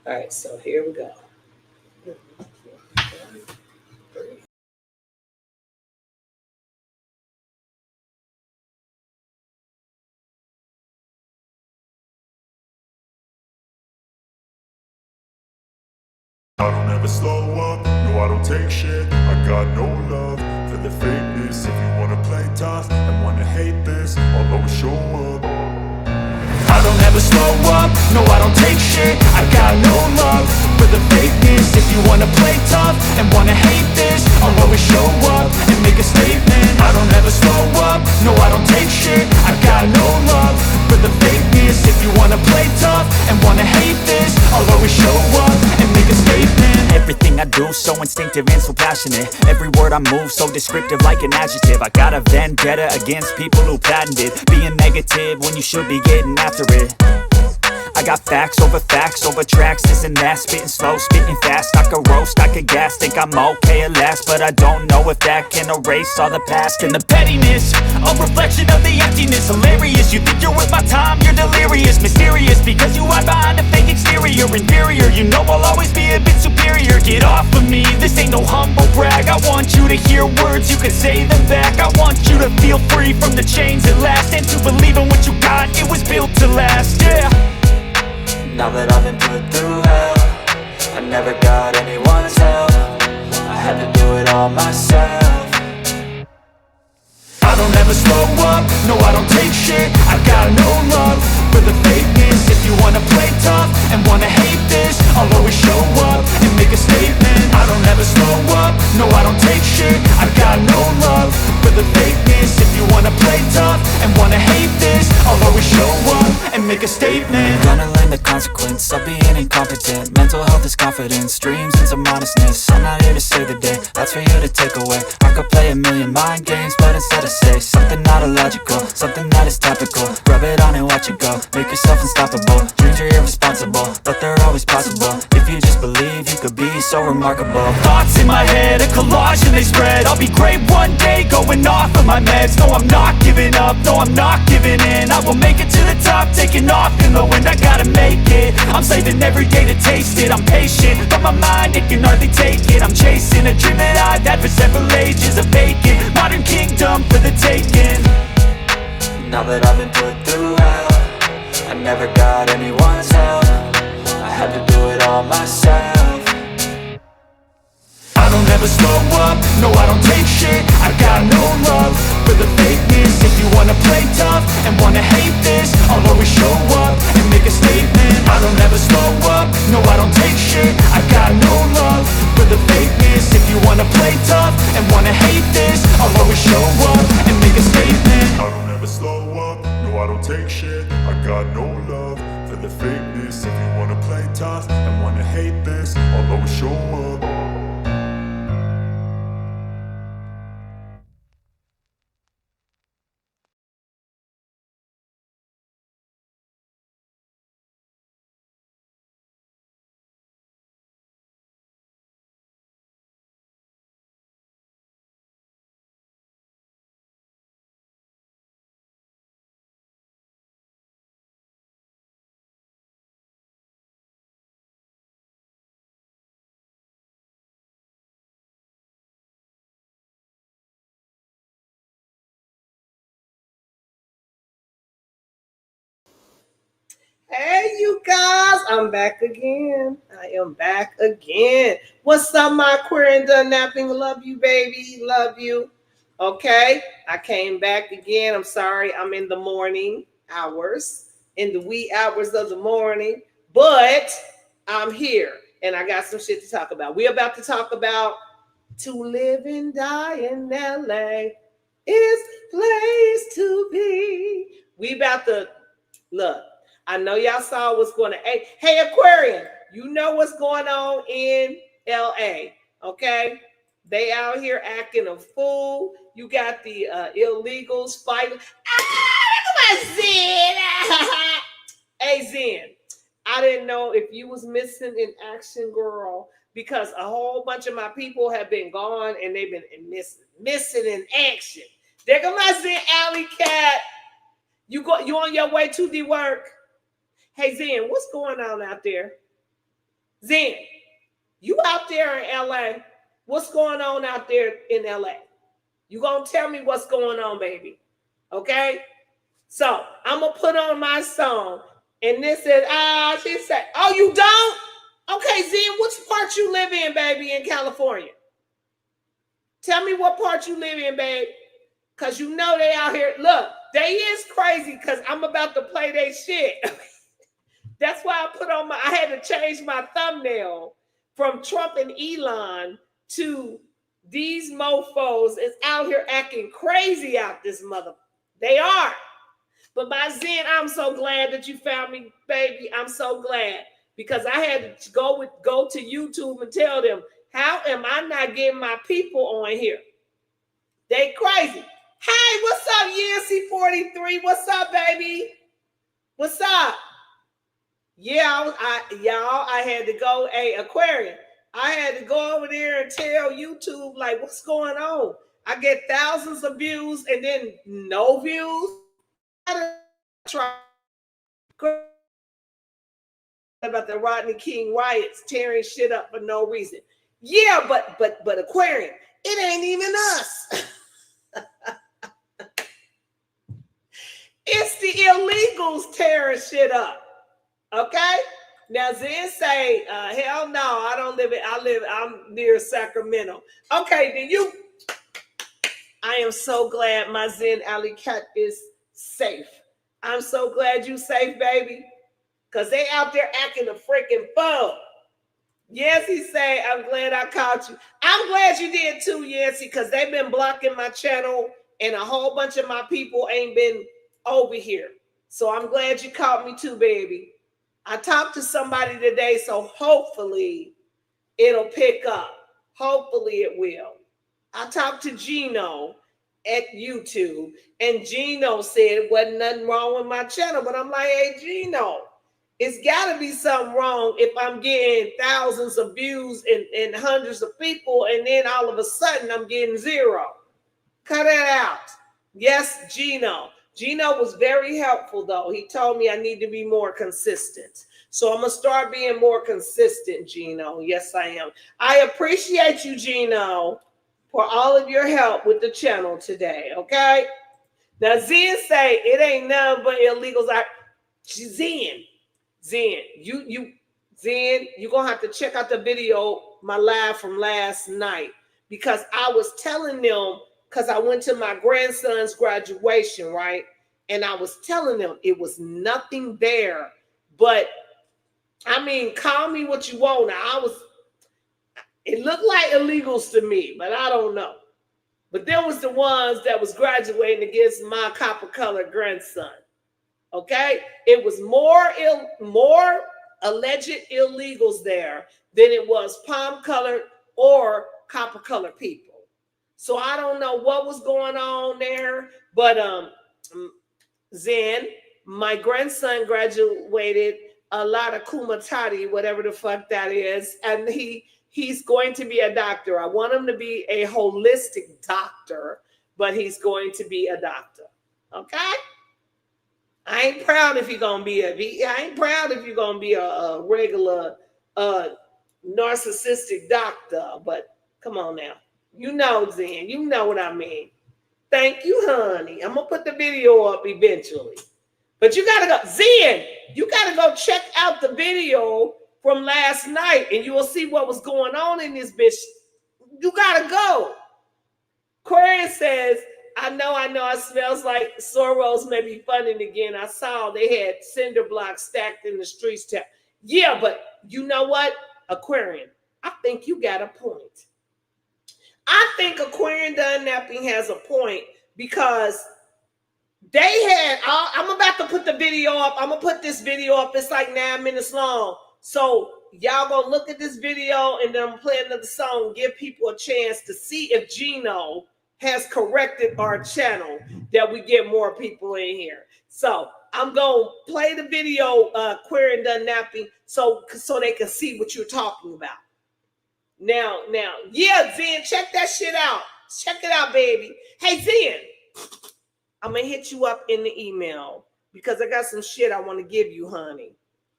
All right, so here we go. I don't ever slow up, no I don't take shit. I got no love for the fakeness. If you wanna play tough and wanna hate this, I'll always show up. I don't ever slow up, no I don't take shit. I got no love for the fakeness. If you wanna play tough and wanna hate this, I'll always show up and make a statement. I don't ever slow up, no I don't take shit. I got no love for the fakeness. If you wanna play tough and wanna hate this, I'll always show up and make a statement. Everything I do so instinctive and so passionate. Every word I move so descriptive like an adjective. I got a vendetta against people who patented being negative when you should be getting after it. I got facts over tracks, this and that. Spitting slow, spitting fast, I could roast, I could gas. Think I'm okay at last, but I don't know if that can erase all the past. And the pettiness, a reflection of the emptiness. Hilarious, you think you're worth my time, you're delirious. Mysterious, because you hide behind a fake exterior. Inferior, you know I'll always be a bit superior. Get off of me, this ain't no humble brag. I want you to hear words, you can say them back. I want you to feel free from the chains at last, and to believe in what you got, it was built to last, yeah. Now that I've been put through hell, I never got anyone's help. I had to do it all myself. I don't ever slow up, no I don't take shit. I got no love for the fakeness. If you wanna play tough and wanna hate this, I'll always show up and make a statement. I don't ever slow up, no I don't take shit. I got no love for the fakeness. If you wanna play tough and wanna hate this, I'll always show up and make a statement. Gonna learn the consequence of being incompetent. Mental health is confidence, dreams and some honestness. I'm not here to save the day, that's for you to take away. I could play a million mind games, but instead I say something not illogical, something that is topical. Rub it on and watch it go, make yourself unstoppable. Dreams are irresponsible, but they're always possible. If you just believe, you could be so remarkable. Thoughts in my head, a collage and they spread. I'll be great one day, going off of my meds. No, I'm not giving up, no, I'm not giving in. I will make it to the top, taking off in the wind. I gotta make it, I'm saving every day to taste it. I'm patient, but my mind, it can hardly take it. I'm chasing a dream that I've had for several ages. A vacant, modern kingdom for the taking. Now that I've been put through hell, I never got anyone's help. I had to do it all myself. I don't ever slow up, no I don't take shit. I got no love for the fakeness. If you wanna play tough and wanna hate this, I'll always show up and make a statement. I don't ever slow up, no I don't take shit. I got no love for the fakeness. If you wanna play tough and wanna hate this, I'll always show up and make a statement. I don't ever slow up, no I don't take shit. I got no love for the fakeness. If you wanna play tough and wanna hate this, I'll always show up. Hey, you guys, I'm back again. I am back again. What's up, my queer and done napping? Love you, baby. Love you. Okay, I came back again. I'm sorry, I'm in the morning hours, in the wee hours of the morning, but I'm here and I got some shit to talk about. We're about to talk about To Live and Die in LA is the place to be. We about to look. I know y'all saw what's going on. Hey, Aquarian, you know what's going on in LA, okay? They out here acting a fool. You got the illegals fighting. Look at Zen. Hey, Zen, I didn't know if you was missing in action, girl, because a whole bunch of my people have been gone and they've been missing in action. There go my Zen Alley Cat. You on your way to the work? Hey Zen, what's going on out there? Zen, you out there in LA. What's going on out there in LA? You gonna tell me what's going on, baby. Okay? So I'm gonna put on my song. And this is she said, oh, you don't? Okay, Zen, which part you live in, baby, in California? Tell me what part you live in, babe. Cause you know they out here. Look, they is crazy because I'm about to play their shit. That's why I had to change my thumbnail from Trump and Elon to these mofos is out here acting crazy out this mother. They are. But by Zen, I'm so glad that you found me, baby. I'm so glad. Because I had to go to YouTube and tell them, how am I not getting my people on here? They crazy. Hey, what's up, Yancy 43? What's up, baby? What's up? Yeah, I had to go, Aquarium. I had to go over there and tell YouTube, like, what's going on? I get thousands of views and then no views. I gotta try about the Rodney King riots, tearing shit up for no reason. Yeah, but Aquarium, it ain't even us. It's the illegals tearing shit up. Okay? Now Zen say, hell no, I don't live it. I'm near Sacramento. Okay, then I am so glad my Zen Alley Cat is safe. I'm so glad you safe, baby. Because they out there acting a freaking fool. Yancy say, I'm glad I caught you. I'm glad you did too, Yancy, because they've been blocking my channel and a whole bunch of my people ain't been over here. So I'm glad you caught me too, baby. I talked to somebody today, so hopefully it'll pick up. Hopefully it will. I talked to Gino at YouTube, and Gino said wasn't nothing wrong with my channel, but I'm like, hey, Gino, it's got to be something wrong if I'm getting thousands of views and hundreds of people, and then all of a sudden I'm getting zero. Cut it out. Yes, Gino. Gino was very helpful, though. He told me I need to be more consistent. So I'm going to start being more consistent, Gino. Yes, I am. I appreciate you, Gino, for all of your help with the channel today, okay? Now, Zen say it ain't nothing but illegals. Zen, you're going to have to check out the video, my live from last night, because I was telling them, because I went to my grandson's graduation, right? And I was telling them it was nothing there. But, I mean, call me what you want. It looked like illegals to me, but I don't know. But there was the ones that was graduating against my copper-colored grandson. Okay? It was more alleged illegals there than it was palm-colored or copper-colored people. So I don't know what was going on there, but Zen, my grandson graduated a lot of kumatati, whatever the fuck that is, and he's going to be a doctor. I want him to be a holistic doctor, but he's going to be a doctor. Okay? I ain't proud if you're gonna be a regular narcissistic doctor, but come on now. You know, Zen, you know what I mean. Thank you, honey. I'm gonna put the video up eventually. But you gotta go, Zen, you gotta go check out the video from last night and you will see what was going on in this bitch. You gotta go. Aquarius says, I know, it smells like Soros may be funding again. I saw they had cinder blocks stacked in the streets. Yeah, but you know what, Aquarian, I think you got a point. I think Aquarian Dunn Napping has a point because they had, I'm about to put the video up. I'm going to put this video up. It's like 9 minutes long. So y'all going to look at this video and then I'm playing another song, give people a chance to see if Gino has corrected our channel, that we get more people in here. So I'm going to play the video, Aquarian Dunn Napping, so they can see what you're talking about. Now, yeah, Zen, check that shit out. Check it out, baby. Hey, Zen, I'm going to hit you up in the email because I got some shit I want to give you, honey.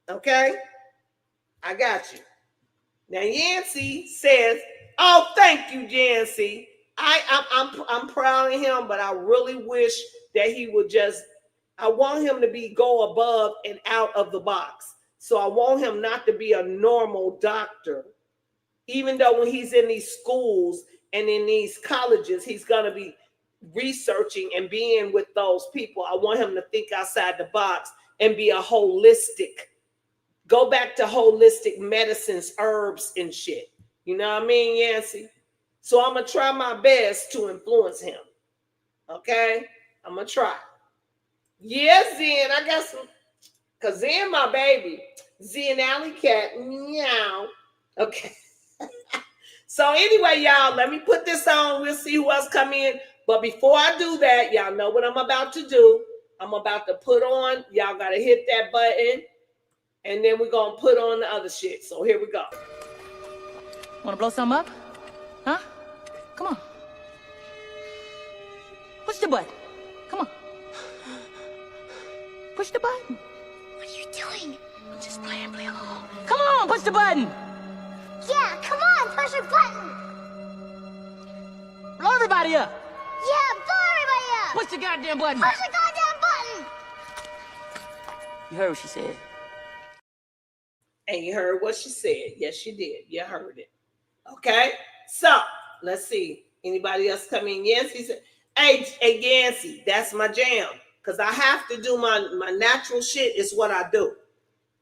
Okay? I got you. Now Yancey says, "Oh, thank you, Yancey. I'm proud of him, but I really wish that he would just. I want him to be go above and out of the box. So I want him not to be a normal doctor, even though when he's in these schools and in these colleges, he's gonna be researching and being with those people. I want him to think outside the box and be a holistic." Go back to holistic medicines, herbs, and shit. You know what I mean, Yancy? So I'm going to try my best to influence him. Okay? I'm going to try. Yes, Zen. I got some. Because Zen, my baby. Zen Alley Cat. Meow. Okay. So anyway, y'all, let me put this on. We'll see who else come in. But before I do that, y'all know what I'm about to do. I'm about to put on. Y'all got to hit that button. And then we're going to put on the other shit. So here we go. Want to blow something up? Huh? Come on. Push the button. Come on. Push the button. What are you doing? I'm just playing along. Come on, push the button. Yeah, come on, push the button. Blow everybody up. Yeah, blow everybody up. Push the goddamn button. Push the goddamn button. You heard what she said. And you heard what she said. Yes, you did. You heard it. Okay? So, let's see. Anybody else come in? Yancy said, hey, Yancy, that's my jam. Because I have to do my natural shit is what I do.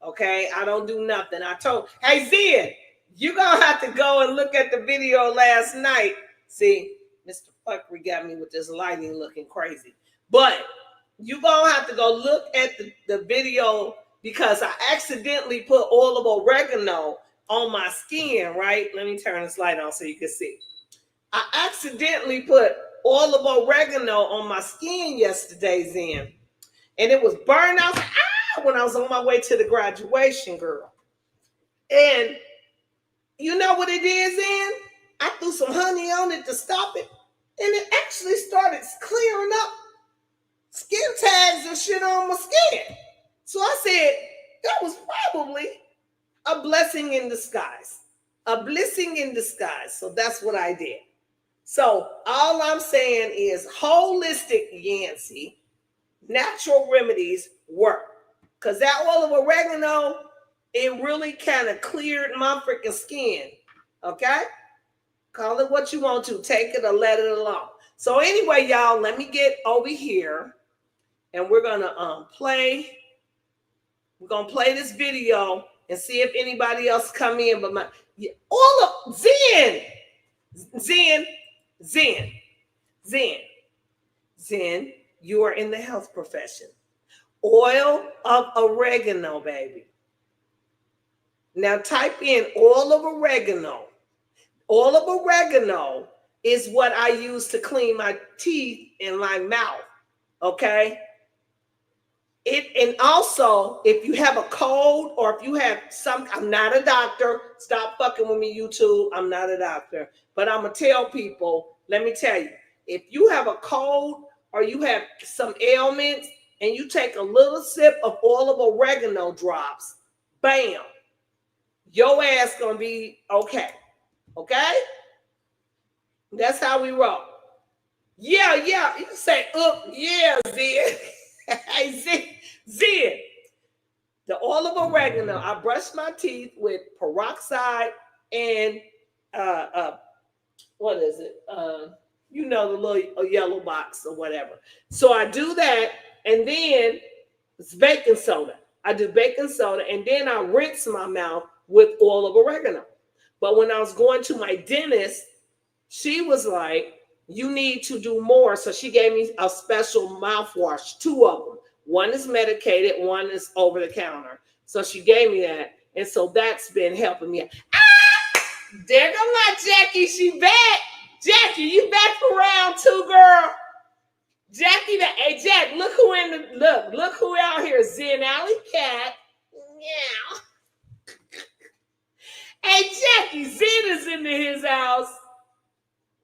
Okay? I don't do nothing. I told, hey, Zia, you're going to have to go and look at the video last night. See, Mr. Phuckery got me with this lighting looking crazy. But you're going to have to go look at the video because I accidentally put oil of oregano on my skin, right? Let me turn this light on so you can see. I accidentally put oil of oregano on my skin yesterday, Zen. And it was burned out when I was on my way to the graduation, girl. And you know what it is, Zen? I threw some honey on it to stop it. And it actually started clearing up skin tags and shit on my skin. So I said, that was probably a blessing in disguise. A blessing in disguise. So that's what I did. So all I'm saying is holistic, Yancy, natural remedies work. Because that oil of oregano, it really kind of cleared my freaking skin. Okay? Call it what you want to. Take it or let it alone. So anyway, y'all, let me get over here. And we're going to play. We're going to play this video and see if anybody else come in. But all of Zen, you are in the health profession. Oil of oregano, baby. Now type in oil of oregano. Oil of oregano is what I use to clean my teeth and my mouth. Okay? And also, if you have a cold or if you have I'm not a doctor. Stop fucking with me, YouTube. I'm not a doctor. But I'm going to tell people, let me tell you, if you have a cold or you have some ailments and you take a little sip of oil of oregano drops, bam, your ass going to be okay. Okay? That's how we roll. Yeah. You can say, yeah, Zia. Hey, Zia. The oil of oregano, I brush my teeth with peroxide and, what is it? The little yellow box or whatever. So I do that, and then it's baking soda. I do baking soda, and then I rinse my mouth with oil of oregano. But when I was going to my dentist, she was like, you need to do more. So she gave me a special mouthwash, 2 of them. One is medicated, one is over the counter. So she gave me that. And so that's been helping me. There go my Jackie. She back. Jackie, you back for round 2, girl. Jackie, hey, Jack, look who out here. Zen Alley Cat. Meow. Hey, Jackie, Zen is into his house.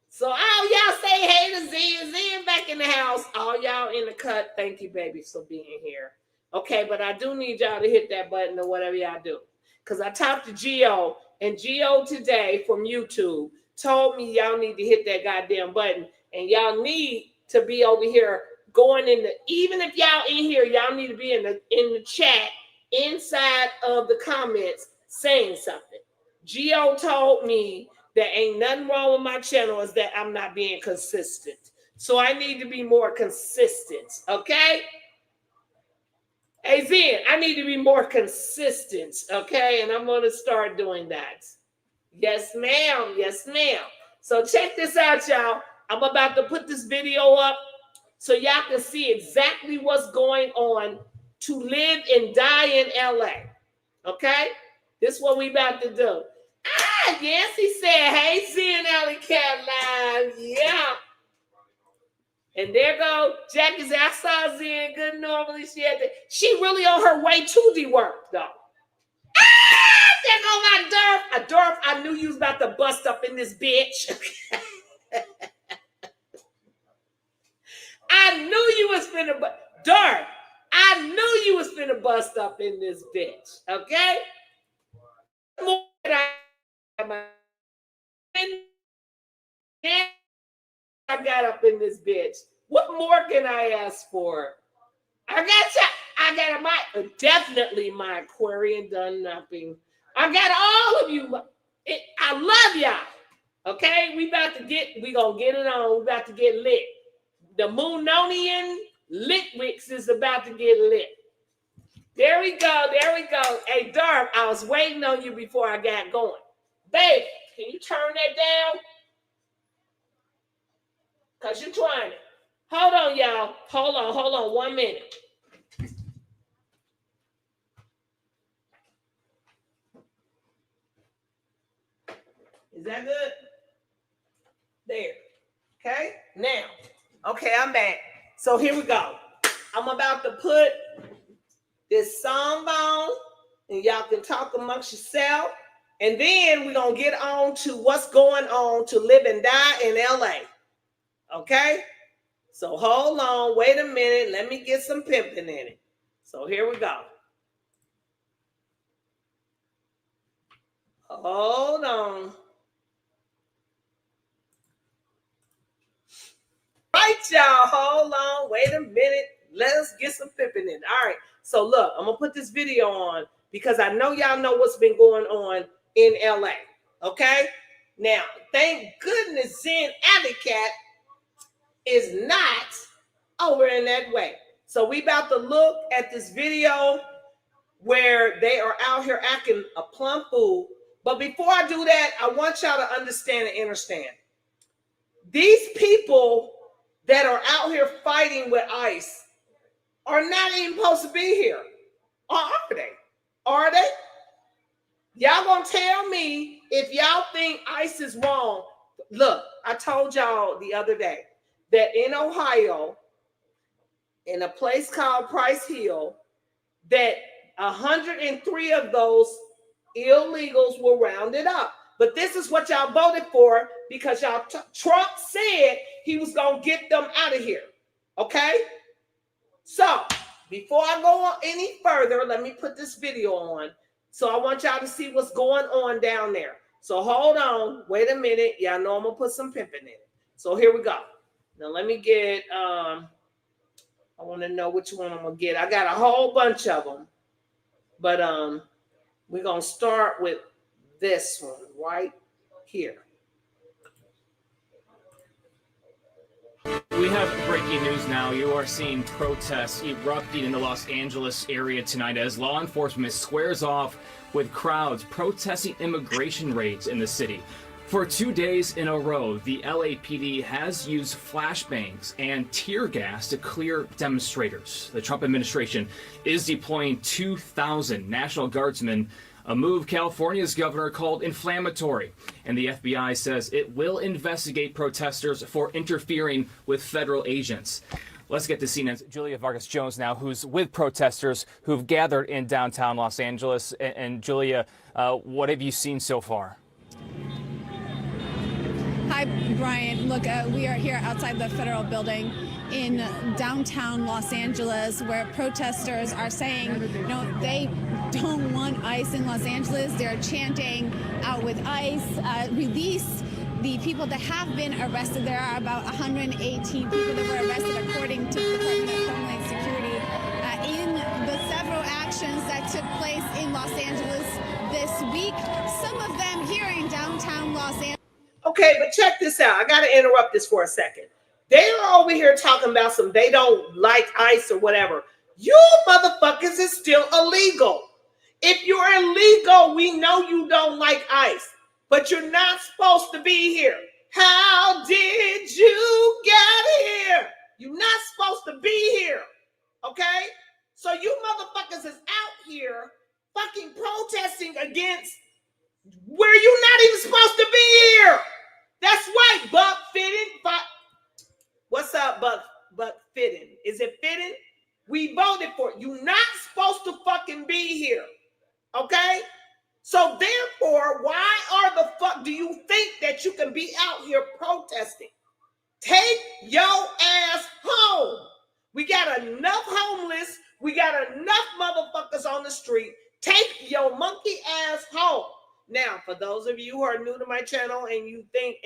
So all y'all say hey to Zen back in the house. All y'all in the cut. Thank you, baby, for being here. Okay, but I do need y'all to hit that button or whatever y'all do. because I talked to Gio, and Gio today from YouTube told me y'all need to hit that goddamn button, and y'all need to be over here going in the, even if y'all in here, y'all need to be in the chat inside of the comments saying something. Gio told me that ain't nothing wrong with my channel, is that I'm not being consistent. So I need to be more consistent, okay? Hey, Zen, I need to be more consistent, okay? And I'm going to start doing that. Yes, ma'am. Yes, ma'am. So check this out, y'all. I'm about to put this video up so y'all can see exactly what's going on to live and die in LA. Okay? This is what we about to do. Ah, yes, he said, hey, Zen Alley Cat Live. Yeah. And there go Jackie said, I saw Zen good normally. She really on her way to the work, though. Ah, there go my Durf. Durf, I knew you was about to bust up in this bitch. I knew you was finna, Durf, I knew you was finna bust up in this bitch, okay? I got up in this bitch. What more can I ask for? I got my, definitely my Aquarian done nothing. I got all of you. I love y'all. Okay, we gonna get it on. We about to get lit. The Moononian Litwix is about to get lit. There we go. There we go. Hey, Dark, I was waiting on you before I got going. Babe, can you turn that down? Because you're trying it. Hold on, y'all. Hold on 1 minute. Is that good? There. Okay, now. Okay, I'm back. So here we go. I'm about to put this song on, and y'all can talk amongst yourself. And then we're going to get on to what's going on to live and die in LA. Okay? So hold on. Wait a minute. Let me get some pimping in it. So here we go. Hold on. Right, y'all. Hold on. Wait a minute. Let us get some pimping in. All right. So look, I'm going to put this video on because I know y'all know what's been going on in LA. Okay? Now, thank goodness Zen Alley Cat is not over in that way. So we about to look at this video where they are out here acting a plum fool. But before I do that, I want y'all to understand and understand. These people that are out here fighting with ICE are not even supposed to be here. Or are they? Are they? Y'all gonna tell me if y'all think ICE is wrong. Look, I told y'all the other day that in Ohio, in a place called Price Hill, that 103 of those illegals were rounded up. But this is what y'all voted for because y'all Trump said he was going to get them out of here. Okay? So, before I go on any further, let me put this video on. So I want y'all to see what's going on down there. So hold on. Wait a minute. Y'all know I'm going to put some pimping in it. So here we go. Now let me get, I want to know which one I'm going to get. I got a whole bunch of them. But we're going to start with this one right here. We have breaking news now. You are seeing protests erupting in the Los Angeles area tonight as law enforcement squares off with crowds protesting immigration raids in the city. For 2 days in a row, the LAPD has used flashbangs and tear gas to clear demonstrators. The Trump administration is deploying 2,000 National Guardsmen, a move California's governor called inflammatory. And the FBI says it will investigate protesters for interfering with federal agents. Let's get to CNN's Julia Vargas Jones now, who's with protesters who've gathered in downtown Los Angeles. And Julia, what have you seen so far? Hi, Brian. Look, we are here outside the federal building in downtown Los Angeles, where protesters are saying, they don't want ICE in Los Angeles. They're chanting out with ICE, release the people that have been arrested. There are about 118 people that were arrested according to the Department of Homeland Security in the several actions that took place in Los Angeles this week. Some of them here in downtown Los Angeles. Okay, but check this out. I got to interrupt this for a second. They are over here talking about they don't like ICE or whatever. You motherfuckers is still illegal. If you're illegal, we know you don't like ICE, but you're not supposed to be here. How did you get here? You're not supposed to be here, okay? So you motherfuckers is out here fucking protesting against where you're not even supposed to be here. That's right, Buck Fitting. What's up, Buck Fitting? Is it fitting? We voted for it. You're not supposed to fucking be here. Okay? So therefore, why are the fuck do you think that you can be out here protesting? Take your ass home. We got enough homeless. We got enough motherfuckers on the street. Take your monkey ass home. Now, for those of you who are new to my channel and you think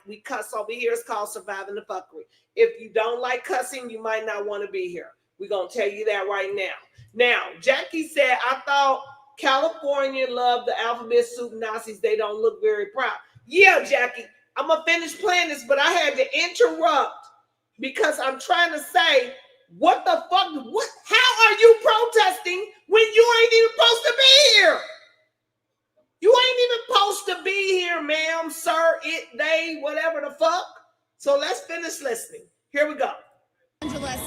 we cuss over here, it's called Surviving the Phuckery. If you don't like cussing, you might not want to be here. We're going to tell you that right now. Now, Jackie said, I thought California loved the alphabet soup Nazis. They don't look very proud. Yeah, Jackie, I'm going to finish playing this, but I had to interrupt because I'm trying to say, what the fuck? How are you protesting when you ain't even supposed to be here? You ain't even supposed to be here, ma'am, sir, it, they, whatever the fuck. So let's finish listening. Here we go. Angeles,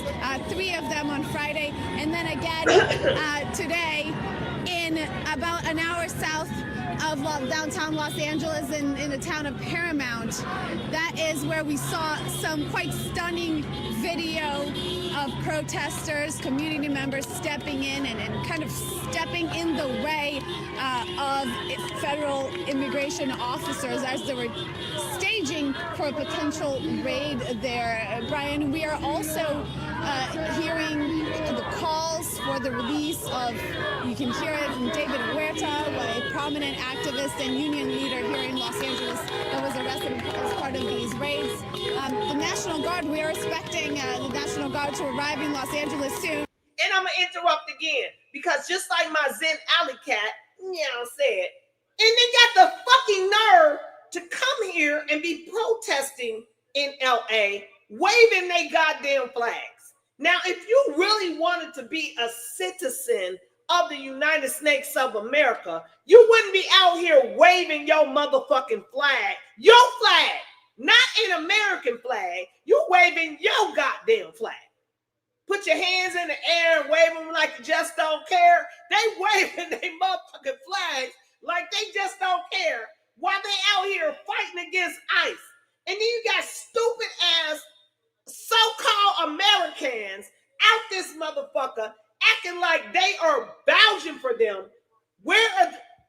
3 of them on Friday, and then again today in about an hour south of downtown Los Angeles in the town of Paramount. That is where we saw some quite stunning video of protesters, community members stepping in and kind of stepping in the way of federal immigration officers as they were staging for a potential raid there. Brian, we are also hearing the calls for the release of, you can hear it from David Huerta, a prominent activist and union leader here in Los Angeles that was arrested as part of these raids. The National Guard, we are expecting the National Guard to arrive in Los Angeles soon. And I'm going to interrupt again because just like my Zen Alley cat, said, and they got the fucking nerve to come here and be protesting in LA, waving their goddamn flags. Now, if you really wanted to be a citizen of the United States of America, you wouldn't be out here waving your motherfucking flag. Your flag, not an American flag. You waving your goddamn flag. Put your hands in the air and wave them like you just don't care. They waving their motherfucking flags like they just don't care while they out here fighting against ICE. And then you got stupid ass so-called Americans out this motherfucker acting like they are vouching for them.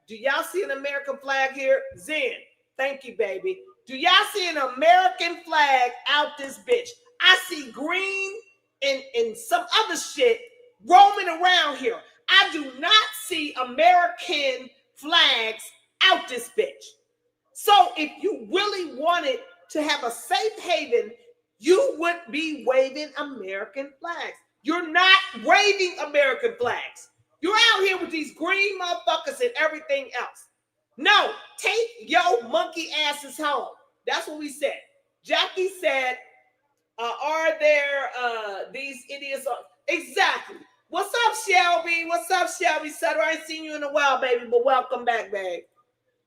Do y'all see an American flag here? Zen, thank you, baby. Do y'all see an American flag out this bitch? I see green and some other shit roaming around here. I do not see American flags out this bitch. So if you really wanted to have a safe haven, you would be waving American flags. You're not waving American flags. You're out here with these green motherfuckers and everything else. No, take your monkey asses home. That's what we said. Jackie said, are there these idiots? Exactly. What's up, Shelby? What's up, Shelby Sutter? I ain't seen you in a while, baby, but welcome back, babe.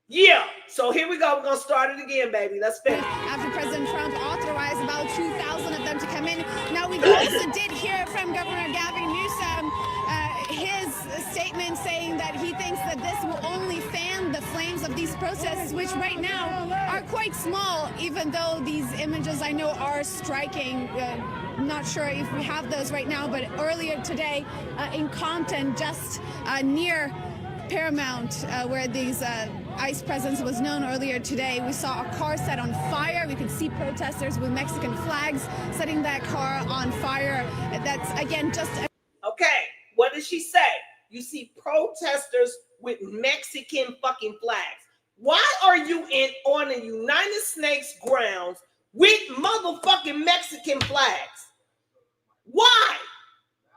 Yeah, so here we go. We're going to start it again, baby. Let's finish. After President Trump authorized about 2,000 of them to come in. Now, we also did hear from Governor Gavin Newsom his statement saying that he thinks that this will only fan the flames of these protests, which right now are quite small, even though these images I know are striking. Not sure if we have those right now, but earlier today in Compton, just near Paramount, where these ICE presence was known earlier today, we saw a car set on fire. We could see protesters with Mexican flags setting that car on fire. That's, again, just... Okay, what did she say? you see protesters with Mexican fucking flags. Why are you on the United States grounds with motherfucking Mexican flags? Why?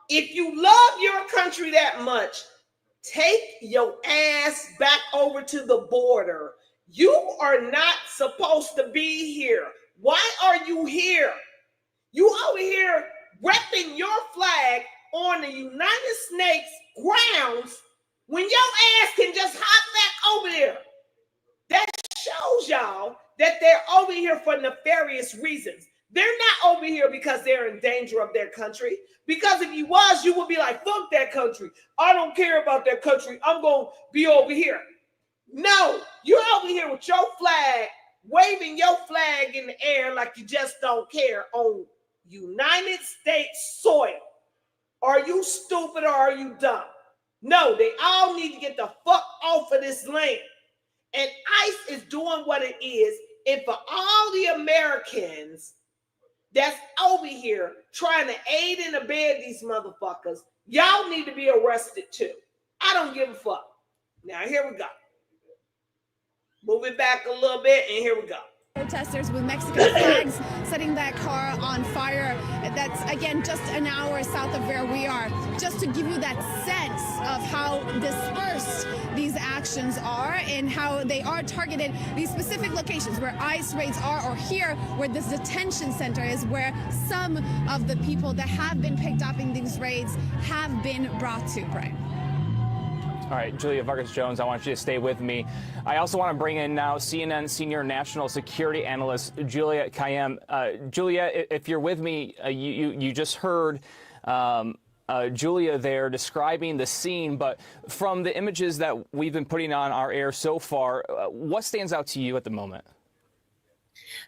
If you love your country that much, take your ass back over to the border. You are not supposed to be here. Why are you here? You over here repping your flag on the United States grounds when your ass can just hop back over there. That shows y'all that they're over here for nefarious reasons. They're not over here because they're in danger of their country. Because if you was, you would be like, fuck that country. I don't care about that country. I'm going to be over here. No, you're over here with your flag, waving your flag in the air like you just don't care on United States soil. Are you stupid or are you dumb? No, they all need to get the fuck off of this land. And ICE is doing what it is. And for all the Americans that's over here trying to aid and abet these motherfuckers, y'all need to be arrested too. I don't give a fuck. Now, here we go. Move it back a little bit, and here we go. Protesters with Mexican flags setting that car on fire. That's, again, just an hour south of where we are. Just to give you that sense of how dispersed these actions are and how they are targeted, these specific locations where ICE raids are, or here where this detention center is, where some of the people that have been picked up in these raids have been brought to, Brian. All right, Julia Vargas-Jones, I want you to stay with me. I also want to bring in now CNN senior national security analyst Julia Kayyem. Julia, if you're with me, you just heard Julia there describing the scene, but from the images that we've been putting on our air so far, what stands out to you at the moment?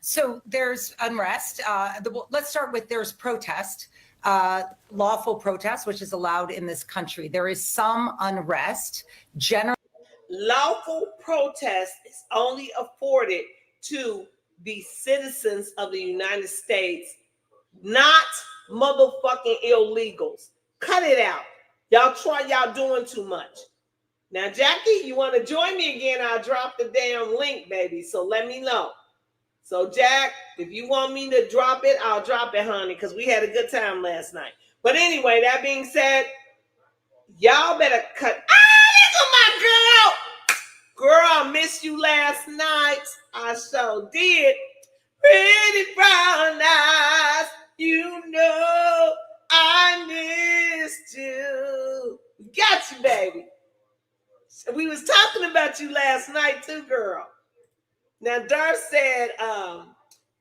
So there's unrest. Let's start with there's protest. Lawful protest, which is allowed in this country. There is some unrest. Lawful protest is only afforded to the citizens of the United States, not motherfucking illegals. Cut it out. Y'all doing too much. Now, Jackie, you want to join me again? I'll drop the damn link, baby. So let me know. So, Jack, if you want me to drop it, I'll drop it, honey, because we had a good time last night. But anyway, that being said, y'all better cut. Ah, look at my girl. Girl, I missed you last night. I so did. Pretty brown eyes, you know I missed you. Got you, baby. We was talking about you last night too, girl. Now, Darth said,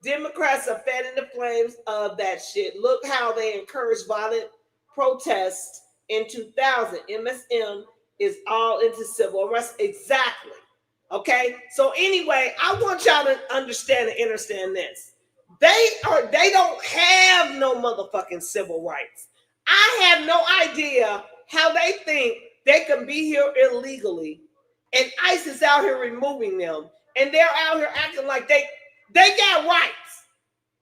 Democrats are fed in the flames of that shit. Look how they encouraged violent protests in 2000. MSM is all into civil unrest. Exactly. Okay. So anyway, I want y'all to understand and understand this. They don't have no motherfucking civil rights. I have no idea how they think they can be here illegally, and ICE is out here removing them. And they're out here acting like they got rights.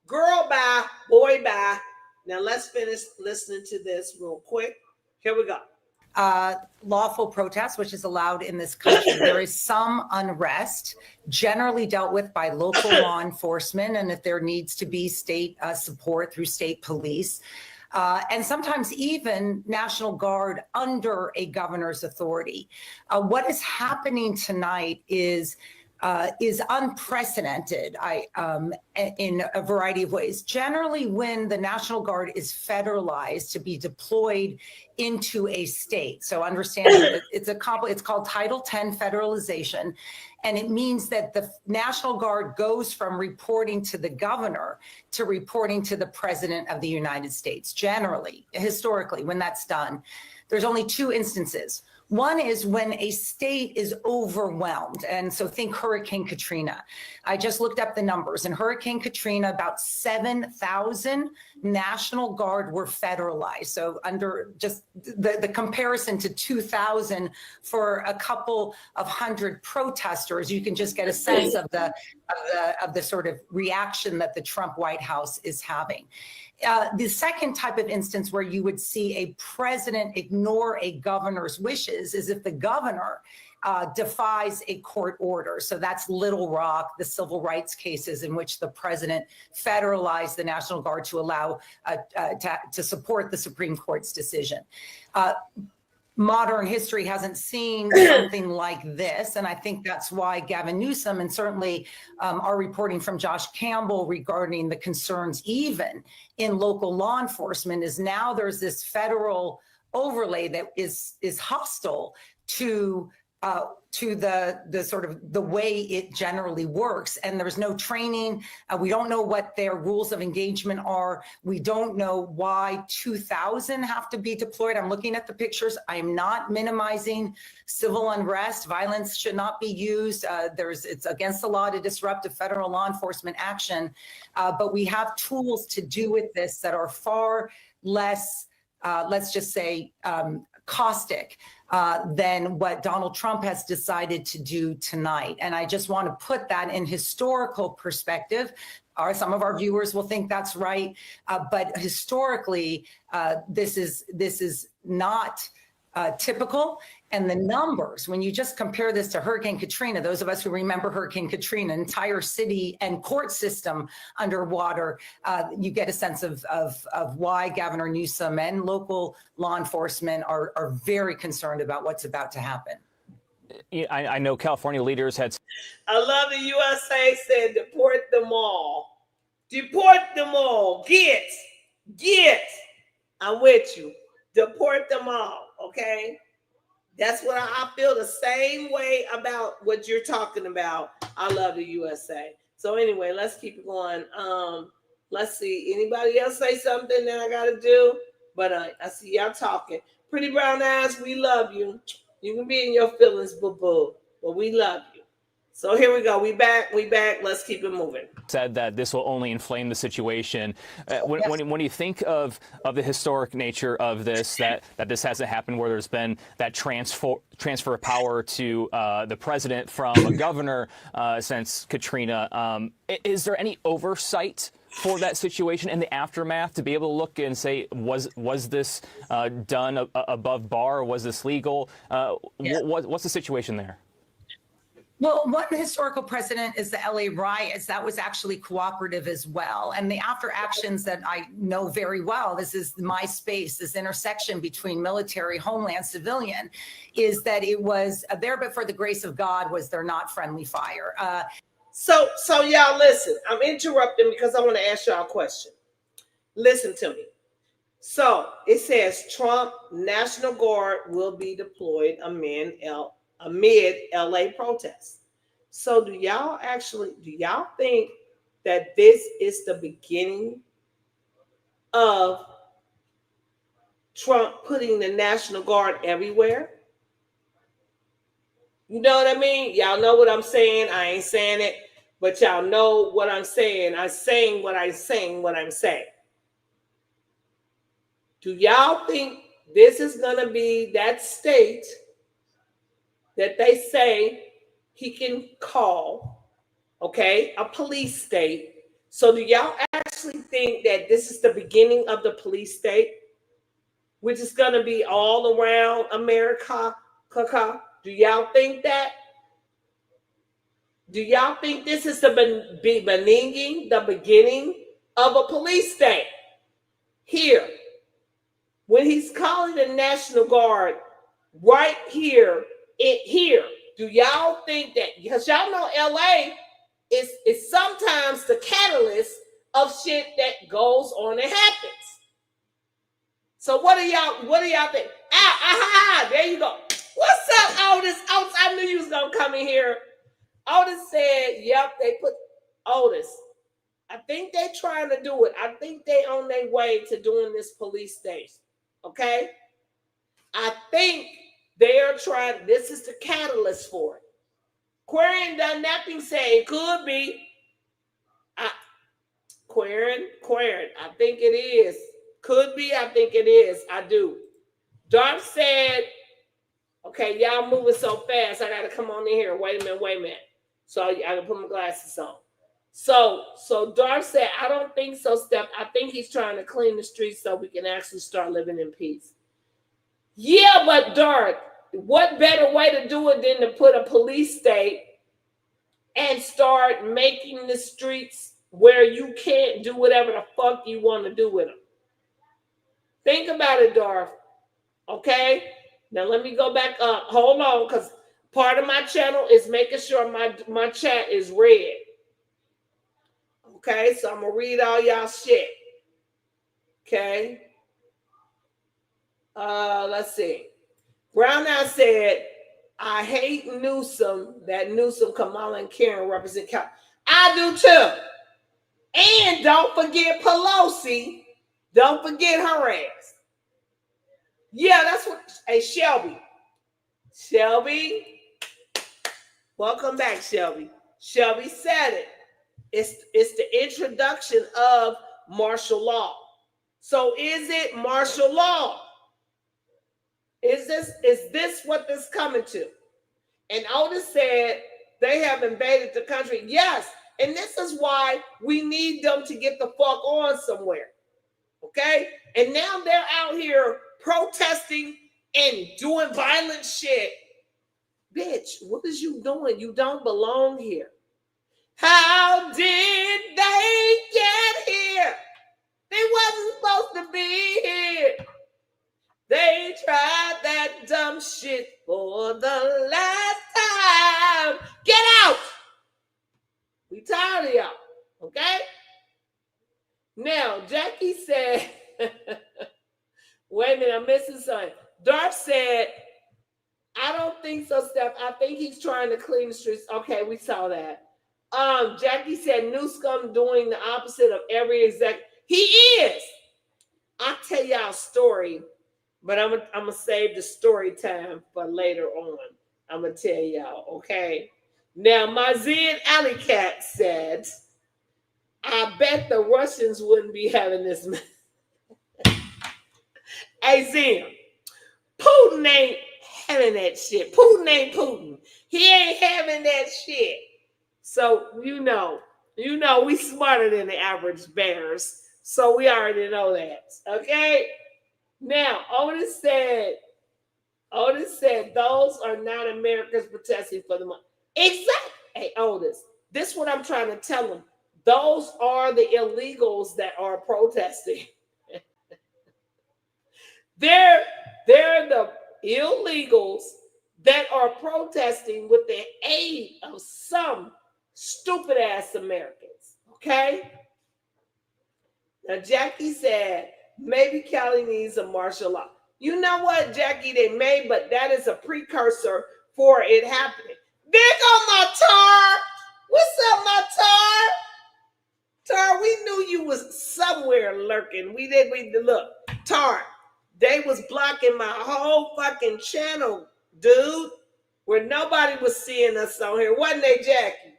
Girl, bye. Boy, bye. Now let's finish listening to this real quick. Here we go. Lawful protest, which is allowed in this country. There is some unrest, generally dealt with by local law enforcement, and if there needs to be state support through state police. And sometimes even National Guard under a governor's authority. What is happening tonight is unprecedented in a variety of ways. Generally, when the National Guard is federalized to be deployed into a state, so understanding that it's called Title 10 federalization, and it means that the National Guard goes from reporting to the governor to reporting to the president of the United States. Generally, historically, when that's done, there's only two instances. One is when a state is overwhelmed. And so think Hurricane Katrina. I just looked up the numbers. In Hurricane Katrina, about 7,000 National Guard were federalized. So under just the comparison to 2,000 for a couple of hundred protesters, you can just get a sense of the sort of reaction that the Trump White House is having. The second type of instance where you would see a president ignore a governor's wishes is if the governor defies a court order. So that's Little Rock, the civil rights cases in which the president federalized the National Guard to allow to support the Supreme Court's decision. Modern history hasn't seen something like this. And I think that's why Gavin Newsom and certainly our reporting from Josh Campbell regarding the concerns even in local law enforcement is now there's this federal overlay that is hostile to the sort of the way it generally works. And there's no training. We don't know what their rules of engagement are. We don't know why 2,000 have to be deployed. I'm looking at the pictures. I am not minimizing civil unrest. Violence should not be used. It's against the law to disrupt a federal law enforcement action. But we have tools to do with this that are far less, let's just say, caustic than what Donald Trump has decided to do tonight. And I just want to put that in historical perspective. Some of our viewers will think that's right, but historically, this is not typical. And the numbers, when you just compare this to Hurricane Katrina, those of us who remember Hurricane Katrina, entire city and court system underwater, you get a sense of why Governor Newsom and local law enforcement are very concerned about what's about to happen. I know California leaders had. I love the USA said deport them all. Deport them all. Get. I'm with you. Deport them all. Okay. That's what I feel the same way about what you're talking about. I love the USA. So anyway, let's keep it going. Let's see. Anybody else say something that I got to do? But I see y'all talking. Pretty brown eyes, we love you. You can be in your feelings, boo-boo, but we love you. So here we go. We back. Let's keep it moving. Said that this will only inflame the situation. When you think of the historic nature of this, that this hasn't happened where there's been that transfer of power to the president from a governor since Katrina, is there any oversight for that situation in the aftermath to be able to look and say, was this done above bar? Was this legal? What's the situation there? Well, one historical precedent is the LA riots. That was actually cooperative as well. And the after actions that I know very well, this is my space, this intersection between military, homeland, civilian, is that it was there, but for the grace of God was there not friendly fire. So y'all listen, I'm interrupting because I want to ask y'all a question. Listen to me. So it says Trump National Guard will be deployed amid LA protests. So do y'all think that this is the beginning of Trump putting the National Guard everywhere? You know what I mean? Y'all know what I'm saying. I ain't saying it, but y'all know what I'm saying. I'm saying what I'm saying. Do y'all think this is going to be that state that they say he can call, okay, a police state? So do y'all actually think that this is the beginning of the police state, which is going to be all around America? Do y'all think that? Do y'all think this is the beginning of a police state? Here, when he's calling the National Guard right here, do y'all think that, because y'all know LA is sometimes the catalyst of shit that goes on and happens. So what do y'all think? There you go. What's up, Otis? I knew you was gonna come in here. Otis said, yep, they put Otis. I think they trying to do it. I think they on their way to doing this police station. Okay? I think They are trying, this is the catalyst for it. Querying done napping saying could be. Querying, I think it is. Could be, I think it is. I do. Darth said, okay, y'all moving so fast. I gotta come on in here. Wait a minute. So I can put my glasses on. So Darth said, I don't think so, Steph. I think he's trying to clean the streets so we can actually start living in peace. Yeah, but Darth, what better way to do it than to put a police state and start making the streets where you can't do whatever the fuck you want to do with them? Think about it, Darth. Okay? Now let me go back up. Hold on, because part of my channel is making sure my chat is read. Okay, so I'm going to read all y'all shit. Okay? Let's see. Brownout said, I hate Newsom, that Newsom, Kamala, and Karen represent Cal. I do too. And don't forget Pelosi. Don't forget her ass. Yeah, that's what. Hey, Shelby. Shelby. Welcome back, Shelby. Shelby said it. It's the introduction of martial law. So is it martial law? Is this what this coming to? And Otis said they have invaded the country. Yes. And this is why we need them to get the fuck on somewhere. Okay? And now they're out here protesting and doing violent shit. Bitch, what is you doing? You don't belong here. How did they get here? They wasn't supposed to be here. They tried that dumb shit for the last time. Get out! We tired of y'all, okay? Now, Jackie said, wait a minute, I'm missing something. Darth said, I don't think so, Steph. I think he's trying to clean the streets. Okay, we saw that. Jackie said, Newsom doing the opposite of every exec. He is. I'll tell y'all a story, but I'm gonna save the story time for later on. I'm gonna tell y'all, okay? Now, my Zen Alley Cat said, I bet the Russians wouldn't be having this. Hey, Zen, Putin ain't having that shit. Putin ain't Putin. He ain't having that shit. So, you know, we smarter than the average bears. So we already know that. Okay? Now, Otis said, those are not Americans protesting for the money. Exactly. Hey, Otis, this is what I'm trying to tell them. Those are the illegals that are protesting. They're the illegals that are protesting with the aid of some stupid ass Americans. Okay? Now, Jackie said, maybe Cali needs a martial law. You know what, Jackie? They may, but that is a precursor for it happening. There go my Tar. What's up, my Tar? Tar, we knew you was somewhere lurking. We look. Tar, they was blocking my whole fucking channel, dude, where nobody was seeing us on here. Wasn't they, Jackie?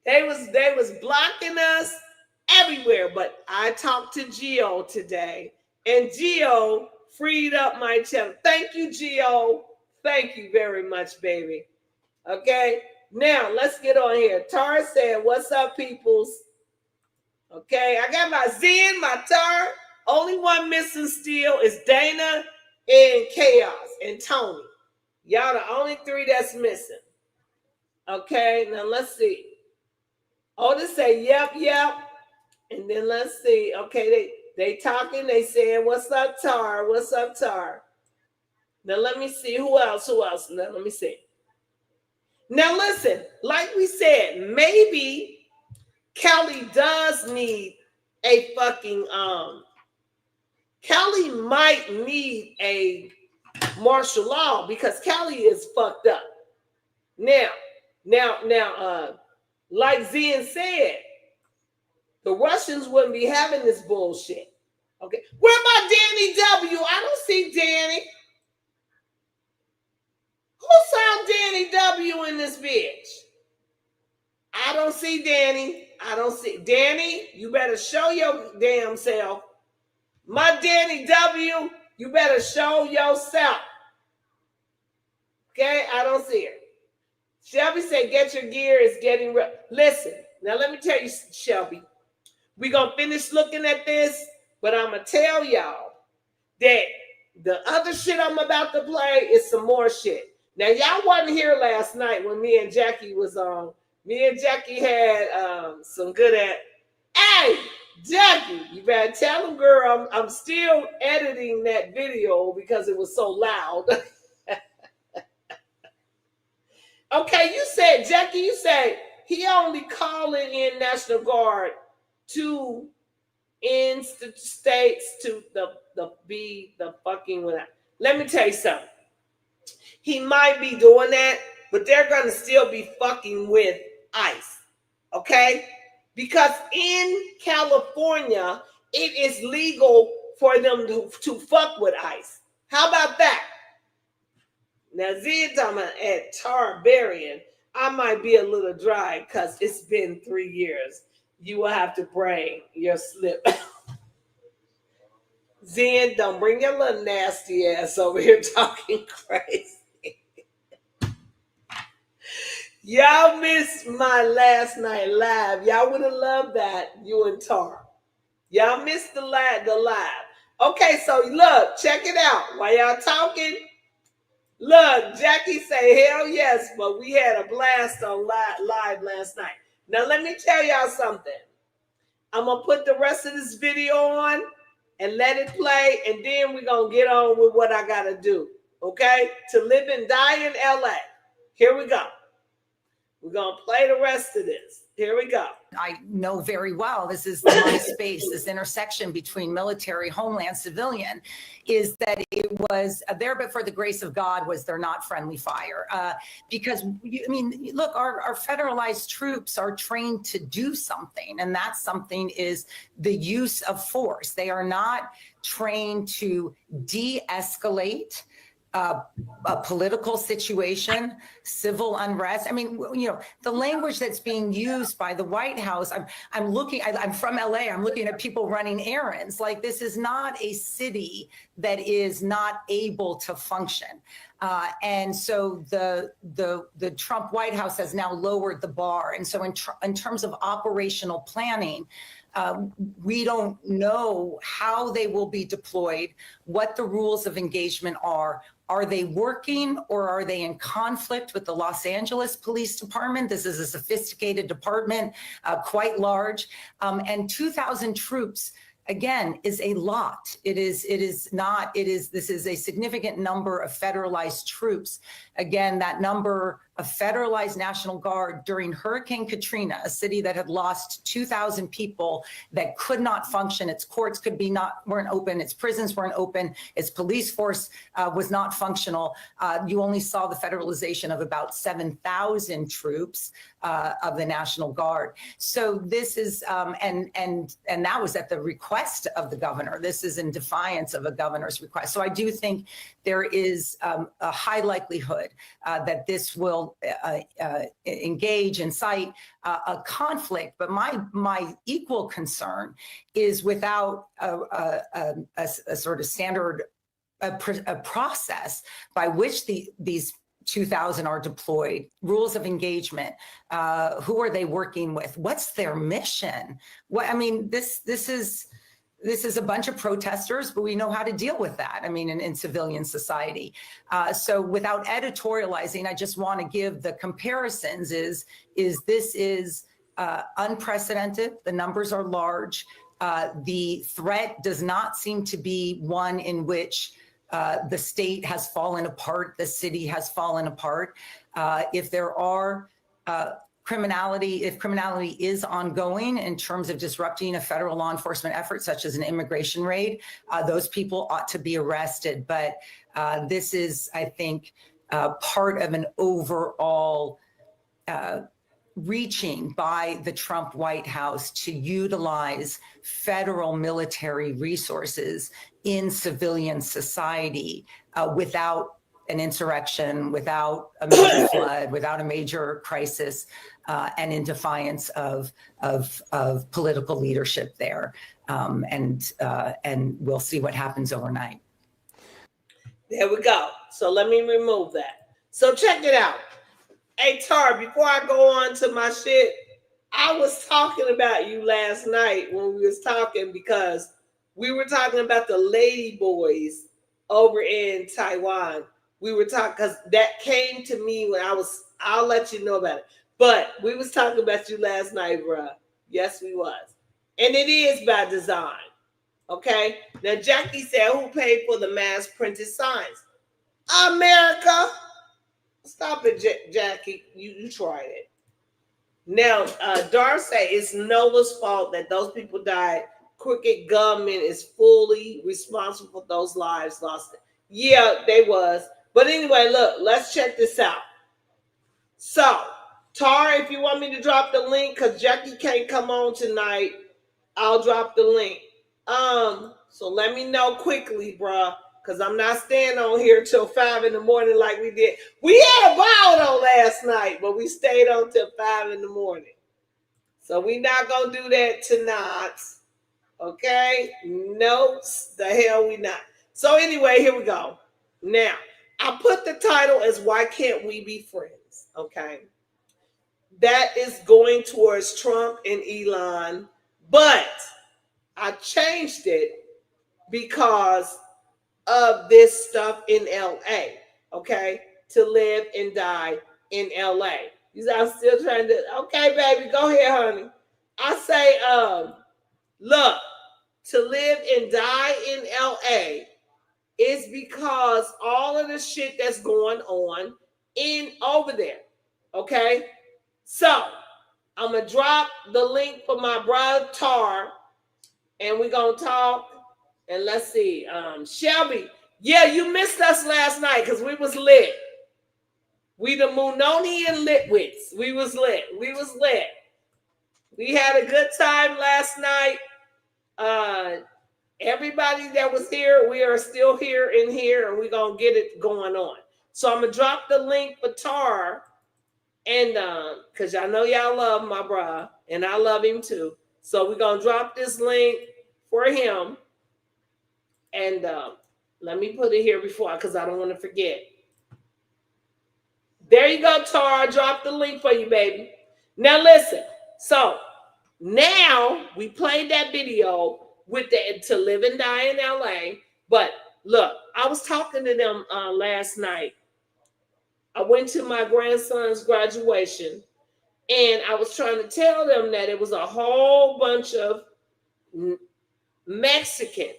They was blocking us everywhere, but I talked to Gio today, and Gio freed up my channel. Thank you, Gio. Thank you very much, baby. Okay, now let's get on here. Tar said, what's up, peoples? Okay, I got my Zen, my Tar. Only one missing still is Dana and Chaos and Tony. Y'all the only three that's missing. Okay, now let's see. Otis say, yep. And then let's see. Okay, they talking. They saying, what's up, Tar? What's up, Tar? Now let me see. Who else? Now let me see. Now listen, like we said, maybe Kelly does need a fucking, Kelly might need a martial law because Kelly is fucked up. Now, like Zen said, the Russians wouldn't be having this bullshit. Okay. Where my Danny W? I don't see Danny. Who saw Danny W in this bitch? I don't see Danny. I don't see Danny. You better show your damn self. My Danny W, you better show yourself. Okay, I don't see her. Shelby said, "Get your gear. It's getting real." Listen, now let me tell you, Shelby. We're gonna finish looking at this, but I'm gonna tell y'all that the other shit I'm about to play is some more shit. Now, y'all wasn't here last night when me and Jackie was on. Me and Jackie had some good at. Hey, Jackie, you better tell them, girl, I'm still editing that video because it was so loud. Okay, you said, Jackie, you said he only calling in National Guard to in states to be the fucking without. Let me tell you something. He might be doing that, but they're gonna still be fucking with ICE. Okay? Because in California, it is legal for them to fuck with ICE. How about that? Now, Zed talking about at Tarbarian, I might be a little dry because it's been 3 years. You will have to bring your slip. Zen, don't bring your little nasty ass over here talking crazy. Y'all missed my last night live. Y'all would have loved that, you and Tar. Y'all missed the live. Okay, so look, check it out. While y'all talking, look, Jackie say, hell yes, but we had a blast on live last night. Now, let me tell y'all something. I'm going to put the rest of this video on and let it play, and then we're going to get on with what I got to do, okay? To live and die in LA. Here we go. We're going to play the rest of this. Here we go. I know very well, this is my space, this intersection between military, homeland, civilian, is that it was there, but for the grace of God was there not friendly fire. Because, look, our federalized troops are trained to do something, and that something is the use of force. They are not trained to de-escalate a political situation, civil unrest. I mean, the language that's being used by the White House, I'm from LA, I'm looking at people running errands. Like, this is not a city that is not able to function. And so the Trump White House has now lowered the bar. And so in terms of operational planning, we don't know how they will be deployed, what the rules of engagement are. Are they working, or are they in conflict with the Los Angeles Police Department? This is a sophisticated department, quite large, and 2,000 troops. Again, is a lot. This is a significant number of federalized troops. Again, that number of federalized National Guard during Hurricane Katrina, a city that had lost 2,000 people, that could not function. Its courts weren't open. Its prisons weren't open. Its police force was not functional. You only saw the federalization of about 7,000 troops of the National Guard. So this is, and that was at the request of the governor. This is in defiance of a governor's request. So I do think there is a high likelihood that this will engage, incite a conflict. But my equal concern is without a sort of standard a process by which these 2,000 are deployed, rules of engagement, who are they working with? What's their mission? This is a bunch of protesters, but we know how to deal with that. In civilian society. So without editorializing, I just want to give the comparisons this is unprecedented. The numbers are large. The threat does not seem to be one in which the state has fallen apart, the city has fallen apart. If there are if criminality is ongoing in terms of disrupting a federal law enforcement effort, such as an immigration raid, those people ought to be arrested. But this is, I think, part of an overall reaching by the Trump White House to utilize federal military resources in civilian society without an insurrection, without a major flood, without a major crisis, and in defiance of political leadership there. And we'll see what happens overnight. There we go. So let me remove that. So check it out. Hey, Tar, before I go on to my shit, I was talking about you last night when we was talking, because we were talking about the lady boys over in Taiwan. We were talking because that came to me when I'll let you know about it. But we was talking about you last night, bruh. Yes, we was. And it is by design. Okay? Now, Jackie said, who paid for the mass printed signs? America. Stop it, Jackie. You tried it. Now, Darcy, it's Nola's fault that those people died. Crooked government is fully responsible for those lives lost. Yeah, they was. But anyway, look, let's check this out. So, Tar, if you want me to drop the link, because Jackie can't come on tonight, I'll drop the link. So let me know quickly, bruh, because I'm not staying on here till 5 in the morning like we did. We had a ball though last night, but we stayed on till 5 in the morning. So we not gonna do that tonight. Okay? No, the hell we not. So anyway, here we go. Now, I put the title as Why Can't We Be Friends? Okay. That is going towards Trump and Elon, but I changed it because of this stuff in LA, okay? To live and die in LA. I'm still trying to, okay, baby, go ahead, honey. I say, look, to live and die in LA is because all of the shit that's going on in over there, okay? So, I'm going to drop the link for my brother Tar, and we're going to talk. And let's see, Shelby. Yeah, you missed us last night because we was lit. We the Moononian Litwits. We was lit. We was lit. We had a good time last night. Everybody that was here, we are still here in here, and we're going to get it going on. So I'm going to drop the link for Tar, and because I know y'all love my brah, and I love him too. So we're going to drop this link for him. And let me put it here before, because I don't want to forget. There you go, Tara. Drop the link for you, baby. Now listen. So now we played that video with the To Live and Die in LA. But look, I was talking to them last night. I went to my grandson's graduation, and I was trying to tell them that it was a whole bunch of Mexicans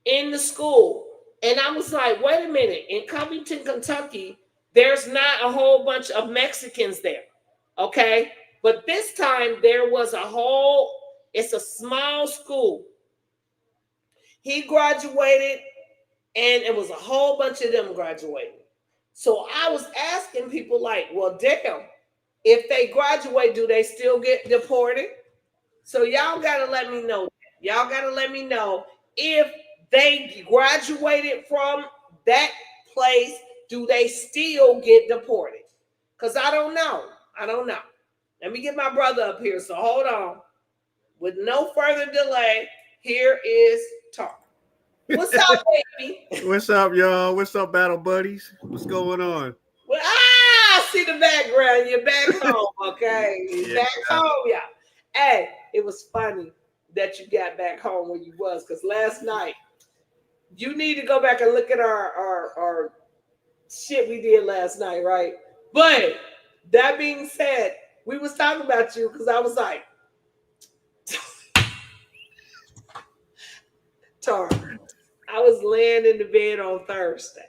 in the school. And I was like, wait a minute, in Covington, Kentucky, there's not a whole bunch of Mexicans there, okay? But this time there was it's a small school. He graduated, and it was a whole bunch of them graduating. So I was asking people like, well, damn, if they graduate, do they still get deported? So y'all got to let me know. Y'all got to let me know if they graduated from that place, do they still get deported? Because I don't know. I don't know. Let me get my brother up here. So hold on. With no further delay, here is Tar. What's up, baby? What's up, y'all? What's up, battle buddies? What's going on? Well, I see the background. You're back home, okay? You're back home, y'all. Hey, it was funny that you got back home where you was, because last night, you need to go back and look at our shit we did last night, right? But that being said, we was talking about you because I was like, Tar, I was laying in the bed on Thursday,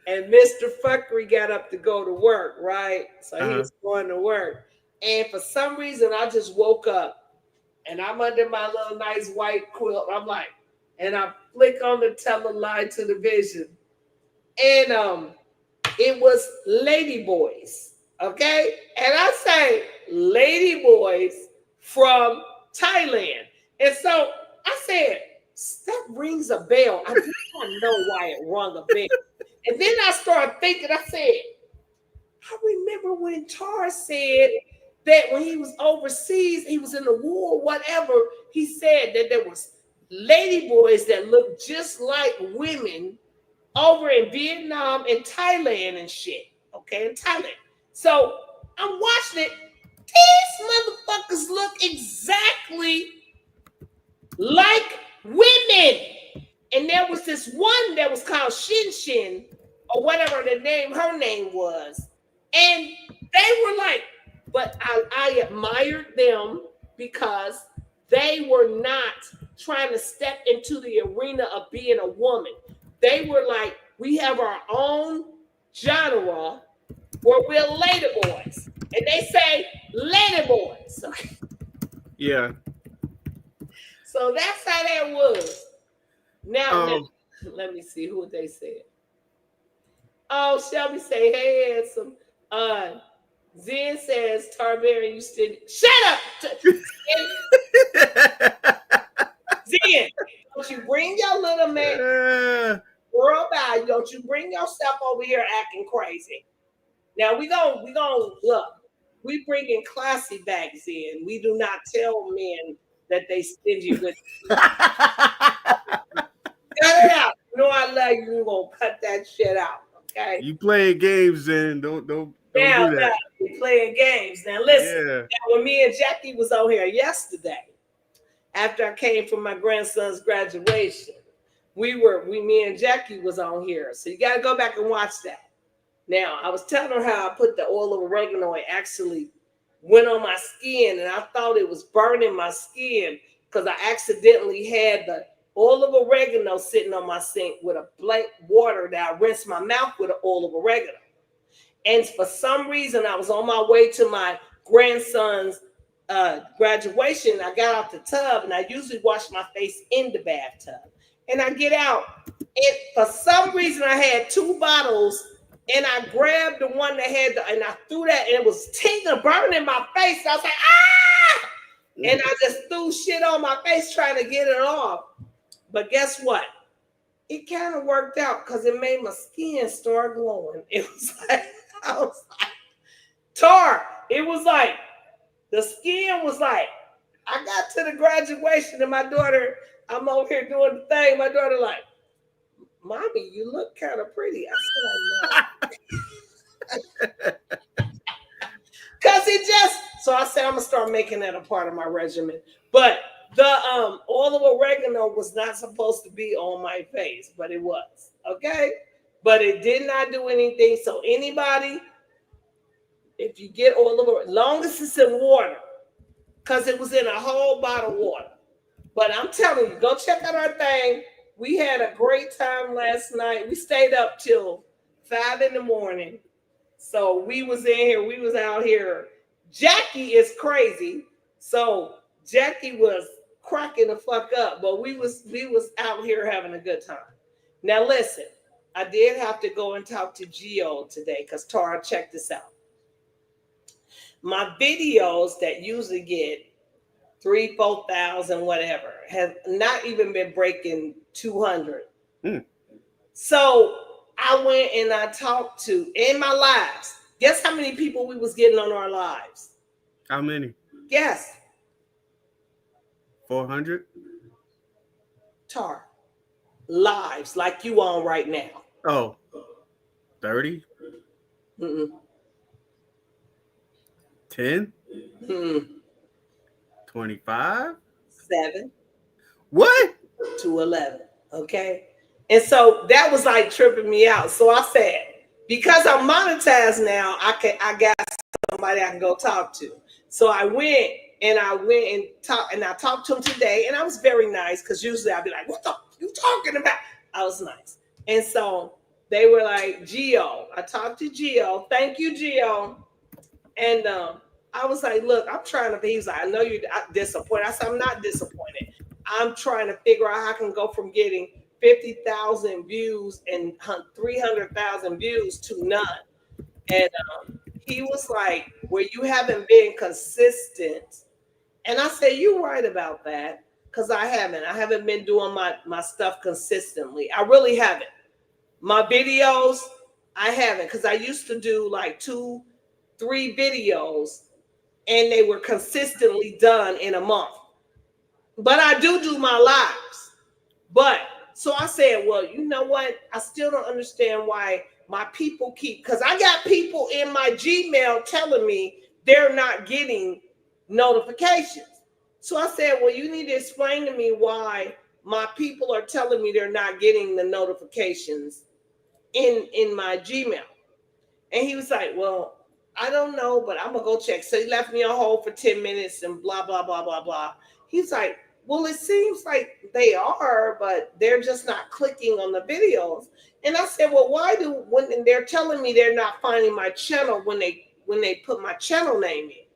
and Mr. Phuckery got up to go to work, right? So he was going to work. And for some reason, I just woke up, and I'm under my little nice white quilt. I'm like, and I flick on the teleline television, and it was Lady Boys, okay? And I say Lady Boys from Thailand. And so I said, that rings a bell. I do not know why it rung a bell. And then I started thinking, I said, I remember when Tar said that when he was overseas, he was in the war, whatever, he said that there was lady boys that looked just like women over in Vietnam and Thailand and shit. Okay, in Thailand. So I'm watching it. These motherfuckers look exactly like women. And there was this one that was called Shin Shin, or whatever her name was. And they were like, but I admired them because they were not trying to step into the arena of being a woman. They were like, we have our own genre where we're lady boys. And they say lady boys. Yeah. So that's how that was. Now, let me see who they said. Oh, Shelby say, hey, handsome. Zen says, Tarberry, you still shut up. Zen, don't you bring your little man girl by? Don't you bring yourself over here acting crazy? Now we gonna look. We bringing classy back, Zen. We do not tell men that they stingy with. Cut it out. You know I love you. We're gonna cut that shit out. Okay. You playing games, then don't do that. Now we playing games. Now listen. Yeah. Now, when me and Jackie was on here yesterday, after I came from my grandson's graduation, me and Jackie was on here. So you gotta go back and watch that. Now I was telling her how I put the oil of oregano. It actually went on my skin, and I thought it was burning my skin because I accidentally had the oil of oregano sitting on my sink with a blank water that I rinsed my mouth with the oil of oregano. And for some reason, I was on my way to my grandson's graduation. I got out the tub, and I usually wash my face in the bathtub. And I get out, and for some reason, I had 2 bottles, and I grabbed the one that had and I threw that, and it was tingling, burning in my face. And I was like, ah! And I just threw shit on my face trying to get it off. But guess what? It kind of worked out because it made my skin start glowing. It was like, I was like, Tar, it was like, the skin was like, I got to the graduation and my daughter, I'm over here doing the thing. My daughter like, Mommy, you look kind of pretty. I said, I know. Because it just, so I said, I'm going to start making that a part of my regimen. But the oil of oregano was not supposed to be on my face, but it was, okay? But it did not do anything. So anybody, if you get oil of oregano, long as it's in water, because it was in a whole bottle of water. But I'm telling you, go check out our thing. We had a great time last night. We stayed up till 5 a.m. So we was in here, we was out here. Jackie is crazy. So Jackie was cracking the fuck up, but we was out here having a good time. Now listen, I did have to go and talk to Gio today because Tara, check this out. My videos that usually get 3,000, 4,000, whatever, have not even been breaking 200. So I went and I talked to, in my lives, guess how many people we was getting on our lives? How many? Guess. 400? Tar. Lives like you on right now. Oh, 30? 10? 25? 7. What? To 11. Okay. And so that was like tripping me out. So I said, because I'm monetized now, I got somebody I can go talk to. So I went and talked, and I talked to him today, and I was very nice because usually I'd be like, what the you talking about? I was nice. And so they were like, Gio. I talked to Gio. Thank you, Gio. And I was like, look, I'm trying to be. He was like, I know you're disappointed. I said, I'm not disappointed. I'm trying to figure out how I can go from getting 50,000 views and 300,000 views to none. And he was like, well, you haven't been consistent. And I said, you're right about that, because I haven't been doing my stuff consistently. I really haven't. My videos, I haven't, because I used to do like 2-3 videos, and they were consistently done in a month. But I do my lives. But so I said, well, you know what? I still don't understand why my people keep, because I got people in my Gmail telling me they're not getting notifications. So I said, well, you need to explain to me why my people are telling me they're not getting the notifications in my Gmail. And he was like, well, I don't know, but I'm gonna go check. So he left me on hold for 10 minutes and blah, blah, blah, blah, blah. He's like, well, it seems like they are, but they're just not clicking on the videos. And I said, well, why do, when they're telling me they're not finding my channel when they put my channel name in?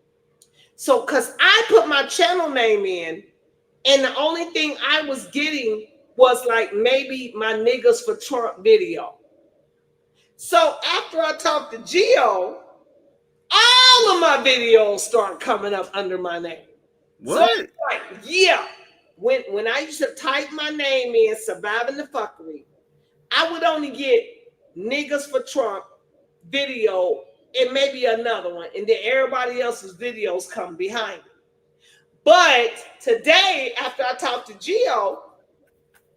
So, because I put my channel name in, and the only thing I was getting was like maybe my niggas for Trump video. So after I talked to Gio, all of my videos start coming up under my name. What? So like, yeah. When I used to type my name in, Surviving the Phuckery, I would only get niggas for Trump video and maybe another one. And then everybody else's videos come behind it. But today, after I talked to Gio,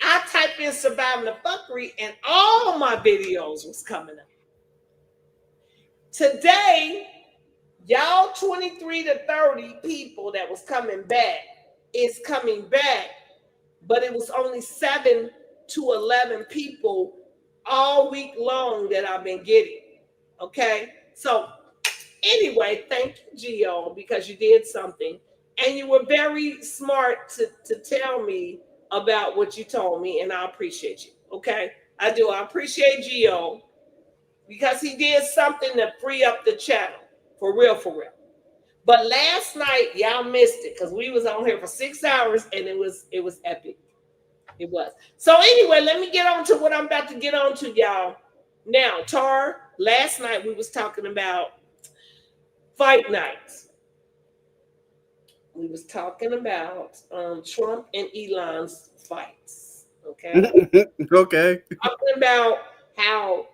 I typed in Surviving the Phuckery and all my videos was coming up. Today, y'all 23 to 30 people that was coming back is coming back, but it was only 7 to 11 people all week long that I've been getting. Okay, so anyway, thank you, Gio, because you did something, and you were very smart to tell me about what you told me, and I appreciate you. Okay, I do. I appreciate Gio because he did something to free up the channel. For real, for real. But last night, y'all missed it because we was on here for 6 hours and it was epic. It was. So anyway, let me get on to what I'm about to get on to, y'all. Now, Tar, last night we was talking about fight nights. We was talking about Trump and Elon's fights. Okay. Okay. Talking about how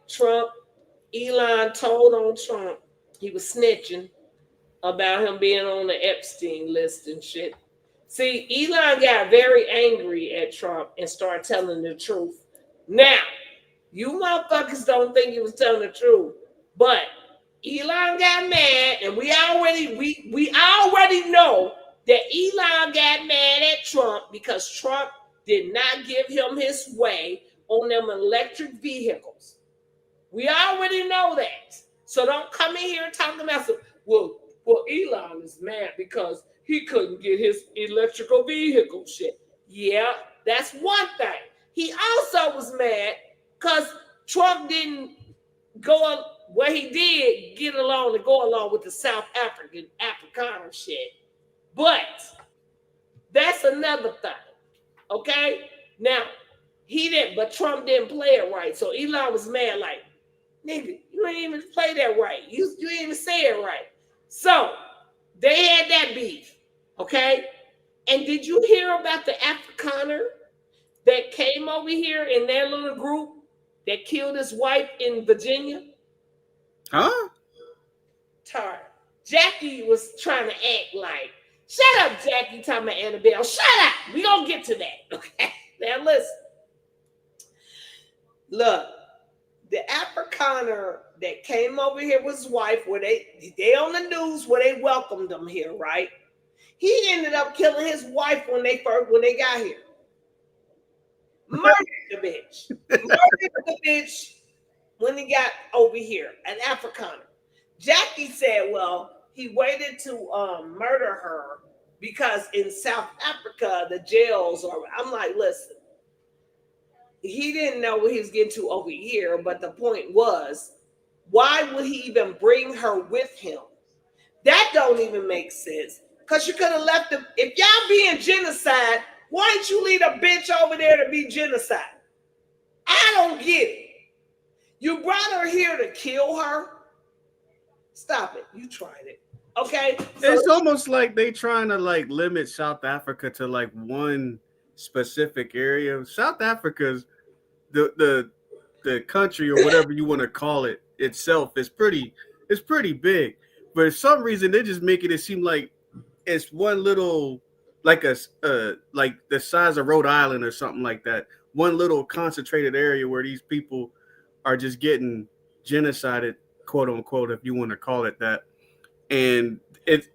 Elon told on Trump he was snitching about him being on the Epstein list and shit. See, Elon got very angry at Trump and started telling the truth. Now, you motherfuckers don't think he was telling the truth, but Elon got mad, and we already know that Elon got mad at Trump because Trump did not give him his way on them electric vehicles. We already know that. So don't come in here and talk about some, well, Elon is mad because he couldn't get his electrical vehicle shit. Yeah, that's one thing. He also was mad because Trump didn't go where he did get along to go along with the South Afrikaner shit. But that's another thing. Okay? Now, but Trump didn't play it right. So Elon was mad like, nigga, you ain't even play that right. You didn't even say it right. So they had that beef, okay? And did you hear about the Afrikaner that came over here in their little group that killed his wife in Virginia? Huh? Tar. Jackie was trying to act like, shut up, Jackie, talking about Annabelle. Shut up. We gonna get to that, okay? Now listen. Look. The Afrikaner that came over here with his wife, where they on the news where they welcomed him here, right? He ended up killing his wife when they got here. Murdered the bitch. Murdered the bitch when he got over here, an Afrikaner. Jackie said, well, he waited to murder her because in South Africa, the jails are, I'm like, listen. He didn't know what he was getting to over here, but the point was, why would he even bring her with him? That don't even make sense. Because you could have left them. If y'all being genocide, why didn't you leave a bitch over there to be genocide? I don't get it. You brought her here to kill her? Stop it. You tried it. Okay? So it's almost like they trying to like limit South Africa to like one specific area. South Africa's the the country or whatever you want to call it itself is pretty big. But for some reason they're just making it seem like it's one little like like the size of Rhode Island or something like that. One little concentrated area where these people are just getting genocided, quote unquote, if you want to call it that. And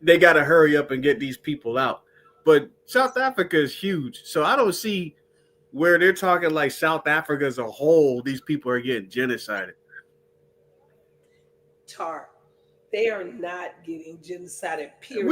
they got to hurry up and get these people out. But South Africa is huge, so I don't see where they're talking like South Africa as a whole. These people are getting genocided. Tar, they are not getting genocided. Period.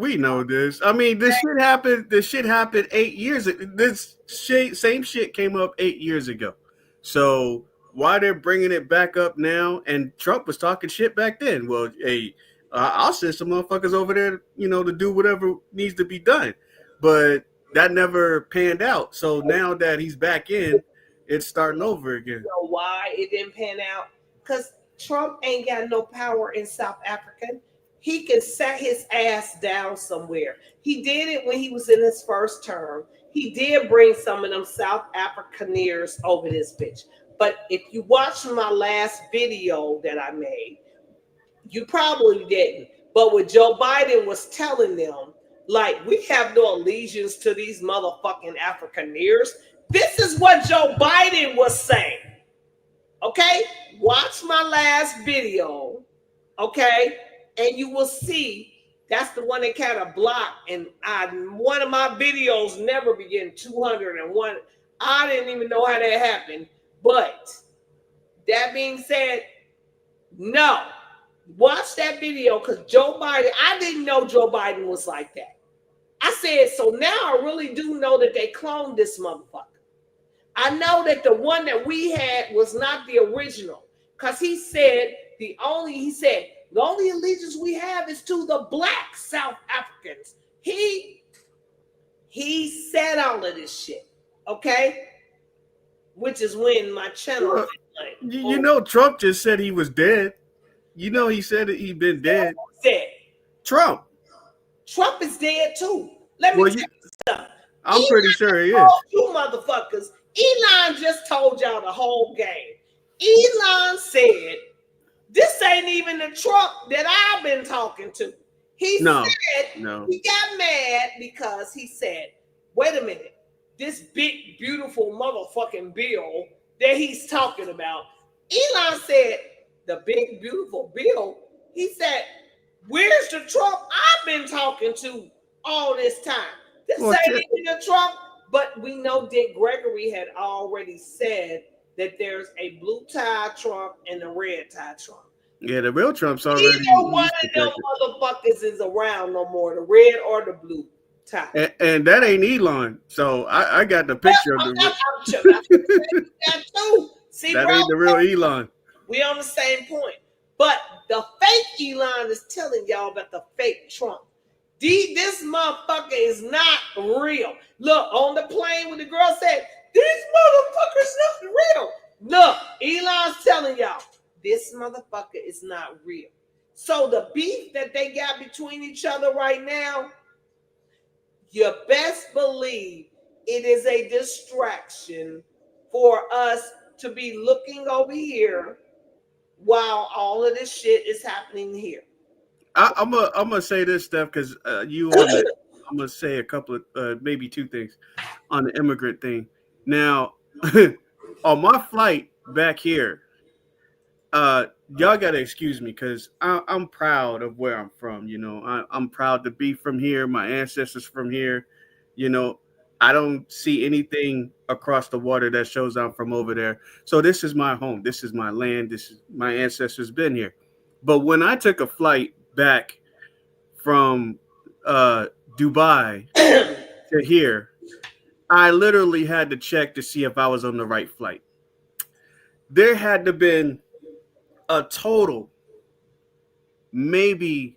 We know this. I mean, this shit happened. This shit happened 8 years ago. Same shit came up 8 years ago. So why they're bringing it back up now? And Trump was talking shit back then. Well, hey, I'll send some motherfuckers over there, to do whatever needs to be done. But that never panned out. So now that he's back in, it's starting over again. You know why it didn't pan out? Because Trump ain't got no power in South Africa. He can set his ass down somewhere. He did it when he was in his first term. He did bring some of them South Africaneers over this bitch. But if you watch my last video that I made, you probably didn't. But what Joe Biden was telling them, like, we have no allegiance to these motherfucking Africaneers. This is what Joe Biden was saying. Okay? Watch my last video. Okay? And you will see that's the one that kind of blocked. And one of my videos never began 201. I didn't even know how that happened. But that being said, no. Watch that video because Joe Biden, I didn't know Joe Biden was like that. I said, so now I really do know that they cloned this motherfucker. I know that the one that we had was not the original because he said the only allegiance we have is to the black South Africans. He said all of this shit, okay? Which is when my channel. Trump just said he was dead. He said that he'd been dead. Said Trump is dead too. Let me tell you something. I'm pretty sure he is. You motherfuckers. Elon just told y'all the whole game. Elon said, this ain't even the Trump that I've been talking to. He he got mad because he said, wait a minute, this big, beautiful motherfucking bill that he's talking about. Elon said, the big, beautiful bill, he said, where's the Trump I've been talking to all this time? This ain't even the Trump, but we know Dick Gregory had already said that there's a blue tie Trump and a red tie Trump. Yeah, the real Trump's already. Neither one of them motherfuckers is around no more, the red or the blue tie. And that ain't Elon. So I got the picture of the. That too. See, that ain't the real Elon. We on the same point. But the fake Elon is telling y'all about the fake Trump. This motherfucker is not real. Look, on the plane when the girl said, these motherfuckers not real. Look, Elon's telling y'all, this motherfucker is not real. So the beef that they got between each other right now, you best believe it is a distraction for us to be looking over here while all of this shit is happening here. I'm gonna say this stuff because you on it. I'm gonna say a couple of maybe two things on the immigrant thing. Now, on my flight back here, y'all gotta excuse me because I'm proud of where I'm from. I'm proud to be from here. My ancestors from here. I don't see anything across the water that shows I'm from over there. So this is my home. This is my land. This is my ancestors been here. But when I took a flight back from Dubai to here, I literally had to check to see if I was on the right flight. There had to have been a total, maybe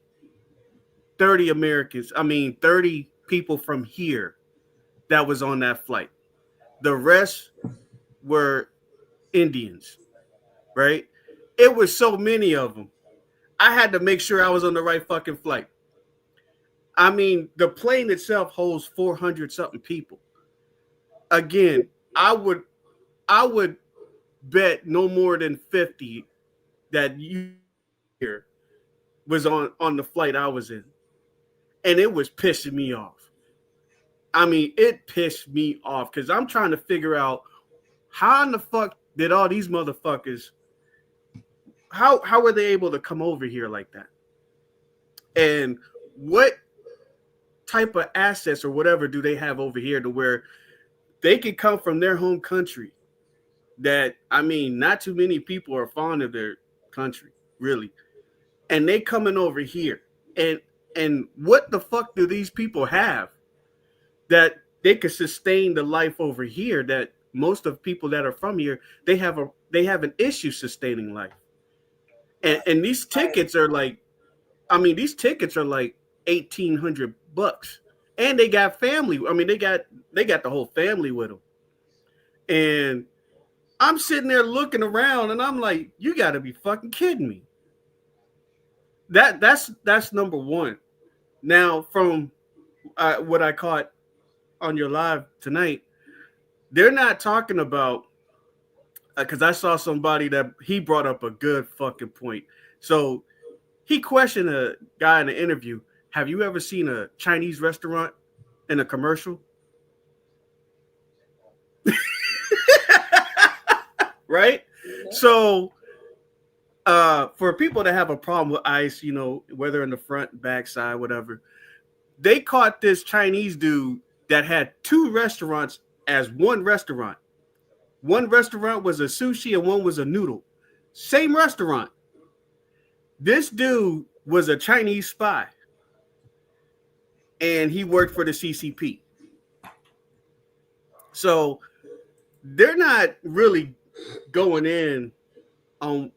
30 people from here that was on that flight. The rest were Indians, right? It was so many of them. I had to make sure I was on the right fucking flight. I mean, the plane itself holds 400 something people. Again, I would bet no more than 50 that you here was on the flight I was in. And it was pissing me off. I mean, it pissed me off because I'm trying to figure out how in the fuck did all these motherfuckers, how were they able to come over here like that? And what type of assets or whatever do they have over here to where they can come from their home country? That, I mean, not too many people are fond of their country, really. And they coming over here. And what the fuck do these people have that they could sustain the life over here that most of people that are from here, they have an issue sustaining life. And these tickets are like, I mean, these tickets are like $1,800. And they got family. I mean, they got the whole family with them. And I'm sitting there looking around and I'm like, you got to be fucking kidding me. That's number one. Now, from what I caught on your live tonight, they're not talking about, because I saw somebody that he brought up a good fucking point. So he questioned a guy in an interview, have you ever seen a Chinese restaurant in a commercial? Right? So for people that have a problem with ICE, you know, whether in the front, back, side, whatever, they caught this Chinese dude that had two restaurants as one restaurant. One restaurant was a sushi and one was a noodle. Same restaurant. This dude was a Chinese spy. And he worked for the CCP. So they're not really going in on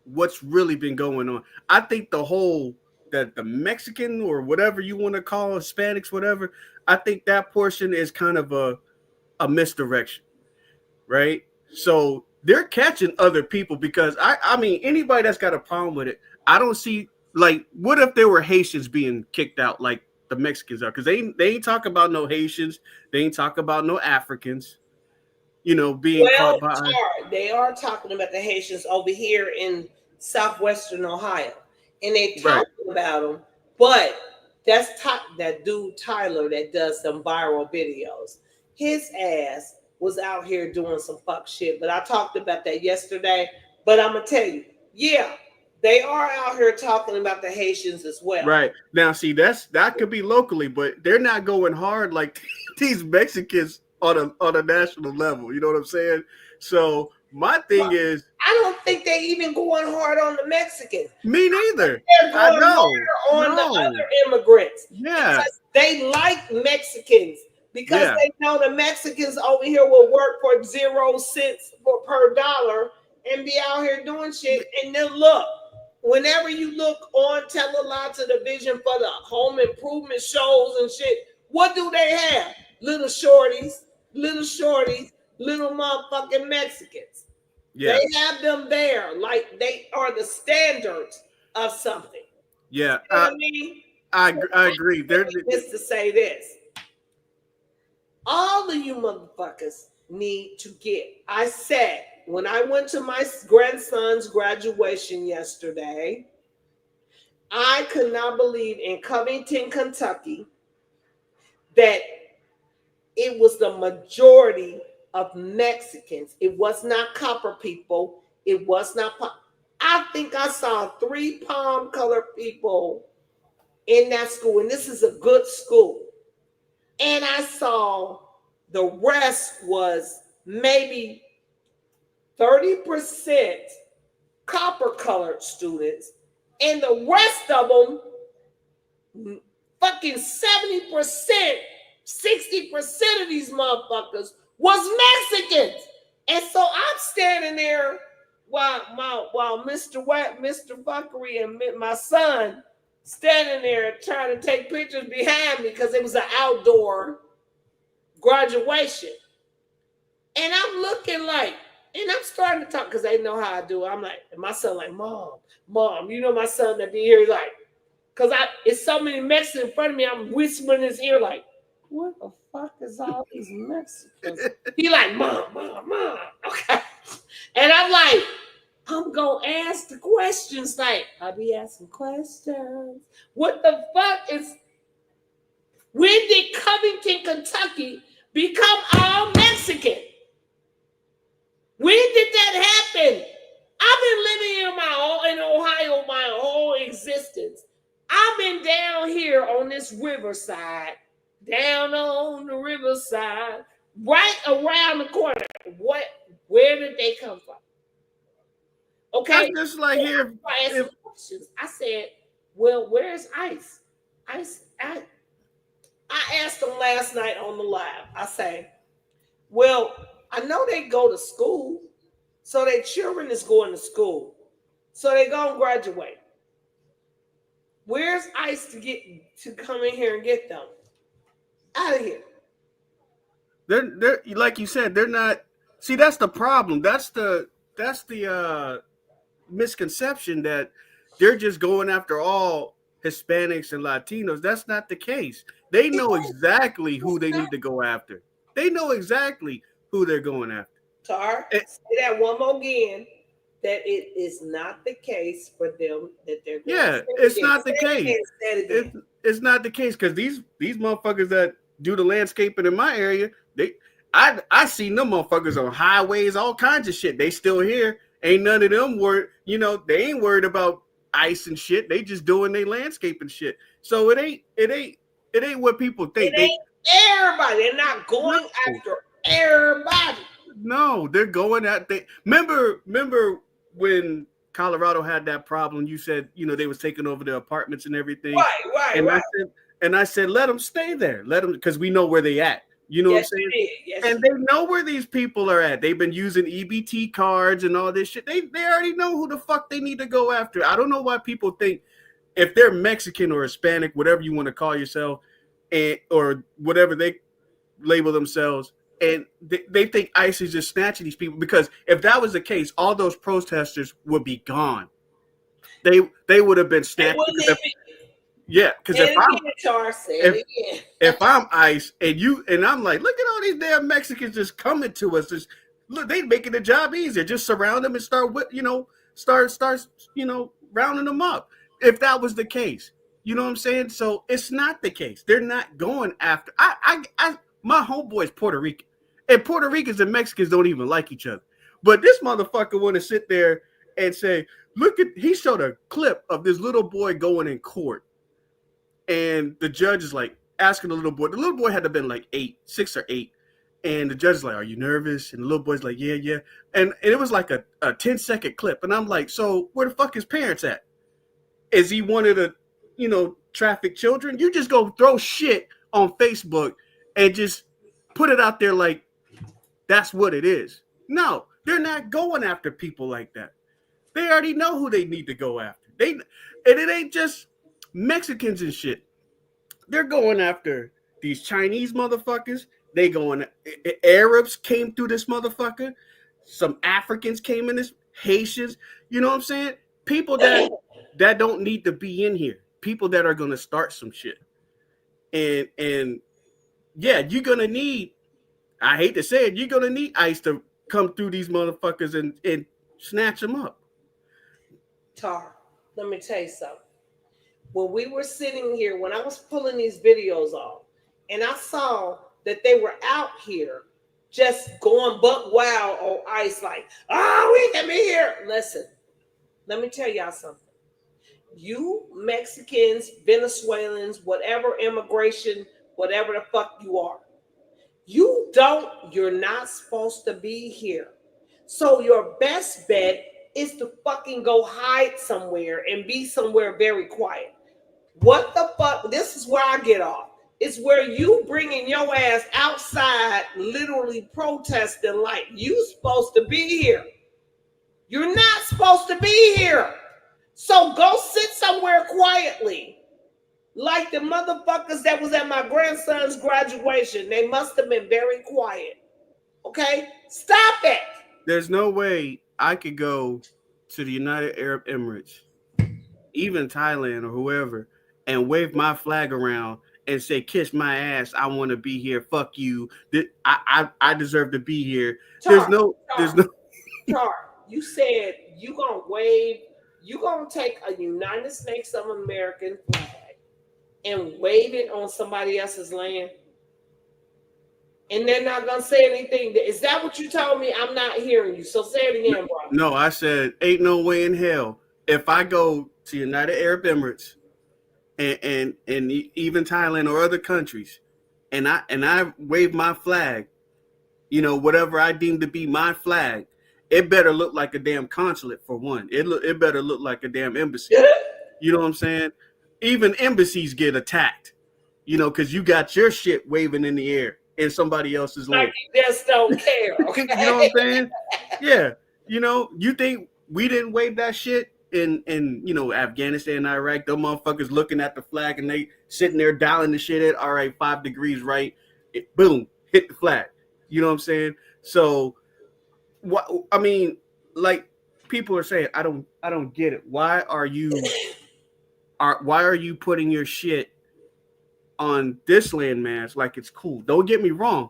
what's really been going on. I think that the Mexican or whatever you want to call Hispanics, whatever, I think that portion is kind of a misdirection, right? So they're catching other people because I mean, anybody that's got a problem with it, I don't see, like, what if there were Haitians being kicked out like the Mexicans are? Because they ain't talk about no Haitians, they ain't talk about no Africans, you know, being caught by. They are talking about the Haitians over here in southwestern Ohio, and they talking about them. But that's that dude Tyler that does some viral videos. His ass was out here doing some fuck shit. But I talked about that yesterday. But I'm gonna tell you, yeah, they are out here talking about the Haitians as well. Right. Now, see, that could be locally, but they're not going hard like these Mexicans on a national level. You know what I'm saying? So my thing is, I don't think they even going hard on the Mexicans. Me neither. They're going harder on the other immigrants. Yeah. They like Mexicans because they know the Mexicans over here will work for 0 cents per dollar and be out here doing shit. And then look, whenever you look on television for the home improvement shows and shit, what do they have? Little shorties, little motherfucking Mexicans. Yeah. They have them there like they are the standards of something. Yeah. You know what I mean? I agree. Just to say this. All of you motherfuckers need to get. I said, when I went to my grandson's graduation yesterday, I could not believe in Covington, Kentucky, that it was the majority of Mexicans. It was not copper people. It was not. I think I saw 3 palm colored people in that school, and this is a good school. And I saw the rest was maybe 30% copper colored students, and the rest of them, fucking 70%, 60% of these motherfuckers was Mexicans. And so I'm standing there while Mr. Phuckery and my son standing there trying to take pictures behind me because it was an outdoor graduation. And I'm looking like, and I'm starting to talk because they know how I do it. I'm like, and my son like, mom, you know my son that be here, like, because it's so many Mexicans in front of me, I'm whispering in his ear like, what the fuck is all these Mexicans? He like, mom. Okay. And I'm like, I'm gonna ask the questions. Like, I'll be asking questions. What the fuck is when did Covington, Kentucky become all Mexican? When did that happen? I've been living in Ohio my whole existence. I've been down here on this riverside, down on the riverside, right around the corner. Where did they come from? Okay. That's just like here. I asked If some questions. I said, well, where's Ice? I asked them last night on the live. I say, well, I know they go to school, so their children is going to school, so they gonna graduate. Where's Ice to come in here and get them out of here? they're like you said, they're not. See, that's the problem. That's the misconception that they're just going after all Hispanics and Latinos. That's not the case. They know exactly who they need to go after. They know exactly who they're going after. Tar, say that one more again. That it is not the case for them that they're going Yeah, it's not the case. It's not the case because these motherfuckers that do the landscaping in my area, I seen them motherfuckers on highways, all kinds of shit. They still here. Ain't none of them they ain't worried about ice and shit. They just doing their landscaping shit. So it ain't what people think. It ain't everybody. They're not going after everybody. No, they're going at remember when Colorado had that problem, you said, they was taking over the apartments and everything. Right. I said, let them stay there. Let them, because we know where they at. You know what I'm saying? Yes, and they know where these people are at. They've been using EBT cards and all this shit. They already know who the fuck they need to go after. I don't know why people think if they're Mexican or Hispanic, whatever you want to call yourself, or whatever they label themselves, and they think ICE is just snatching these people, because if that was the case, all those protesters would be gone. They would have been snatched. Yeah, because if I'm ICE and I'm like, look at all these damn Mexicans just coming to us, just look, they making the job easier. Just surround them and start rounding them up. If that was the case, you know what I'm saying? So it's not the case. They're not going after. My homeboy's Puerto Rican. And Puerto Ricans and Mexicans don't even like each other. But this motherfucker want to sit there and say, he showed a clip of this little boy going in court. And the judge is like asking the little boy. The little boy had to have been like 6 or 8. And the judge is like, are you nervous? And the little boy's like, yeah. And it was like a 10-second clip. And I'm like, so where the fuck his parents at? Is he one of the, traffic children? You just go throw shit on Facebook and just put it out there like that's what it is. No, they're not going after people like that. They already know who they need to go after. And it ain't just Mexicans and shit. They're going after these Chinese motherfuckers. Arabs came through this motherfucker. Some Africans came in this, Haitians. You know what I'm saying? People that don't need to be in here. People that are going to start some shit. And yeah, you're going to need, I hate to say it, you're going to need ICE to come through these motherfuckers and snatch them up. Tar, let me tell you something. When we were sitting here, when I was pulling these videos off, and I saw that they were out here just going buck wild on ICE, like, we can be here. Listen, let me tell y'all something. You Mexicans, Venezuelans, whatever immigration, whatever the fuck you are, you're not supposed to be here. So your best bet is to fucking go hide somewhere and be somewhere very quiet. What the fuck? This is where I get off. It's where you bringing your ass outside, literally protesting like you supposed to be here. You're not supposed to be here. So go sit somewhere quietly. Like the motherfuckers that was at my grandson's graduation. They must have been very quiet. Okay? Stop it. There's no way I could go to the United Arab Emirates, even Thailand or whoever, and wave my flag around and say, kiss my ass, I want to be here, fuck you, I deserve to be here. There's no Tar, you said you gonna wave, you gonna take a United States of American flag and wave it on somebody else's land, and they're not gonna say anything. Is that what you told me? I'm not hearing you. So say it again, bro. No, I said ain't no way in hell if I go to United Arab Emirates and even Thailand or other countries, and I wave my flag, whatever I deem to be my flag, it better look like a damn consulate for one. It better look like a damn embassy. You know what I'm saying? Even embassies get attacked, because you got your shit waving in the air in somebody else's land. Like you just don't care. Okay? You know what I'm saying? Yeah. You think we didn't wave that shit in Afghanistan and Iraq? Them motherfuckers looking at the flag and they sitting there dialing the shit at, all right, 5 degrees right, boom, hit the flag. You know what I'm saying? So, what I mean, like people are saying, I don't get it. Why are you putting your shit on this landmass like it's cool? Don't get me wrong.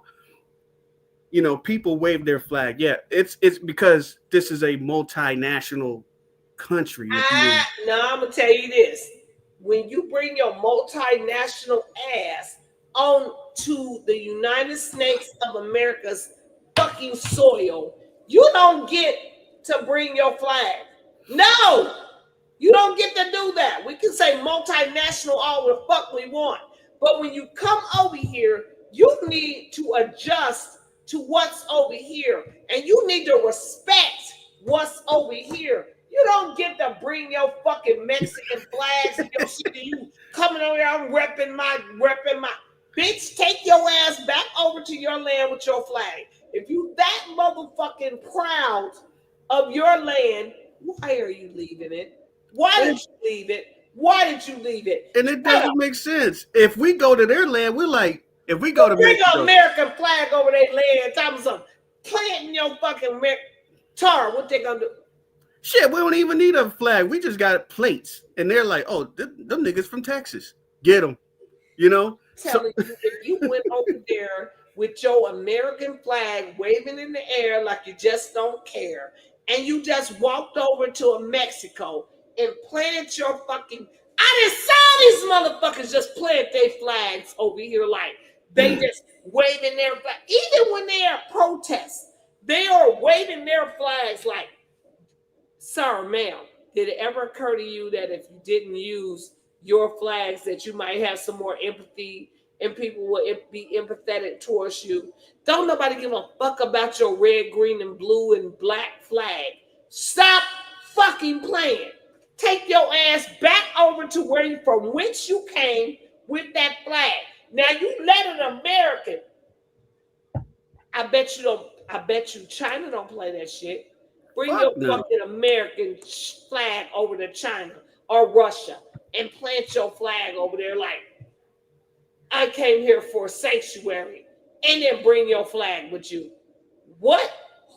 People wave their flag. Yeah, it's because this is a multinational country. No, I'm gonna tell you this: when you bring your multinational ass on to the United States of America's fucking soil, you don't get to bring your flag. No, you don't get to do that. We can say multinational all the fuck we want, but when you come over here, you need to adjust to what's over here, and you need to respect what's over here. You don't get to bring your fucking Mexican flags and your shit. You coming over here, I'm repping my. Bitch, take your ass back over to your land with your flag. If you that motherfucking proud of your land, why are you leaving it? Why did you leave it? Why did you leave it? And it doesn't make sense. If we go to their land, we're like, if we go to bring Mexico, an American flag over their land, Thomas, planting your fucking tar, what they gonna do? Shit, we don't even need a flag. We just got plates, and they're like, "Oh, them niggas from Texas, get them." Telling you, if you went over there with your American flag waving in the air like you just don't care, and you just walked over to a Mexico and planted your fucking, I just saw these motherfuckers just plant their flags over here like they just waving their flag. Even when they are protests, they are waving their flags like, sir, ma'am, did it ever occur to you that if you didn't use your flags that you might have some more empathy and people will be empathetic towards you? Don't nobody give a fuck about your red, green, and blue and black flag. Stop fucking playing. Take your ass back over to where you from which you came with that flag. Now you let an American. I bet you China don't play that shit. Bring your fucking American flag over to China or Russia and plant your flag over there like, I came here for sanctuary, and then bring your flag with you. What?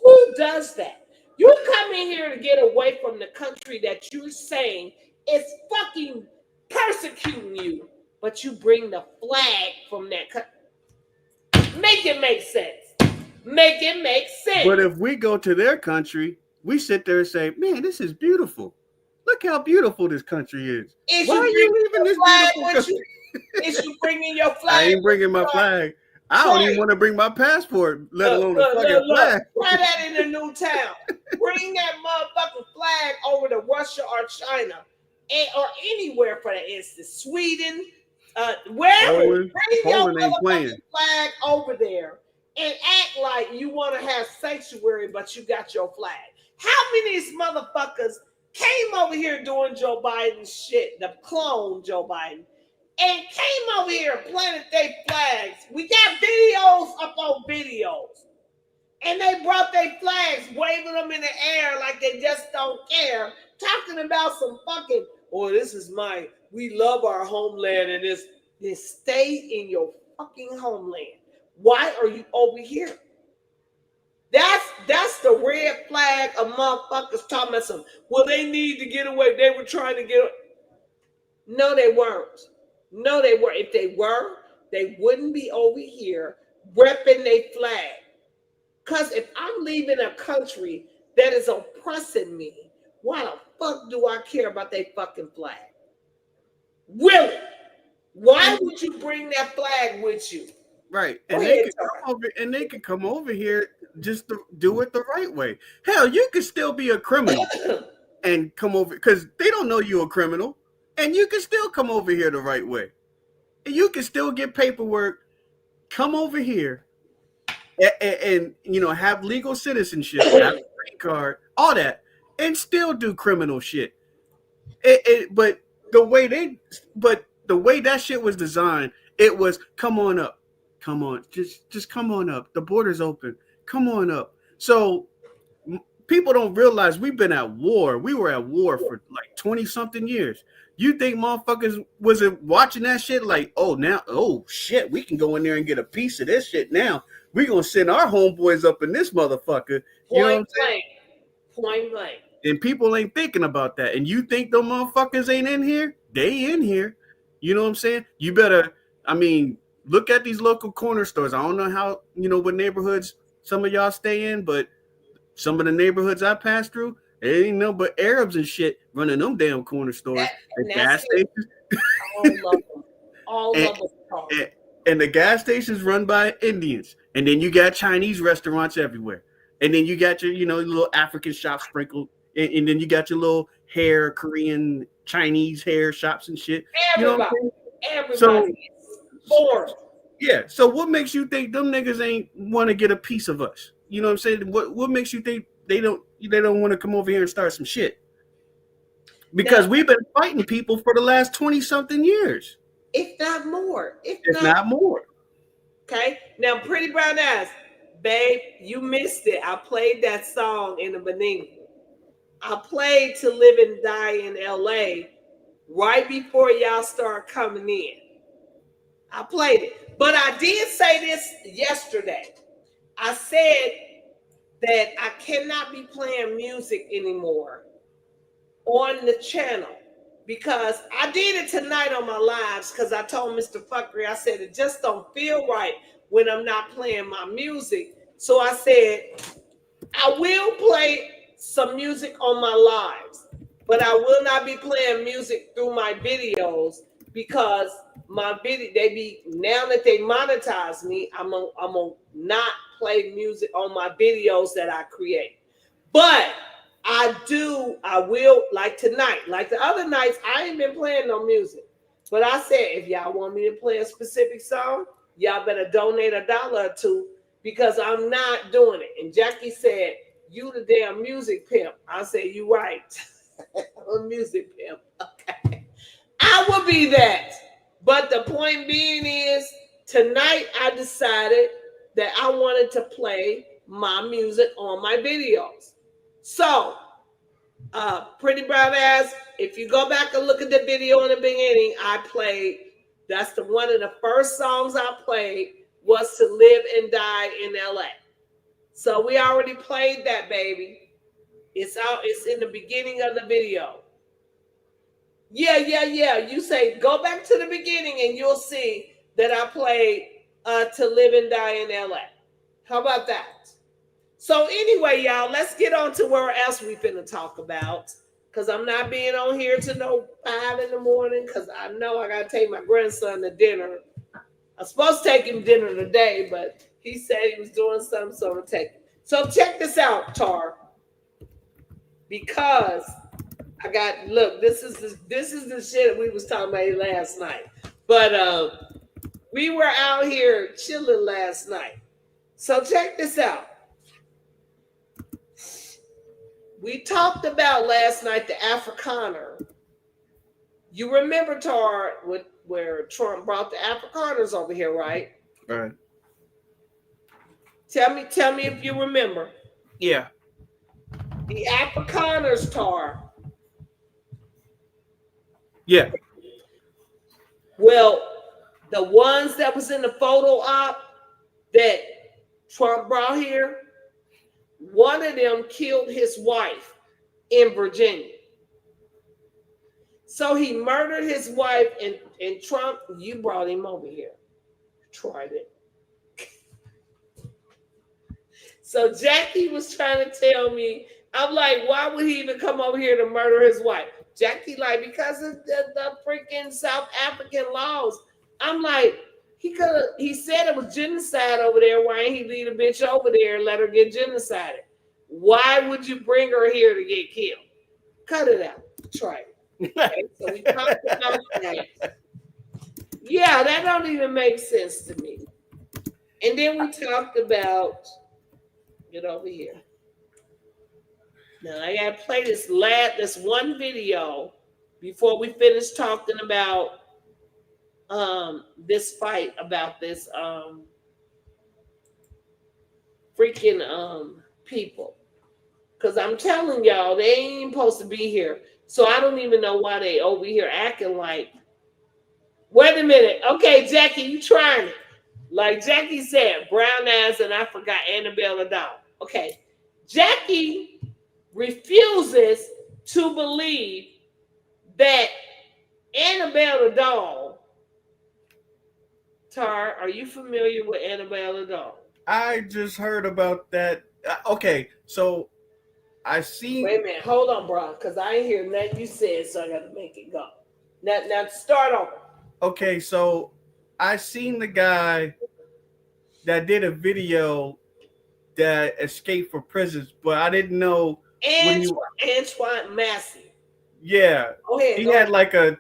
Who does that? You come in here to get away from the country that you're saying is fucking persecuting you, but you bring the flag from that country. Make it make sense. Make it make sense. But if we go to their country, we sit there and say, man, this is beautiful. Look how beautiful this country is. Why are you leaving this beautiful country? Is you bringing your flag? I ain't bringing my flag. I don't even want to bring my passport, let alone a fucking flag. Try that in a new town. Bring that motherfucking flag over to Russia or China, or anywhere for that instance. Sweden, wherever. Bring your motherfucking flag over there and act like you want to have sanctuary, but you got your flag. How many of these motherfuckers came over here doing Joe Biden's shit, the clone Joe Biden, and came over here and planted their flags? We got videos up on videos. And they brought their flags, waving them in the air like they just don't care, talking about some fucking, this is we love our homeland and this. Then stay in your fucking homeland. Why are you over here? That's the red flag of motherfuckers talking about some, they need to get away. They were trying to get away. No, they weren't. No, they were. If they were, they wouldn't be over here repping their flag. Because if I'm leaving a country that is oppressing me, why the fuck do I care about their fucking flag? Really? Why would you bring that flag with you? Right. Go And ahead, Tara. they could come over here just to do it the right way. Hell, you could still be a criminal and come over because they don't know you're a criminal, and you can still come over here the right way. And you can still get paperwork, come over here, and you know, have legal citizenship, have a green card, all that, and still do criminal shit. But the way that shit was designed, it was come on up, come on, just come on up. The border's open, come on up. So people don't realize we've been at war. We were at war for like 20 something years. You think motherfuckers wasn't watching that shit like, oh, now, oh, shit, we can go in there and get a piece of this shit now. We're going to send our homeboys up in this motherfucker. You know what I'm saying? Point blank. And people ain't thinking about that. And you think them motherfuckers ain't in here? They in here. You know what I'm saying? You better, I mean, look at these local corner stores. I don't know how, you know, what neighborhoods some of y'all stay in, but some of the neighborhoods I pass through, it ain't no but Arabs and shit running them damn corner stores. The gas stations. All of them. And the gas stations run by Indians. And then you got Chinese restaurants everywhere. And then you got your, you know, little African shops sprinkled. And then you got your little hair, Korean, Chinese hair shops and shit. Everybody. You know Everybody. so, forced. Yeah. So what makes you think them niggas ain't want to get a piece of us? You know what I'm saying? What makes you think they don't want to come over here and start some shit? Because we've been fighting people for the last 20 something years. If not more. If not more. Okay. Now, Pretty Brown Eyes, babe, you missed it. I played that song in the beginning. I played To Live and Die in LA right before y'all start coming in. I played it. But I did say this yesterday. I said that I cannot be playing music anymore on the channel because I did it tonight on my lives because I told Mr. Phuckery, I said, it just don't feel right when I'm not playing my music. So I said, I will play some music on my lives, but I will not be playing music through my videos because my video, now that they monetize me, I'm gonna not play music on my videos that I create. But I will, like tonight, like the other nights, I ain't been playing no music. But I said, if y'all want me to play a specific song, y'all better donate $1 or $2 because I'm not doing it. And Jackie said, you the damn music pimp. I said, you right. I'm a music pimp. Okay. I will be that. But the point being is, tonight I decided that I wanted to play my music on my videos. So, Pretty Brown Ass, if you go back and look at the video in the beginning, I played, that's one of the first songs I played was To Live and Die in LA. So we already played that, baby. It's out, it's in the beginning of the video. Yeah. You say, go back to the beginning and you'll see that I played To Live and Die in LA. How about that? So anyway, y'all, let's get on to where else we finna talk about. Because I'm not being on here till no 5 in the morning because I know I got to take my grandson to dinner. I'm supposed to take him dinner today, but he said he was doing something, so I'm going to take him. So check this out, Tar. Because I got, look, this is the shit we was talking about last night. But we were out here chilling last night. So check this out. We talked about last night the Afrikaner. You remember, Tar, where Trump brought the Afrikaners over here, right? Right. Tell me if you remember. Yeah. The Afrikaners, Tar. Yeah. Well, the ones that was in the photo op that Trump brought here, one of them killed his wife in Virginia. So he murdered his wife, and Trump, you brought him over here. Tried it. So Jackie was trying to tell me I'm like, why would he even come over here to murder his wife? Jackie, like, because of the freaking South African laws. I'm like, he said it was genocide over there. Why ain't he leave the bitch over there and let her get genocided? Why would you bring her here to get killed? Cut it out. Try it. Okay, so we talked about that. Yeah, that don't even make sense to me. And then we talked about, get over here. Now I gotta play this one video before we finish talking about this fight about this freaking people. Cause I'm telling y'all, they ain't supposed to be here. So I don't even know why they over here acting like, wait a minute. Okay, Jackie, you trying it. Like Jackie said, brown eyes, and I forgot Annabelle the doll. Okay. Jackie refuses to believe that Annabelle the doll. Tar, are you familiar with Annabelle the doll? I just heard about that. Okay, so I see. Wait a minute, hold on, bro, because I ain't hear nothing you said, so I got to make it go. Now start over. Okay, so I seen the guy that did a video that escaped from prisons, but I didn't know. Antoine Massey. Yeah, Go ahead. He had like a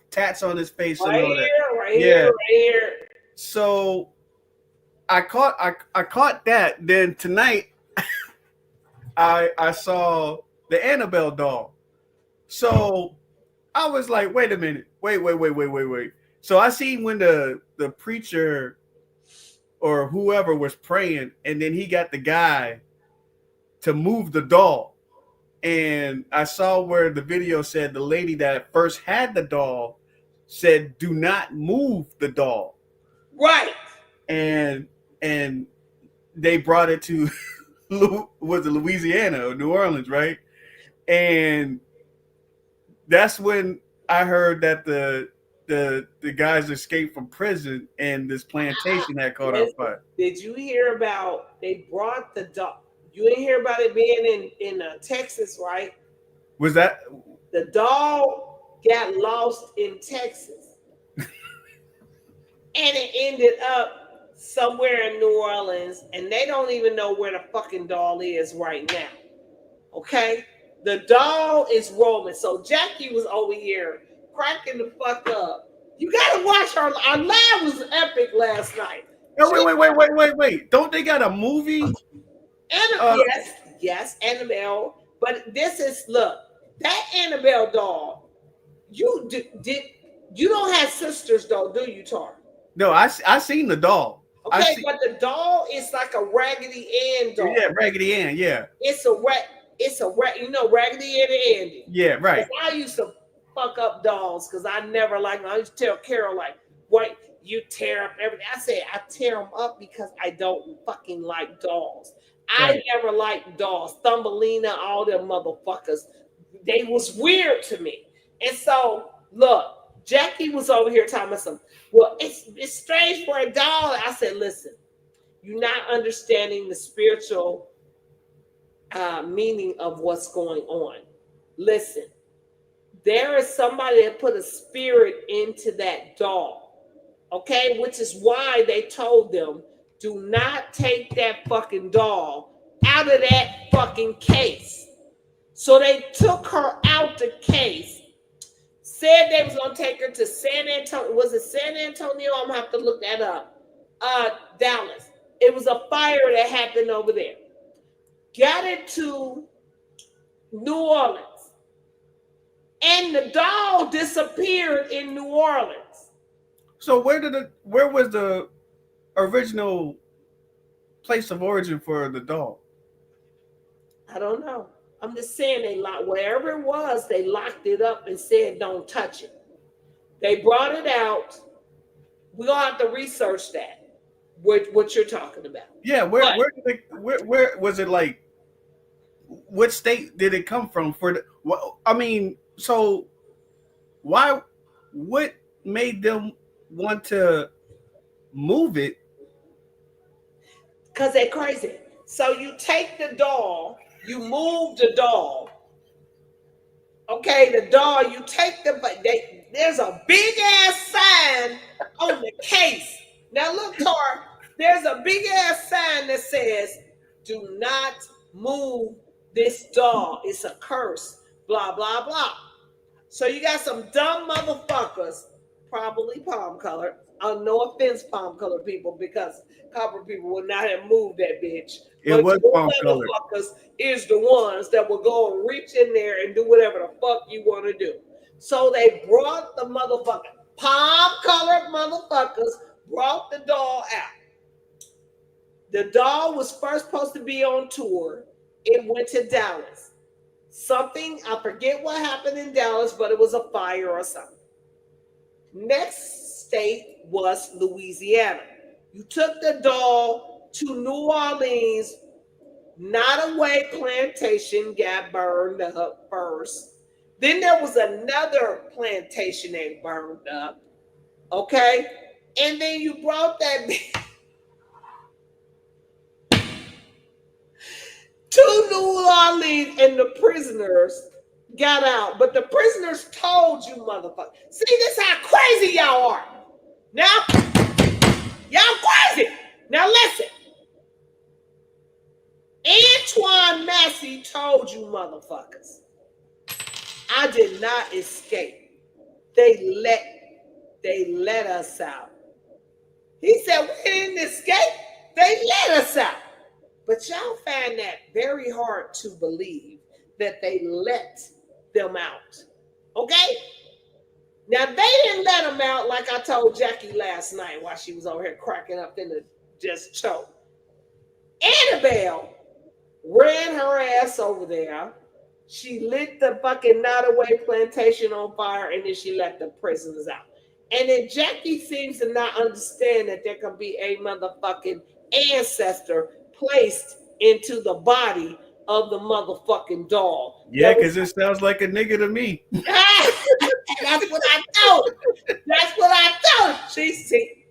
tats on his face right and all here, that. Right here, right here. So I caught that. Then tonight, I saw the Annabelle doll. So I was like, wait a minute, wait. So I seen when the preacher or whoever was praying, and then he got the guy to move the doll. And I saw where the video said the lady that first had the doll said, "Do not move the doll." Right. And they brought it to was it Louisiana or New Orleans, right? And that's when I heard that the guys escaped from prison and this plantation had caught on fire. Did you hear about they brought the dog? You didn't hear about it being in Texas, right? Was that the dog got lost in Texas, and it ended up somewhere in New Orleans, and they don't even know where the fucking doll is right now. Okay, the doll is roaming. So Jackie was over here cracking the fuck up. You gotta watch her. Our live was epic last night. No, wait. Don't they got a movie? Yes, Annabelle. But this is, look, that Annabelle doll. You don't have sisters though, do you, Tar? No, I seen the doll. Okay, but the doll is like a Raggedy Ann doll. Yeah, Raggedy Ann. Yeah. It's a you know, Raggedy Ann and Andy. Yeah, right. I used to fuck up dolls because I never liked them. I used to tell Carol, like, what, you tear up everything. I said I tear them up because I don't fucking like dolls. Right. I never liked dolls. Thumbelina, all them motherfuckers. They was weird to me. And so, look, Jackie was over here talking about something. Well, it's strange for a doll. I said, listen, you're not understanding the spiritual meaning of what's going on. Listen, there is somebody that put a spirit into that doll, okay? Which is why they told them, do not take that fucking doll out of that fucking case. So they took her out the case, said they was going to take her to San Antonio. Was it San Antonio? I'm going to have to look that up. Dallas. It was a fire that happened over there. Got it to New Orleans. And the doll disappeared in New Orleans. So where was the original place of origin for the doll? I don't know. I'm just saying they locked wherever it was, they locked it up and said don't touch it. They brought it out. We're gonna have to research that. What you're talking about. Yeah, where was it, like what state did it come from for the I mean, so what made them want to move it? Because they're crazy. So you take the doll You move the doll. Okay, the doll, you take the, but there's a big ass sign on the case. Now look, Tar, there's a big ass sign that says, do not move this doll. It's a curse. Blah, blah, blah. So you got some dumb motherfuckers, probably palm colored. No offense, palm colored people, because copper people would not have moved that bitch. It But was you palm colored. motherfuckers is the ones that will go and reach in there and do whatever the fuck you want to do. So they brought the motherfucker, palm colored motherfuckers, brought the doll out. The doll was first supposed to be on tour. It went to Dallas. Something, I forget what happened in Dallas, but it was a fire or something. Next state was Louisiana. You took the doll to New Orleans. Nottoway plantation got burned up first. Then there was another plantation that burned up. Okay? And then you brought that to New Orleans, and the prisoners got out. But the prisoners told you, motherfucker. See, this how crazy y'all are. Now, y'all crazy. Now listen. Antoine Massey told you, motherfuckers, I did not escape. They let us out. He said, we didn't escape. They let us out. But y'all find that very hard to believe that they let them out. Okay? Now, they didn't let them out like I told Jackie last night while she was over here cracking up in the just choke. Annabelle ran her ass over there. She lit the fucking Nottoway plantation on fire, and then she let the prisoners out. And then Jackie seems to not understand that there can be a motherfucking ancestor placed into the body of the motherfucking doll. Yeah, because it sounds like a nigga to me. That's what I told her. That's what I told her. She see.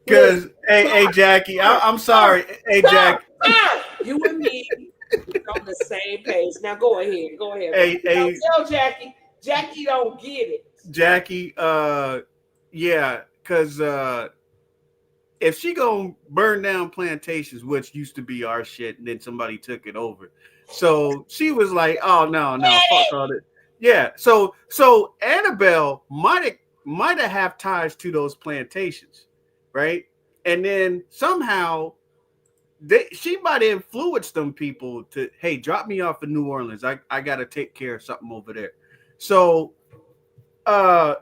Because, hey, Jackie, I'm sorry. Hey, Jack. You and me on the same page. Now go ahead. Go ahead. Hey, tell Jackie. Jackie don't get it. Jackie, yeah, because if she gonna burn down plantations, which used to be our shit, and then somebody took it over. So she was like, oh no, fuck all that. Yeah. So Annabelle might have ties to those plantations, right? And then somehow she might have influenced them people to, hey, drop me off in New Orleans. I gotta take care of something over there. So I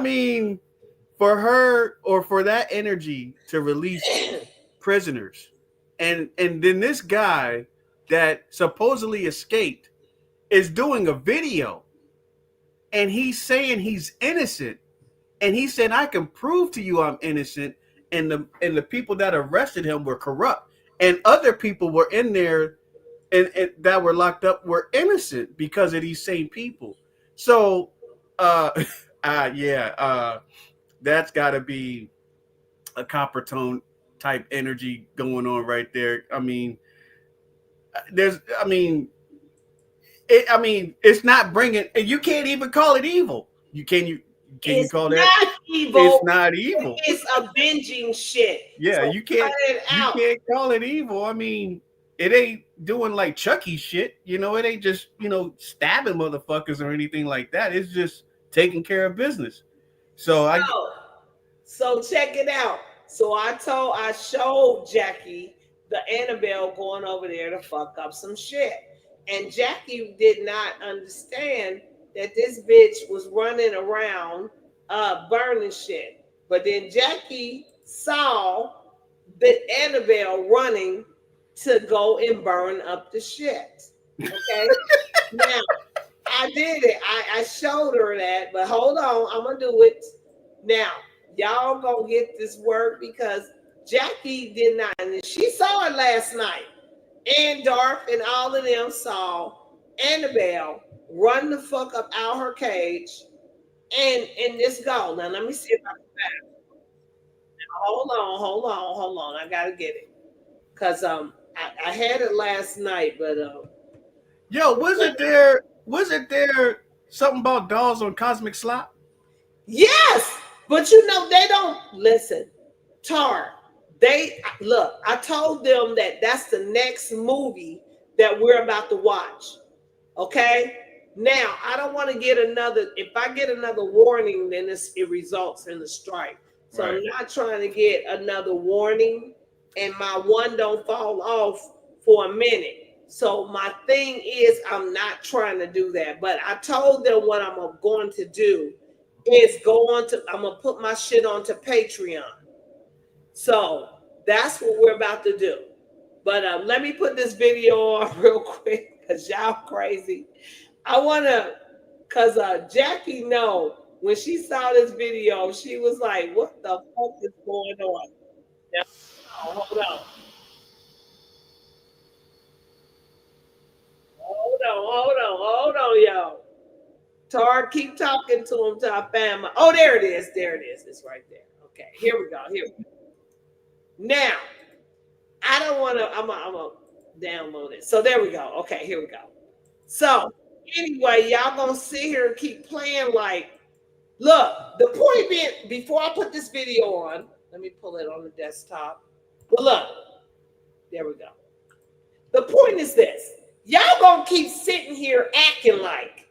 mean, for her or for that energy to release prisoners, and then this guy that supposedly escaped is doing a video, and he's saying he's innocent, and he said, I can prove to you I'm innocent, and the people that arrested him were corrupt, and other people were in there and that were locked up were innocent because of these same people. So that's got to be a copper tone type energy going on right there. I mean, it's not bringing. You can't even call it evil. Can you call that evil? It's not evil. It's avenging shit. Yeah, so you can't call it evil. I mean, it ain't doing like Chucky shit. You know, it ain't just stabbing motherfuckers or anything like that. It's just taking care of business. So check it out. So I showed Jackie the Annabelle going over there to fuck up some shit. And Jackie did not understand that this bitch was running around burning shit. But then Jackie saw the Annabelle running to go and burn up the shit. Okay? Now, I did it. I showed her that, but hold on, I'm gonna do it now. Y'all gonna get this work because Jackie did not, and she saw it last night. And Darth and all of them saw Annabelle run the fuck up out her cage and this go. Now let me see if I can find it. Hold on. I gotta get it. Cause I had it last night, but Yo, wasn't there something about dolls on Cosmic Slop? yes, but you know they don't listen. Tar, they look. I told them that that's the next movie that we're about to watch. Okay. Now I don't want to get another. If I get another warning, then it results in a strike. So Right. I'm not trying to get another warning, and my one don't fall off for a minute. So my thing is, I'm not trying to do that. But I told them what I'm going to do is go on to. I'm gonna put my shit onto Patreon. So that's what we're about to do. But let me put this video on real quick because y'all crazy. I want to, because Jackie, know, when she saw this video, she was like, what the fuck is going on? Now, hold on. Hold on, y'all. Tar, keep talking to him till I find my. Oh, there it is. There it is. It's right there. Okay, here we go. Here we go. Now, I don't want to. I'm gonna download it. So there we go. Okay, here we go. So anyway, y'all gonna sit here and keep playing like. Look, the point being, before I put this video on, let me pull it on the desktop. But look, there we go. The point is this: y'all gonna keep sitting here acting like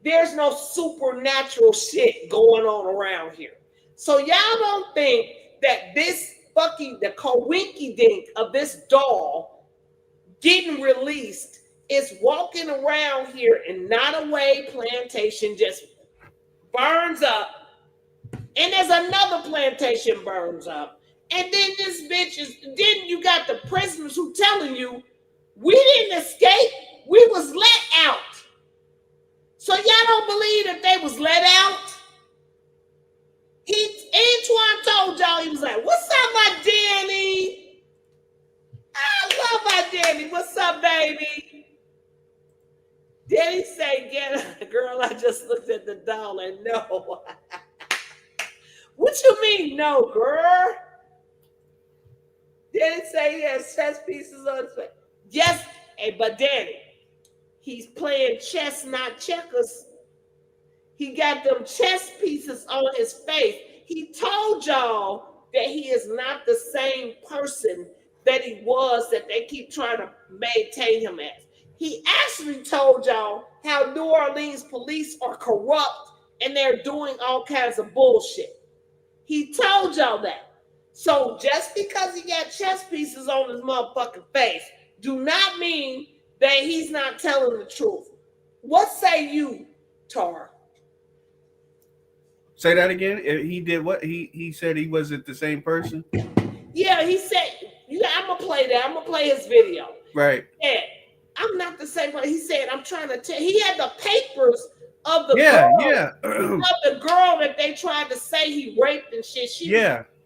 there's no supernatural shit going on around here. So y'all don't think that this fucking the coinky dink of this doll getting released is walking around here in Nottoway Plantation just burns up, and there's another plantation burns up, and then this bitch is. Then you got the prisoners who telling you we didn't escape, we was let out. So y'all don't believe that they was let out? Antoine told y'all, he was like, "What's up, my Danny? I love my Danny. What's up, baby?" Danny say, "Get her, girl. I just looked at the doll and no." What you mean, no, girl? Danny say he has chess pieces on his face. Yes, hey, but Danny, he's playing chess, not checkers. He got them chess pieces on his face. He told y'all that he is not the same person that he was that they keep trying to maintain him as. He actually told y'all how New Orleans police are corrupt and they're doing all kinds of bullshit. He told y'all that. So just because he got chess pieces on his motherfucking face, do not mean that he's not telling the truth. What say you, Tar? Say that again. He did what? He said he wasn't the same person. Yeah, he said. I'm gonna play that. I'm gonna play his video. Right. Yeah, I'm not the same person. He said, "I'm trying to tell." He had the papers of the girl, of the girl that they tried to say he raped and shit.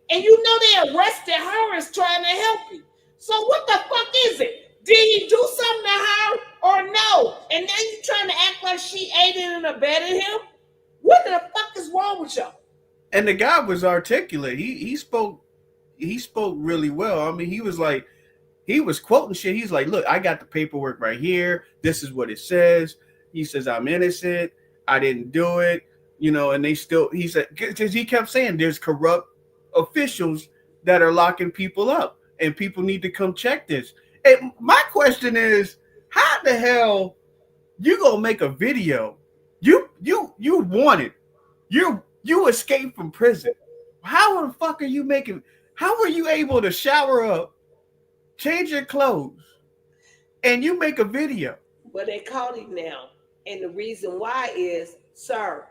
And you know they arrested her as trying to help you. So what the fuck is it? Did he do something to her or no? And now you trying to act like she aided and abetted him? What the fuck is wrong with y'all? And the guy was articulate. He spoke really well. I mean, he was quoting shit. He's like, "Look, I got the paperwork right here. This is what it says." He says, "I'm innocent. I didn't do it." You know, and he said, because he kept saying there's corrupt officials that are locking people up and people need to come check this. And my question is, how the hell you gonna make a video? You wanted. You escaped from prison. How the fuck are you making? How were you able to shower up, change your clothes, and you make a video? Well, they caught him now. And the reason why is, sir,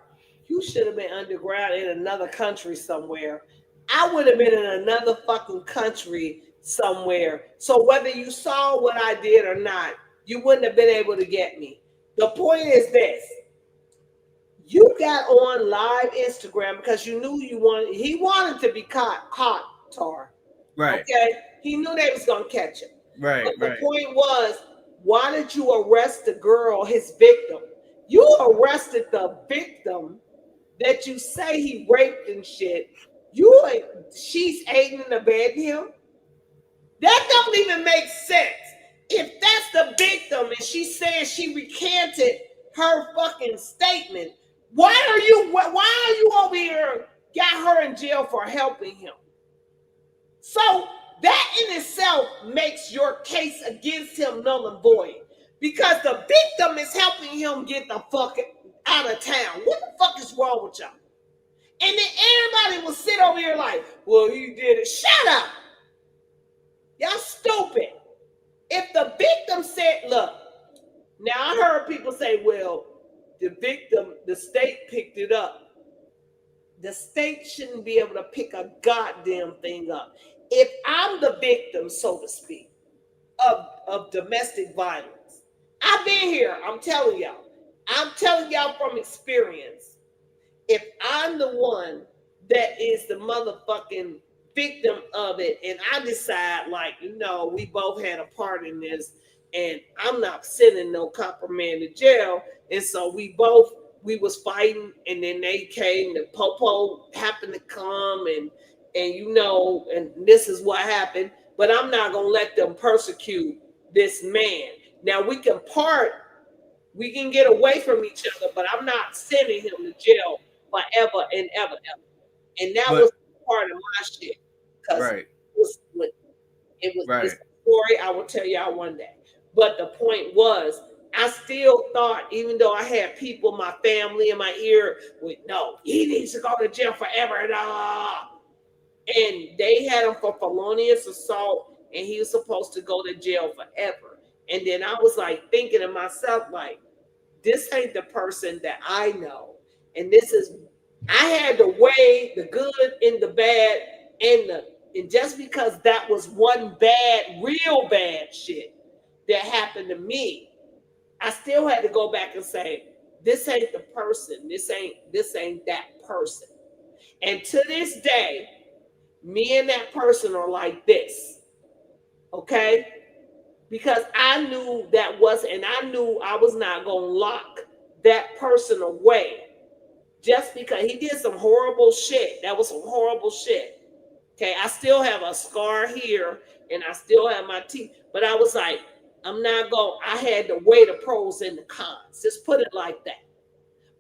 you should have been underground in another country somewhere. I would have been in another fucking country somewhere. So whether you saw what I did or not, you wouldn't have been able to get me. The point is this. You got on live Instagram because you knew he wanted to be caught, Tar. Right. Okay? He knew they was going to catch him. Right, but the point was, why did you arrest the girl, his victim? You arrested the victim that you say he raped and shit. She's aiding and abetting him. That don't even make sense. If that's the victim and she says she recanted her fucking statement, why are you over here got her in jail for helping him? So that in itself makes your case against him null and void. Because the victim is helping him get the fuck out of town. What the fuck is wrong with y'all? And then everybody will sit over here like, well, he did it. Shut up. Y'all stupid. If the victim said, look, now I heard people say, well, the state picked it up. The state shouldn't be able to pick a goddamn thing up. If I'm the victim, so to speak, of domestic violence, I've been here. I'm telling y'all from experience. If I'm the one that is the motherfucking victim of it, and I decide, like, we both had a part in this, and I'm not sending no copper man to jail, and so we was fighting, and then they came, the popo happened to come, and and this is what happened, but I'm not gonna let them persecute this man. Now we can get away from each other, but I'm not sending him to jail forever and ever. And that was part of my shit. Because it was this story I will tell y'all one day. But the point was, I still thought, even though I had people, my family in my ear, no, he needs to go to jail forever. And they had him for felonious assault, and he was supposed to go to jail forever. And then I was like thinking to myself, like, this ain't the person that I know. And I had to weigh the good and the bad, and just because that was one real bad shit that happened to me, I still had to go back and say, this ain't the person. This ain't that person. And to this day, me and that person are like this. Okay? Because I knew and I knew I was not going to lock that person away just because he did some horrible shit. That was some horrible shit. Okay, I still have a scar here and I still have my teeth, but I was like, I had to weigh the pros and the cons. Just put it like that.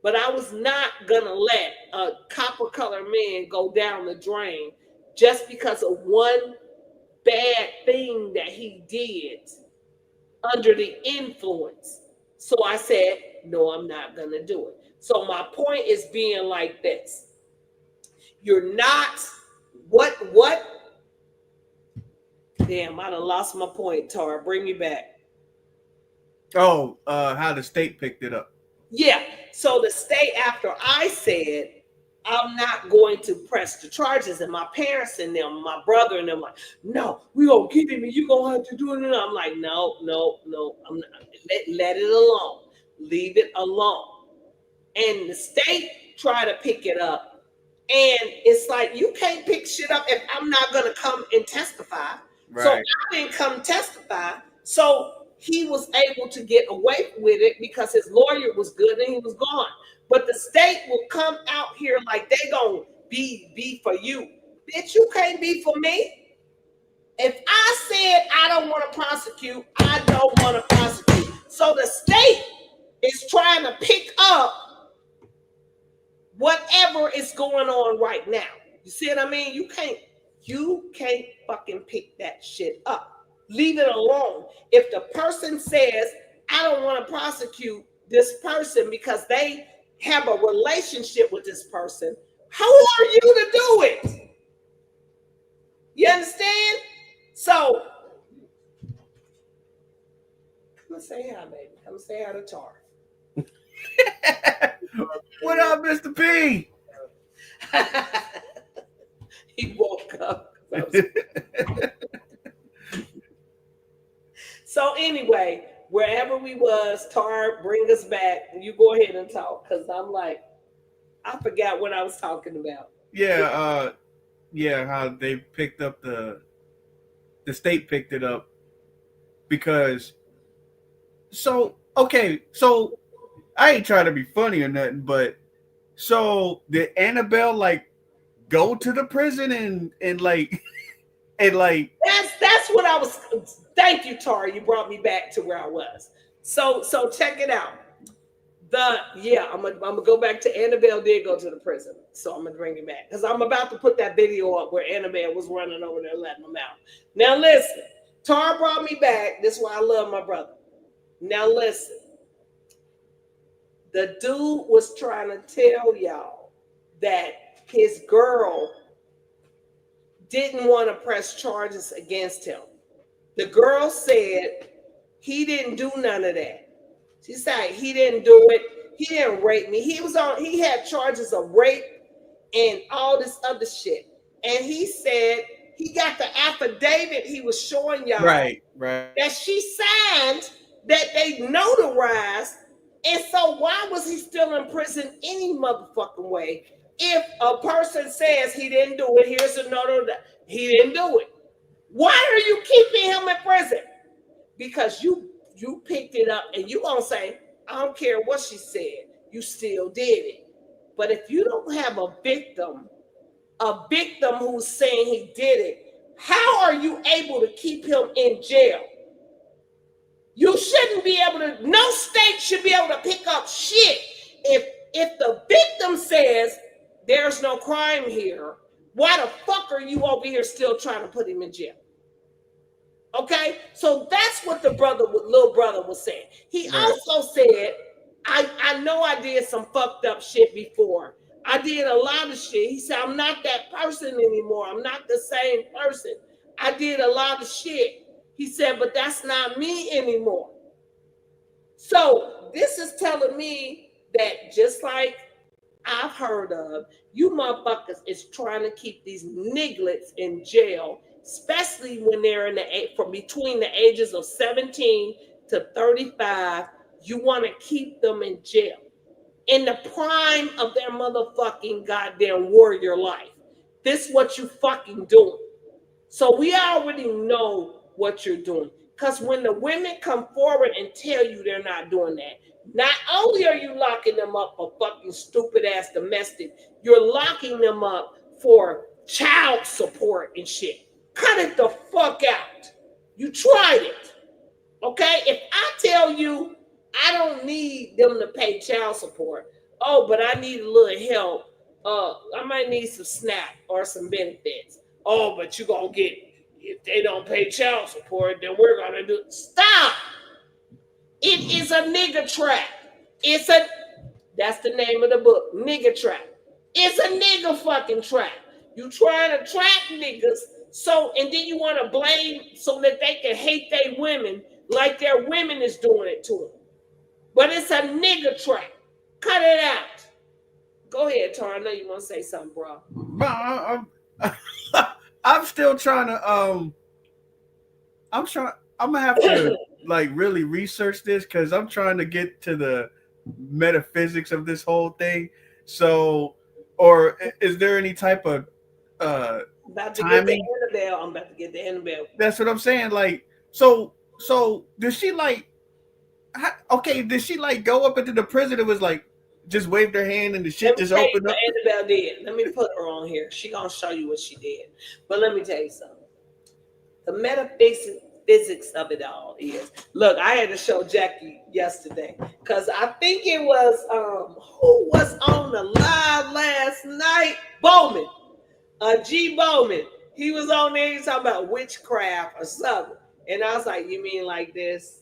But I was not going to let a copper colored man go down the drain just because of one bad thing that he did under the influence. So I said, no, I'm not going to do it. So my point is being like this. You're not, what? Damn, I done lost my point, Tara. Bring me back. Oh, how the state picked it up. Yeah. So the state, after I said, I'm not going to press the charges, and my parents and them, my brother and them, like, no, we gonna get him, and you gonna have to do it. And I'm like, no, I'm not. Let it alone. Leave it alone. And the state tried to pick it up, and it's like, you can't pick shit up if I'm not gonna come and testify. Right. So I didn't come testify. So he was able to get away with it because his lawyer was good and he was gone. But the state will come out here like they gonna be for you. Bitch, you can't be for me. If I said I don't want to prosecute, I don't want to prosecute. So the state is trying to pick up whatever is going on right now. You see what I mean? You can't fucking pick that shit up. Leave it alone. If the person says, I don't want to prosecute this person because they have a relationship with this person, how are you to do it? You understand? So, come and say hi, baby. Come and say hi to Tar. What up, Mr. P? He woke up. So anyway, wherever we was, Tar, bring us back. You go ahead and talk, because I'm like, I forgot what I was talking about. Yeah, how they picked up the state picked it up because so I ain't trying to be funny or nothing, but so did Annabelle like go to the prison and like And like That's what I was. Thank you, Tara. You brought me back to where I was. So check it out. I'm gonna go back to Annabelle did go to the prison, so I'm gonna bring it back because I'm about to put that video up where Annabelle was running over there letting them out. Now listen, Tara brought me back. This is why I love my brother. Now listen, the dude was trying to tell y'all that his girl didn't want to press charges against him. The girl said he didn't do none of that. She said he didn't do it. He didn't rape me. He had charges of rape and all this other shit. And he said he got the affidavit he was showing y'all right. that she signed that they notarized. And so why was he still in prison any motherfucking way? If a person says he didn't do it, here's a note that he didn't do it. Why are you keeping him in prison? Because you picked it up and you gonna say, I don't care what she said, you still did it. But if you don't have a victim who's saying he did it, how are you able to keep him in jail? You shouldn't be able to, no state should be able to pick up shit. If the victim says there's no crime here, why the fuck are you over here still trying to put him in jail? Okay, so that's what the little brother was saying. He also said, I know I did some fucked up shit before. I did a lot of shit. He said, I'm not that person anymore. I'm not the same person. I did a lot of shit. He said, but that's not me anymore. So this is telling me that just like I've heard of, you motherfuckers is trying to keep these nigglets in jail, especially when they're from between the ages of 17 to 35. You want to keep them in jail in the prime of their motherfucking goddamn warrior life. This is what you fucking doing. So we already know what you're doing. Because when the women come forward and tell you they're not doing that, not only are you locking them up for fucking stupid ass domestic, you're locking them up for child support and shit. Cut it the fuck out. You tried it. Okay? If I tell you I don't need them to pay child support, oh, but I need a little help. I might need some SNAP or some benefits. Oh, but you gonna get, if they don't pay child support, then we're gonna do. Stop! It is a nigga trap. That's the name of the book, nigga trap. It's a nigga fucking trap. You trying to trap niggas, and then you want to blame so that they can hate their women like their women is doing it to them. But it's a nigga trap. Cut it out. Go ahead, Tara. I know you want to say something, bro. I'm still trying to I'm gonna have to like really research this because I'm trying to get to the metaphysics of this whole thing. So, or is there any type of timing? I'm about to get the Annabelle. That's what I'm saying. Like, so does she like? Okay, did she like go up into the prison and was like just waved her hand and the shit just opened up? Annabelle did. Let me put her on here. She gonna show you what she did. But let me tell you something. The metaphysics of it all is, look, I had to show Jackie yesterday because I think it was who was on the live last night? Bowman, G Bowman. He was on there. He was talking about witchcraft or something, and I was like, "You mean like this?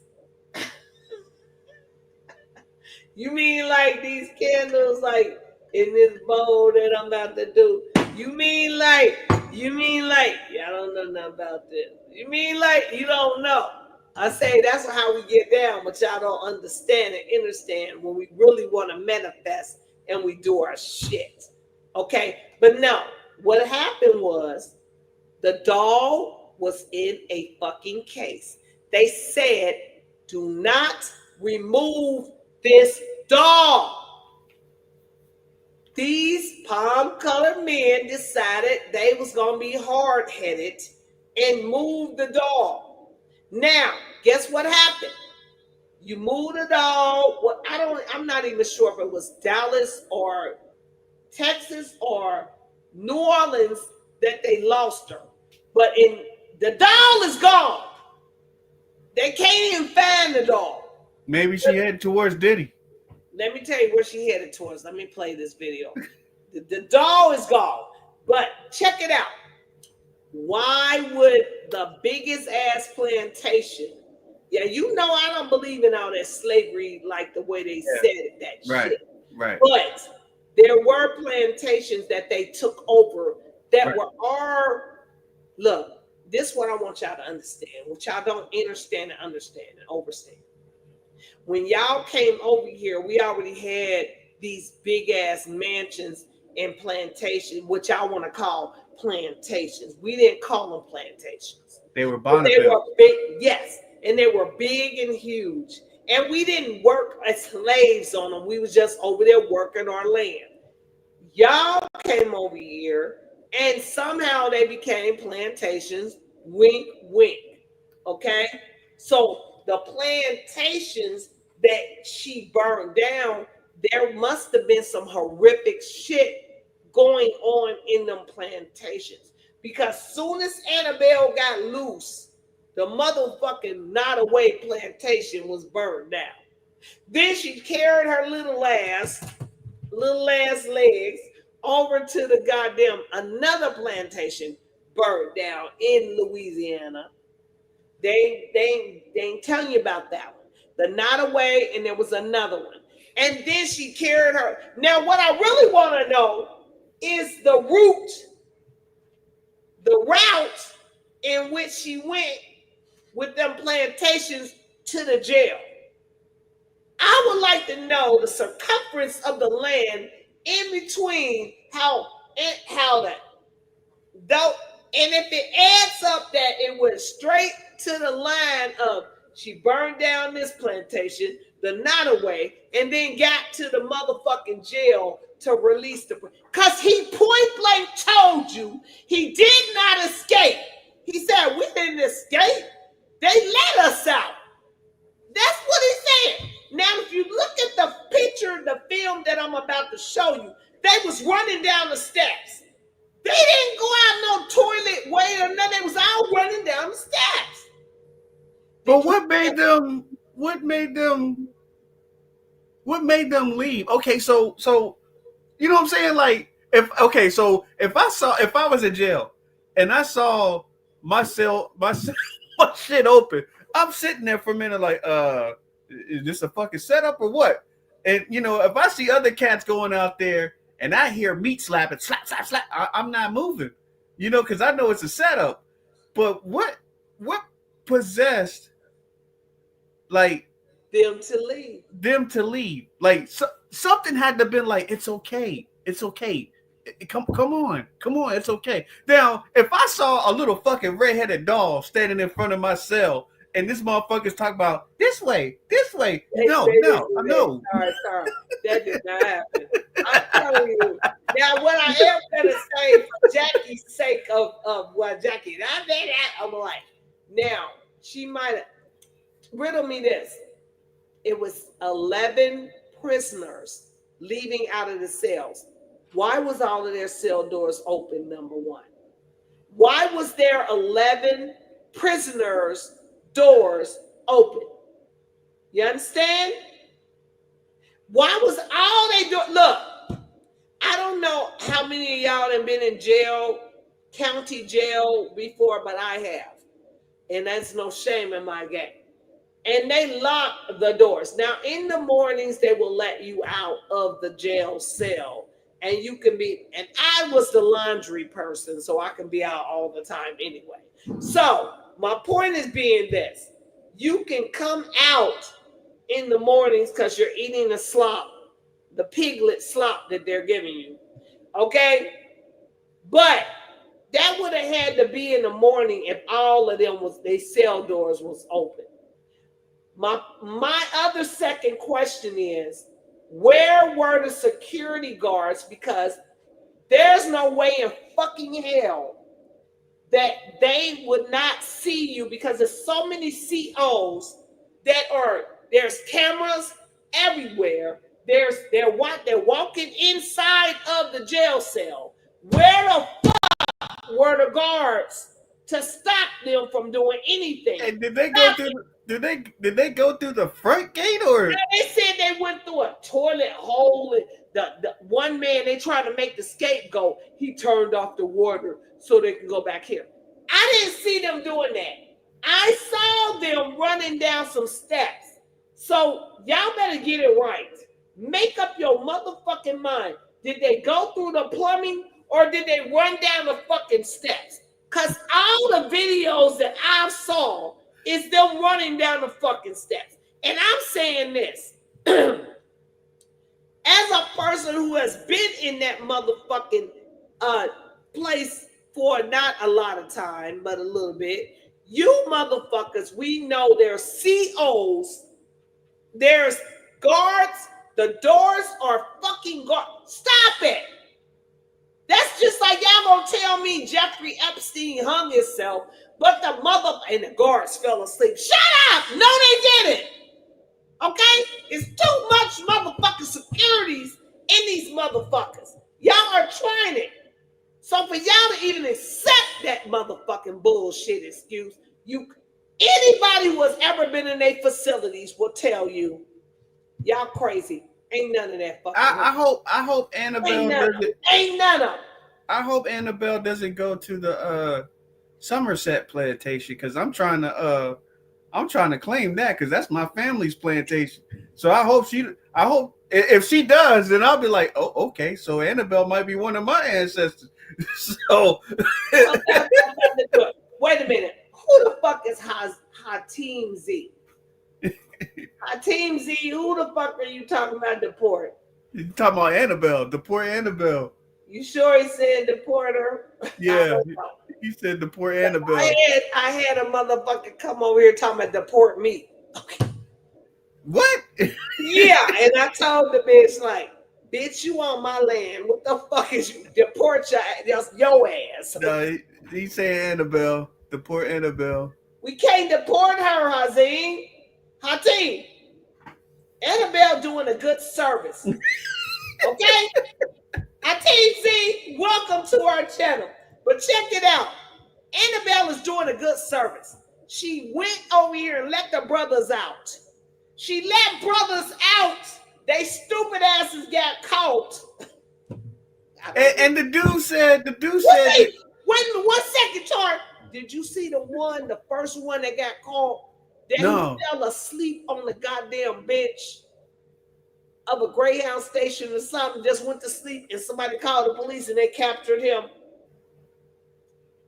You mean like these candles, like in this bowl that I'm about to do? You mean like, yeah, I don't know nothing about this. You mean like you don't know?" I say that's how we get down, but y'all don't understand and understand when we really want to manifest and we do our shit. Okay? But no, what happened was the doll was in a fucking case. They said, do not remove this doll. These palm-colored men decided they was gonna be hard-headed and move the doll. Now, guess what happened? You move the doll. Well, I'm not even sure if it was Dallas or Texas or New Orleans that they lost her. But in The doll is gone. They can't even find the doll. Maybe she headed towards Diddy. Let me tell you where she headed towards. Let me play this video. The doll is gone. But check it out. Why would the biggest ass plantation? Yeah, you know I don't believe in all that slavery like the way they said it, that Right, shit. right. But there were plantations that they took over that were our, look, this is what I want y'all to understand, what y'all don't understand and understand and overstand. When y'all came over here, we already had these big ass mansions and plantations, which y'all want to call plantations. We didn't call them plantations. They were But they Bonneville. were big, yes, and they were big and huge. And we didn't work as slaves on them. We was just over there working our land. Y'all came over here, and somehow they became plantations. Wink, wink. Okay, so the plantations that she burned down, there must have been some horrific shit going on in them plantations. Because soon as Annabelle got loose, the motherfucking Nottoway plantation was burned down. Then she carried her little ass legs over to the goddamn another plantation burned down in Louisiana. They ain't telling you about that one. The Nottoway, and there was another one. And then she carried her. Now, what I really want to know is the route in which she went with them plantations to the jail. I would like to know the circumference of the land in between how that though, and if it adds up that it went straight to the line of she burned down this plantation, the Nottoway, and then got to the motherfucking jail to release the, because he point blank told you he did not escape. He said we didn't escape. They let us out. That's what he said. Now, if you look at the picture, the film that I'm about to show you, they was running down the steps. They didn't go out no toilet way or nothing. They was all running down the steps. But what made them leave? Okay, so you know what I'm saying? Like if I was in jail and I saw my shit open, I'm sitting there for a minute like, is this a fucking setup or what? And you know, if I see other cats going out there and I hear meat slapping, slap, slap, slap, I'm not moving, you know, because I know it's a setup. But what possessed like them to leave? Like something had to have been like, it's okay. Come on, it's okay. Now, if I saw a little fucking redheaded doll standing in front of my cell, and this motherfucker's talking about this way. No. Sorry. That did not happen. I'm telling you. Now, what I am gonna say for Jackie's sake of what Jackie, I'm like, now she might have riddle me this. It was 11 prisoners leaving out of the cells. Why was all of their cell doors open, number one? Why was there 11 prisoners' doors open? You understand? Why was all they doing? Look, I don't know how many of y'all have been in jail, county jail before, but I have. And that's no shame in my game. And they lock the doors. Now, in the mornings, they will let you out of the jail cell. And you can be, and I was the laundry person, so I can be out all the time anyway. So my point is being this. You can come out in the mornings because you're eating the slop, the piglet slop that they're giving you. Okay? But that would have had to be in the morning if all of them their cell doors was open. My other second question is, where were the security guards? Because there's no way in fucking hell that they would not see you, because there's so many COs there's cameras everywhere. They're walking inside of the jail cell. Where the fuck were the guards to stop them from doing anything. And did they go through? Did they go through the front gate or? They said they went through a toilet hole. And the one man they tried to make the scapegoat. He turned off the water so they can go back here. I didn't see them doing that. I saw them running down some steps. So y'all better get it right. Make up your motherfucking mind. Did they go through the plumbing or did they run down the fucking steps? Because all the videos that I saw is them running down the fucking steps. And I'm saying this. As a person who has been in that motherfucking place for not a lot of time, but a little bit, you motherfuckers, we know there's COs, there's guards, the doors are fucking guards. Stop it. That's just like y'all gonna tell me Jeffrey Epstein hung himself, but the mother and the guards fell asleep. Shut up! No, they didn't. Okay? It's too much motherfucking securities in these motherfuckers. Y'all are trying it. So for y'all to even accept that motherfucking bullshit excuse, anybody who has ever been in their facilities will tell you, y'all crazy. Ain't none of that fucking. I hope Annabelle doesn't. Ain't none of them. I hope Annabelle doesn't go to the Somerset plantation because I'm trying to claim that because that's my family's plantation. So I hope if she does, then I'll be like, oh, okay. So Annabelle might be one of my ancestors. So wait a minute. Who the fuck is Hatim Z? Hatim Z, who the fuck are you talking about deport? You talking about Annabelle, deport Annabelle. You sure he said deport her? Yeah, he said deport Annabelle. I had a motherfucker come over here talking about deport me. Okay. What? Yeah, and I told the bitch, like, bitch, you on my land. What the fuck is you? Deport your ass. No, he said Annabelle. Deport Annabelle. We can't deport her, Hatim. Annabelle doing a good service. Okay? Hatim Z, welcome to our channel. But check it out. Annabelle is doing a good service. She went over here and let the brothers out. She let brothers out. They stupid asses got caught. And the dude said, Wait a 1 second, Chart. Did you see the first one that got caught? That No. he fell asleep on the goddamn bench of a Greyhound station or something, just went to sleep, and somebody called the police and they captured him.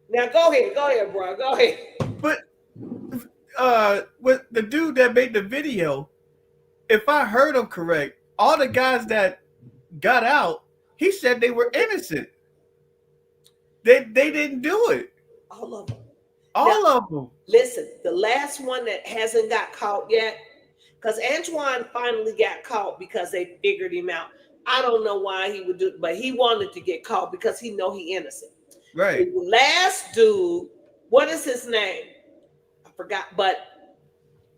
Now go ahead, bro. Go ahead. But with the dude that made the video, if I heard him correct, all the guys that got out, he said they were innocent. They didn't do it. All of them. All of them. Listen, the last one that hasn't got caught yet, because Antoine finally got caught because they figured him out. I don't know why he would do it, but he wanted to get caught because he know he innocent. Right. The last dude, what is his name? I forgot, but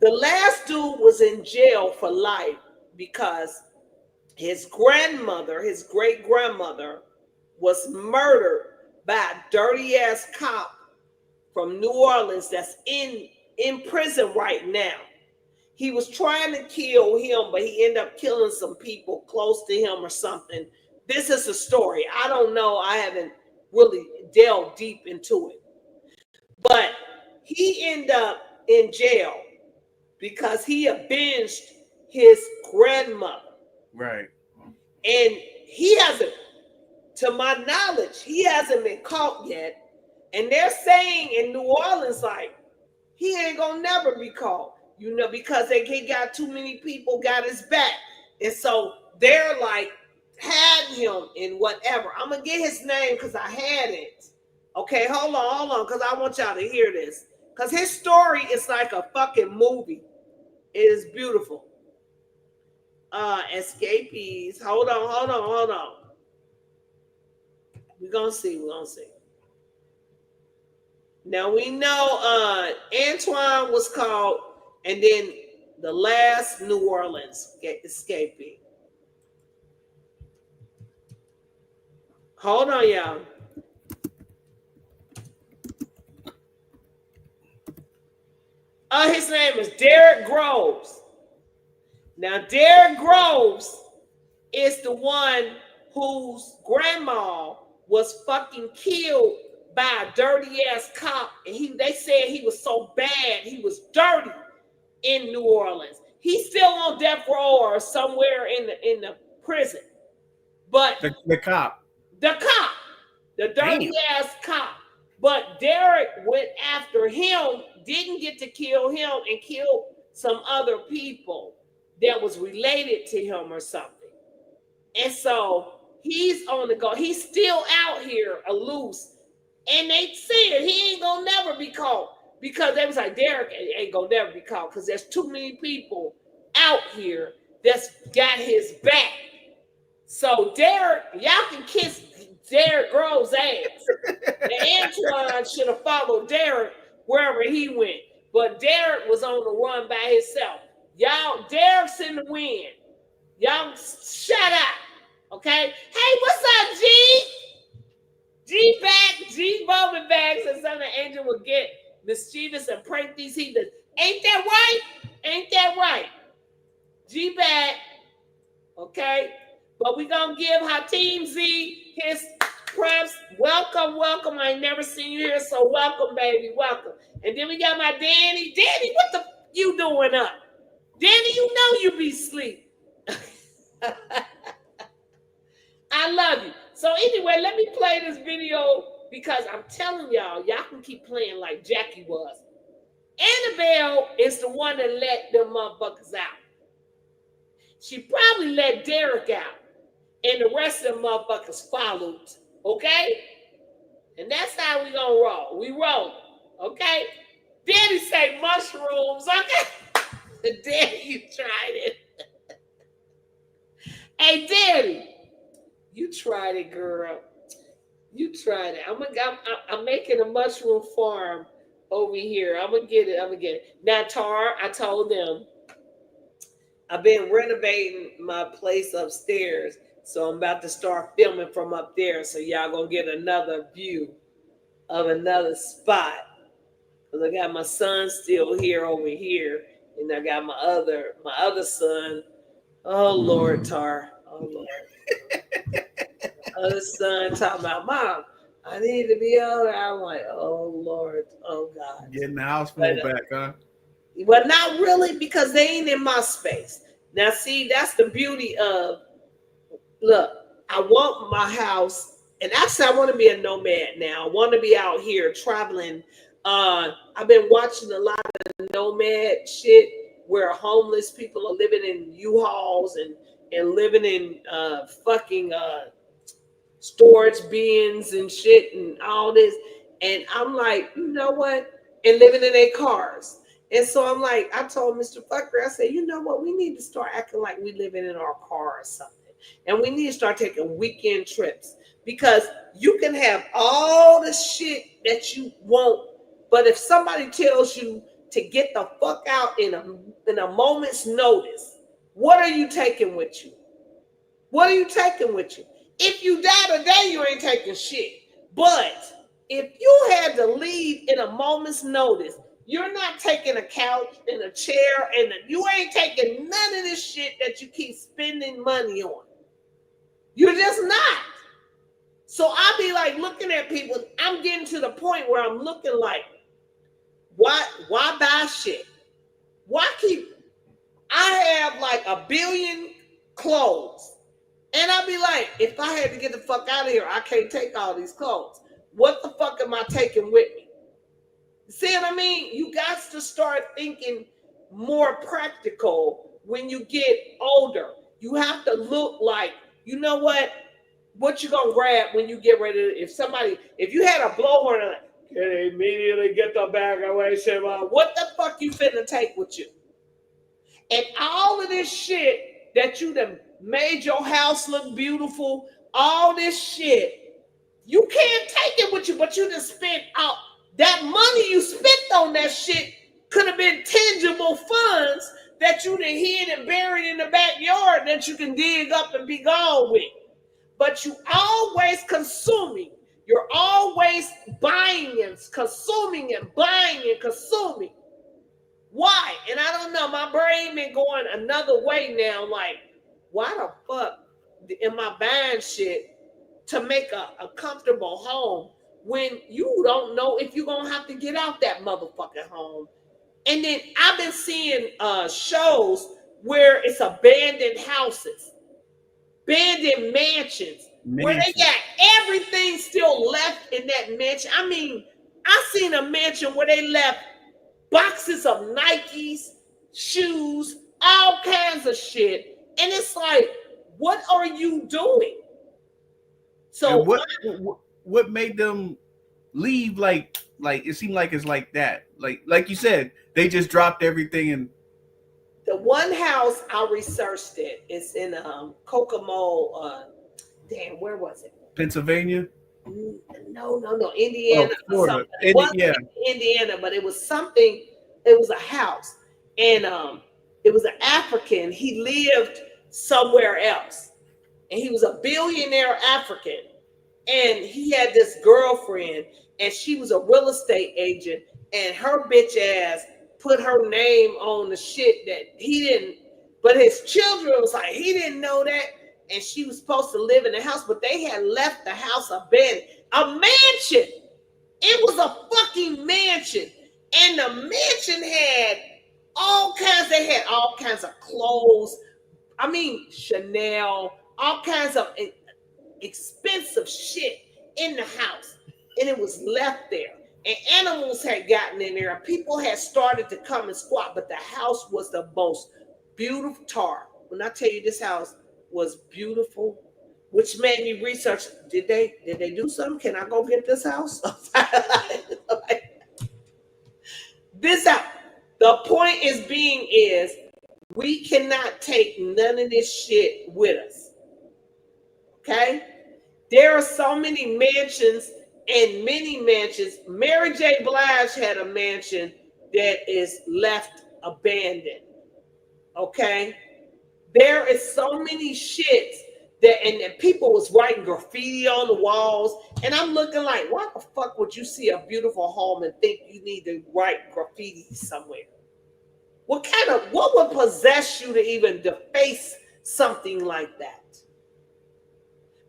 the last dude was in jail for life because his grandmother, his great grandmother, was murdered by a dirty ass cop from New Orleans that's in prison right now. He was trying to kill him, but he ended up killing some people close to him or something. This is a story. I don't know. I haven't really delved deep into it. But he ended up in jail because he avenged his grandmother. Right. And he hasn't, to my knowledge, he hasn't been caught yet. And they're saying in New Orleans, like, he ain't gonna never be caught, you know, because he got too many people got his back. And so they're like, had him in whatever. I'm gonna get his name because I had it. Okay, hold on, because I want y'all to hear this. Because his story is like a fucking movie. It is beautiful. Escapees. Hold on. We're gonna see. Now we know Antoine was caught, and then the last New Orleans escapee. Hold on, y'all. His name is Derek Groves. Now, Derek Groves is the one whose grandma was fucking killed by a dirty ass cop, and they said he was so bad, he was dirty in New Orleans. He's still on death row or somewhere in the prison. But the cop, the dirty ass cop. But Derek went after him, didn't get to kill him, and killed some other people that was related to him or something. And so he's on the go. He's still out here loose. And they said he ain't gonna never be caught, because they was like, Derek ain't gonna never be caught because there's too many people out here that's got his back. So Derek, y'all can kiss Derek Groves' ass. And Antoine should have followed Derek wherever he went. But Derek was on the run by himself. Y'all, Derek's in the wind. Y'all shut up. Okay? Hey, what's up, G? G back, G Bowman back, so son of Angel will get mischievous and prank these heathens. Ain't that right? Ain't that right? G back. Okay? But we gonna give Hakeem Z his props. Welcome, welcome. I ain't never seen you here, so welcome, baby, welcome. And then we got my Danny. Danny, what the you doing up? Danny, you know you be asleep. I love you. So anyway, let me play this video because I'm telling y'all can keep playing like Jackie was. Annabelle is the one that let them motherfuckers out. She probably let Derek out. And the rest of the motherfuckers followed. Okay? And that's how we gonna roll. We roll. Okay? Daddy say mushrooms. Okay? Daddy, you tried it. Hey, Daddy. You tried it, girl. You tried it. I'm making a mushroom farm over here. I'm gonna get it. Now, Tar, I told them I've been renovating my place upstairs, so I'm about to start filming from up there. So y'all gonna get another view of another spot. Cause I got my son still here over here, and I got my other son. Oh Lord, Tar. Oh Lord. Other son talking about, Mom, I need to be over. I'm like, oh Lord, oh God. Getting the house full back, huh? But not really, because they ain't in my space. Now, see, that's the beauty of, look, I want my house, and actually I want to be a nomad now. I want to be out here traveling. I've been watching a lot of nomad shit where homeless people are living in U-Hauls and living in fucking storage bins and shit and all this. And I'm like, you know what? And living in their cars. And so I'm like, I told Mr. Phuckery, I said, you know what? We need to start acting like we living in our car or something. And we need to start taking weekend trips, because you can have all the shit that you want. But if somebody tells you to get the fuck out in a moment's notice, what are you taking with you? What are you taking with you? If you die today, you ain't taking shit. But if you had to leave in a moment's notice, you're not taking a couch and a chair, and you ain't taking none of this shit that you keep spending money on. You're just not. So I'll be like looking at people. I'm getting to the point where I'm looking like, why buy shit? Why I have like 1 billion clothes. And I'll be like, if I had to get the fuck out of here, I can't take all these clothes. What the fuck am I taking with me? See what I mean? You got to start thinking more practical when you get older. You have to look like, you know what you gonna grab when you get ready to, if you had a blowhorn, can immediately get the bag away, Shema. What the fuck you finna take with you? And all of this shit that you done made your house look beautiful, all this shit, you can't take it with you, but you just spent out that money you spent on that shit could have been tangible funds that you done hid and buried in the backyard that you can dig up and be gone with. But you always consuming. You're always buying and consuming and buying and consuming. Why? And I don't know. My brain been going another way now. Like, why the fuck am I buying shit to make a comfortable home when you don't know if you're gonna have to get out that motherfucking home? And then I've been seeing shows where it's abandoned houses, abandoned mansions, where they got everything still left in that mansion. I mean, I seen a mansion where they left boxes of Nikes, shoes, all kinds of shit. And it's like, what are you doing? So And what made them leave? Like it seemed like it's like that. Like you said, they just dropped everything and. The one house I researched it's in Kokomo. Damn, where was it? Pennsylvania? No, Indiana. Oh, Florida. It wasn't Indiana, but it was something. It was a house, and it was an African. He lived somewhere else, and he was a billionaire African, and he had this girlfriend, and she was a real estate agent, and her bitch ass put her name on the shit that he didn't, but his children was like, he didn't know that, and she was supposed to live in the house, but they had left the house abandoned. A mansion. It was a fucking mansion, and the mansion had all kinds. They had all kinds of clothes. I mean, Chanel, all kinds of expensive shit in the house, and it was left there. And animals had gotten in there, and people had started to come and squat, but the house was the most beautiful tar. When I tell you this house was beautiful, which made me research, did they do something? Can I go get this house? This house. The point is we cannot take none of this shit with us. Okay? There are so many mansions and many mansions. Mary J. Blige had a mansion that is left abandoned. Okay? There is so many shits that, and people was writing graffiti on the walls, and I'm looking like, why the fuck would you see a beautiful home and think you need to write graffiti somewhere? What would possess you to even deface something like that?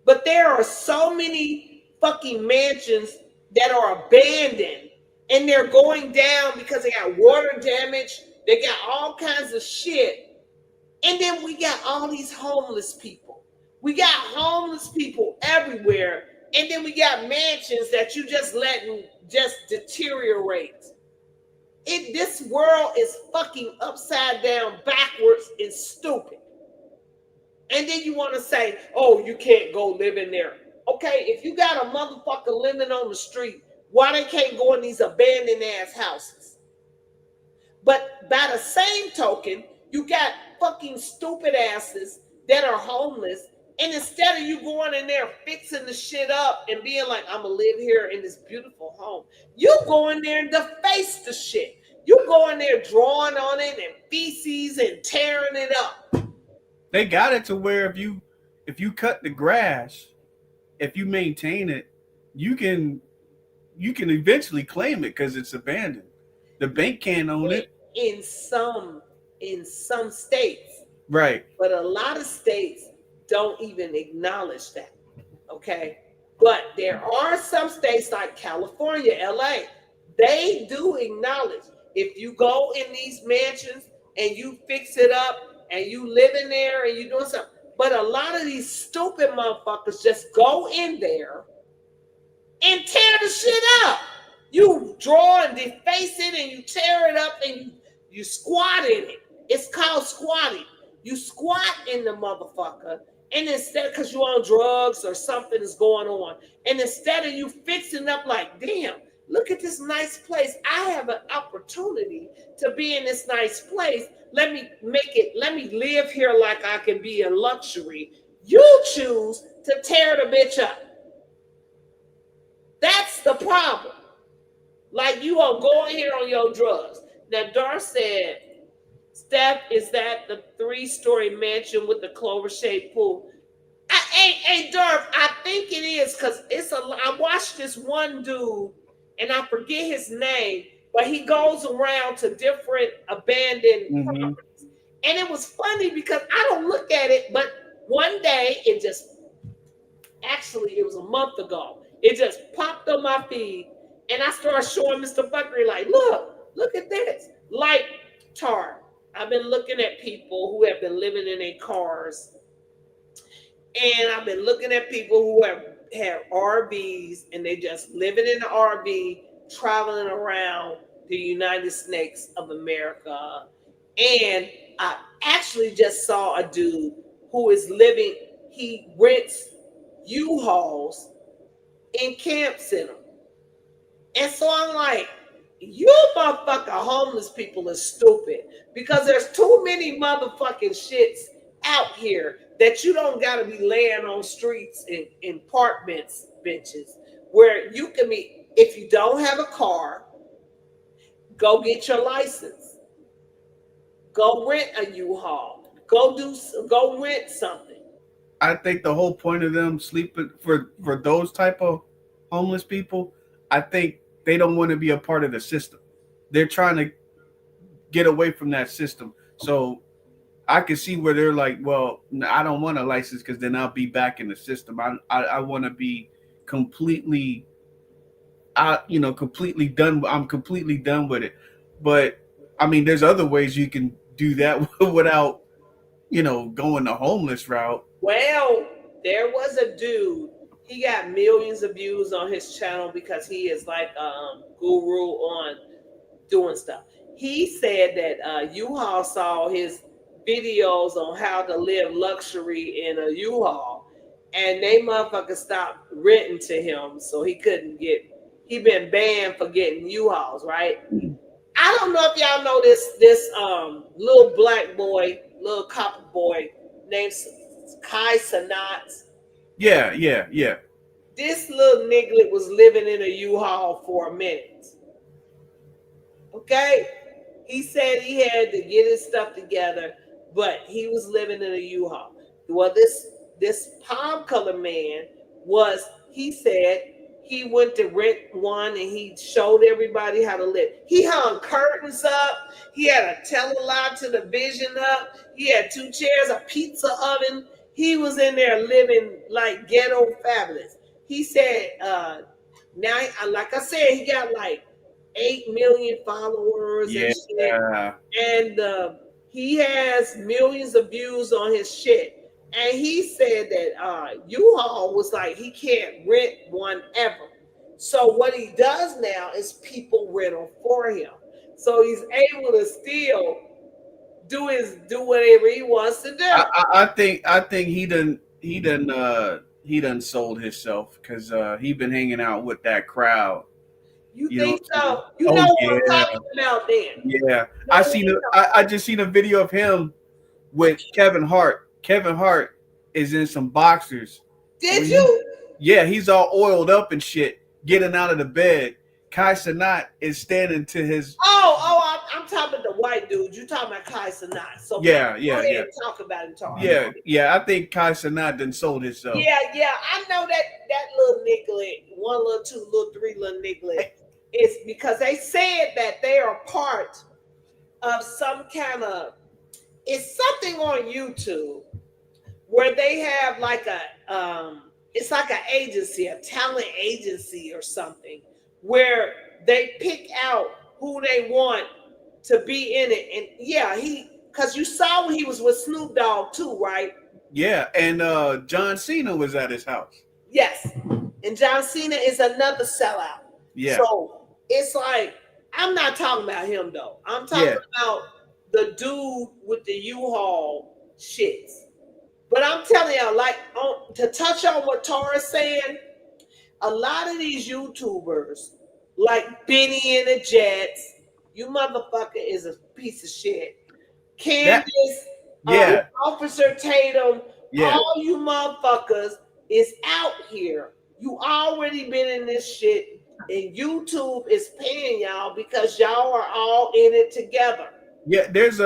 But there are so many fucking mansions that are abandoned, and they're going down because they got water damage. They got all kinds of shit. And then we got all these homeless people. We got homeless people everywhere. And then we got mansions that you just letting just deteriorate. This world is fucking upside down, backwards, and stupid. And then you want to say, oh, you can't go live in there. Okay, if you got a motherfucker living on the street, why they can't go in these abandoned ass houses? But by the same token, you got fucking stupid asses that are homeless, and instead of you going in there fixing the shit up and being like, I'm gonna live here in this beautiful home, you go in there and deface the shit. You go in there drawing on it and feces and tearing it up. They got it to where if you cut the grass, if you maintain it, you can eventually claim it because it's abandoned. The bank can't own it. In some states. Right. But a lot of states don't even acknowledge that. Okay. But there are some states like California, LA, they do acknowledge if you go in these mansions and you fix it up and you live in there and you doing something. But a lot of these stupid motherfuckers just go in there and tear the shit up. You draw and deface it and you tear it up and you squat in it. It's called squatting. You squat in the motherfucker, and instead, because you're on drugs or something is going on, and instead of you fixing up like, damn, look at this nice place. I have an opportunity to be in this nice place. Let me live here like I can be in luxury. You choose to tear the bitch up. That's the problem. Like you are going here on your drugs. Now, Dar said, Steph, is that the 3-story mansion with the clover-shaped pool? Hey, Darth, I think it is because I watched this one dude, and I forget his name, but he goes around to different abandoned properties. And it was funny because I don't look at it, but one day it just, actually it was a month ago, it just popped on my feed, and I started showing Mr. Phuckery like, look at this. Like, Tar, I've been looking at people who have been living in their cars, and I've been looking at people who have RVs, and they just living in the RV, traveling around the United States of America. And I actually just saw a dude who is living, he rents U-Hauls and camps in them. And so I'm like, you motherfucking homeless people are stupid, because there's too many motherfucking shits out here that you don't got to be laying on streets in apartments, bitches, where you can be, if you don't have a car, go get your license. Go rent a U-Haul. Go rent something. I think the whole point of them sleeping for those type of homeless people, I think they don't want to be a part of the system. They're trying to get away from that system. So I can see where they're like, well, I don't want a license because then I'll be back in the system. I want to be completely, completely done. I'm completely done with it. But I mean, there's other ways you can do that without, going the homeless route. Well, there was a dude. He got millions of views on his channel because he is like guru on doing stuff. He said that U-Haul saw his videos on how to live luxury in a U-Haul, and they motherfuckers stopped renting to him, so he couldn't get. He been banned for getting U-Hauls, right? I don't know if y'all know this little black boy, little copper boy named Kai Sanat. Yeah. This little nigga was living in a U-Haul for a minute. Okay? He said he had to get his stuff together, but he was living in a U-Haul. Well, this palm color man he said he went to rent one and he showed everybody how to live. He hung curtains up. He had a tele-live television up. He had 2 chairs, a pizza oven. He was in there living like ghetto fabulous. He said, now, like I said, he got like 8 million followers and shit. And he has millions of views on his shit. And he said that U-Haul was like, he can't rent one ever. So what he does now is people rent them for him. So he's able to still do whatever he wants to do. I think he done sold himself because he been hanging out with that crowd. You think so? You know what I'm talking about then. Yeah. I just seen a video of him with Kevin Hart. Kevin Hart is in some boxers. Did you? Yeah, he's all oiled up and shit, getting out of the bed. Kai Sanat is standing to his. I'm talking about the white dude. You talking about Kai Sanat? So yeah. Talk about him, Charles. Yeah. I think Kai Sanat done sold himself. Yeah. I know that little nigglet, 1 little 2 little 3 little nigglet, is because they said that they are part of some kind of. It's something on YouTube where they have like it's like an agency, a talent agency or something, where they pick out who they want to be in it. And because you saw when he was with Snoop Dogg too, right? Yeah, and John Cena was at his house. Yes, and John Cena is another sellout. Yeah. So it's like, I'm not talking about him though. I'm talking about the dude with the U-Haul shits. But I'm telling y'all, like, to touch on what Tara's saying, a lot of these YouTubers, like Benny and the Jets, you motherfucker is a piece of shit. Candace, Officer Tatum, all you motherfuckers is out here. You already been in this shit, and YouTube is paying y'all because y'all are all in it together. Yeah, there's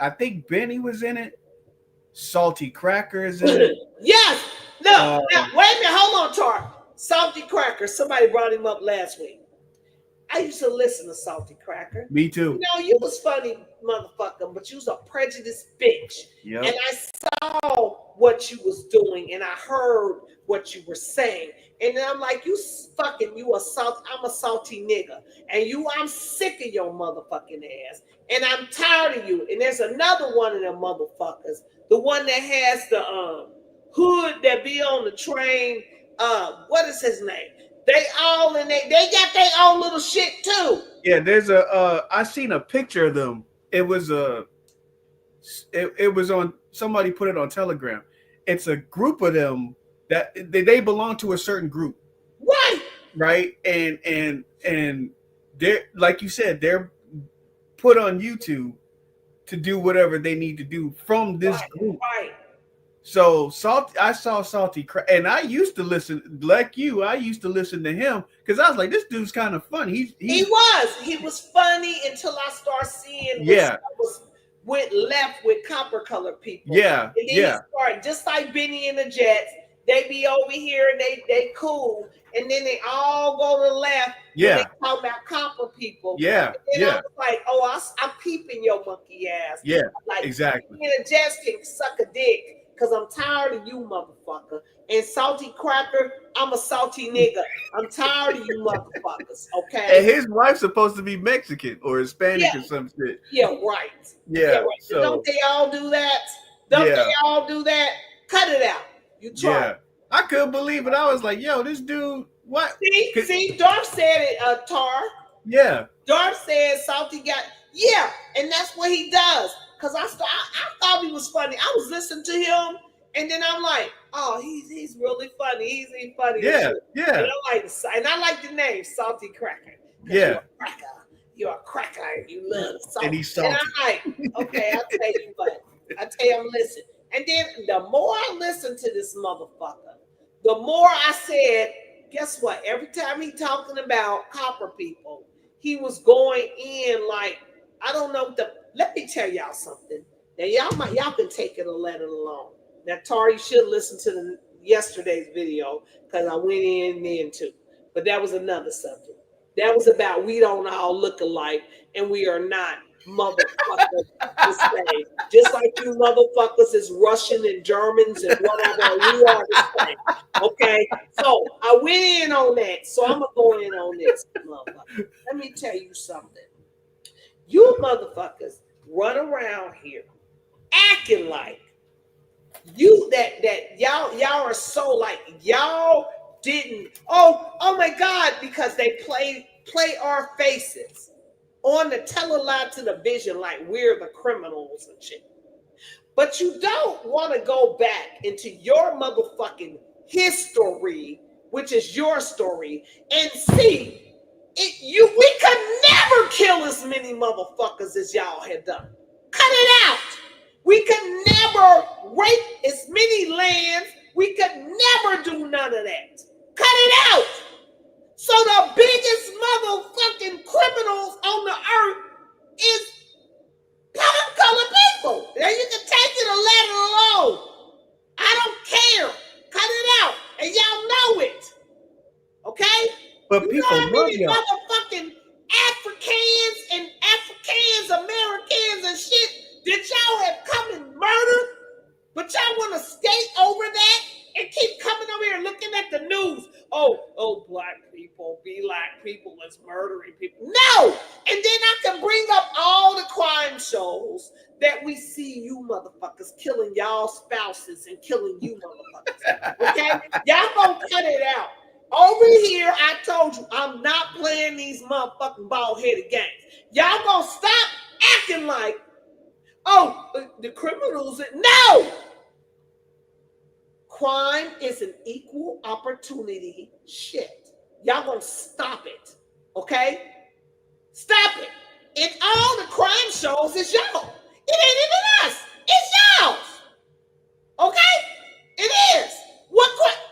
I think Benny was in it. Salty Cracker is in it. Yes. No. Now, wait a minute. Hold on, Tar. Salty Cracker. Somebody brought him up last week. I used to listen to Salty Cracker. Me too. You know, you was funny, motherfucker, but you was a prejudiced bitch. Yep. And I saw what you was doing, and I heard what you were saying. And then I'm like, you I'm a salty nigga. And I'm sick of your motherfucking ass. And I'm tired of you. And there's another one of them motherfuckers, the one that has the hood that be on the train. What is his name? They all they got their own little shit too. Yeah, there's I seen a picture of them. It was it was on, somebody put it on Telegram. It's a group of them that they belong to a certain group. Right? And they're, like you said, they're put on YouTube to do whatever they need to do from this group. Right. So I saw Salty Cracker, and I used to listen, like you. I used to listen to him because I was like, this dude's kind of funny. He was funny until I started seeing went left with copper colored people. Yeah, and then he started, just like Benny and the Jets. They be over here and they cool, and then they all go to the left. Yeah, and they talk about copper people. Yeah, and I was like, oh, I'm peeping your monkey ass. Yeah, like, exactly. Benny and the Jets can suck a dick. Because I'm tired of you, motherfucker. And Salty Cracker, I'm a salty nigga. I'm tired of you, motherfuckers. Okay. And his wife's supposed to be Mexican or Hispanic or some shit. Yeah, right. Yeah. Right. So, don't they all do that? Don't they all do that? Cut it out. You try. Yeah. I couldn't believe it. I was like, yo, this dude, what? See, Darth said it, Tar. Yeah. Darth said Salty got, yeah, and that's what he does. Because I thought he was funny. I was listening to him, and then I'm like, oh, he's really funny. He's funny. Yeah, yeah. And I like the name Salty Cracker. Yeah. You're a cracker. You love salt. And he's salty. And I'm like, okay, I'll tell you what. I'm listening. And then the more I listened to this motherfucker, the more I said, guess what? Every time he talking about copper people, he was going in like, I don't know let me tell y'all something. Now y'all can take it or let it alone. Now Tar, you should listen to yesterday's video because I went in then too. But that was another subject. That was about we don't all look alike and we are not motherfuckers the same. Just like you motherfuckers is Russian and Germans and whatever, you are the same. Okay? So I went in on that. So I'm gonna go in on this motherfucker. Let me tell you something. You motherfuckers run around here acting like you that y'all are so like y'all didn't oh my God, because they play our faces on the teleline to the vision like we're the criminals and shit. But you don't want to go back into your motherfucking history, which is your story, and see we could never kill as many motherfuckers as y'all had done. Cut it out. We could never rape as many lands. We could never do none of that. Cut it out. So the biggest motherfucking criminals on the earth is colored people. Now you can take it or let it alone. I don't care. Cut it out. And y'all know it. Okay? But you people know how many love motherfucking Africans, Americans and shit that y'all have come and murdered? But y'all want to skate over that and keep coming over here looking at the news. Oh, black people, black people is murdering people. No! And then I can bring up all the crime shows that we see you motherfuckers killing y'all spouses and killing you motherfuckers. Okay? Y'all gonna cut it out. Over here, I told you, I'm not playing these motherfucking bald-headed games. Y'all gonna stop acting like, the criminals. No! Crime is an equal opportunity shit. Y'all gonna stop it, okay? Stop it. And all the crime shows is y'all. It ain't even us. It's y'all. Okay? It is.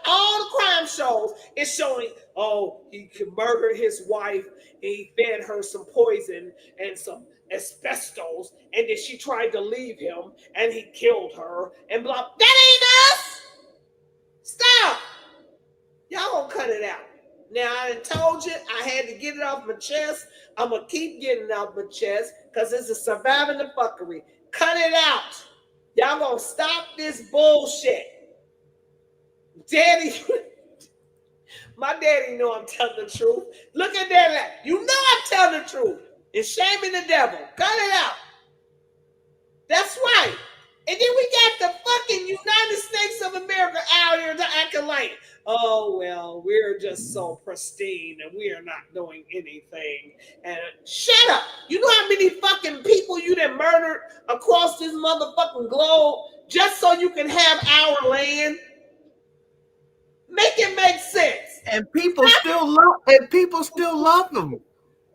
All the crime shows is showing, he murdered his wife and he fed her some poison and some asbestos, and then she tried to leave him and he killed her and blah. That ain't us. Stop. Y'all gonna cut it out. Now, I told you I had to get it off my chest. I'm going to keep getting it off my chest because this is surviving the fuckery. Cut it out. Y'all going to stop this bullshit. Daddy, my daddy know I'm telling the truth. Look at that. You know I'm telling the truth. It's shaming the devil. Cut it out. That's right. And then we got the fucking United States of America out here acting like, oh, well, we're just so pristine and we are not doing anything. And shut up. You know how many fucking people you done murdered across this motherfucking globe just so you can have our land? Make it make sense. And people still love them.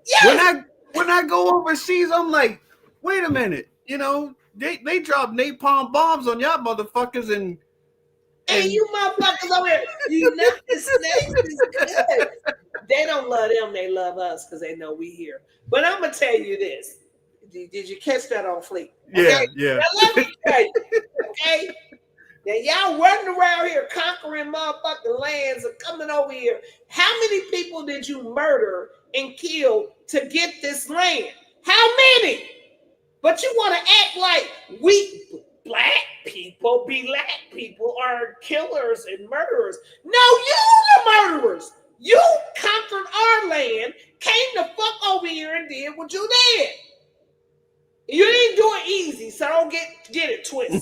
Yes. When I go overseas, I'm like, wait a minute, you know, they drop napalm bombs on y'all motherfuckers and you motherfuckers over here, United States is good. They don't love them, they love us because they know we here. But I'm gonna tell you this. Did you catch that on Fleet? Okay? Yeah. Now let me tell you, okay? Now y'all running around here conquering motherfucking lands and coming over here. How many people did you murder and kill to get this land? How many? But you want to act like we black people are killers and murderers. No, you the murderers. You conquered our land, came the fuck over here and did what you did. You didn't do it easy, so don't get it twisted.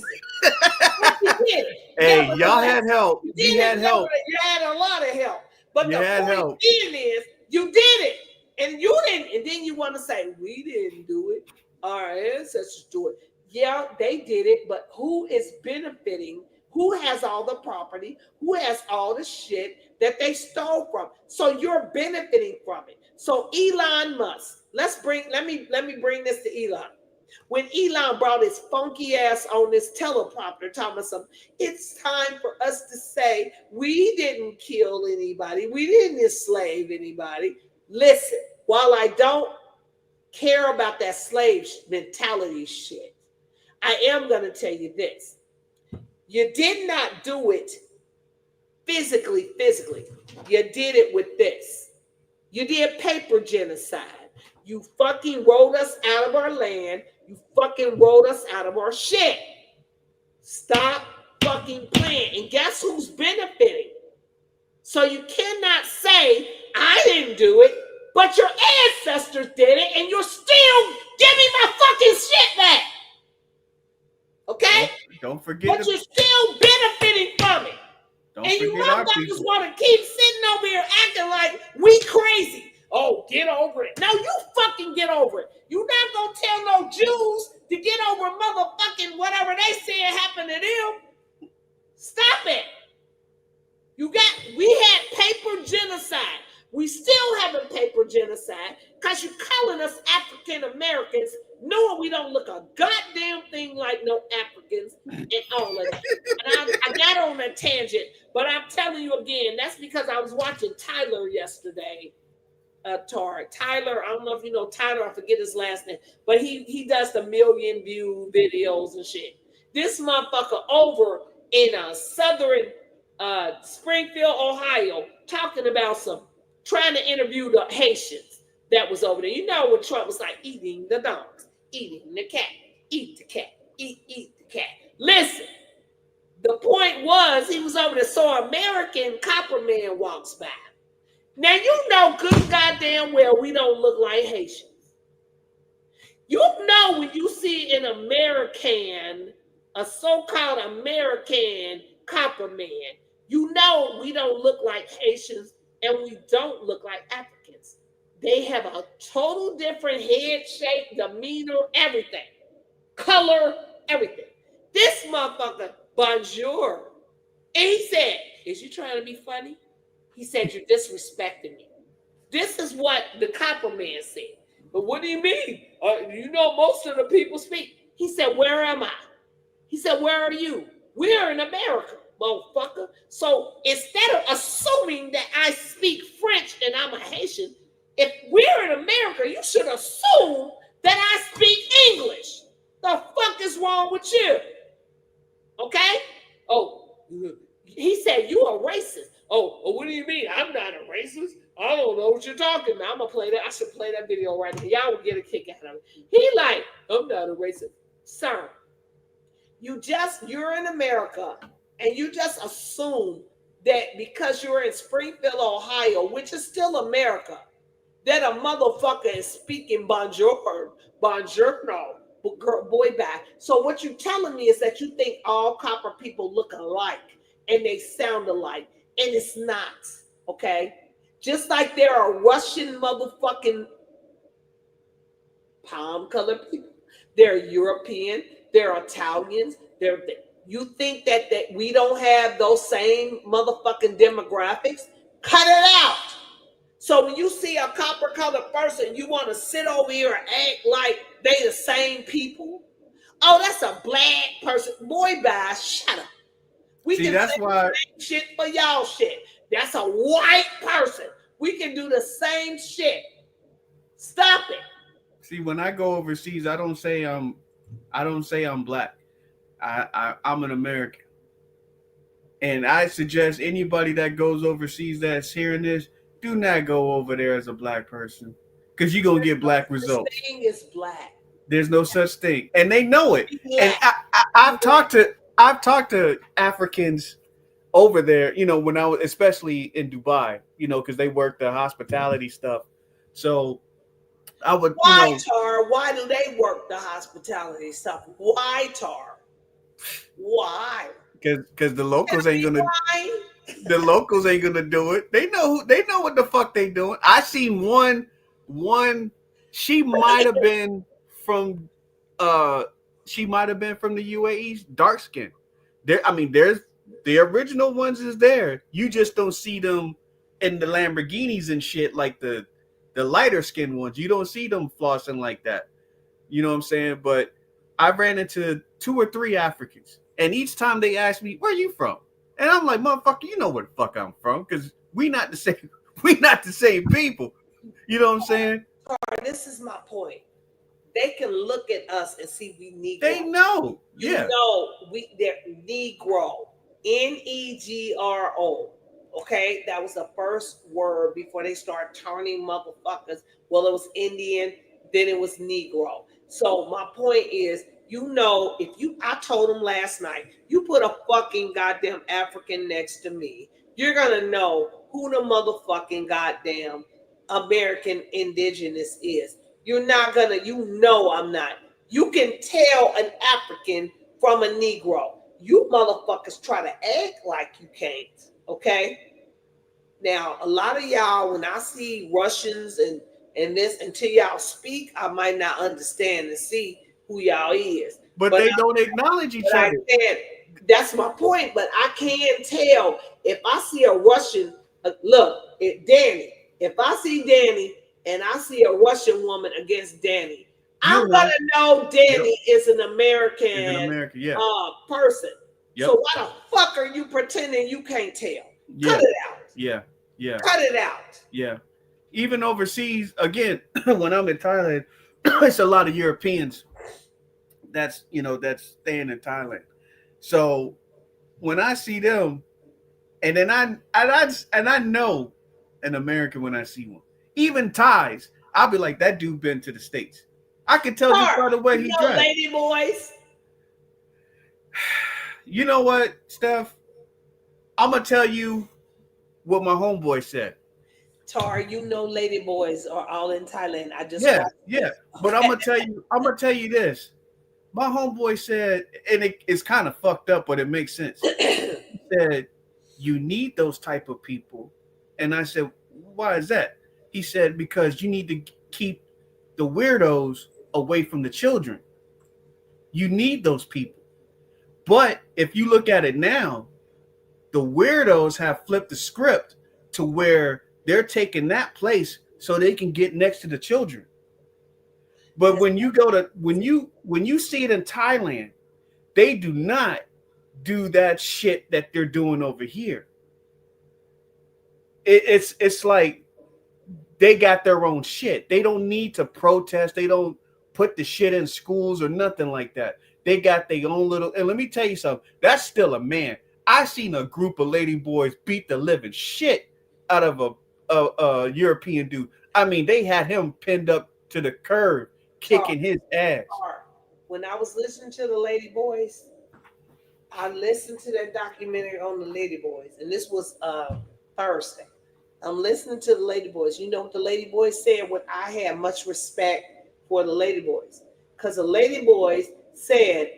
Hey, y'all had help. You had help. You had a lot of help. But the point is, you did it. And you didn't, and then you want to say, we didn't do it. Our ancestors do it. Yeah, they did it, but who is benefiting? Who has all the property? Who has all the shit that they stole from? So you're benefiting from it. So Elon Musk, let me bring this to Elon. When Elon brought his funky ass on this teleprompter talking about something, it's time for us to say we didn't kill anybody, we didn't enslave anybody. Listen, while I don't care about that slave mentality shit, I am going to tell you this. You did not do it physically. You did it with this. You did paper genocide. You fucking rolled us out of our land. You fucking rolled us out of our shit. Stop fucking playing. And guess who's benefiting? So you cannot say, I didn't do it, but your ancestors did it, and you're still giving my fucking shit back. Okay? Don't forget. But you're still benefiting from it. And you motherfuckers want to keep sitting over here acting like we crazy. Oh, get over it. No, you fucking get over it. You're not going to tell no Jews to get over motherfucking whatever they say happened to them. Stop it. We had paper genocide. We still have a paper genocide because you're calling us African Americans, knowing we don't look a goddamn thing like no Africans and all of that. And I got on a tangent, but I'm telling you again, that's because I was watching Tyler yesterday. Tyler, I don't know if you know Tyler, I forget his last name, but he does the million view videos and shit. This motherfucker over in southern Springfield, Ohio, talking about trying to interview the Haitians that was over there. You know what Trump was like, eating the dogs, eating the cat, eat the cat, eat the cat. Listen, the point was he was over there, so American copper man walks by. Now, you know good goddamn well we don't look like Haitians. You know when you see an American, a so-called American copper man, you know we don't look like Haitians and we don't look like Africans. They have a total different head shape, demeanor, everything. Color, everything. This motherfucker, bonjour. And he said, is you trying to be funny? He said, you're disrespecting me. This is what the copper man said. But what do you mean? You know most of the people speak. He said, where am I? He said, where are you? We're in America, motherfucker. So instead of assuming that I speak French and I'm a Haitian, if we're in America, you should assume that I speak English. The fuck is wrong with you? Okay? Oh, he said, you are racist. Oh, what do you mean? I'm not a racist. I don't know what you're talking about. I'm gonna play that. I should play that video right now. Y'all will get a kick out of it. He like, I'm not a racist. Sir, you're in America and you just assume that because you're in Springfield, Ohio, which is still America, that a motherfucker is speaking buongiorno, boy bye. So what you're telling me is that you think all copper people look alike and they sound alike, and it's not, okay? Just like there are Russian motherfucking palm colored people, they're European, they're Italians, you think that we don't have those same motherfucking demographics? Cut it out. So when you see a copper colored person, you want to sit over here and act like they the same people? Oh, that's a black person. Boy, bye, shut up. We See, can that's say why the same shit for y'all shit. That's a white person. We can do the same shit. Stop it. See, when I go overseas, I don't say I'm black. I'm an American. And I suggest anybody that goes overseas that's hearing this, do not go over there as a black person, because you're gonna get black results. This thing is black. There's no such thing, and they know it. And I've talked to Africans over there, you know, when I was especially in Dubai, you know, because they work the hospitality stuff. So I would, why, Tar? Why do they work the hospitality stuff? Why, Tar? Why? Because the locals ain't gonna. The locals ain't gonna do it. They know what the fuck they doing. I seen one. She might have been from the UAE, dark skin. There's the original ones is there. You just don't see them in the Lamborghinis and shit like the lighter skin ones. You don't see them flossing like that. You know what I'm saying? But I ran into 2 or 3 Africans, and each time they asked me, "Where are you from?" And I'm like, motherfucker, you know where the fuck I'm from, because we not the same people. You know what I'm saying? This is my point. They can look at us and see we Negro. They know. Yeah. You know, they're Negro. Negro. Okay? That was the first word before they start turning motherfuckers. Well, it was Indian, then it was Negro. So my point is, you know, I told him last night, you put a fucking goddamn African next to me, you're gonna know who the motherfucking goddamn American indigenous is. You're not gonna, I'm not. You can tell an African from a Negro. You motherfuckers try to act like you can't, okay? Now, a lot of y'all, when I see Russians and this, until y'all speak, I might not understand and see who y'all is. But they don't acknowledge each other. That's my point. But I can't tell if I see a Russian. Danny. If I see Danny and I see a Russian woman against Danny, I'm gonna know Danny is an American person. Yep. So why the fuck are you pretending you can't tell? Cut it out. Yeah. Cut it out. Yeah. Even overseas, again, when I'm in Thailand, it's a lot of Europeans that's staying in Thailand. So when I see them, and then I know an American when I see one. Even Thais, I'll be like, that dude been to the States. I can tell just by the way he dressed. Lady boys. You know what, Steph? I'm gonna tell you what my homeboy said. Tar, lady boys are all in Thailand. I just yeah. But I'm gonna tell you this. My homeboy said, and it's kind of fucked up, but it makes sense. He said, you need those type of people. And I said, why is that? He said, because you need to keep the weirdos away from the children. You need those people. But if you look at it now, the weirdos have flipped the script to where they're taking that place so they can get next to the children. But when you see it in Thailand, they do not do that shit that they're doing over here. It's like they got their own shit. They don't need to protest. They don't put the shit in schools or nothing like that. They got their own little. And let me tell you something. That's still a man. I seen a group of lady boys beat the living shit out of a European dude. I mean, they had him pinned up to the curb, kicking his ass. When I was listening to the Lady Boys, I listened to that documentary on the Lady Boys, and this was Thursday. I'm listening to the Lady Boys. You know what the Lady Boys said? When I had much respect for the Lady Boys, because the Lady Boys said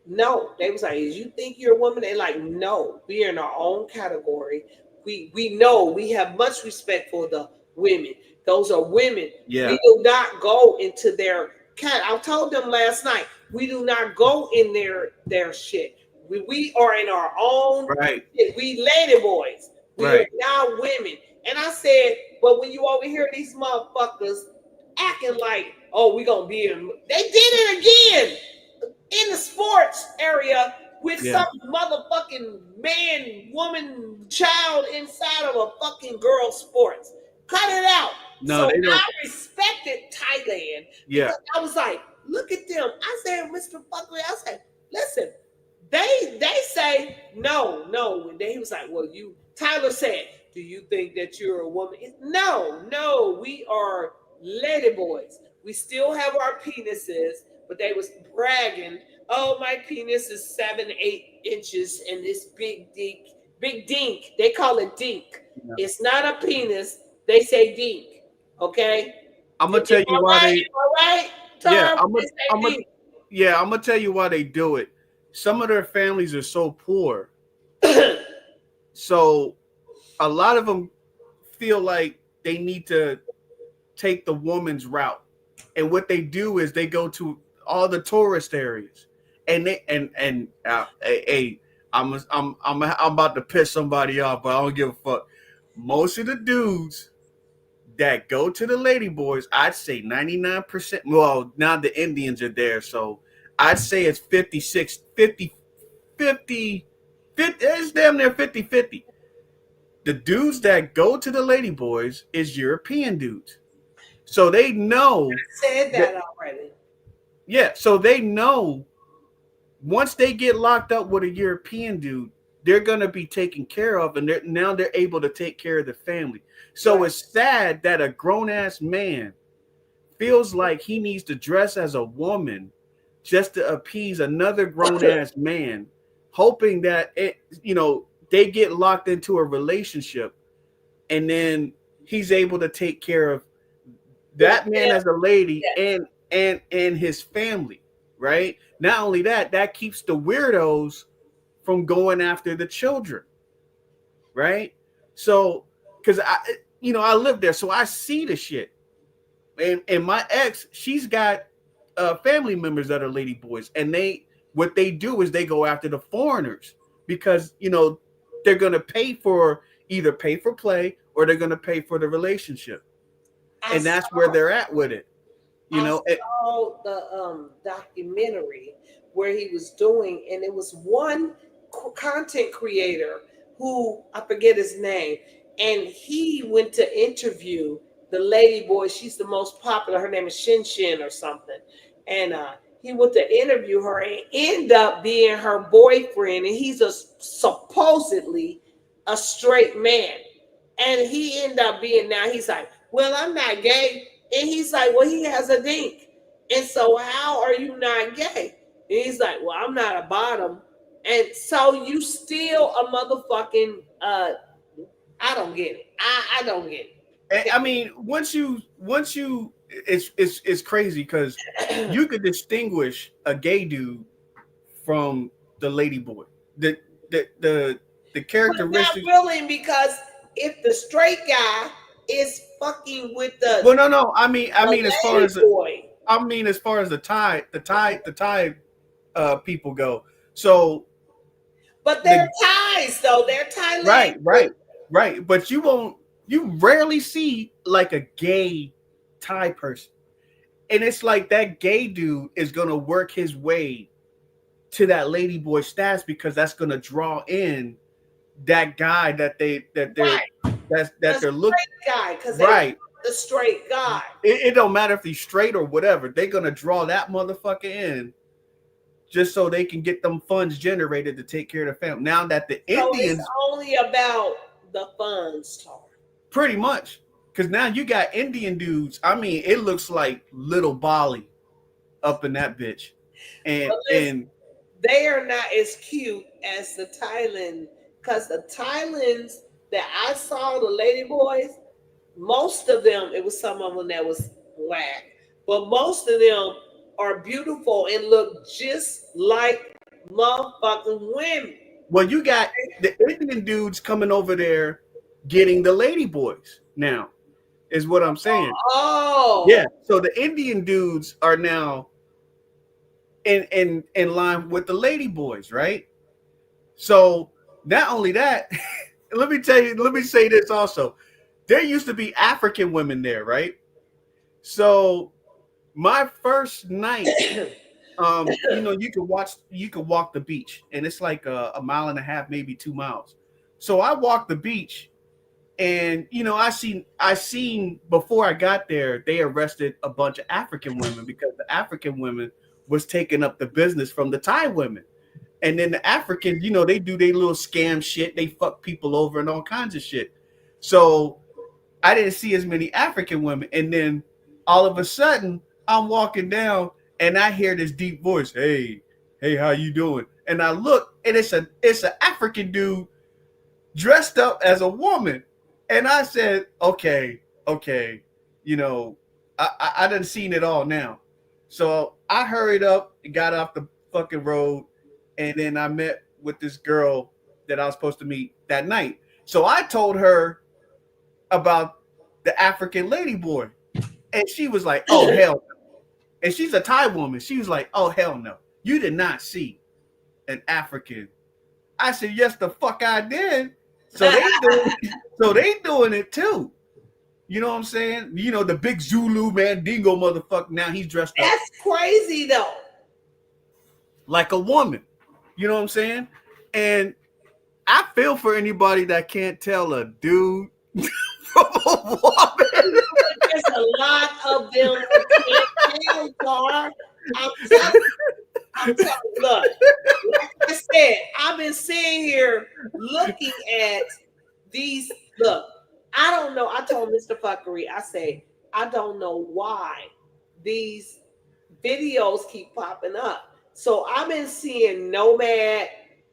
no. They was like, "You think you're a woman?" They like, "No, we are in our own category. We know we have much respect for the women. Those are women. Yeah. We do not go into their cat. I told them last night. We do not go in their shit. We are in our own. Right. Shit. We lady boys. We Right. are now women." And I said, "But when you over here, these motherfuckers acting like, oh, we gonna be in." They did it again in the sports area with some motherfucking man, woman, child inside of a fucking girl sports. Cut it out. No, so they don't. I respected Thailand. Yeah. Because I was like, look at them. I said, Mr. Phuckery, I said, listen, they say no. And then he was like, well, Tyler said, do you think that you're a woman? No, we are lady boys. We still have our penises, but they was bragging, oh, my penis is 7-8 inches and this big dink. They call it dink. Yeah. It's not a penis. They say dink. Okay. I'm gonna tell you why they. All right. Yeah, I'm gonna tell you why they do it. Some of their families are so poor, so a lot of them feel like they need to take the woman's route, and what they do is they go to all the tourist areas, and I'm about to piss somebody off, but I don't give a fuck. Most of the dudes that go to the lady boys, I'd say 99%. Well, now the Indians are there, so I'd say it's 50. It's damn near 50-50. The dudes that go to the lady boys is European dudes. So they know. I said that already. Yeah, so they know once they get locked up with a European dude, they're going to be taken care of, and they're able to take care of the family. So right. It's sad that a grown-ass man feels like he needs to dress as a woman just to appease another grown-ass man, hoping that they get locked into a relationship, and then he's able to take care of that man as a lady and his family, right? Not only that keeps the weirdos from going after the children, right? So, because I live there, so I see the shit. And my ex, she's got family members that are lady boys, and what they do is they go after the foreigners because they're gonna pay for play or they're gonna pay for the relationship, and that's where they're at with it. I saw the documentary where he was doing, and it was one content creator who I forget his name, and he went to interview the lady boy. She's the most popular. Her name is Shin or something, and he went to interview her and end up being her boyfriend, and he's supposedly a straight man, and he ended up being, now he's like, well, I'm not gay, and he's like, well, he has a dink, and so how are you not gay? And he's like, well, I'm not a bottom. And so you still a motherfucking I don't get it. I don't get it. I mean, once you it's crazy because you could distinguish a gay dude from the lady boy. The characteristics. Not really, because if the straight guy is fucking with the no. I mean as far as boy. As far as the Thai people go. So but they're Thais though. They're Thailand. Right. But you rarely see like a gay Thai person. And it's like that gay dude is gonna work his way to that lady boy status because that's gonna draw in that guy that they're looking guy, because right. The straight guy. It don't matter if he's straight or whatever. They're gonna draw that motherfucker in just so they can get them funds generated to take care of the family. Now that the So Indians, it's only about the funds, Tar. pretty much, because now you got Indian dudes. I mean, it looks like little Bali up in that bitch, and But listen, they are not as cute as the Thailand, because the Thailands that I saw, the lady boys, most of them, it was some of them that was whack, but most of them are beautiful and look just like motherfucking women. well, you got the Indian dudes coming over there getting the lady boys now, is what I'm saying. Oh, Yeah, so the Indian dudes are now in line with the lady boys, right? So not only that, let me say this also. There used to be African women there, right? So my first night, you could walk the beach, and it's like a mile and a half, maybe 2 miles. So I walked the beach, and I seen before I got there, they arrested a bunch of African women because the African women was taking up the business from the Thai women. And then the Africans, they do their little scam shit. They fuck people over and all kinds of shit. So I didn't see as many African women. And then all of a sudden, I'm walking down and I hear this deep voice. Hey, how you doing? And I look, and it's an African dude dressed up as a woman. And I said, okay, I done seen it all now. So I hurried up and got off the fucking road, and then I met with this girl that I was supposed to meet that night. So I told her about the African lady boy, and she was like, oh, hell no. And she's a Thai woman. She was like, oh, hell no. You did not see an African. I said, yes, the fuck I did. So they doing it too. You know what I'm saying? The big Zulu Mandingo motherfucker. Now he's dressed up. That's crazy though. Like a woman. You know what I'm saying? And I feel for anybody that can't tell a dude from a woman. There's a lot of them that can't tell, Tar. I'm telling you, look, like I said, I've been sitting here looking at these. Look, I don't know. I told Mr. Phuckery, I say, I don't know why these videos keep popping up. So I've been seeing nomad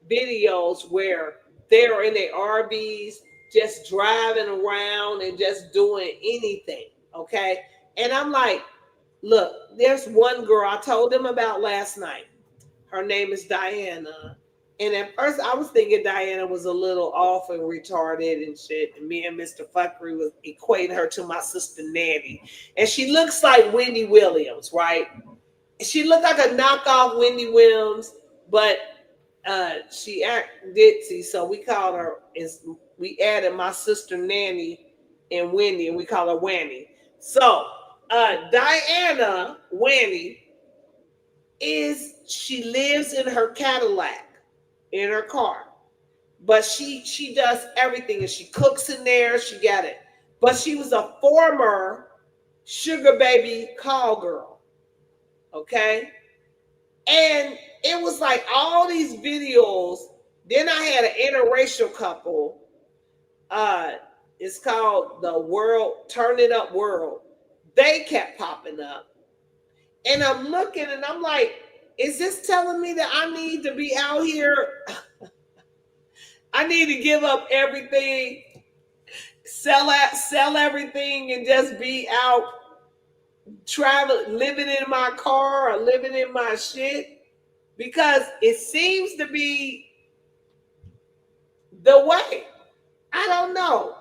videos where they're in their RVs, just driving around and just doing anything. Okay. And I'm like, look, there's one girl I told them about last night. Her name is Diana. And at first I was thinking Diana was a little off and retarded and shit. And me and Mr. Phuckery was equating her to my sister Nanny. And she looks like Wendy Williams, right? She looked like a knockoff Wendy Williams, but she act ditzy. So we called her, we added my sister Nanny and Wendy, and we call her Wanny. So Diana Wanny she lives in her Cadillac, in her car, but she does everything, and she cooks in there. She got it, but she was a former sugar baby call girl, okay? And it was like all these videos. Then I had an interracial couple. It's called the World Turn It Up World. They kept popping up. And I'm looking and I'm like, is this telling me that I need to be out here? I need to give up everything, sell everything, and just be out traveling, living in my car or living in my shit? Because it seems to be the way. I don't know.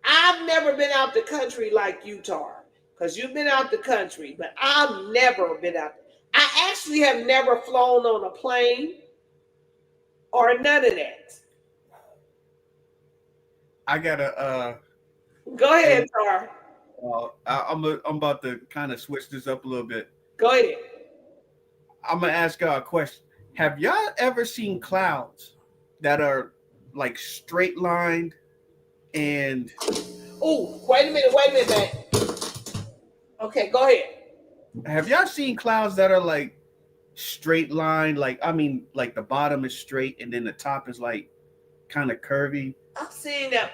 I've never been out the country like you, Tar. Because you've been out the country, but I've never been out. I actually have never flown on a plane or none of that. I gotta go ahead, Tar. I'm about to kind of switch this up a little bit. Go ahead. I'm gonna ask y'all a question. Have y'all ever seen clouds that are like straight lined and wait a minute, man. Okay, go ahead. Have y'all seen clouds that are like straight line. Like I mean, like the bottom is straight and then the top is like kind of curvy. I've seen that.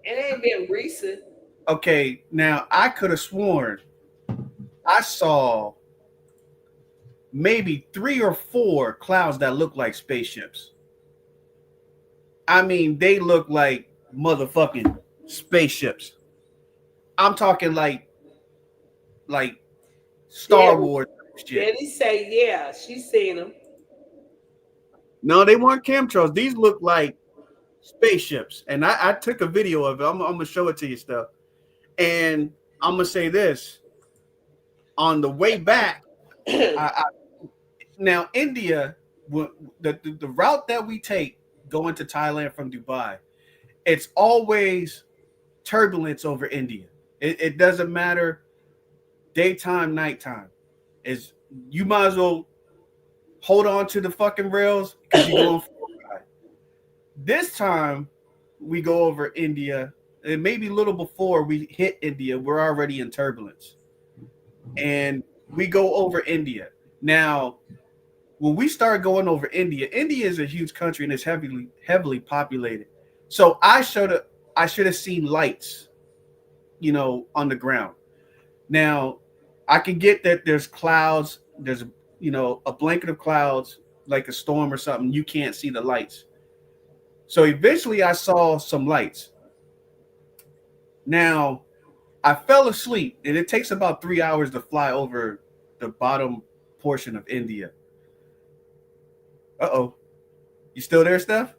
It ain't been recent. Okay, now I could have sworn I saw maybe 3 or 4 clouds that look like spaceships. I mean, they look like motherfucking spaceships. I'm talking like Star Betty, Wars shit. Betty say, yeah, she seen them. No, they weren't chemtrails. These look like spaceships. And I took a video of it. I'm gonna show it to you stuff. And I'm gonna say this. On the way back, now India, the route that we take going to Thailand from Dubai, it's always turbulence over India. It doesn't matter daytime, nighttime. Is you might as well hold on to the fucking rails because you're going for a ride. This time we go over India, and maybe a little before we hit India, we're already in turbulence. And we go over India. Now, when we start going over India, India is a huge country and it's heavily populated. So I should have seen lights, on the ground. Now, I can get that there's clouds, there's a blanket of clouds, like a storm or something. You can't see the lights. So eventually I saw some lights. Now, I fell asleep, and it takes about 3 hours to fly over the bottom portion of India. Uh-oh. You still there, Steph?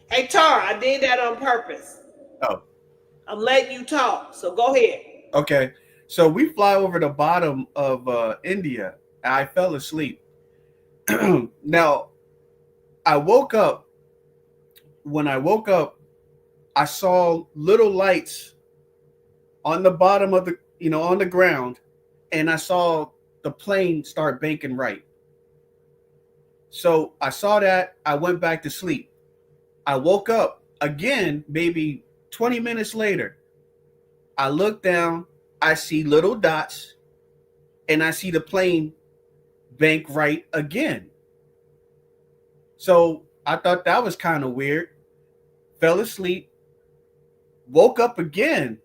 Hey, Tara, I did that on purpose. Oh. I'm letting you talk, so go ahead. Okay. So we fly over the bottom of India. I fell asleep. Now, I woke up. When I woke up, I saw little lights on the bottom of on the ground, and I saw the plane start banking right. So I saw that. I went back to sleep. I woke up again, maybe 20 minutes later. I look down, I see little dots, and I see the plane bank right again. So I thought that was kind of weird. Fell asleep, woke up again.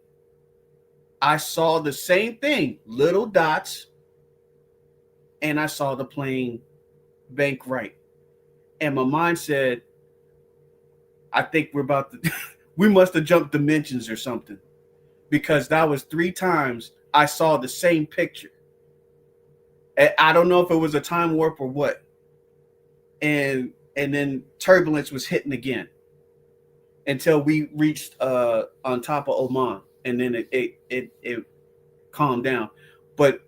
I saw the same thing, little dots, and I saw the plane bank right. And my mind said, I think we must have jumped dimensions or something, because that was 3 times I saw the same picture. I don't know if it was a time warp or what. And then turbulence was hitting again until we reached on top of Oman, and then it calmed down. But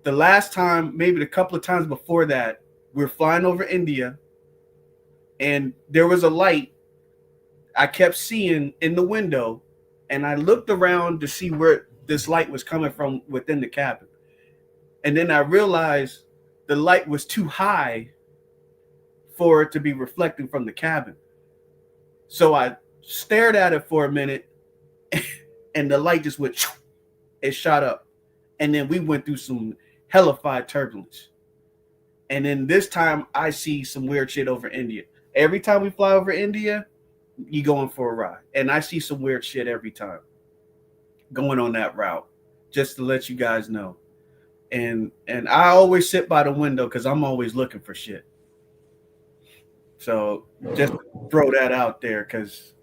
the last time, maybe a couple of times before that, we were flying over India, and there was a light I kept seeing in the window, and I looked around to see where this light was coming from within the cabin. And then I realized the light was too high for it to be reflecting from the cabin. So I stared at it for a minute, and the light just went, it shot up. And then we went through some hellified turbulence. And then this time I see some weird shit over India. Every time we fly over India, you going for a ride. And I see some weird shit every time going on that route, just to let you guys know. And I always sit by the window because I'm always looking for shit. So just throw that out there, because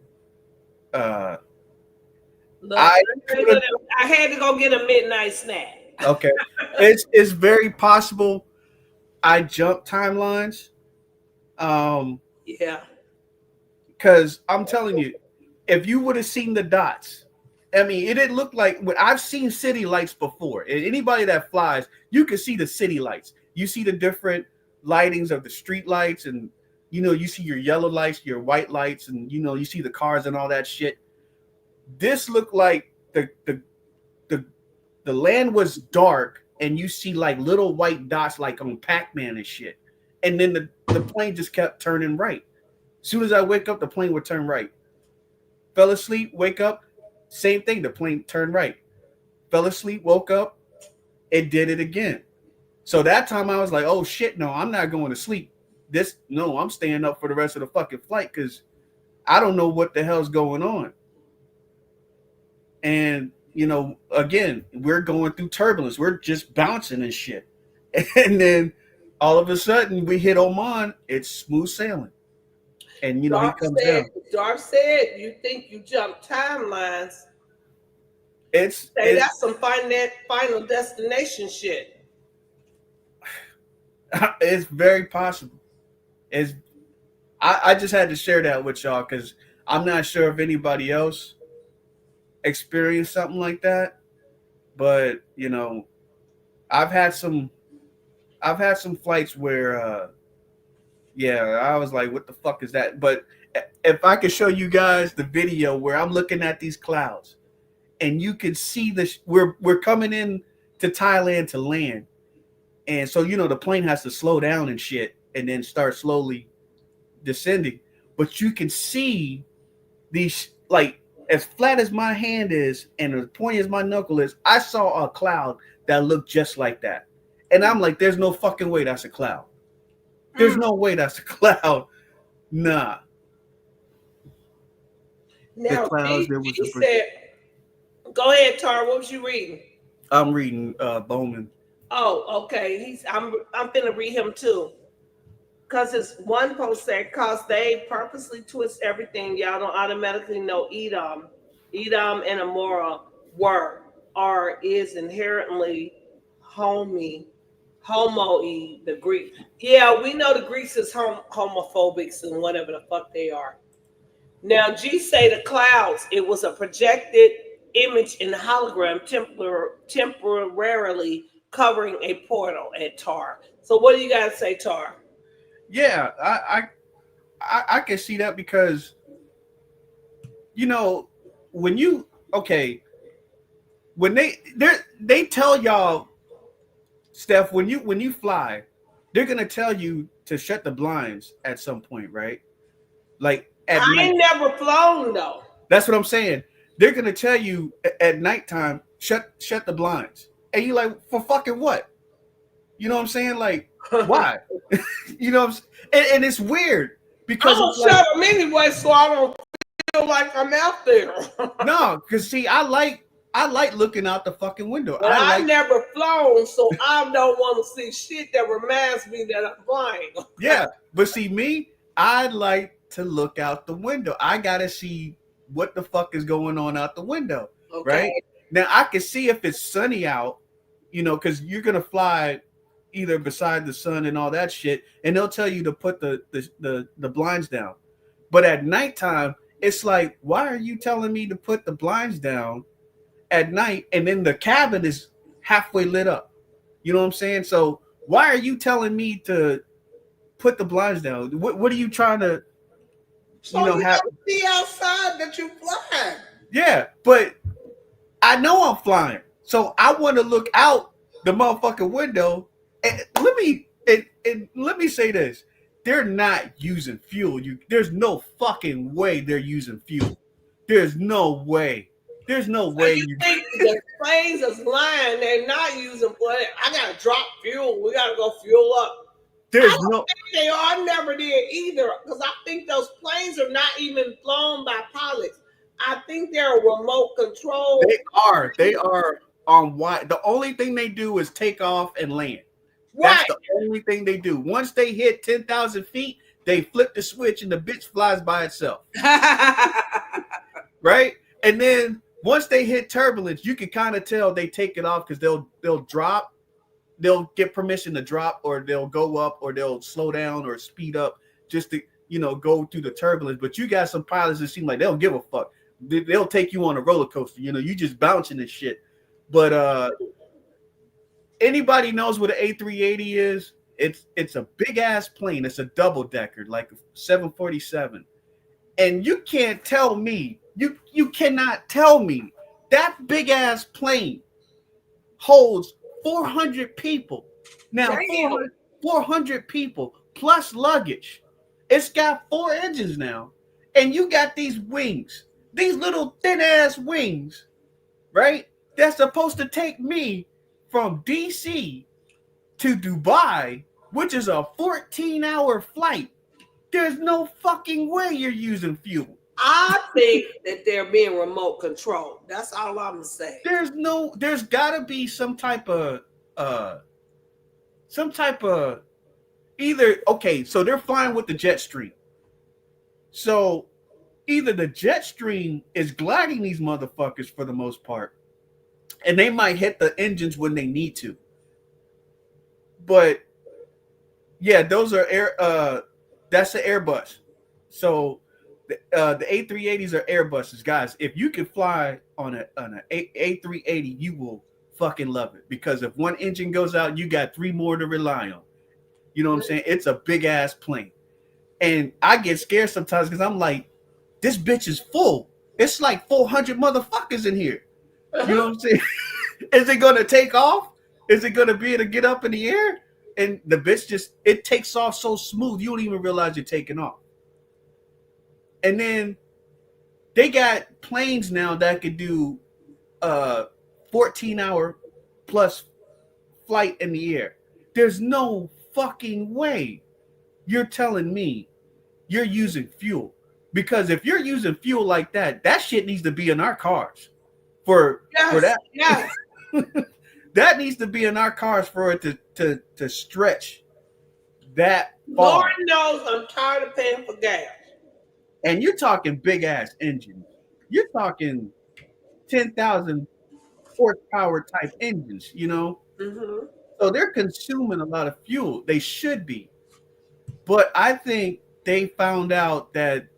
I had to go get a midnight snack. Okay. It's very possible I jumped timelines. Yeah. Because I'm telling you, if you would have seen the dots, I mean, it didn't look like when I've seen city lights before. And anybody that flies, you can see the city lights. You see the different lightings of the street lights, and you see your yellow lights, your white lights, and you see the cars and all that shit. This looked like the land was dark, and you see like little white dots like on Pac-Man and shit. And then the plane just kept turning right. As soon as I wake up, the plane would turn right. Fell asleep, wake up, same thing. The plane turned right. Fell asleep, woke up, it did it again. So that time I was like, oh shit, no, I'm not going to sleep. I'm staying up for the rest of the fucking flight because I don't know what the hell's going on. And again, we're going through turbulence. We're just bouncing and shit. And then all of a sudden we hit Oman. It's smooth sailing. And he comes down. Darth said, you think you jump timelines. That's some final destination shit. It's very possible. I just had to share that with y'all because I'm not sure if anybody else experienced something like that. But I've had some flights where I was like, what the fuck is that? But if I could show you guys the video where I'm looking at these clouds and you can see we're coming in to Thailand to land. And so, the plane has to slow down and shit and then start slowly descending. But you can see these, like, as flat as my hand is and as pointy as my knuckle is, I saw a cloud that looked just like that. And I'm like, there's no fucking way that's a cloud. There's no way that's a cloud. Nah. Now, he said, go ahead, Tar. What was you reading? I'm reading Bowman. Oh, okay. I'm finna read him too. Because his one post said, cause they purposely twist everything, y'all don't automatically know Edom and Amora is inherently homo-y, the Greek. Yeah, we know the Greeks is homophobics and whatever the fuck they are. Now, G say the clouds, it was a projected image in hologram temporarily covering a portal at Tar. So what do you guys say, Tar? Yeah, I can see that because when they tell y'all, Steph, when you fly, they're gonna tell you to shut the blinds at some point, right? Like at night. Ain't never flown though. That's what I'm saying. They're gonna tell you at nighttime, shut the blinds, and you like, for fucking what? You know what I'm saying? Like, why? You know what I'm saying? And it's weird because I'm gonna shut them anyway, so I don't feel like I'm out there. No, because see, I like looking out the fucking window. But I never flown, so I don't want to see shit that reminds me that I'm flying. Yeah, but see me, I like to look out the window. I gotta see what the fuck is going on out the window, right? Now I can see if it's sunny out, because you're gonna fly either beside the sun and all that shit, and they'll tell you to put the blinds down. But at nighttime, it's like, why are you telling me to put the blinds down at night and then the cabin is halfway lit up? You know what I'm saying? So why are you telling me to put the blinds down? What are you trying to have to see outside that you fly? Yeah, but I know I'm flying, so I want to look out the motherfucking window. And let me say this: they're not using fuel. There's no fucking way they're using fuel. There's no way. There's no way. You think the planes is lying? They're not using. I gotta drop fuel. We gotta go fuel up. There's I don't think they are. I never did either, because I think those planes are not even flown by pilots. I think they're remote control. They are on why. The only thing they do is take off and land. Right. That's the only thing they do. Once they hit 10,000 feet, they flip the switch and the bitch flies by itself. Right? And then once they hit turbulence, you can kind of tell they take it off because they'll drop. They'll get permission to drop, or they'll go up, or they'll slow down or speed up just to, go through the turbulence. But you got some pilots that seem like they don't give a fuck. They'll take you on a roller coaster. You just bouncing and shit. But anybody knows what an A380 is? It's a big ass plane. It's a double decker, like a 747. And you can't tell me, you cannot tell me that big ass plane holds 400 people. Now, 400 people plus luggage. It's got 4 engines now. And you got these wings, these little thin ass wings, right? That's supposed to take me from DC to Dubai, which is a 14-hour flight, there's no fucking way you're using fuel. I think that they're being remote controlled. That's all I'm gonna say. There's gotta be some type of either, okay, so they're flying with the jet stream. So either the jet stream is gliding these motherfuckers for the most part, and they might hit the engines when they need to. But yeah, those are that's an Airbus. So the A380s are Airbuses, guys. If you can fly on an A380, you will fucking love it, because if one engine goes out, you got 3 more to rely on. You know what I'm saying? It's a big ass plane, and I get scared sometimes because I'm like, this bitch is full. It's like 400 motherfuckers in here. You know what I'm saying? Is it gonna take off? Is it gonna be able to get up in the air? And the bitch it takes off so smooth, you don't even realize you're taking off. And then they got planes now that could do 14-hour plus flight in the air. There's no fucking way you're telling me you're using fuel. Because if you're using fuel like that, that shit needs to be in our cars for that. Yes. That needs to be in our cars for it to stretch that far. Lord knows I'm tired of paying for gas. And you're talking big ass engines. You're talking 10,000 horsepower type engines, you know? Mm-hmm. So they're consuming a lot of fuel. They should be. But I think they found out that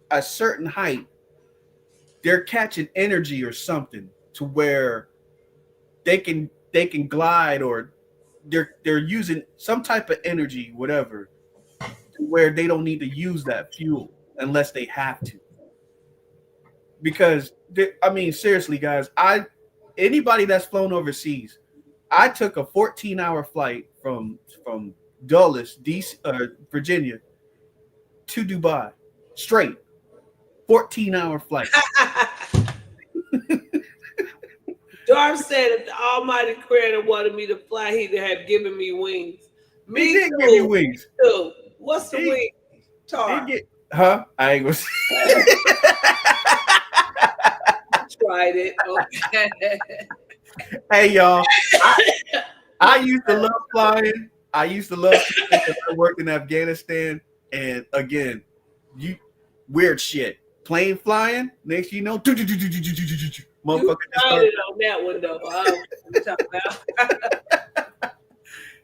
a certain height, they're catching energy or something to where they can glide, or they're using some type of energy, whatever, to where they don't need to use that fuel unless they have to. Because I mean, seriously, guys, anybody that's flown overseas, I took a 14-hour flight from Dulles, Virginia, to Dubai, straight, 14-hour flight. Darth said if the Almighty Creator wanted me to fly, he'd have given me wings. He did give you wings. Too. What's the wing? Tar. I ain't gonna say. Tried it. Okay. Hey y'all, I used to love flying. I used to love flying because I worked in Afghanistan, and again, weird shit. Plane flying, next you know, motherfucker. You started on that one though. I'm talking about.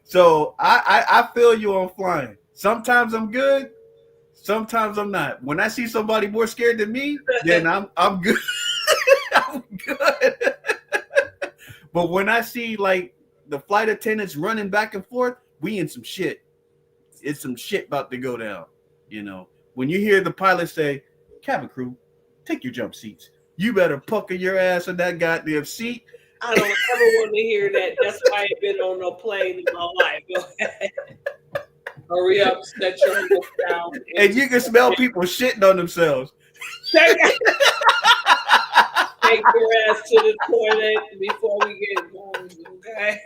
So I feel you on flying. Sometimes I'm good, sometimes I'm not. When I see somebody more scared than me, then I'm good. I'm good. But when I see like the flight attendants running back and forth, we in some shit. It's some shit about to go down. You know, when you hear the pilot say, "Cabin crew, take your jump seats," you better pucker your ass in that goddamn seat. I don't ever want to hear that. That's why I ain't been on no plane in my life. Go ahead. Hurry up, set your windows down. And you can smell people shitting on themselves. Take your ass to the toilet before we get going, okay?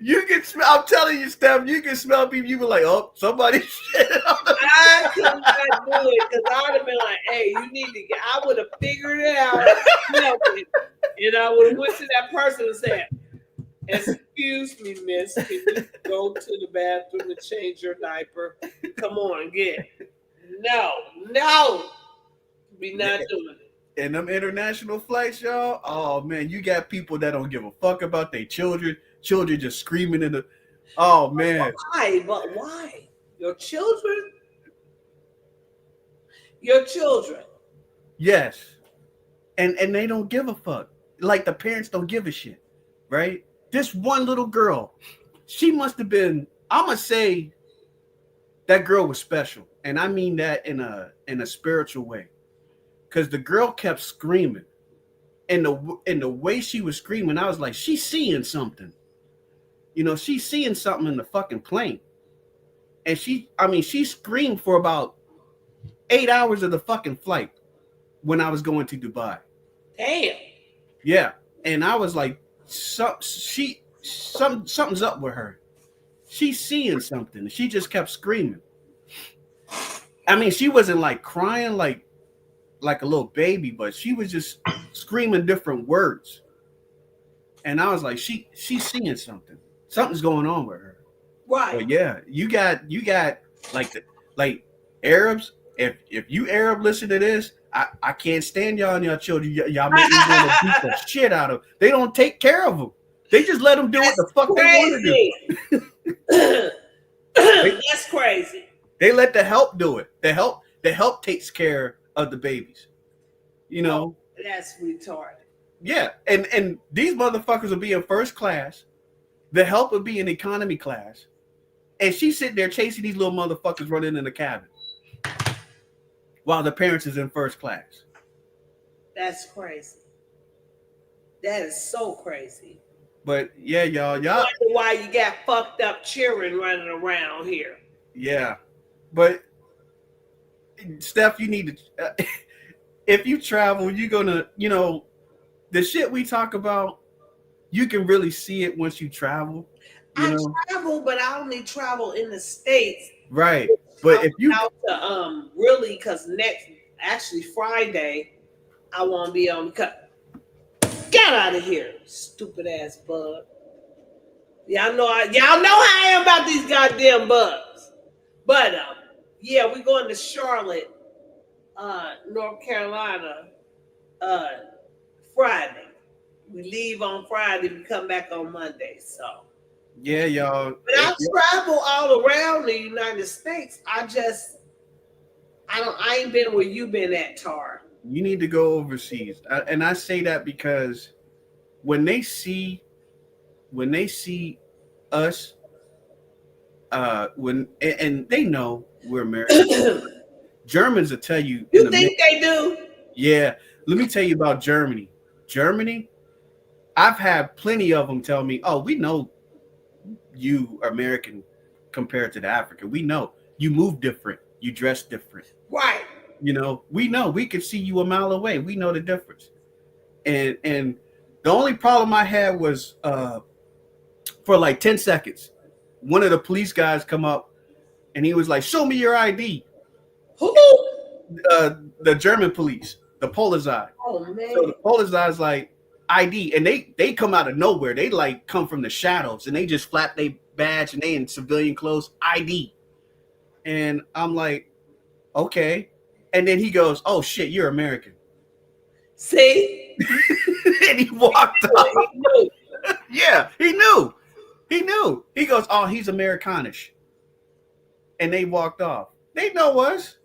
You can smell, I'm telling you, Steph, you can smell people. You be like, oh, somebody shitting on themselves. I could not do it because I would have been like, hey, you need to get, I would have figured it out, smelled it, and I would have went to that person and said, excuse me, miss, can you go to the bathroom and change your diaper? Come on, get it. No, we not doing it. And them international flights, y'all, oh man, you got people that don't give a fuck about their children just screaming in the, oh man. Why? But why? Your children? Yes. And they don't give a fuck. Like the parents don't give a shit, right? This one little girl, she must have been, I'm gonna say that girl was special. And I mean that in a spiritual way. Because the girl kept screaming. And the way she was screaming, I was like, she's seeing something. You know, she's seeing something in the fucking plane. And she screamed for about 8 hours of the fucking flight when I was going to Dubai. Damn. Yeah. And I was like, something's up with her. She's seeing something. She just kept screaming. I mean, she wasn't like crying like a little baby, but she was just screaming different words. And I was like, she's seeing something. Something's going on with her. Right. But yeah, you got like Arabs. If you Arab listen to this, I can't stand y'all and y'all children. Y'all make me want to beat the shit out of them. They don't take care of them. They just let them do what the fuck they want to do. That's crazy. They let the help do it. The help takes care of the babies. You know. Oh, that's retarded. Yeah, and these motherfuckers will be in first class. The help will be in economy class. And she's sitting there chasing these little motherfuckers running in the cabin while the parents is in first class. That's crazy. That is so crazy. But yeah, y'all. I wonder why you got fucked up children running around here. Yeah, but Steph, you need to. If you travel, you're gonna, the shit we talk about. You can really see it once you travel. I travel, but I only travel in the States. Right. But if you out to really, because actually Friday, I want to be on. Get out of here, stupid ass bug. Y'all know how I am about these goddamn bugs. But yeah, we going to Charlotte, North Carolina, Friday. We leave on Friday. We come back on Monday. So yeah, y'all. But I travel all around the United States. I ain't been where you been at, Tar. You need to go overseas, and I say that because when they see us, and they know we're American. Germans will tell you. You think they do? Yeah. Let me tell you about Germany. Germany, I've had plenty of them tell me, "Oh, we know you are American compared to the African. We know you move different, you dress different, right? We know we could see you a mile away. We know the difference." And the only problem I had was for like 10 seconds, one of the police guys come up and he was like, "Show me your ID." Who? The German police, the Polizei. Oh man. So the Polizei's like, ID, and they come out of nowhere. They like come from the shadows, and they just flap their badge, and they in civilian clothes, ID. And I'm like, okay. And then he goes, "Oh shit, you're American." See? And he walked off. He knew. Yeah, he knew. He goes, "Oh, he's Americanish." And they walked off. They know us.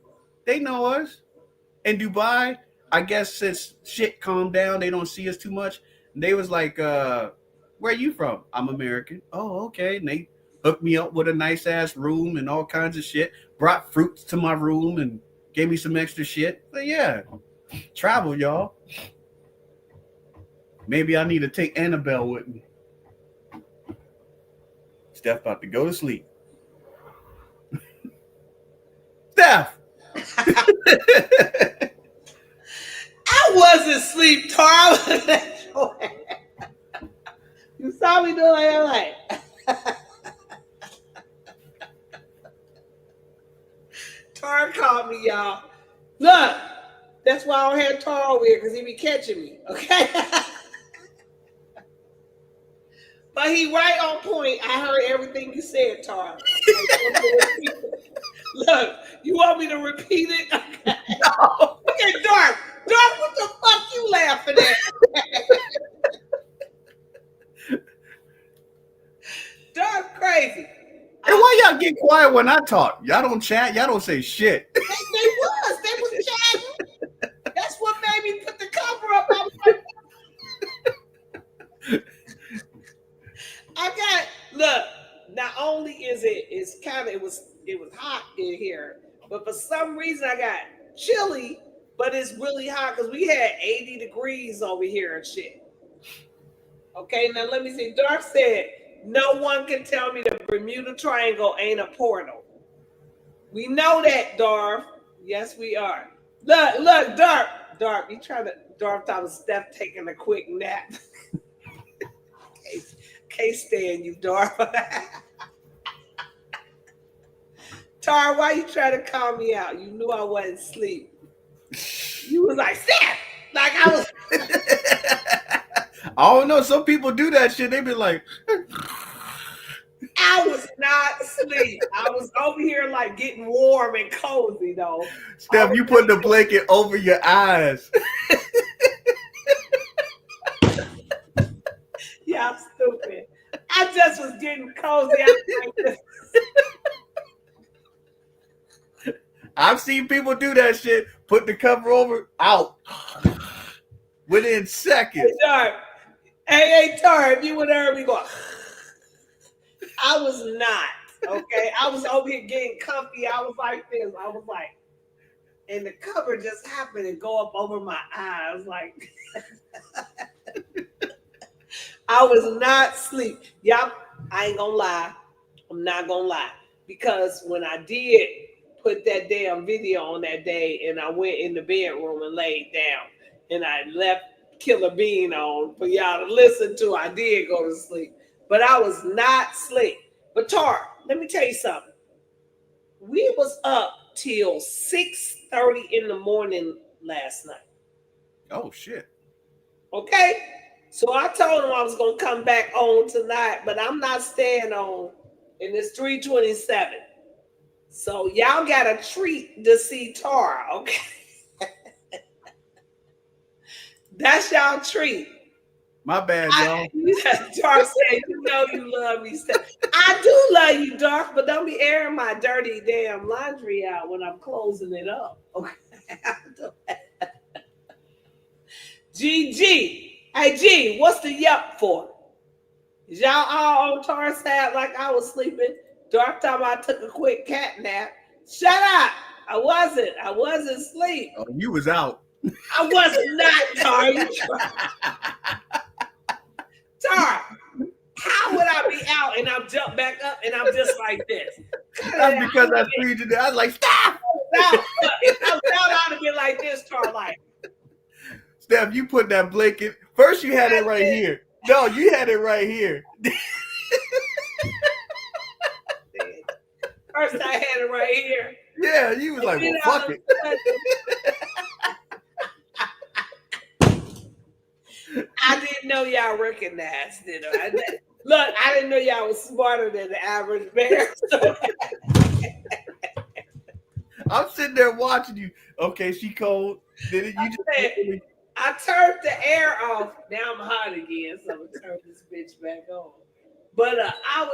In Dubai, I guess since shit calmed down, they don't see us too much. And they was like, "Where are you from?" "I'm American." "Oh, okay." And they hooked me up with a nice ass room and all kinds of shit. Brought fruits to my room and gave me some extra shit. But yeah, travel, y'all. Maybe I need to take Annabelle with me. Steph about to go to sleep. Steph! I wasn't asleep, Tar. You saw me doing like Tar called me, y'all. Look, that's why I don't have Tar over here, because he be catching me, okay? But he right on point. I heard everything you said, Tar. Look, you want me to repeat it? Okay. No. Look at Dark. Dark, what the fuck you laughing at? Dark crazy. And why y'all get quiet when I talk? Y'all don't chat. Y'all don't say shit. They was chatting. That's what made me put the cover up. Look. Not only it was hot in here, but for some reason I got chilly. But it's really hot because we had 80 degrees over here and shit. Okay, now let me see. Dark said, "No one can tell me the Bermuda Triangle ain't a portal." We know that, Darth. Yes, we are. Look, Darth. Darth thought it was Steph taking a quick nap. In Can't stand you, Dar. Tar, why you trying to calm me out? You knew I wasn't asleep. You was like, Steph! Like I was. I don't know. Some people do that shit. They be like, I was not asleep. I was over here like getting warm and cozy though. Steph, you put the blanket over your eyes. Yeah, I'm stupid. I just was getting cozy. I was like this. I've seen people do that shit. Put the cover over, out. Within seconds. Hey, Tar. Hey, Tar, if you would have heard me go, I was not, okay? I was over here getting comfy. I was like this. I was like, and the cover just happened to go up over my eyes. Like, I was not asleep. Y'all, I ain't gonna lie. I'm not gonna lie. Because when I did put that damn video on that day and I went in the bedroom and laid down and I left Killer Bean on for y'all to listen to, I did go to sleep. But I was not asleep. But Tar, let me tell you something. We was up till 6:30 in the morning last night. Oh, shit. Okay? So I told him I was going to come back on tonight, but I'm not staying on. And it's 3:27. So y'all got a treat to see Tar, okay? That's y'all treat. My bad, y'all. Dark said, you know you love me. I do love you, Dark, but don't be airing my dirty damn laundry out when I'm closing it up. Okay. GG. Hey, G, what's the yup for? Is y'all all on Tar's side like I was sleeping? Dark time I took a quick cat nap. Shut up. I wasn't asleep. Oh, you was out. I was not, Tar. Tar, how would I be out and I'm jumped back up and I'm just like this? That's because I freed you there. I was like, stop! If I was out, I'd have been like this, Tar, like. Steph, you put that blanket. First, you had it right here. No, you had it right here. First, I had it right here. Yeah, you was like, well, fuck it. I didn't know y'all recognized it. Look, I didn't know y'all was smarter than the average bear. So. I'm sitting there watching you. Okay, she cold. Did it? I turned the air off. Now I'm hot again, so I'm gonna turn this bitch back on. But I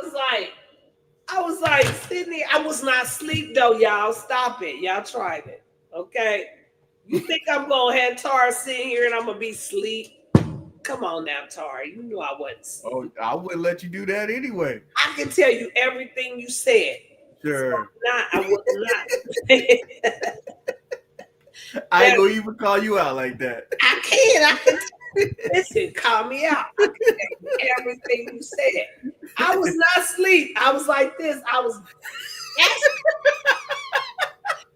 was like sitting there. I was not asleep though, y'all. Stop it. Y'all tried it. Okay. You think I'm gonna have Tar sitting here and I'm gonna be asleep? Come on now, Tar. You knew I wasn't. Oh, I wouldn't let you do that anyway. I can tell you everything you said. Sure. I would not. I ain't gonna even call you out like that. I can. Listen, call me out. I can tell you everything you said. I was not asleep. I was like this. I was.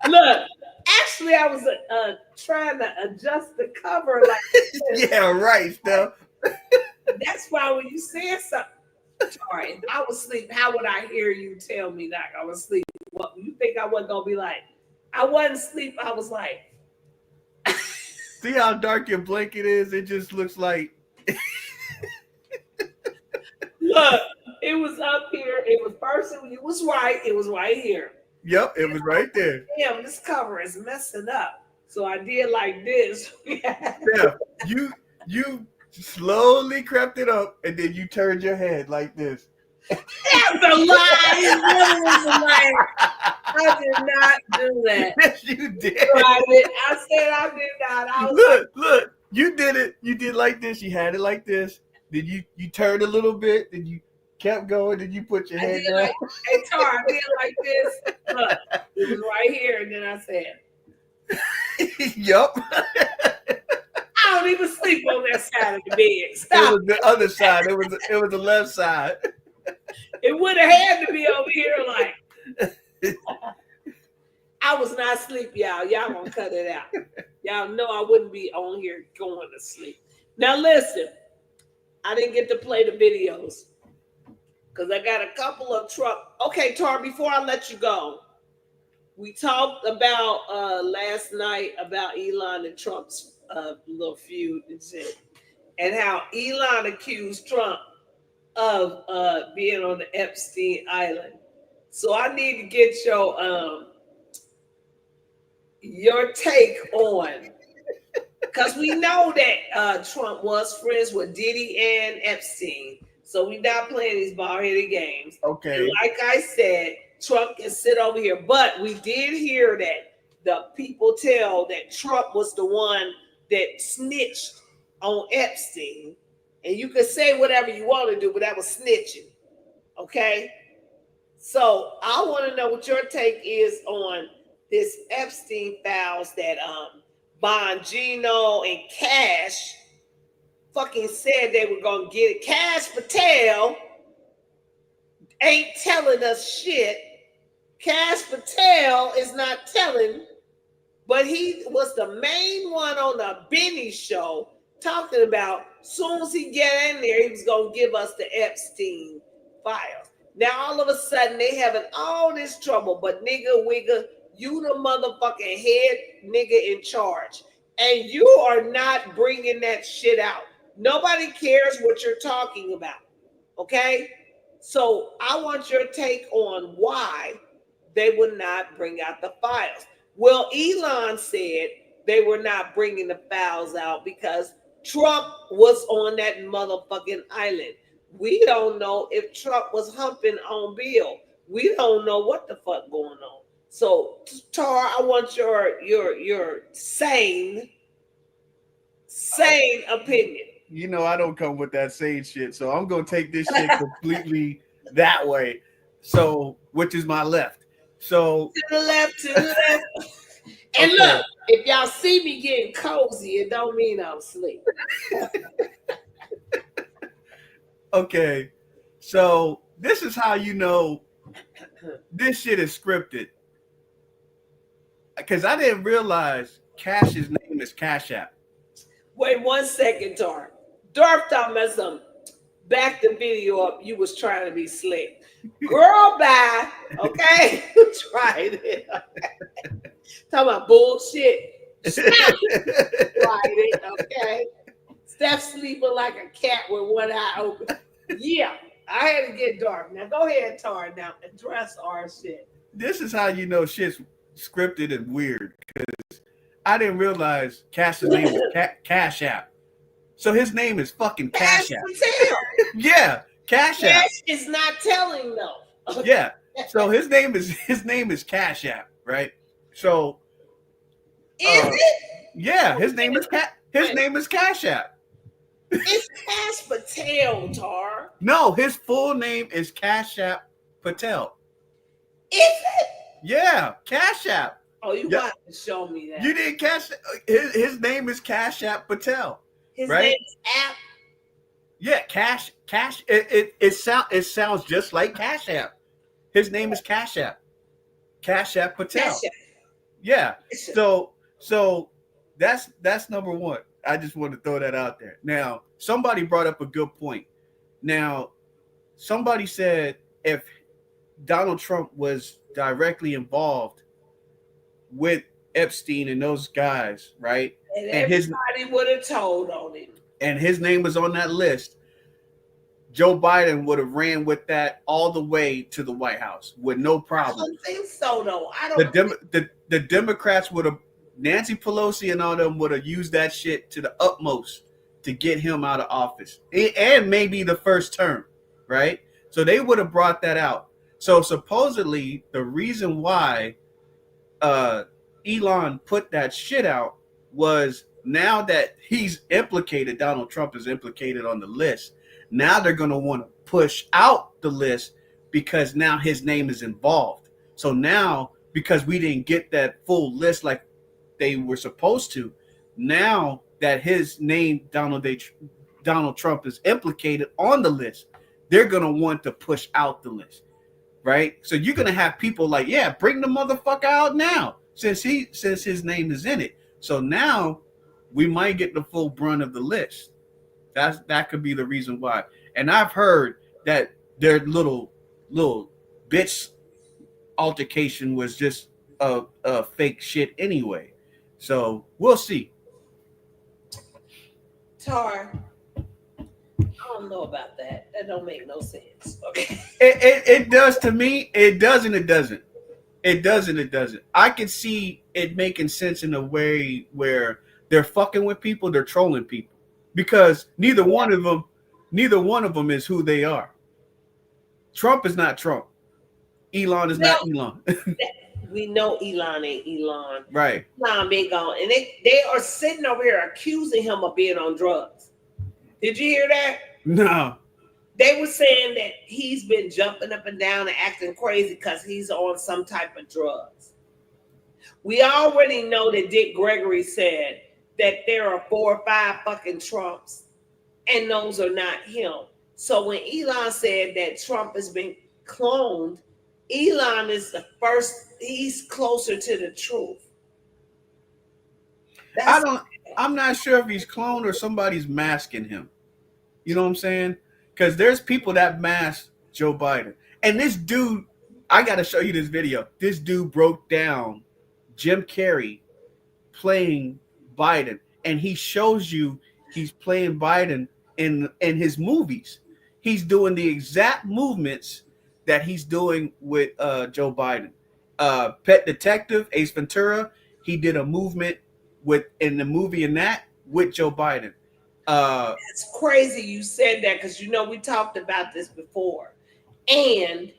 Look. Actually, I was trying to adjust the cover like this. Yeah, right, Steph. That's why when you said something, sorry, if I was asleep, how would I hear you tell me like I was asleep? What you think I wasn't gonna be like? I wasn't asleep. I was like, see how dark your blanket is? It just looks like. Look, it was up here. It was first. It was right. It was right here. Yep, it was right there. Damn, this cover is messing up. So I did like this. Yeah, you slowly crept it up, and then you turned your head like this. That's a lie. It really was a lie. I did not do that. Yes, you did. I said I did not. I was look, you did it. You did like this. You had it like this. Then you turned a little bit. Then you kept going. Then you put your head down. Hey, Tar, I did like this. Look, it was right here, and then I said, "Yup." I don't even sleep on that side of the bed. Stop. It was the other side. It was the left side. It would have had to be over here, like. I was not asleep, y'all. Y'all gonna cut it out. Y'all know I wouldn't be on here going to sleep. Now listen, I didn't get to play the videos. because I got a couple of Trump. Okay, Tar, before I let you go, we talked about last night about Elon and Trump's little feud and shit, and how Elon accused Trump of being on the Epstein Island. So I need to get your take on, because we know that Trump was friends with Diddy and Epstein. So we're not playing these ball-headed games. Okay. And like I said, Trump can sit over here. But we did hear that the people tell that Trump was the one that snitched on Epstein. And you can say whatever you want to do, but that was snitching. Okay? So I want to know what your take is on this Epstein files that Bongino and Cash fucking said they were gonna get it. Cash Patel ain't telling us shit. Cash Patel is not telling, but he was the main one on the Benny show talking about soon as he get in there, he was gonna give us the Epstein files. Now all of a sudden they having all this trouble, but nigga wigger, you the motherfucking head nigga in charge, and you are not bringing that shit out. Nobody cares what you're talking about, okay? So I want your take on why they would not bring out the files. Well, Elon said they were not bringing the files out because Trump was on that motherfucking island. We don't know if Trump was humping on Bill. We don't know what the fuck going on. So, Tar, I want your sane opinion. You know I don't come with that same shit, so I'm gonna take this shit completely that way. So, which is my left. So to the left. And okay. Look, if y'all see me getting cozy, it don't mean I'm asleep. Okay, so this is how you know this shit is scripted. Because I didn't realize Cash's name is Cash App. Wait 1 second, Tar. Darth thought about something. Back the video up. You was trying to be slick. Girl, bye. Okay? You tried it. Talking about bullshit. Steph tried it, okay? Steph sleeping like a cat with one eye open. Yeah, I had to get dark. Now go ahead, Tar. Now address our shit. This is how you know shit's scripted and weird. Because I didn't realize Cash's name was Cash App. So his name is fucking Cash App. Yeah, Cash App. Cash is not telling though. Yeah. So his name is Cash App, right? So is it? Yeah, his name is Cash App. It's Cash Patel, Tar. No, his full name is Cash App Patel. Is it? Yeah, Cash App. Oh, you got to show me that. You didn't catch his name is Cash App Patel. His right? name is App. Yeah, Cash. It sounds just like Cash App. His name is Cash App. Cash App Patel. Cash App. Yeah. So that's number one. I just want to throw that out there. Now, somebody brought up a good point. Now, somebody said if Donald Trump was directly involved with Epstein and those guys, right? And everybody would have told on him. And his name was on that list. Joe Biden would have ran with that all the way to the White House with no problem. I don't think so, though. The Democrats would have, Nancy Pelosi and all them would have used that shit to the utmost to get him out of office. And maybe the first term, right? So they would have brought that out. So supposedly the reason why Elon put that shit out was now that he's implicated, Donald Trump is implicated on the list. Now they're going to want to push out the list because now his name is involved. So now, because we didn't get that full list like they were supposed to, now that his name, Donald Trump, is implicated on the list, they're going to want to push out the list, right? So you're going to have people like, yeah, bring the motherfucker out now since his name is in it. So now we might get the full brunt of the list. That could be the reason why. And I've heard that their little bitch altercation was just a fake shit anyway. So we'll see. Tar, I don't know about that. That don't make no sense. Okay. It does to me. It does and it doesn't. It does and it doesn't. I can see it making sense in a way where they're fucking with people, they're trolling people, because neither one of them is who they are. Trump is not Trump. Elon is not Elon. We know Elon ain't Elon. Right. Elon been gone. And they are sitting over here accusing him of being on drugs. Did you hear that? No. They were saying that he's been jumping up and down and acting crazy because he's on some type of drugs. We already know that Dick Gregory said that there are 4 or 5 fucking Trumps, and those are not him. So when Elon said that Trump has been cloned, Elon is the first, he's closer to the truth. I'm not sure if he's cloned or somebody's masking him. You know what I'm saying? Because there's people that mask Joe Biden. And this dude, I got to show you this video. This dude broke down Jim Carrey playing Biden. And he shows you he's playing Biden in his movies. He's doing the exact movements that he's doing with Joe Biden. Pet Detective, Ace Ventura, he did a movement in the movie and that with Joe Biden. It's crazy you said that, because we talked about this before, and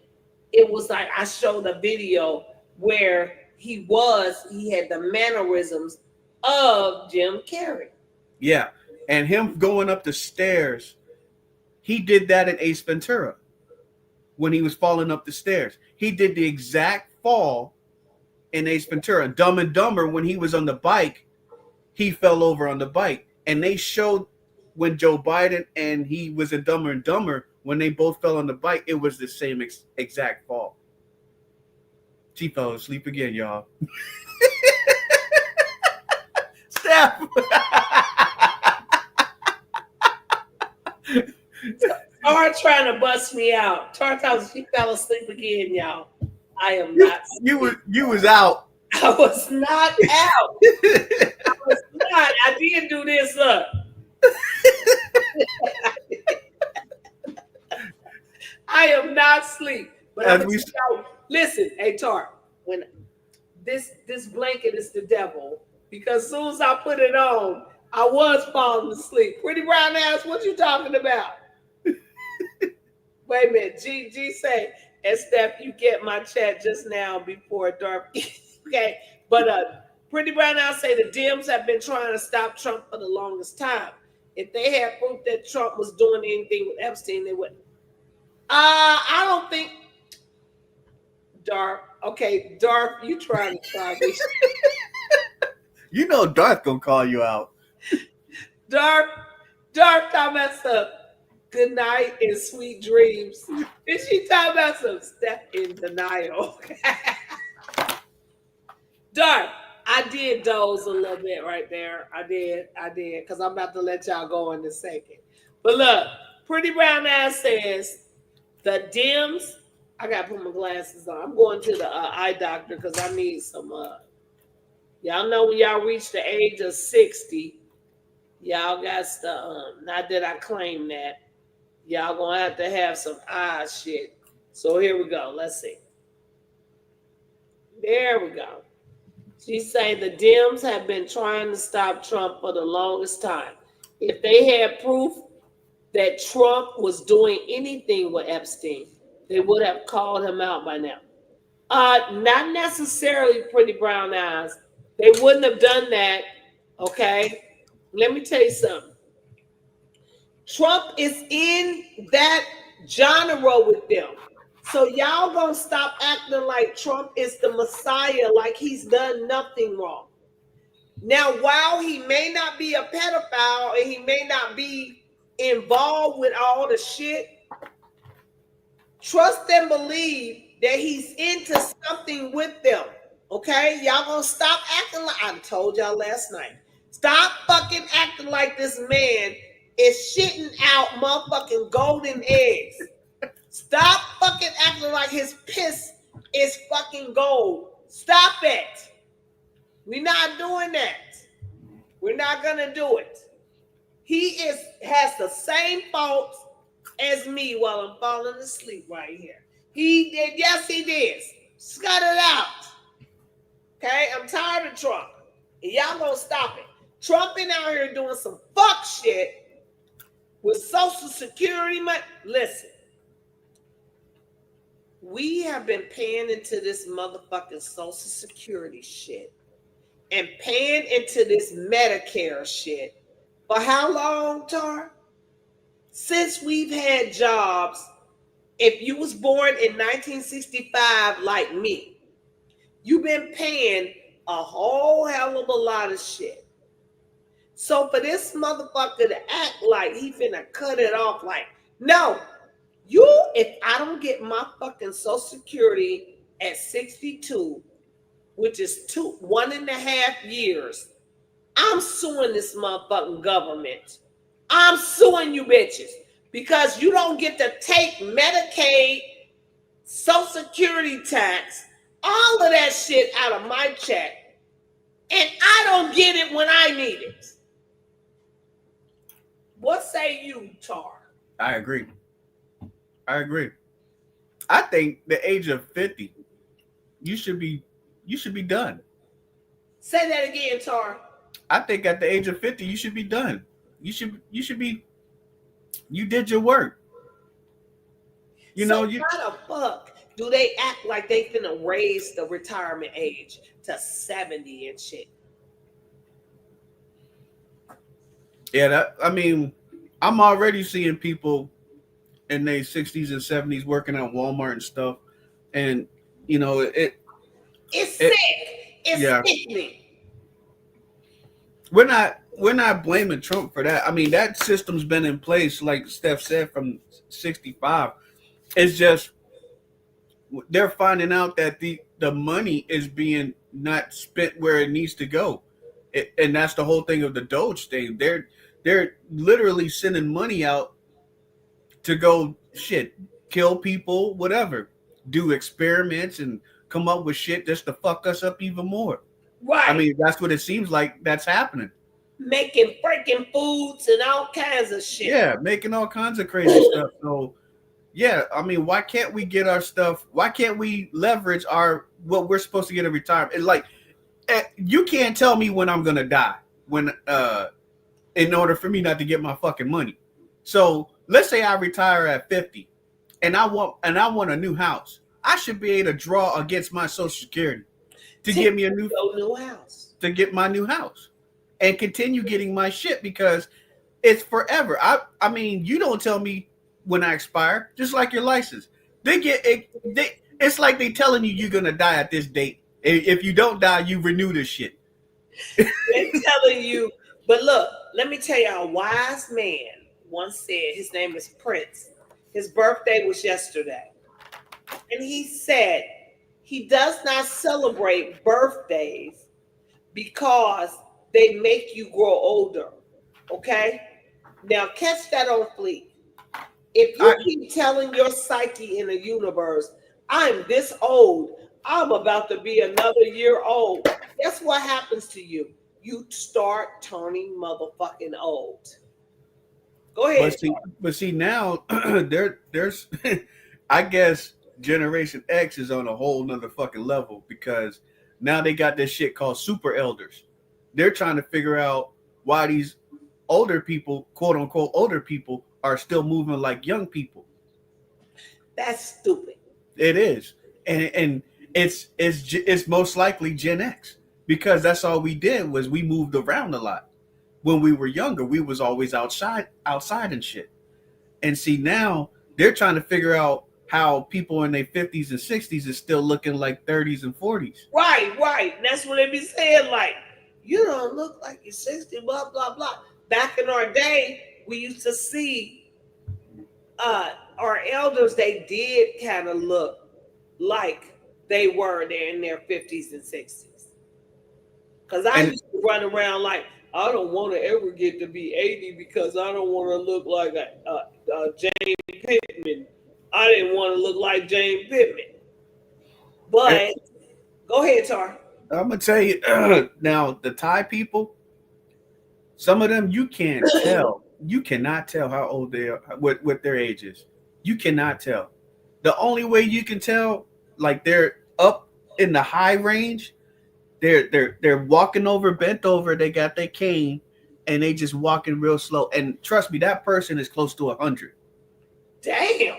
it was like I showed a video where he had the mannerisms of Jim Carrey. Yeah, and him going up the stairs, he did that in Ace Ventura when he was falling up the stairs. He did the exact fall in Ace Ventura. Dumb and Dumber, when he was on the bike, he fell over on the bike, and they showed when Joe Biden and he was in Dumber and Dumber, when they both fell on the bike, it was the same exact fall. She fell asleep again, y'all. Steph. Tar trying to bust me out. Tar thought she fell asleep again, y'all. I am not. You was out. I was not out. I was not. I did do this up. I am not asleep. But listen, hey Tar, when this blanket is the devil, because as soon as I put it on, I was falling asleep. Pretty brown ass, what you talking about? Wait a minute. G say, and Steph, you get my chat just now before dark. Okay, but Pretty brown ass say the Dems have been trying to stop Trump for the longest time. If they had proof that Trump was doing anything with Epstein, they wouldn't. I don't think. Darth, okay, Darth, you trying to try me. You know Darth gonna call you out. Darth, I messed up. Good night and sweet dreams. Did she talk about some step in denial? Darth, I did doze a little bit right there. I did, because I'm about to let y'all go in a second. But look, Pretty Brown Ass says, the Dems, I got to put my glasses on. I'm going to the eye doctor because I need some, y'all know when y'all reach the age of 60, y'all got to, not that I claim that, y'all going to have some eye shit. So here we go. Let's see. There we go. She say the Dems have been trying to stop Trump for the longest time. If they had proof that Trump was doing anything with Epstein, they would have called him out by now. Not necessarily, Pretty Brown Eyes. They wouldn't have done that, okay? Let me tell you something. Trump is in that genre with them. So y'all gonna stop acting like Trump is the Messiah, like he's done nothing wrong. Now, while he may not be a pedophile and he may not be involved with all the shit, trust and believe that he's into something with them. Okay? Y'all gonna stop acting like, I told y'all last night. Stop fucking acting like this man is shitting out motherfucking golden eggs. Stop fucking acting like his piss is fucking gold. Stop it. We're not doing that. We're not gonna do it. He has the same faults as me while I'm falling asleep right here. He did, yes, he did. Scut it out. Okay, I'm tired of Trump. And y'all gonna stop it. Trump been out here doing some fuck shit with Social Security money. Listen, we have been paying into this motherfucking Social Security shit and paying into this Medicare shit for how long, Tar? Since we've had jobs. If you was born in 1965 like me, you've been paying a whole hell of a lot of shit. So for this motherfucker to act like he finna cut it off, like, no, if I don't get my fucking Social Security at 62, which is 1.5 years, I'm suing this motherfucking government. I'm suing you bitches because you don't get to take Medicaid, Social Security tax, all of that shit out of my check, and I don't get it when I need it. What say you, Tar? I agree. I think the age of 50, you should be done. Say that again, Tar. I think at the age of 50, you should be done. You did your work. How the fuck do they act like they finna raise the retirement age to 70 and shit? Yeah, I'm already seeing people in their 60s and 70s working at Walmart and stuff, and it's sick. It's sickening. We're not blaming Trump for that. I mean, that system's been in place, like Steph said, from 65. It's just they're finding out that the money is being not spent where it needs to go, and that's the whole thing of the Doge thing. They're literally sending money out to go kill people, whatever, do experiments and come up with shit just to fuck us up even more. Right. I mean, that's what it seems like that's happening. Making freaking foods and all kinds of shit. Yeah, making all kinds of crazy stuff. So, yeah, I mean, why can't we get our stuff? Why can't we leverage what we're supposed to get in retirement? It's like, you can't tell me when I'm gonna die in order for me not to get my fucking money. So let's say I retire at 50, and I want a new house. I should be able to draw against my Social Security to get me a new house, to get my new house, and continue getting my shit because it's forever. I mean, you don't tell me when I expire, just like your license. It's like they telling you're gonna die at this date. If you don't die, you renew this shit. They're telling you. But look, let me tell you, a wise man once said, his name is Prince. His birthday was yesterday. And he said he does not celebrate birthdays because they make you grow older. Okay? Now catch that on fleek. If you keep telling your psyche in the universe, I'm this old, I'm about to be another year old, guess what happens to you? You start turning motherfucking old. Go ahead. But see now there's I guess Generation X is on a whole nother fucking level because now they got this shit called super elders. They're trying to figure out why these older people, quote unquote older people, are still moving like young people. That's stupid. It is. And it's most likely Gen X. Because that's all we did was we moved around a lot. When we were younger, we was always outside and shit. And see, now they're trying to figure out how people in their 50s and 60s is still looking like 30s and 40s. Right. That's what they be saying, like, you don't look like you're 60, blah, blah, blah. Back in our day, we used to see our elders, they did kind of look like they were there in their 50s and 60s. Because I used to run around like, I don't want to ever get to be 80 because I don't want to look like a James Pittman. I didn't want to look like Jane Pittman. But go ahead, Tar. I'm gonna tell you now. The Thai people, some of them you can't tell. You cannot tell how old they are, what their age is. You cannot tell. The only way you can tell, like they're up in the high range, they're walking over, bent over. They got their cane, and they just walking real slow. And trust me, that person is close to 100. Damn.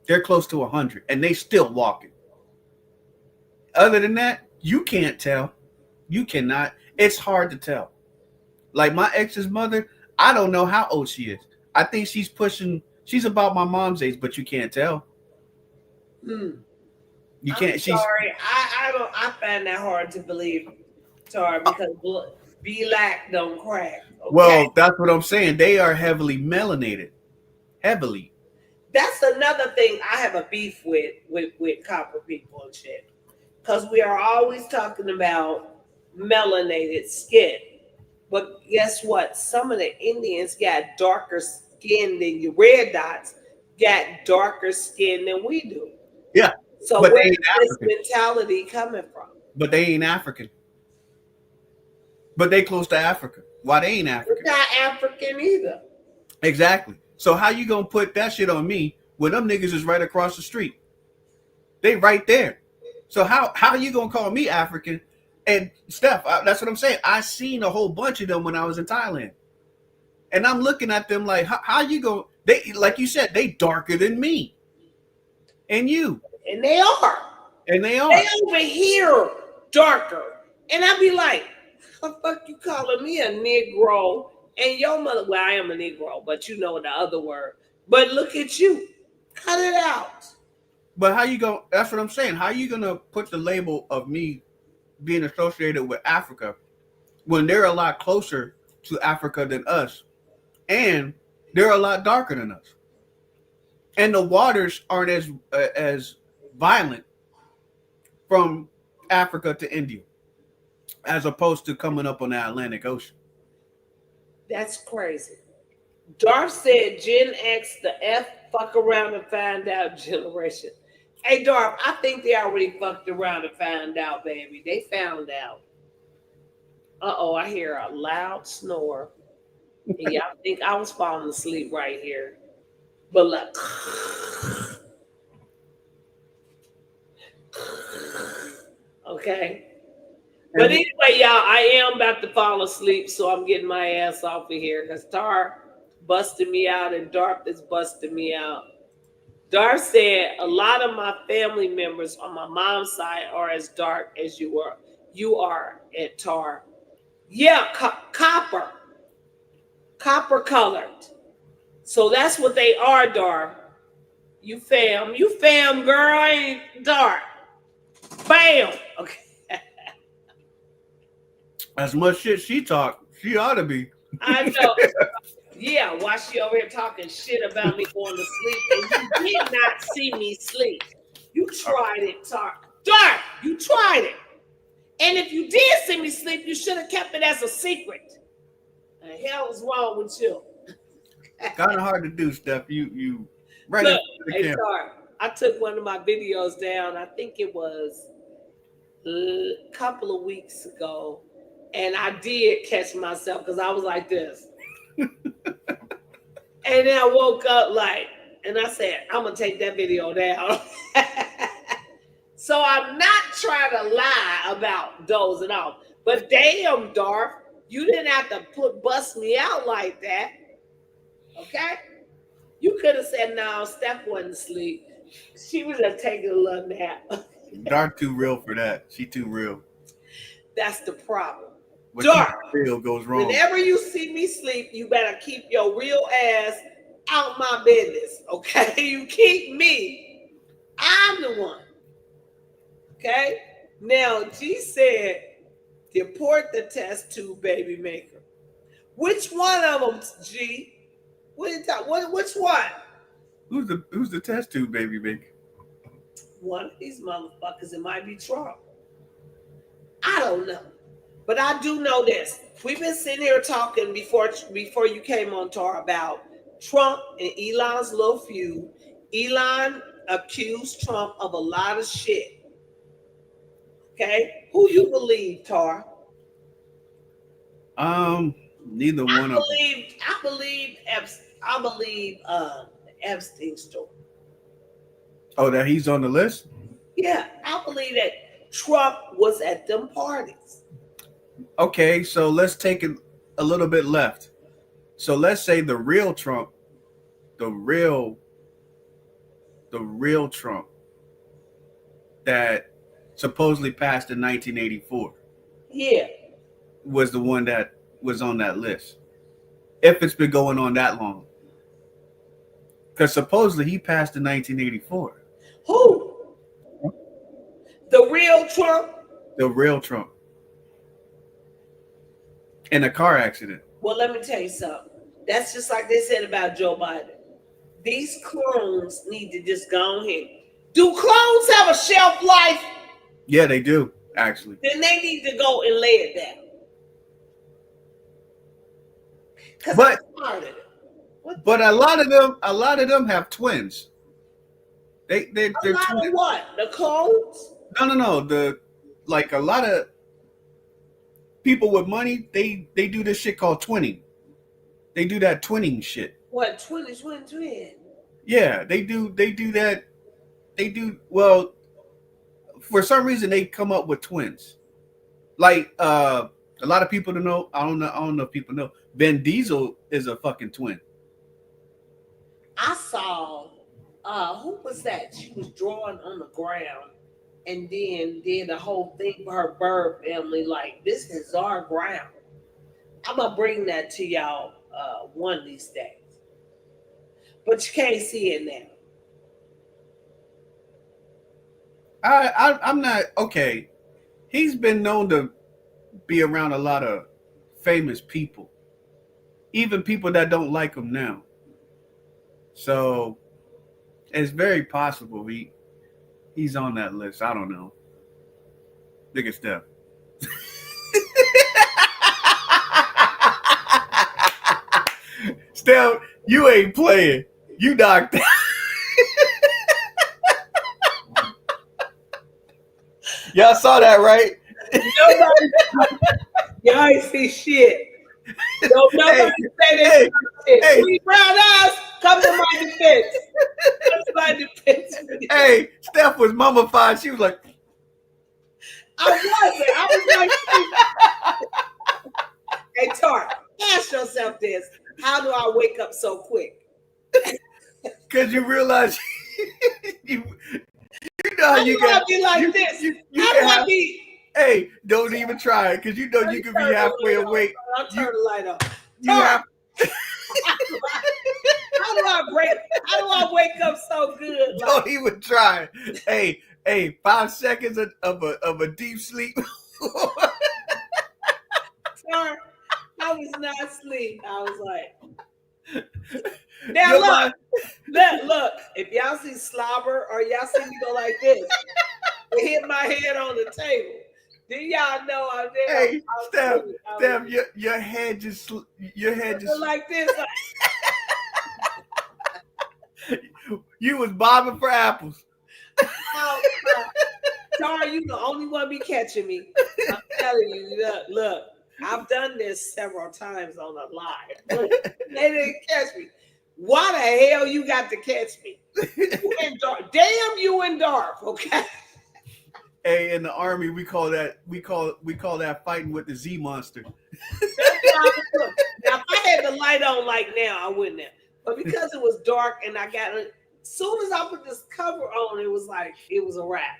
They're close to 100, and they still walking. Other than that, you can't tell. You cannot. It's hard to tell. Like my ex's mother, I don't know how old she is. I think she's about my mom's age, but you can't tell. You can't. I'm sorry. I find that hard to believe, Tar, because black don't crack. Okay? Well, that's what I'm saying. They are heavily melanated. Heavily. That's another thing I have a beef with copper people and shit. Because we are always talking about melanated skin. But guess what? Some of the Indians got darker skin than you. Red dots got darker skin than we do. Yeah. So but where's this mentality coming from? But they ain't African. But they close to Africa. Why they ain't African? They're not African either. Exactly. So how you gonna put that shit on me when them niggas is right across the street? They right there. So how you gonna call me African? And Steph, that's what I'm saying. I seen a whole bunch of them when I was in Thailand, and I'm looking at them like, how you go? They, like you said, they darker than me, and you, and they are, They over here darker, and I be like, the fuck you calling me a Negro? And your mother, well, I am a Negro, but you know the other word. But look at you, cut it out. But how you go? That's what I'm saying. How you gonna put the label of me being associated with Africa when they're a lot closer to Africa than us, and they're a lot darker than us, and the waters aren't as violent from Africa to India as opposed to coming up on the Atlantic Ocean. That's crazy. Darth said Gen X, the F fuck around and find out generation. Hey, Darth, I think they already fucked around and found out, baby. They found out. Uh-oh, I hear a loud snore. Yeah, I think I was falling asleep right here. But look. Okay. But anyway, y'all, I am about to fall asleep, so I'm getting my ass off of here because Tar busted me out and Darth is busting me out. Darth said, a lot of my family members on my mom's side are as dark as you are. You are at Tar. Yeah, copper colored. So that's what they are, Darth. You fam, girl, ain't dark. Bam. Okay. As much shit she talk, she ought to be. I know. Yeah, why she over here talking shit about me going to sleep and you did not see me sleep. You tried it, Dark, you tried it. And if you did see me sleep, you should have kept it as a secret. The hell is wrong with you? Kind of hard to do, Steph. You right. Look, hey, Dark, I took one of my videos down. I think it was a couple of weeks ago. And I did catch myself because I was like this. And then I woke up and I said, I'm going to take that video down. So I'm not trying to lie about dozing off. But damn, Darth, you didn't have to bust me out like that. Okay? You could have said, no, Steph wasn't asleep. She was just taking a little nap. Darth too real for that. She too real. That's the problem. What Darth, real goes wrong. Whenever you see me sleep, you better keep your real ass out my business, okay? You keep me. I'm the one. Okay? Now, G said, deport the test tube baby maker. Which one of them, G? Which one? Who's the test tube baby maker? One of these motherfuckers. It might be Trump. I don't know. But I do know this. We've been sitting here talking before you came on, Tar, about Trump and Elon's little feud. Elon accused Trump of a lot of shit. Okay, who you believe, Tar? Neither one of them. I believe Epstein story. Oh, that he's on the list? Yeah, I believe that Trump was at them parties. Okay, so let's take it a little bit left. So let's say the real Trump, the real Trump that supposedly passed in 1984 Yeah. was the one that was on that list. If it's been going on that long. Because supposedly he passed in 1984. Who? The real Trump? The real Trump. In a car accident. Well, let me tell you something. That's just like they said about Joe Biden. These clones need to just go ahead. Do clones have a shelf life? Yeah, they do, actually. Then they need to go and lay it down. But But a lot of them have twins. They're twins. What? The clones? No. A lot of people with money, they do this shit called twinning. They do that twinning shit. What? Twin? Yeah, they do that. They do, well, for some reason they come up with twins. Like a lot of people don't know. I don't know if people know. Vin Diesel is a fucking twin. I saw who was that? She was drawing on the ground and then did a whole thing for her bird family, like this is our ground. I'm gonna bring that to y'all one of these days. But you can't see it now. I'm not okay. He's been known to be around a lot of famous people, even people that don't like him now. So it's very possible he's on that list. I don't know. Look at Steph. Steph, you ain't playing. You knocked out. Y'all saw that, right? Y'all ain't see shit. Don't nobody say this. Hey. Three brown eyes, come to my defense. Come to my defense. Hey, Steph was mummified. She was like, I was like, hey, Tar, ask yourself this. How do I wake up so quick? Because you realize you know how you gotta be like this. How do I be? Hey, don't even try it, because you know you can be halfway awake. I'll turn the light off. You have. How do I wake up so good? Don't even try. Hey, 5 seconds of a deep sleep. Sorry, I was not asleep. I was like, now look. If y'all see slobber or y'all see me go like this, it hit my head on the table. Then y'all know I'm there. Hey, Steph, your head just like this. You was bobbing for apples. Sorry, you the only one be catching me. I'm telling you, look, I've done this several times on a live. They didn't catch me. Why the hell you got to catch me? You in dark. Damn, you in dark, okay? Hey, in the Army, we call that fighting with the Z monster. Now, if I had the light on like now, I wouldn't have. But because it was dark and I got it, as soon as I put this cover on, it was a wrap.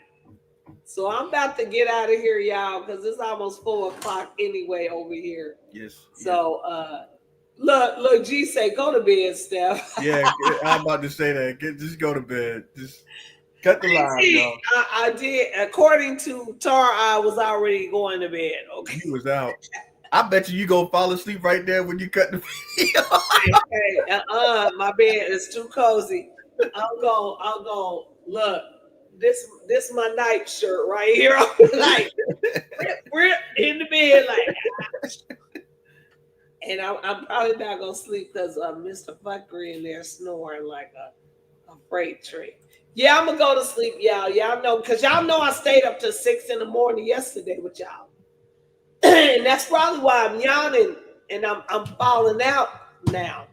So I'm about to get out of here, y'all, because it's almost 4:00 anyway over here. Yes. So look, G say, go to bed, Steph. Yeah, I'm about to say that. Just go to bed. Just cut the line, y'all. I did. According to Tar, I was already going to bed. Okay. He was out. I bet you gonna fall asleep right there when you cut the video. Hey, my bed is too cozy. I'm going look. This my night shirt right here. Like we're in the bed like And I'm probably not gonna sleep because Mr. Phuckery in there snoring like a freight train. Yeah, I'm gonna go to sleep, y'all. Y'all know, because y'all know I stayed up till 6 in the morning yesterday with y'all. And that's probably why I'm yawning and I'm falling out now.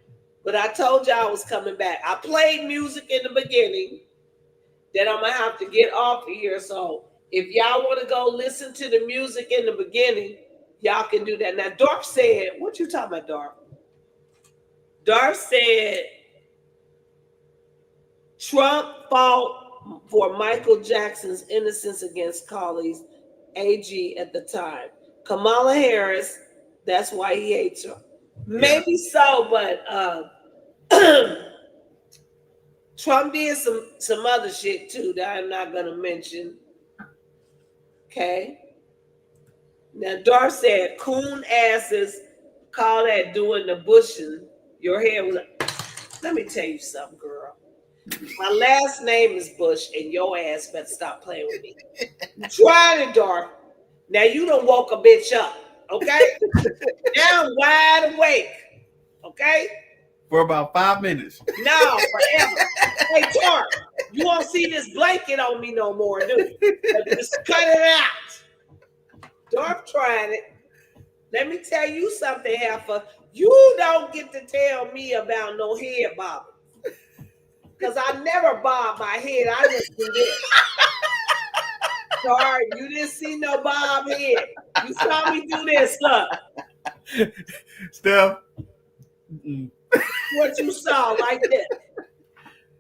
But I told y'all I was coming back. I played music in the beginning that I'm gonna have to get off of here. So if y'all want to go listen to the music in the beginning, y'all can do that. Now, Darth said, what you talking about, Darth? Darth said Trump fought for Michael Jackson's innocence against Carly's AG at the time. Kamala Harris, that's why he hates her. Maybe so, but Trump did some other shit too that I'm not gonna mention. Okay. Now Darth said coon asses call that doing the bushing. Your hair was. Let me tell you something, girl. My last name is Bush, and your ass better stop playing with me. You tried it, Darth. Now you done woke a bitch up, okay? Now I'm wide awake, okay? For about 5 minutes. No, forever. Hey, Darth, you won't see this blanket on me no more, do you? Just cut it out. Darth tried it. Let me tell you something, Heifer. You don't get to tell me about no head bobbing. Because I never bob my head. I just do this. Sorry, you didn't see no bob head. You saw me do this, look. Steph. What you saw like this.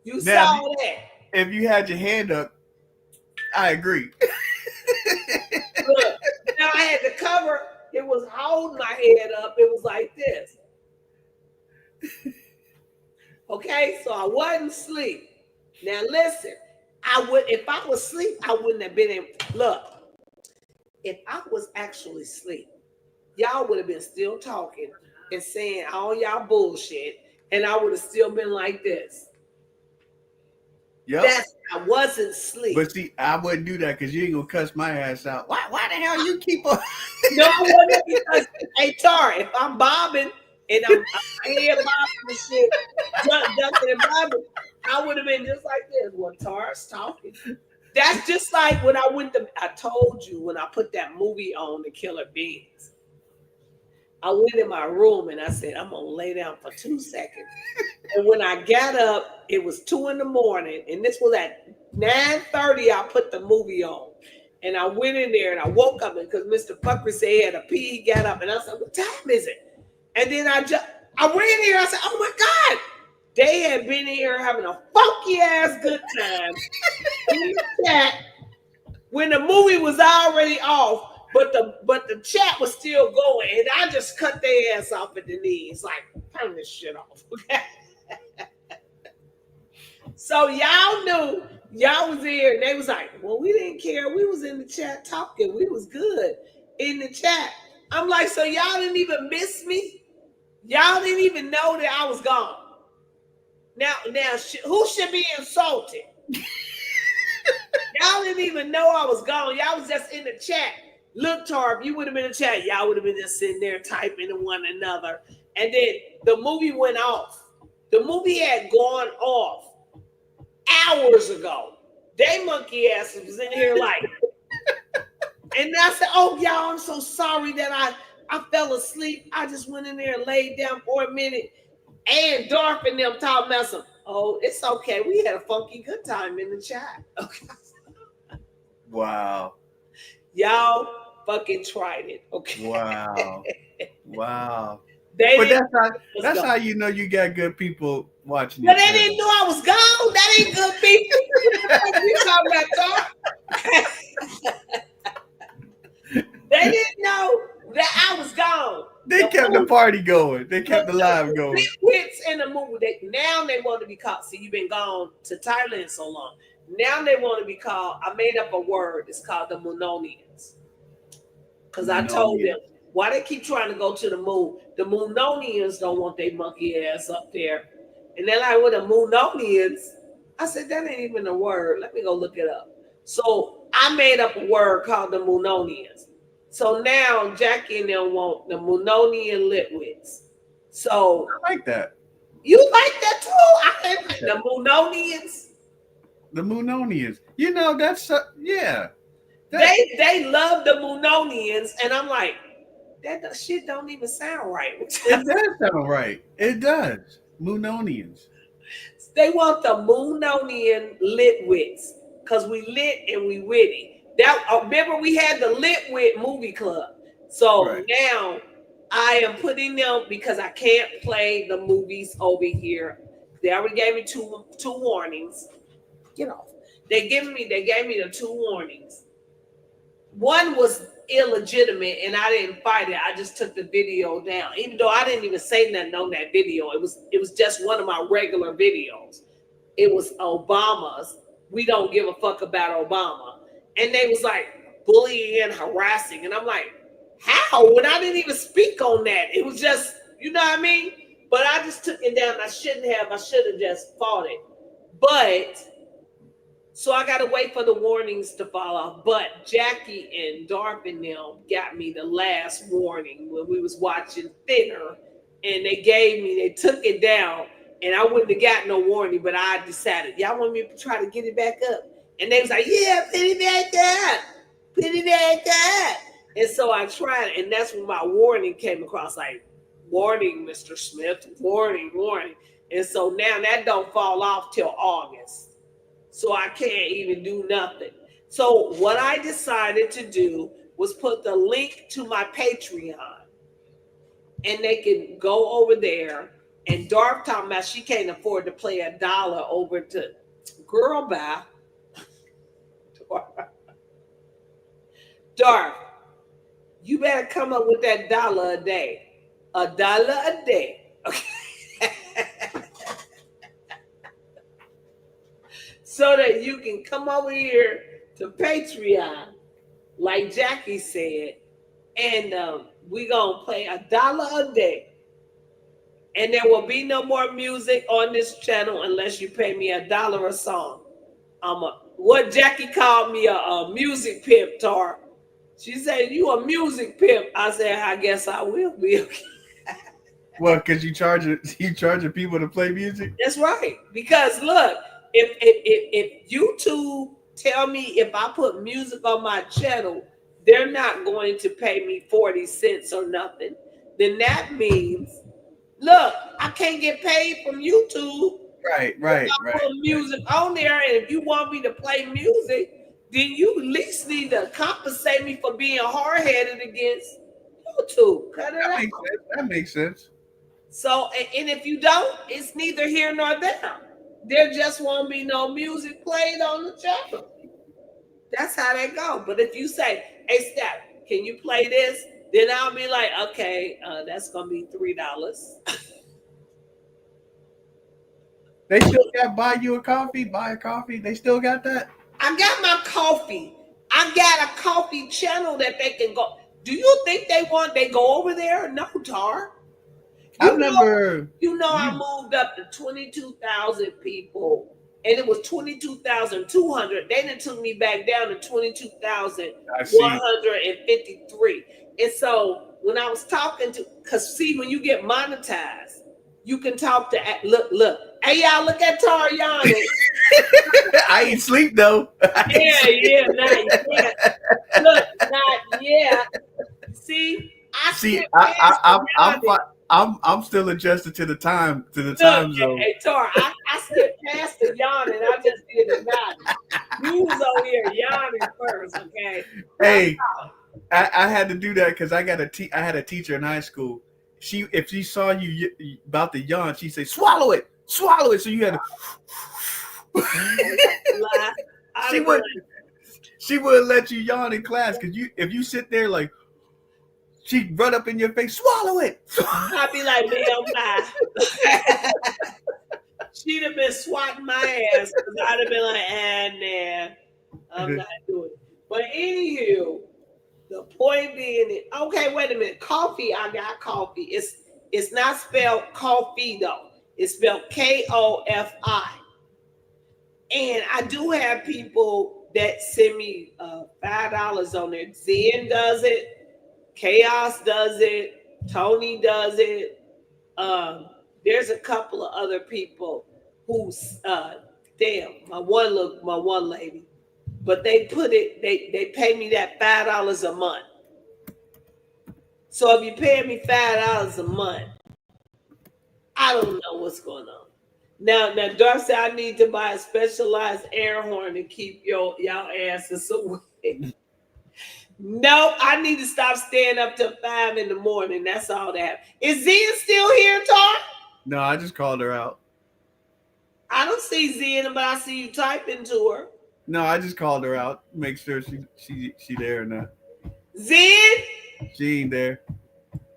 You Now, saw that. If you had your hand up, I agree. Look, now I had to cover. It was holding my head up. It was like this. Okay, so I wasn't asleep. Now listen, if I was asleep, I wouldn't have been in. Look, if I was actually asleep, y'all would have been still talking and saying all y'all bullshit, and I would have still been like this. Yep. I wasn't asleep. But see, I wouldn't do that because you ain't gonna cuss my ass out. Why the hell you keep on? No, I wouldn't, because hey Tar, if I'm bobbing and I'm head bobbing and shit, ducking and bobbing, I would have been just like this when Tar's talking. That's just like when I told you when I put that movie on, The Killer Beans. I went in my room and I said, I'm gonna lay down for 2 seconds. And when I got up, it was 2 in the morning, and this was at 9:30. I put the movie on, and I went in there and I woke up because Mr. Phuckery said he had a pee. He got up, and I said, "What time is it?" And then I ran here. I said, "Oh my God, they had been here having a funky ass good time in the chat when the movie was already off." But the chat was still going, and I just cut their ass off at the knees, like, turn this shit off, okay? So y'all knew y'all was there, and they was like, well, we didn't care. We was in the chat talking. We was good in the chat. I'm like, so y'all didn't even miss me? Y'all didn't even know that I was gone. Now, who should be insulted? Y'all didn't even know I was gone. Y'all was just in the chat. Look, Tar, if you would have been in the chat, y'all would have been just sitting there typing to one another. And then the movie went off. The movie had gone off hours ago. They monkey asses was in here like, and I said, oh, y'all, I'm so sorry that I fell asleep. I just went in there and laid down for a minute. And Darth and them talking about some, oh, it's okay. We had a funky good time in the chat. Okay. Wow. Y'all fucking tried it. Okay. Wow. Wow. But that's how you know you got good people watching. But they didn't know I was gone. That ain't good people. We talking about Darth. They didn't know that I was gone. They kept the party going. They kept the live going. Wits in the movie. Now they want to be called. See, you've been gone to Thailand so long. Now they want to be called. I made up a word. It's called the Moononians. Because I told them why they keep trying to go to the moon. The Moononians don't want their monkey ass up there. And they're like, well, the Moononians. I said, that ain't even a word. Let me go look it up. So I made up a word called the Moononians. So now Jackie and them want the Munonian Litwits. So I like that. you like that too? I like the Munonians. The Moononians. You know, that's yeah. They love the Munonians, and I'm like, that shit don't even sound right. It does sound right. It does. Moononians. They want the Moononian Litwits because we lit and we witty. That remember we had the Litwit movie club. So Right. now I am putting them because I can't play the movies over here. They already gave me two warnings. Get off. They gave me the 2 warnings. One was illegitimate and I didn't fight it. I just took the video down. Even though I didn't even say nothing on that video. It was just one of my regular videos. It was Obama's. We don't give a fuck about Obama. And they was like bullying and harassing. And I'm like, how? When I didn't even speak on that. It was just, you know what I mean? But I just took it down. I shouldn't have. I should have just fought it. But so I got to wait for the warnings to fall off. But Jackie and Darp and them got me the last warning when we was watching Thinner. And they took it down. And I wouldn't have got no warning, but I decided, y'all want me to try to get it back up? And they was like, yeah, put it back up. Put it back up. And so I tried, and that's when my warning came across, like, warning, Mr. Smith, warning, warning. And so now that don't fall off till August. So I can't even do nothing. So what I decided to do was put the link to my Patreon. And they can go over there. And Dark talking about she can't afford to play $1 over to girl bye. Dark, you better come up with that $1 a day. $1 a day. Okay. So that you can come over here to Patreon, like Jackie said, and we gonna play $1 a day. And there will be no more music on this channel unless you pay me $1 a song. What Jackie called me a music pimp, Tar. She said, you a music pimp. I said, I guess I will be. Well, because you charging people to play music? That's right. Because look, if YouTube tell me if I put music on my channel, they're not going to pay me 40 cents or nothing, then that means, look, I can't get paid from YouTube. Right. I put music on there, and if you want me to play music, then you at least need to compensate me for being hard-headed against YouTube. Cut it out. That makes sense. So, and if you don't, it's neither here nor there. There just won't be no music played on the channel. That's how they go. But if you say, hey, Steph, can you play this? Then I'll be like, okay, that's going to be $3. They still got buy a coffee. They still got that? I got my coffee. I got a coffee channel that they can go. Do you think they go over there? No, Tar. I moved up to 22,000 people, and it was 22,200. They then took me back down to 22,153. And so when I was talking to, because see, when you get monetized, you can talk to, look. Hey, y'all, look at Tar yawning. I ain't sleep, though. Not yet. Look, not yet. See, I'm still adjusted to the time time zone. Hey, Tar, I skipped past the yawning. I just did the nodding. You was over here yawning first, okay? Hey, I had to do that because I had a teacher in high school. If she saw you about to yawn, she'd say, swallow it. So you had to. She wouldn't let you yawn in class because if you sit there like, she'd run up in your face, swallow it. I'd be like, bye. She'd have been swatting my ass because I'd have been like, nah, I'm not doing it. But anywho, the point being, okay, wait a minute. Coffee, I got coffee. It's not spelled coffee though. It's spelled Kofi. And I do have people that send me $5 on there. Zen does it. Chaos does it. Tony does it. There's a couple of other people who's damn, my one lady, but they put it, they pay me that $5 a month. So if you pay me $5 a month, I don't know what's going on. Now, Darcy, I need to buy a specialized air horn to keep y'all asses away. No, I need to stop staying up till 5 in the morning. That's all that. Is Zia still here, Tar? No, I just called her out. I don't see Zia, but I see you typing to her. No, I just called her out. Make sure she there or not. Zia? She ain't there.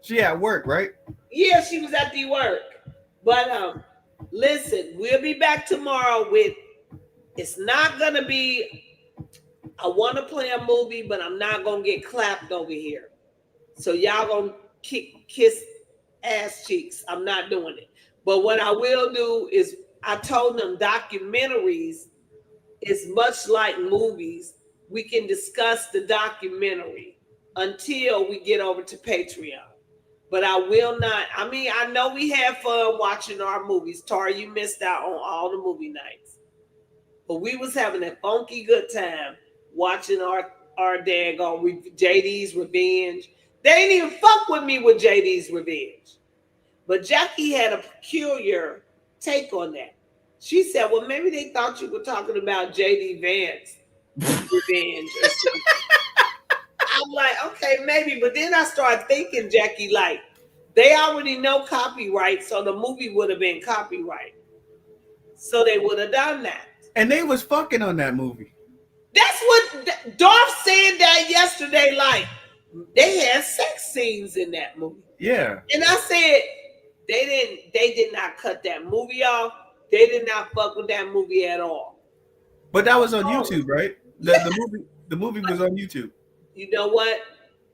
She at work, right? Yeah, she was at the work. But listen, we'll be back tomorrow with. It's not gonna be. I want to play a movie, but I'm not gonna get clapped over here. So y'all gonna kiss ass cheeks. I'm not doing it. But what I will do is, I told them documentaries is much like movies. We can discuss the documentary until we get over to Patreon. But I will not. I mean, I know we had fun watching our movies. Tara, you missed out on all the movie nights. But we was having a funky good time watching our daggone JD's Revenge. They didn't even fuck with me with JD's Revenge. But Jackie had a peculiar take on that. She said, well, maybe they thought you were talking about JD Vance Revenge or something. I'm like, okay, maybe. But then I started thinking, Jackie, like, they already know copyright, so the movie would have been copyright. So they would have done that. And they was fucking on that movie. That's what Darth said that yesterday. Like, they had sex scenes in that movie. Yeah. And I said, they did not cut that movie off. They did not fuck with that movie at all. But that was on YouTube, right? The movie was on YouTube. You know what?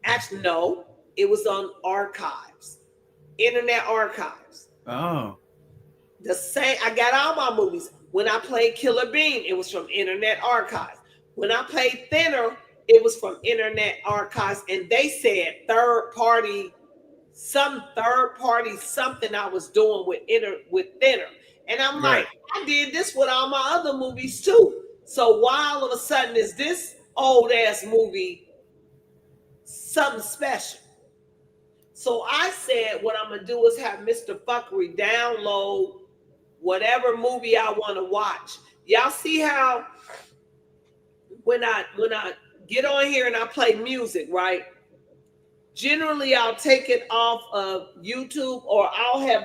Actually, no. It was on archives. Internet archives. Oh. The same. I got all my movies. When I played Killer Bean, it was from Internet archives. When I played Thinner, it was from Internet archives. And they said third party something I was doing with Thinner. And I'm like, I did this with all my other movies too. So why all of a sudden is this old ass movie something special? So I said, what I'm gonna do is have Mr. Phuckery download whatever movie I want to watch. Y'all see how when I get on here and I play music, right? Generally, I'll take it off of YouTube, or I'll have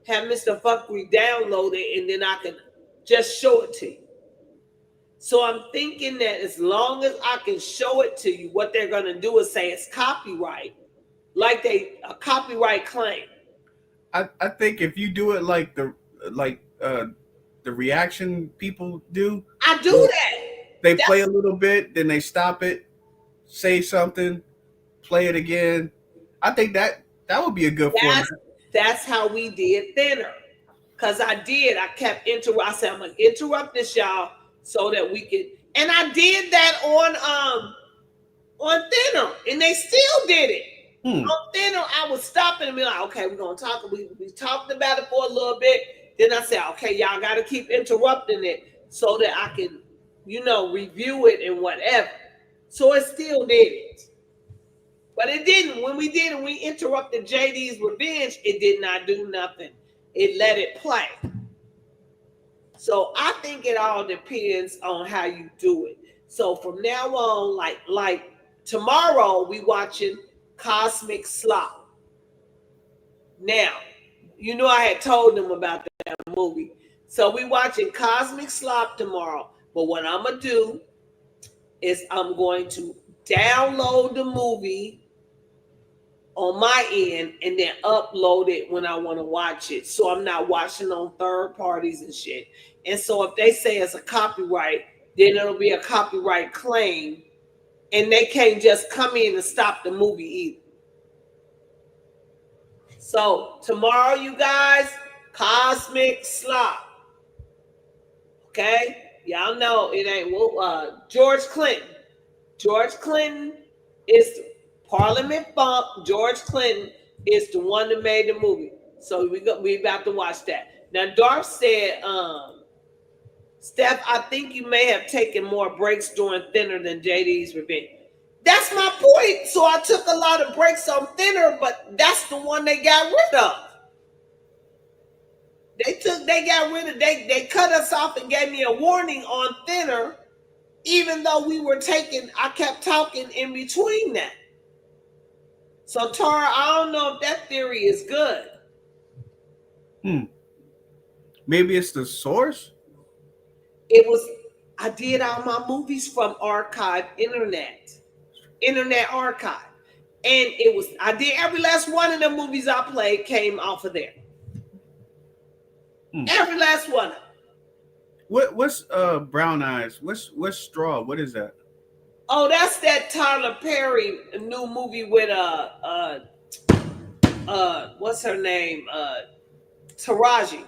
Mr. Phuckery download it, and then I can just show it to you. So I'm thinking that as long as I can show it to you, what they're going to do is say it's copyright, like a copyright claim. I think if you do it like the reaction people do, I do that. They play a little bit, then they stop it, say something, play it again. I think that would be a good format. That's how we did Thinner. Because I kept I said, I'm going to interrupt this, y'all, so that we could. And I did that on Thinner, and they still did it. On Thinner, I was stopping and be like, okay, we're going to talk. We talked about it for a little bit. Then I said, okay, y'all got to keep interrupting it so that I can, review it and whatever. So it still did it. But it didn't. When we interrupted JD's Revenge, it did not do nothing. It let it play. So I think it all depends on how you do it. So from now on, like tomorrow, we watching Cosmic Slop. Now, I had told them about that movie. So we watching Cosmic Slop tomorrow. But what I'm going to do is I'm going to download the movie on my end and then upload it when I want to watch it. So I'm not watching on third parties and shit. And so if they say it's a copyright, then it'll be a copyright claim. And they can't just come in and stop the movie either. So tomorrow, you guys, Cosmic Slop. Okay? Y'all know it ain't George Clinton. George Clinton is Parliament Bump, George Clinton is the one that made the movie. So we about to watch that. Now Darth said, Steph, I think you may have taken more breaks during Thinner than JD's Revenge. That's my point. So I took a lot of breaks on Thinner, but that's the one they got rid of. They cut us off and gave me a warning on Thinner, even though I kept talking in between that. So Tara, I don't know if that theory is good. Maybe it's the source. I did all my movies from internet archive. And I did every last one of the movies I played came off of there. Every last one. What's Brown Eyes? What's Straw? What is that? Oh, that's that Tyler Perry new movie with what's her name? Taraji.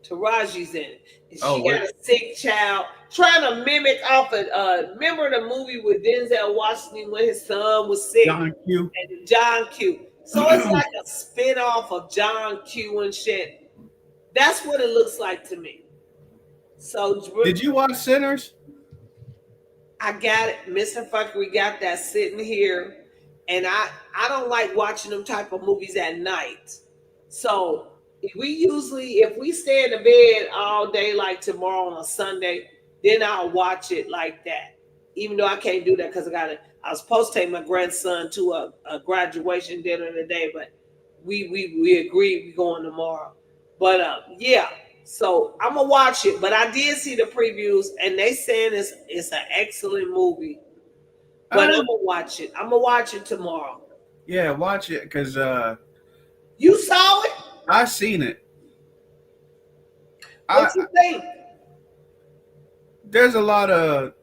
Taraji's in it. And she got a sick child, trying to mimic off of remember the movie with Denzel Washington when his son was sick? John Q. And John Q. So it's like a spin-off of John Q and shit. That's what it looks like to me. So did you watch Sinners? I got it. Mr. Phuckery got that sitting here. And I don't like watching them type of movies at night. So if we stay in the bed all day like tomorrow on a Sunday, then I'll watch it like that. Even though I can't do that because I was supposed to take my grandson to a graduation dinner today, but we agreed we're going tomorrow. But yeah, so I'm gonna watch it. But I did see the previews, and they saying it's an excellent movie. But I'm gonna watch it. I'm gonna watch it tomorrow. Yeah, watch it because you saw it. I seen it. What you think? There's a lot of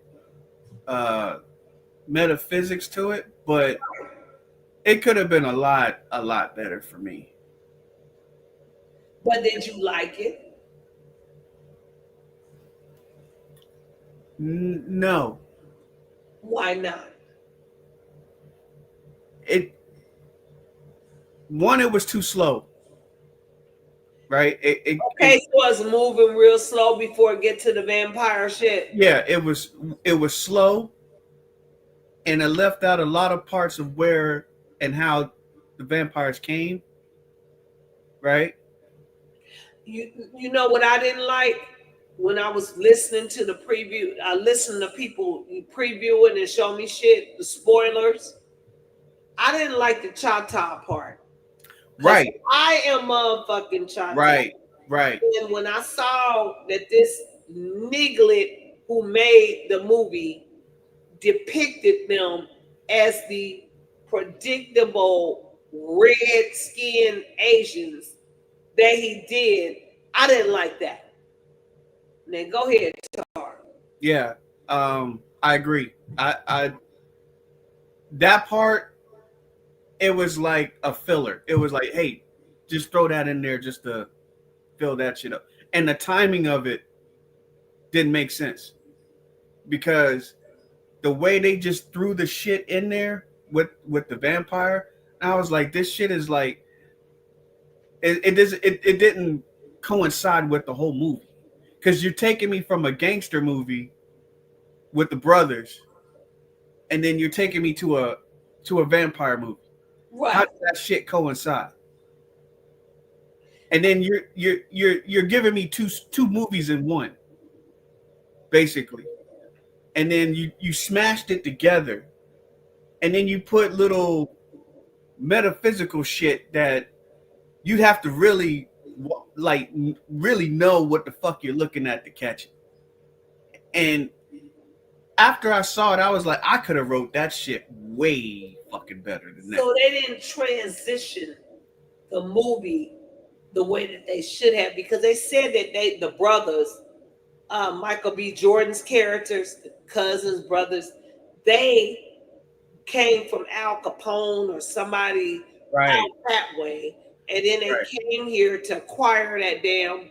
metaphysics to it, but it could have been a lot better for me. But did you like it? No. Why not? It was too slow. Right? So it was moving real slow before it get to the vampire shit. Yeah, it was slow, and it left out a lot of parts of where and how the vampires came. Right? You know what I didn't like when I was listening to the preview. I listened to people previewing and show me shit, the spoilers. I didn't like the Chata part. Right. I am motherfucking Chata. Right. And when I saw that this niglet who made the movie depicted them as the predictable red-skinned Asians that he did, I didn't like that. Now go ahead, Tar. Yeah, I agree. I that part, it was like a filler. It was like, hey, just throw that in there just to fill that shit up. And the timing of it didn't make sense because the way they just threw the shit in there with the vampire, I was like, this shit is like, it didn't coincide with the whole movie because you're taking me from a gangster movie with the brothers, and then you're taking me to a vampire movie. Right. How does that shit coincide? And then you're giving me two movies in one, basically, and then you smashed it together, and then you put little metaphysical shit that you have to really know what the fuck you're looking at to catch it. And after I saw it, I was like, I could have wrote that shit way fucking better than that. So they didn't transition the movie the way that they should have, because they said that the brothers, Michael B. Jordan's characters, the cousins, brothers, they came from Al Capone or somebody out that way. And then they came here to acquire that damn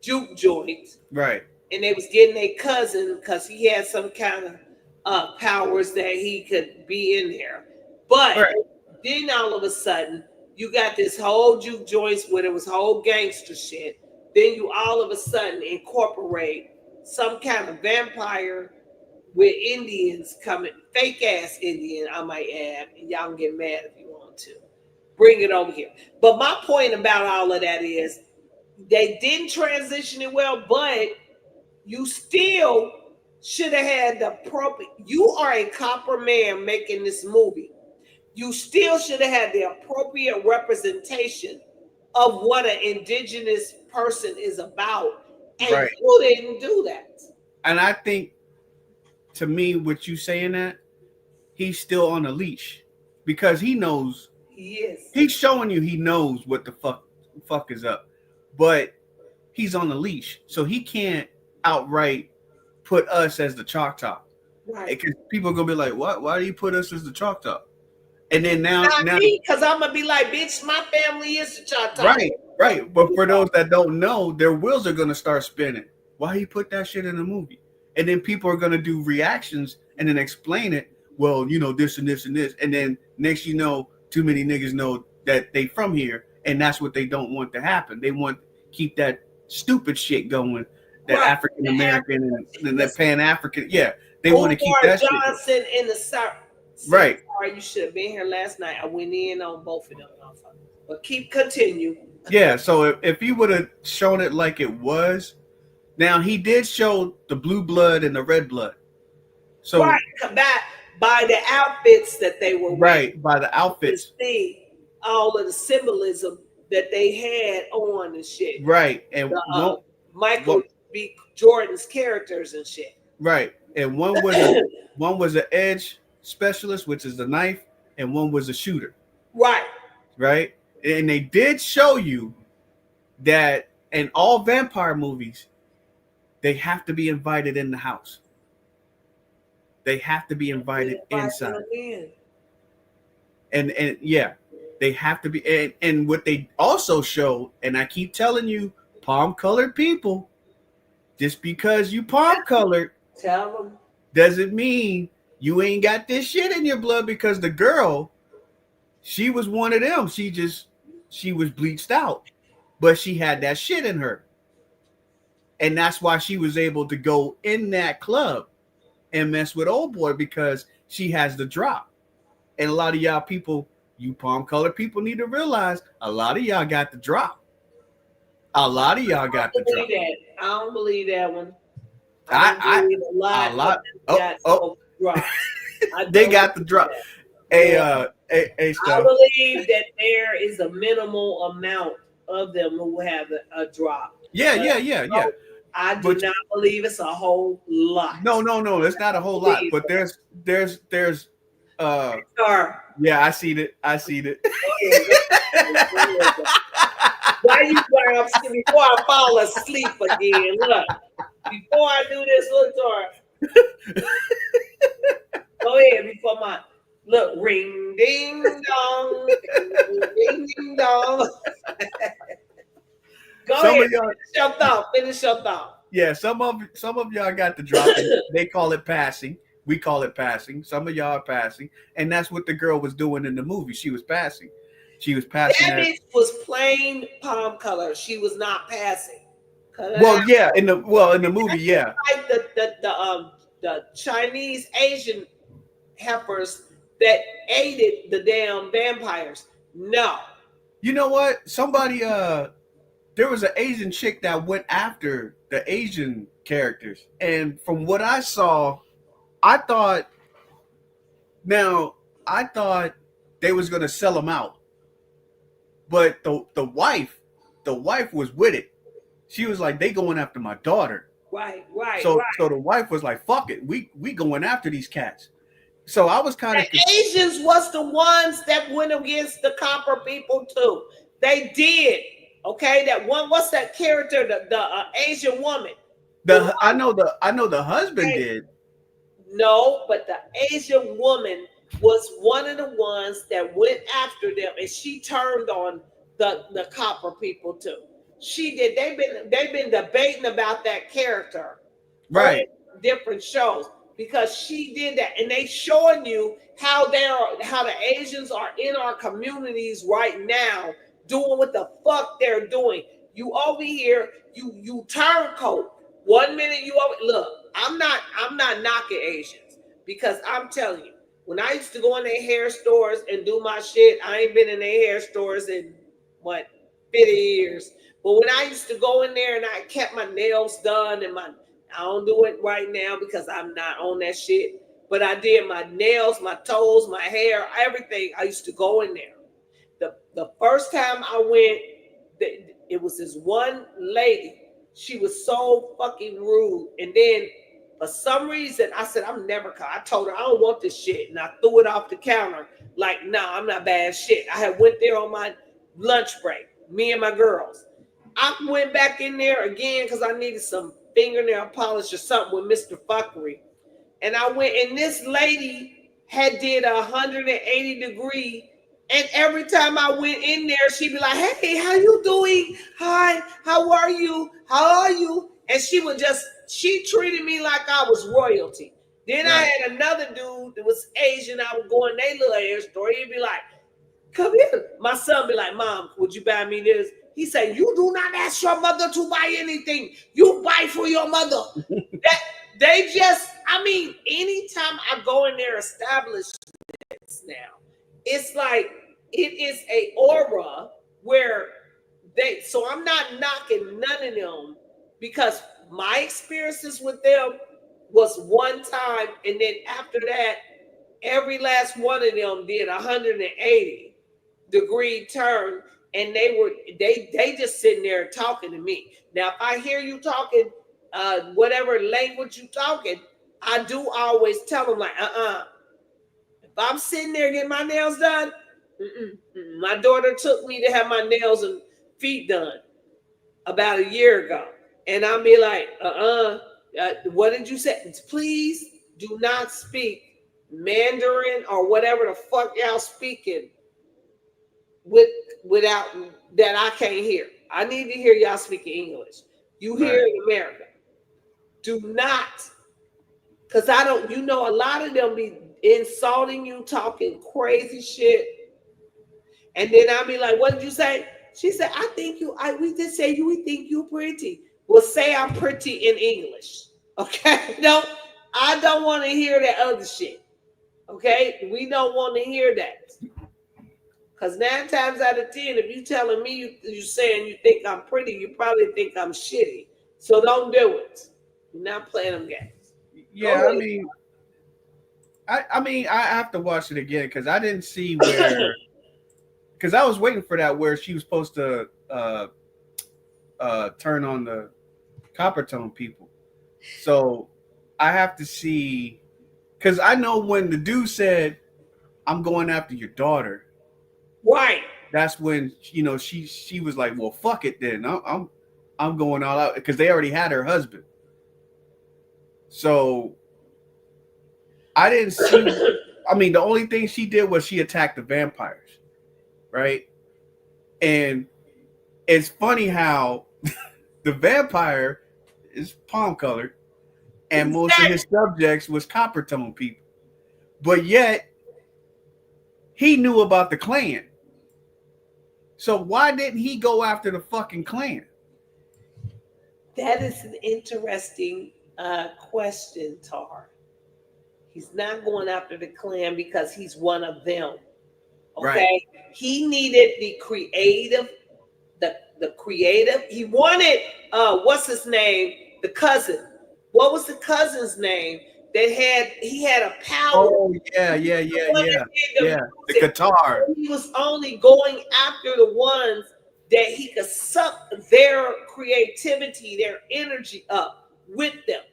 juke joint. Right. And they was getting a cousin because he had some kind of powers that he could be in there. But Right. then all of a sudden, you got this whole juke joints where it was whole gangster shit. Then you all of a sudden incorporate some kind of vampire with Indians coming, fake ass Indian, I might add. And y'all can get mad if you want to. Bring it over here. But my point about all of that is they didn't transition it well, but you still should have had the appropriate. You are a copper man making this movie. You still should have had the appropriate representation of what an indigenous person is about. And Right. you didn't do that. And I think, to me, what you saying that he's still on a leash because he knows. He is. He's showing you he knows what the fuck is up, but he's on a leash, so he can't outright put us as the Choctaw. Right. Because people are gonna be like, "What? Why do you put us as the Choctaw?" And then now, Not me, because I'm gonna be like, bitch, my family is the Choctaw. right. But for those that don't know, their wheels are gonna start spinning. Why you put that shit in the movie? And then people are gonna do reactions and then explain it. Well, you know, this and this and this, and then next you know, too many niggas know that they from here, and that's what they don't want to happen. They want to keep that stupid shit going, that Right. African American and that Pan African. Yeah, they want to keep that Johnson in the South. Right. Sorry, you should have been here last night. I went in on both of them, motherfuckers. But continue. Yeah, so if he would have shown it like it was, now he did show the blue blood and the red blood. So right, by the outfits that they were right, by the outfits. See all of the symbolism that they had on and shit. Right. And Michael B. Jordan's characters and shit. Right. And one was an edge specialist, which is the knife, and one was a shooter. Right. Right. And they did show you that in all vampire movies, they have to be invited in the house. They have to be invited inside. And yeah, they have to be. And what they also show, and I keep telling you, palm colored people, just because you palm colored, tell them, doesn't mean you ain't got this shit in your blood. Because the girl, she was one of them. She was bleached out, but she had that shit in her. And that's why she was able to go in that club and mess with old boy, because she has the drop. And a lot of y'all people, you palm colored people, need to realize a lot of y'all got the drop. A lot of y'all got the drop. I don't believe that one. They got the drop. Hey, I believe that there is a minimal amount of them who have a drop. Yeah. I do not believe it's a whole lot. No, it's not a whole lot. But there's yeah, I seen it. Why you before I fall asleep again? Look, before I do this, look, Tar. Go ahead before my look, ring ding dong, ding ding dong. Go ahead, finish your thought. Yeah, some of y'all got the drop. They call it passing. We call it passing. Some of y'all are passing, and that's what the girl was doing in the movie. She was passing. That bitch was plain palm color. She was not passing. Well, yeah, in the movie, yeah. Like the Chinese Asian heifers that aided the damn vampires. No. You know what? Somebody there was an Asian chick that went after the Asian characters, and from what I saw, I thought they was gonna sell them out. But the wife was with it. She was like, they going after my daughter. Right. So the wife was like, fuck it. We going after these cats. So I was kind of Asians was the ones that went against the copper people too. They did. Okay, that one. What's that character? The Asian woman. I know the husband did. No, but the Asian woman was one of the ones that went after them, and she turned on the copper people too. She did. They've been debating about that character, right? Different shows, because she did that, and they showing you how the Asians are in our communities right now doing what the fuck they're doing. You over here, you turncoat. 1 minute you over, look, I'm not knocking Asians, because I'm telling you, when I used to go in their hair stores and do my shit, I ain't been in their hair stores in what, 50 years. But when I used to go in there and I kept my nails done and I don't do it right now because I'm not on that shit. But I did my nails, my toes, my hair, everything. I used to go in there. The first time I went, it was this one lady. She was so fucking rude. And then for some reason, I said, I'm never. I told her I don't want this shit, and I threw it off the counter. Like, nah, I'm not bad shit. I had went there on my lunch break, me and my girls. I went back in there again because I needed some fingernail polish or something with Mr. Phuckery. And I went, and this lady had did 180-degree. And every time I went in there, she'd be like, hey, how you doing? Hi, how are you? How are you? And she treated me like I was royalty. Then I had another dude that was Asian. I would go in their little hair store. He'd be like, come here. My son be like, Mom, would you buy me this? He said, you do not ask your mother to buy anything. You buy for your mother. Anytime I go in their establishments now, it's like it is a aura where so I'm not knocking none of them, because my experiences with them was one time, and then after that, every last one of them did 180-degree turn, and they just sitting there talking to me. Now, if I hear you talking, whatever language you talking, I do always tell them like, If I'm sitting there getting my nails done, my daughter took me to have my nails and feet done about a year ago, and I'll be like, what did you say? Please do not speak Mandarin or whatever the fuck y'all speaking without that I can't hear. I need to hear y'all speaking English. You here in America. Do not, because I don't, a lot of them be insulting you, talking crazy shit. And then I'll be like, what did you say? She said, we just say we think you pretty. Well, say I'm pretty in English. Okay? No, I don't want to hear that other shit. Okay? We don't want to hear that. Because 9 times out of 10, if you telling me you saying you think I'm pretty, you probably think I'm shitty. So don't do it. You're not playing them games. Yeah, I mean, I have to watch it again because I didn't see where. Because I was waiting for that where she was supposed to turn on the copper tone people. So I have to see, because I know when the dude said, "I'm going after your daughter," right? That's when she was like, "Well, fuck it then. I'm going all out," because they already had her husband. So I didn't see. I mean, the only thing she did was she attacked the vampires, right? And it's funny how the vampire is palm colored, and most of his subjects was copper tone people, but yet he knew about the Klan. So why didn't he go after the fucking Klan? That is an interesting question, Tar. He's not going after the Klan because he's one of them. Okay. Right. He needed the creative. He wanted what's his name? The cousin. What was the cousin's name? He had a power. Oh yeah. The guitar. He was only going after the ones that he could suck their creativity, their energy up with them.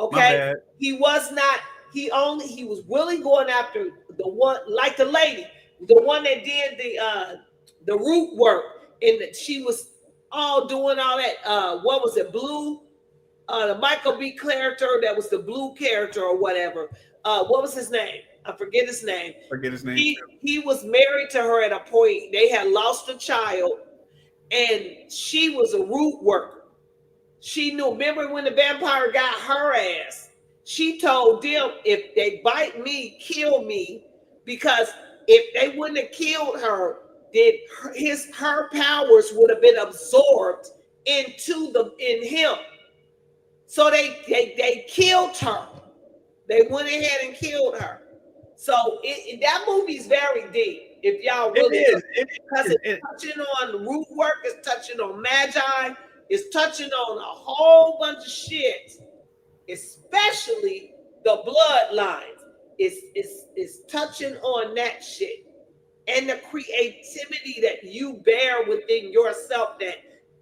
Okay. He was not. He was really going after the one, like the lady, the one that did the root work, and that she was all doing all that. What was it? Blue. The Michael B. character that was the blue character or whatever. What was his name? I forget his name. He was married to her at a point. They had lost a child, and she was a root worker. She knew. Remember when the vampire got her ass? She told them, if they bite me, kill me, because if they wouldn't have killed her, then her powers would have been absorbed in him. So they killed her. They went ahead and killed her. So that movie's very deep. If y'all really It is. because it's touching on the root work, it's touching on magi, it's touching on a whole bunch of shit, especially the bloodlines. It's touching on that shit and the creativity that you bear within yourself that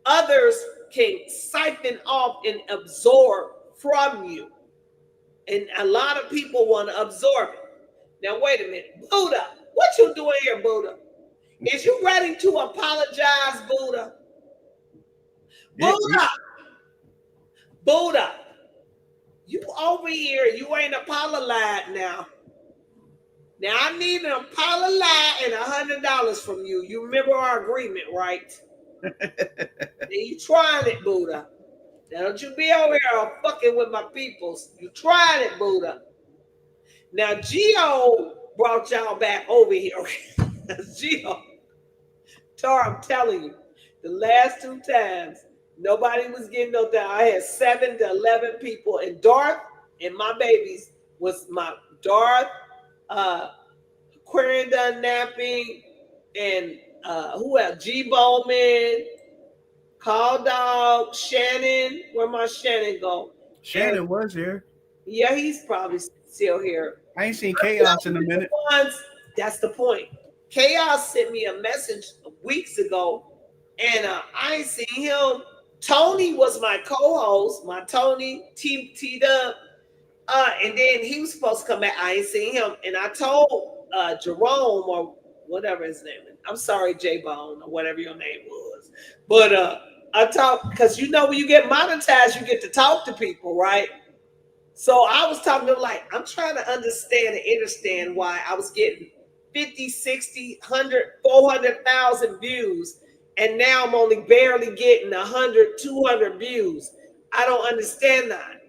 others can siphon off and absorb from you. And a lot of people want to absorb it. Now, wait a minute. Buddha, what you doing here, Buddha? Is you ready to apologize, Buddha? Buddha! Buddha, you over here, you ain't apologized now. Now, I need an apology and $100 from you. You remember our agreement, right? You trying it, Buddha. Now, don't you be over here fucking with my peoples. You trying it, Buddha. Now, Gio brought y'all back over here. Gio. Tar, I'm telling you, the last 2 times, nobody was getting no down. I had 7 to 11 people, and Darth and my babies was my Darth, Aquarian done napping, and who else? G Bowman, Call Dog, Shannon. Where my Shannon go? Shannon was here. Yeah, he's probably still here. I ain't seen Chaos in a minute. That's the point. Chaos sent me a message weeks ago, and I ain't seen him. Tony was my co-host, my Tony T-Dub, and then he was supposed to come back. I ain't seen him, and I told Jerome or whatever his name is. I'm sorry, J-Bone, or whatever your name was. But I talked, because you know when you get monetized, you get to talk to people, right? So I was talking to him like, I'm trying to understand and understand why I was getting 50, 60, 100, 400,000 views, and now I'm only barely getting 100, 200 views. I don't understand that.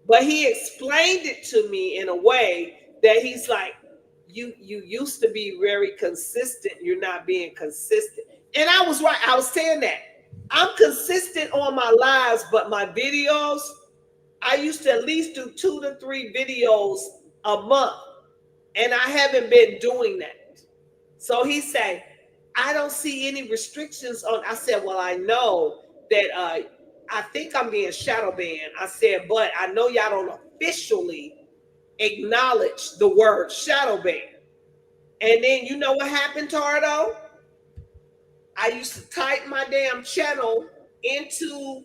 But he explained it to me in a way that he's like, you used to be very consistent. You're not being consistent. And I was right. I was saying that. I'm consistent on my lives, but my videos, I used to at least do 2 to 3 videos a month. And I haven't been doing that. So he said, I don't see any restrictions on. I said, well, I know that I think I'm being shadow banned. I said, but I know y'all don't officially acknowledge the word shadow ban. And then you know what happened, Tardo? I used to type my damn channel into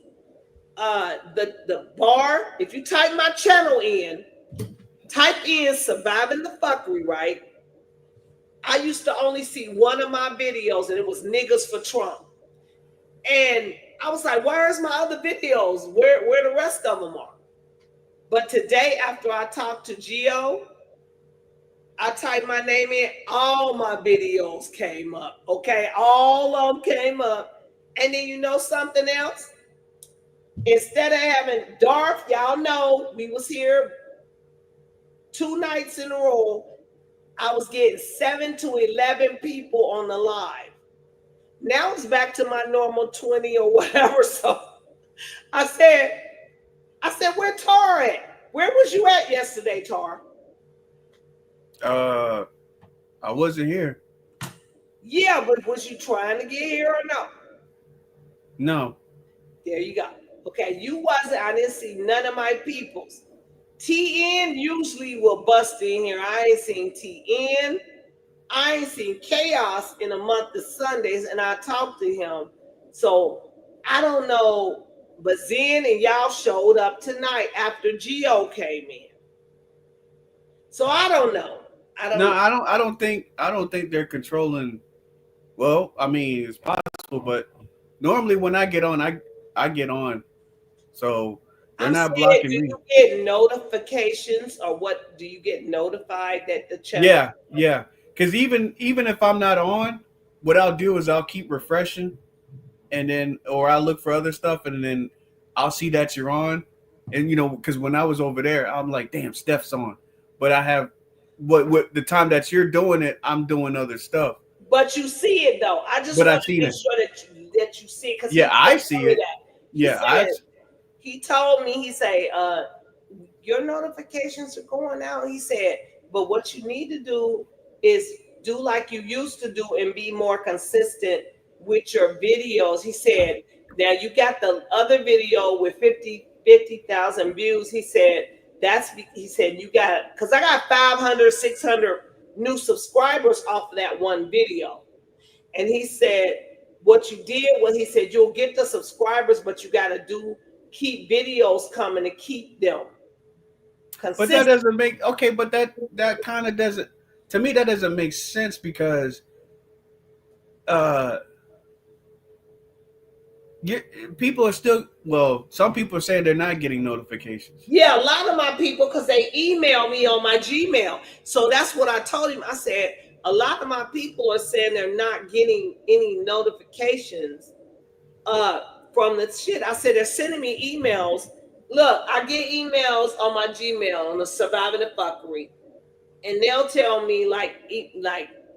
the bar. If you type my channel in, type in Surviving the Phuckery, right? I used to only see one of my videos, and it was Niggas for Trump. And I was like, where's my other videos? Where the rest of them are? But today, after I talked to Gio, I typed my name in, all my videos came up, okay? All of them came up. And then you know something else? Instead of having Darth, y'all know we was here 2 nights in a row. I was getting 7 to 11 people on the live. Now it's back to my normal 20 or whatever. So I said, where Tar at? Where was you at yesterday, Tar? I wasn't here. Yeah, but was you trying to get here or no? No. There you go. Okay, you wasn't. I didn't see none of my peoples. TN usually will bust in here. I ain't seen TN. I ain't seen Chaos in a month of Sundays, and I talked to him. So I don't know, but Zen and y'all showed up tonight after Gio came in. So I don't know. I don't think they're controlling. Well, I mean, it's possible, but normally when I get on, I get on. So they're not blocking me. Do you get notifications, or what? Do you get notified that the channel? Yeah. Because even if I'm not on, what I'll do is I'll keep refreshing, and then or I'll look for other stuff, and then I'll see that you're on. And because when I was over there, I'm like, damn, Steph's on, but I have what the time that you're doing it, I'm doing other stuff. But you see it though. I just want to make sure that you see it because I see it. He told me, he said, your notifications are going out. He said, but what you need to do is do like you used to do and be more consistent with your videos. He said, now you got the other video with 50,000 views. He said, he said, you got, because I got 500, 600 new subscribers off of that one video. And he said, what you did was, he said, you'll get the subscribers, but you got to keep videos coming to keep them consistent. But that doesn't make, but that kind of doesn't, to me, that doesn't make sense because people are still, some people are saying they're not getting notifications. Yeah, a lot of my people, because they email me on my Gmail. So that's what I told him. I said, a lot of my people are saying they're not getting any notifications from the shit. I said, they're sending me emails. Look, I get emails on my Gmail on the Surviving the Phuckery. And they'll tell me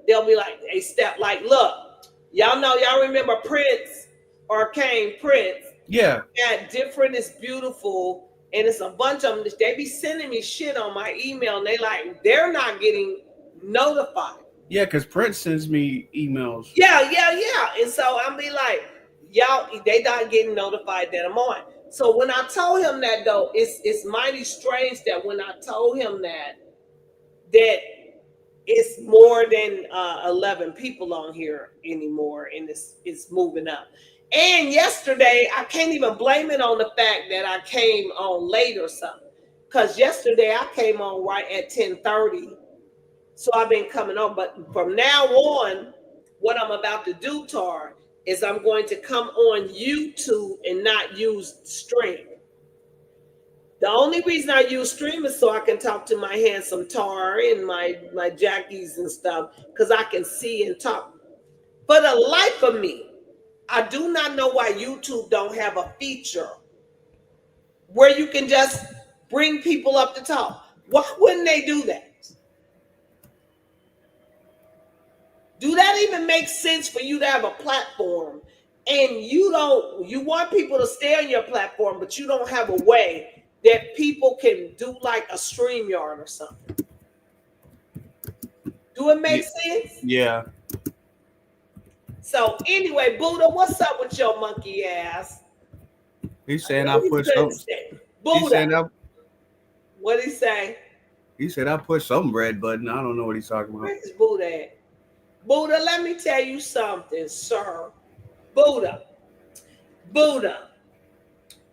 they'll be like, hey, Steph, like, look, y'all remember Prince or Kane Prince? Yeah. That different is beautiful. And it's a bunch of them. They be sending me shit on my email. And they're not getting notified. Yeah, because Prince sends me emails. Yeah. And so I'll be like, y'all, they not getting notified that I'm on. So when I told him that though, it's mighty strange that when I told him that it's more than 11 people on here anymore, and it's moving up. And yesterday, I can't even blame it on the fact that I came on late or something, because yesterday I came on right at 10:30, so I've been coming on. But from now on, what I'm about to do, Tar, is I'm going to come on YouTube and not use Stream. The only reason I use Stream is so I can talk to my handsome Tar and my Jackies and stuff, because I can see and talk. For the life of me, I do not know why YouTube don't have a feature where you can just bring people up to talk. Why wouldn't they do that? Do that even make sense for you to have a platform and you want people to stay on your platform, but you don't have a way that people can do like a StreamYard or something? Do it make sense? Yeah. So anyway, Buddha, what's up with your monkey ass? He's saying I put some. Buddha. What did he say? He said I pushed some red button. I don't know what he's talking about. Where's Buddha at? Buddha, let me tell you something, sir. Buddha,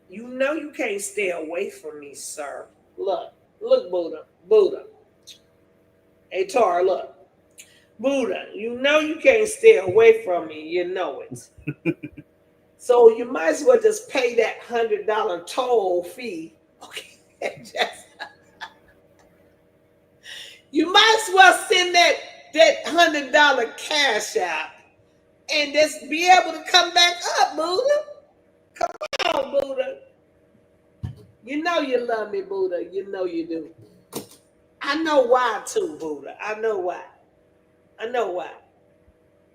you know you can't stay away from me, sir. Look, Buddha. Hey, Tar, look. Buddha, you know you can't stay away from me. You know it. So you might as well just pay that $100 toll fee. Okay, you might as well send that $100 cash out and just be able to come back up, Buddha. Come on, Buddha. You know you love me, Buddha. You know you do. I know why too, Buddha. I know why.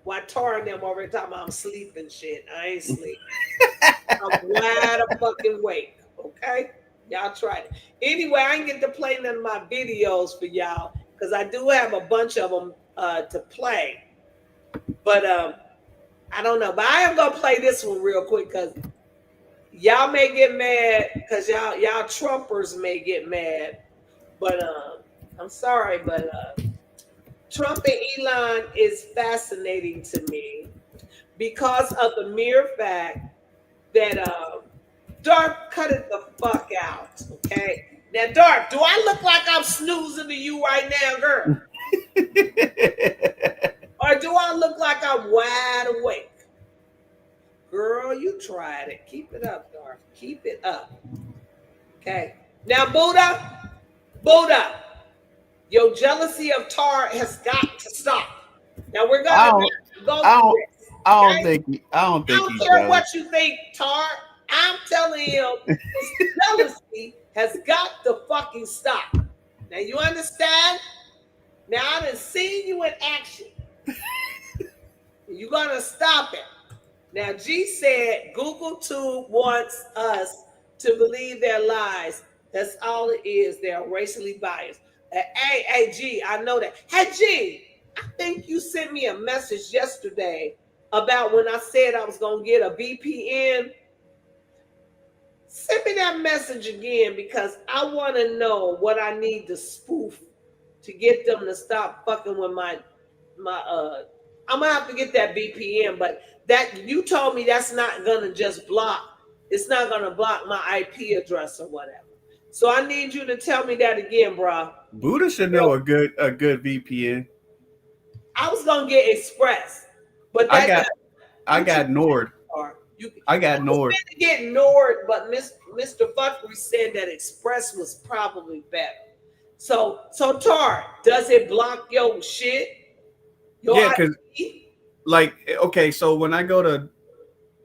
Why Tar and them already talking about I'm sleeping shit. I ain't sleeping. I'm wide fucking awake. Okay? Y'all try it. Anyway, I ain't get to play none of my videos for y'all because I do have a bunch of them to play. But I don't know. But I am gonna play this one real quick because y'all may get mad because y'all Trumpers may get mad. But I'm sorry, but Trump and Elon is fascinating to me because of the mere fact that Dark, cut it the fuck out, okay? Now, Dark, do I look like I'm snoozing to you right now, girl? Or do I look like I'm wide awake? Girl, you tried it. Keep it up, Dark. Keep it up. Okay. Now, Buddha, your jealousy of Tar has got to stop. Now we're gonna go through this. I don't care what you think, Tar. I'm telling him his jealousy has got to fucking stop. Now you understand? Now I done seen you in action. You're gonna stop it. Now G said Google Tube wants us to believe their lies. That's all it is. They're racially biased. Hey, G, I know that. Hey, G, I think you sent me a message yesterday about when I said I was gonna get a VPN. Send me that message again because I want to know what I need to spoof to get them to stop fucking with my I'm gonna have to get that VPN, but that you told me that's not gonna just block, it's not gonna block my IP address or whatever. So I need you to tell me that again, bro. Buddha should know a good VPN. I was gonna get Express, but that I got Nord. I got Nord. To get Nord, but Mr. Phuckery said that Express was probably better. So Tar, does it block your shit? Yeah, because like, okay, so when I go to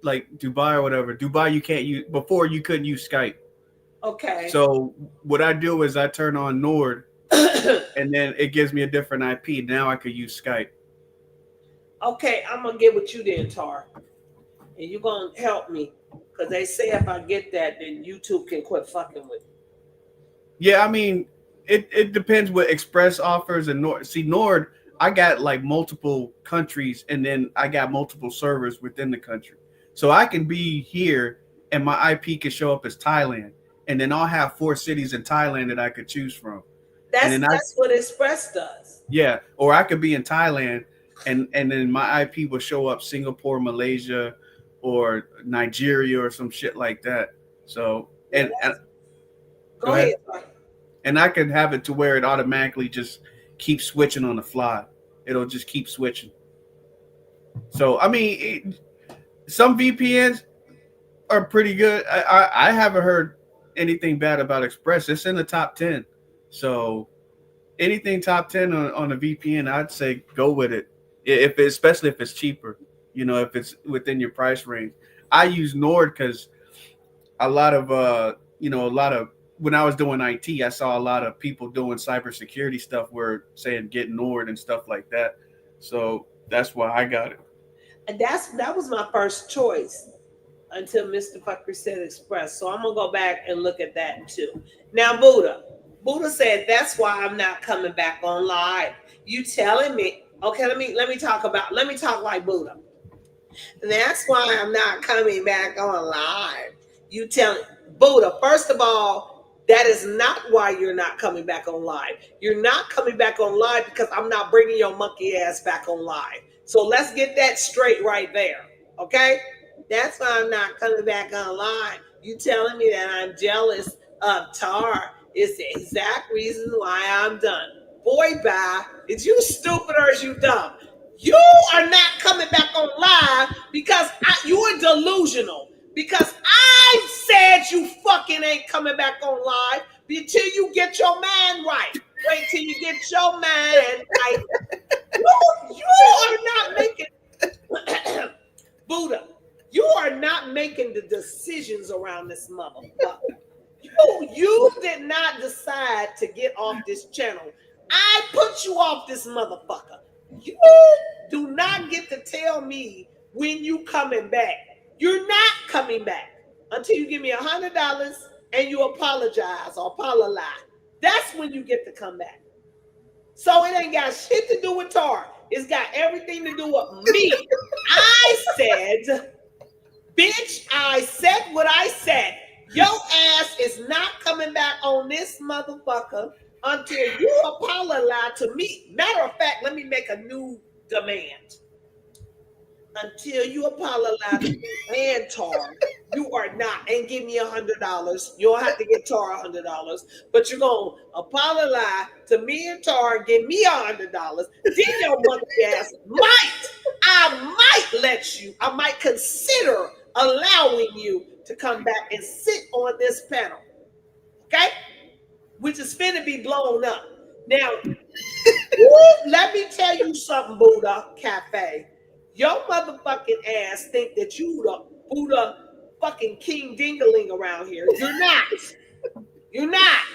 like Dubai or whatever, Dubai you can't use, before you couldn't use Skype. Okay. So what I do is I turn on Nord and then it gives me a different IP. Now I could use Skype. Okay, I'm gonna get with you then, Tar. And you're gonna help me. Because they say if I get that, then YouTube can quit fucking with me. Yeah, I mean, it depends what Express offers and Nord. See, Nord, I got like multiple countries and then I got multiple servers within the country. So I can be here and my IP can show up as Thailand. And then I'll have 4 cities in Thailand that I could choose from. That's what Express does. Yeah, or I could be in Thailand and then my IP will show up Singapore, Malaysia, or Nigeria or some shit like that. So and go ahead. And I can have it to where it automatically just keeps switching on the fly. It'll just keep switching. So I mean, some VPNs are pretty good. I haven't heard anything bad about Express. It's in the top 10. So anything top 10 on a VPN, I'd say go with it. Especially if it's cheaper, you know, if it's within your price range. I use Nord because a lot of when I was doing IT, I saw a lot of people doing cybersecurity stuff where saying get Nord and stuff like that. So that's why I got it. And that was my first choice until Mr. Phuckery said Express. So I'm gonna go back and look at that too. Now Buddha said that's why I'm not coming back on live. You telling me? Okay, let me talk like Buddha. That's why I'm not coming back on live. You telling Buddha, first of all, that is not why you're not coming back on live. You're not coming back on live because I'm not bringing your monkey ass back on live. So let's get that straight right there. Okay? That's why I'm not coming back on live. You telling me that I'm jealous of Tar is the exact reason why I'm done. Boy, bye. Is you stupid or is you dumb? You are not coming back on live because you are delusional. Because I said you fucking ain't coming back on live until you get your mind right. Wait till you get your mind right. You are not making Buddha. You are not making the decisions around this motherfucker. You did not decide to get off this channel. I put you off this motherfucker. You do not get to tell me when you coming back. You're not coming back until you give me $100 and you apologize or apologize. That's when you get to come back. So it ain't got shit to do with Tar. It's got everything to do with me. I said, bitch, I said what I said. Your ass is not coming back on this motherfucker until you apologize to me. Matter of fact, let me make a new demand. Until you apologize to me and Tar, you are not, and give me $100. You don't have to get Tar $100, but you're gonna apologize to me and Tar, give me $100. Then your monkey ass I might consider allowing you to come back and sit on this panel. Okay? Which is finna be blown up. Now, let me tell you something, Buddha Cafe. Your motherfucking ass think that you the Buddha fucking King Dingaling around here. You're not. You're not.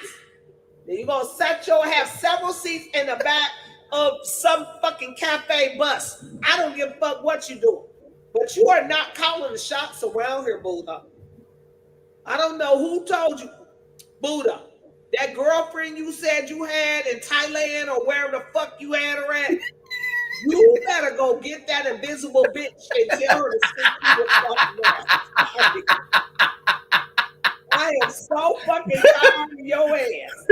Then you're gonna have several seats in the back of some fucking cafe bus. I don't give a fuck what you doing. But you are not calling the shots around here, Buddha. I don't know who told you, Buddha. That girlfriend you said you had in Thailand or wherever the fuck you had her at, you better go get that invisible bitch and tell her to sit you the fuck down. I am so fucking tired of your ass.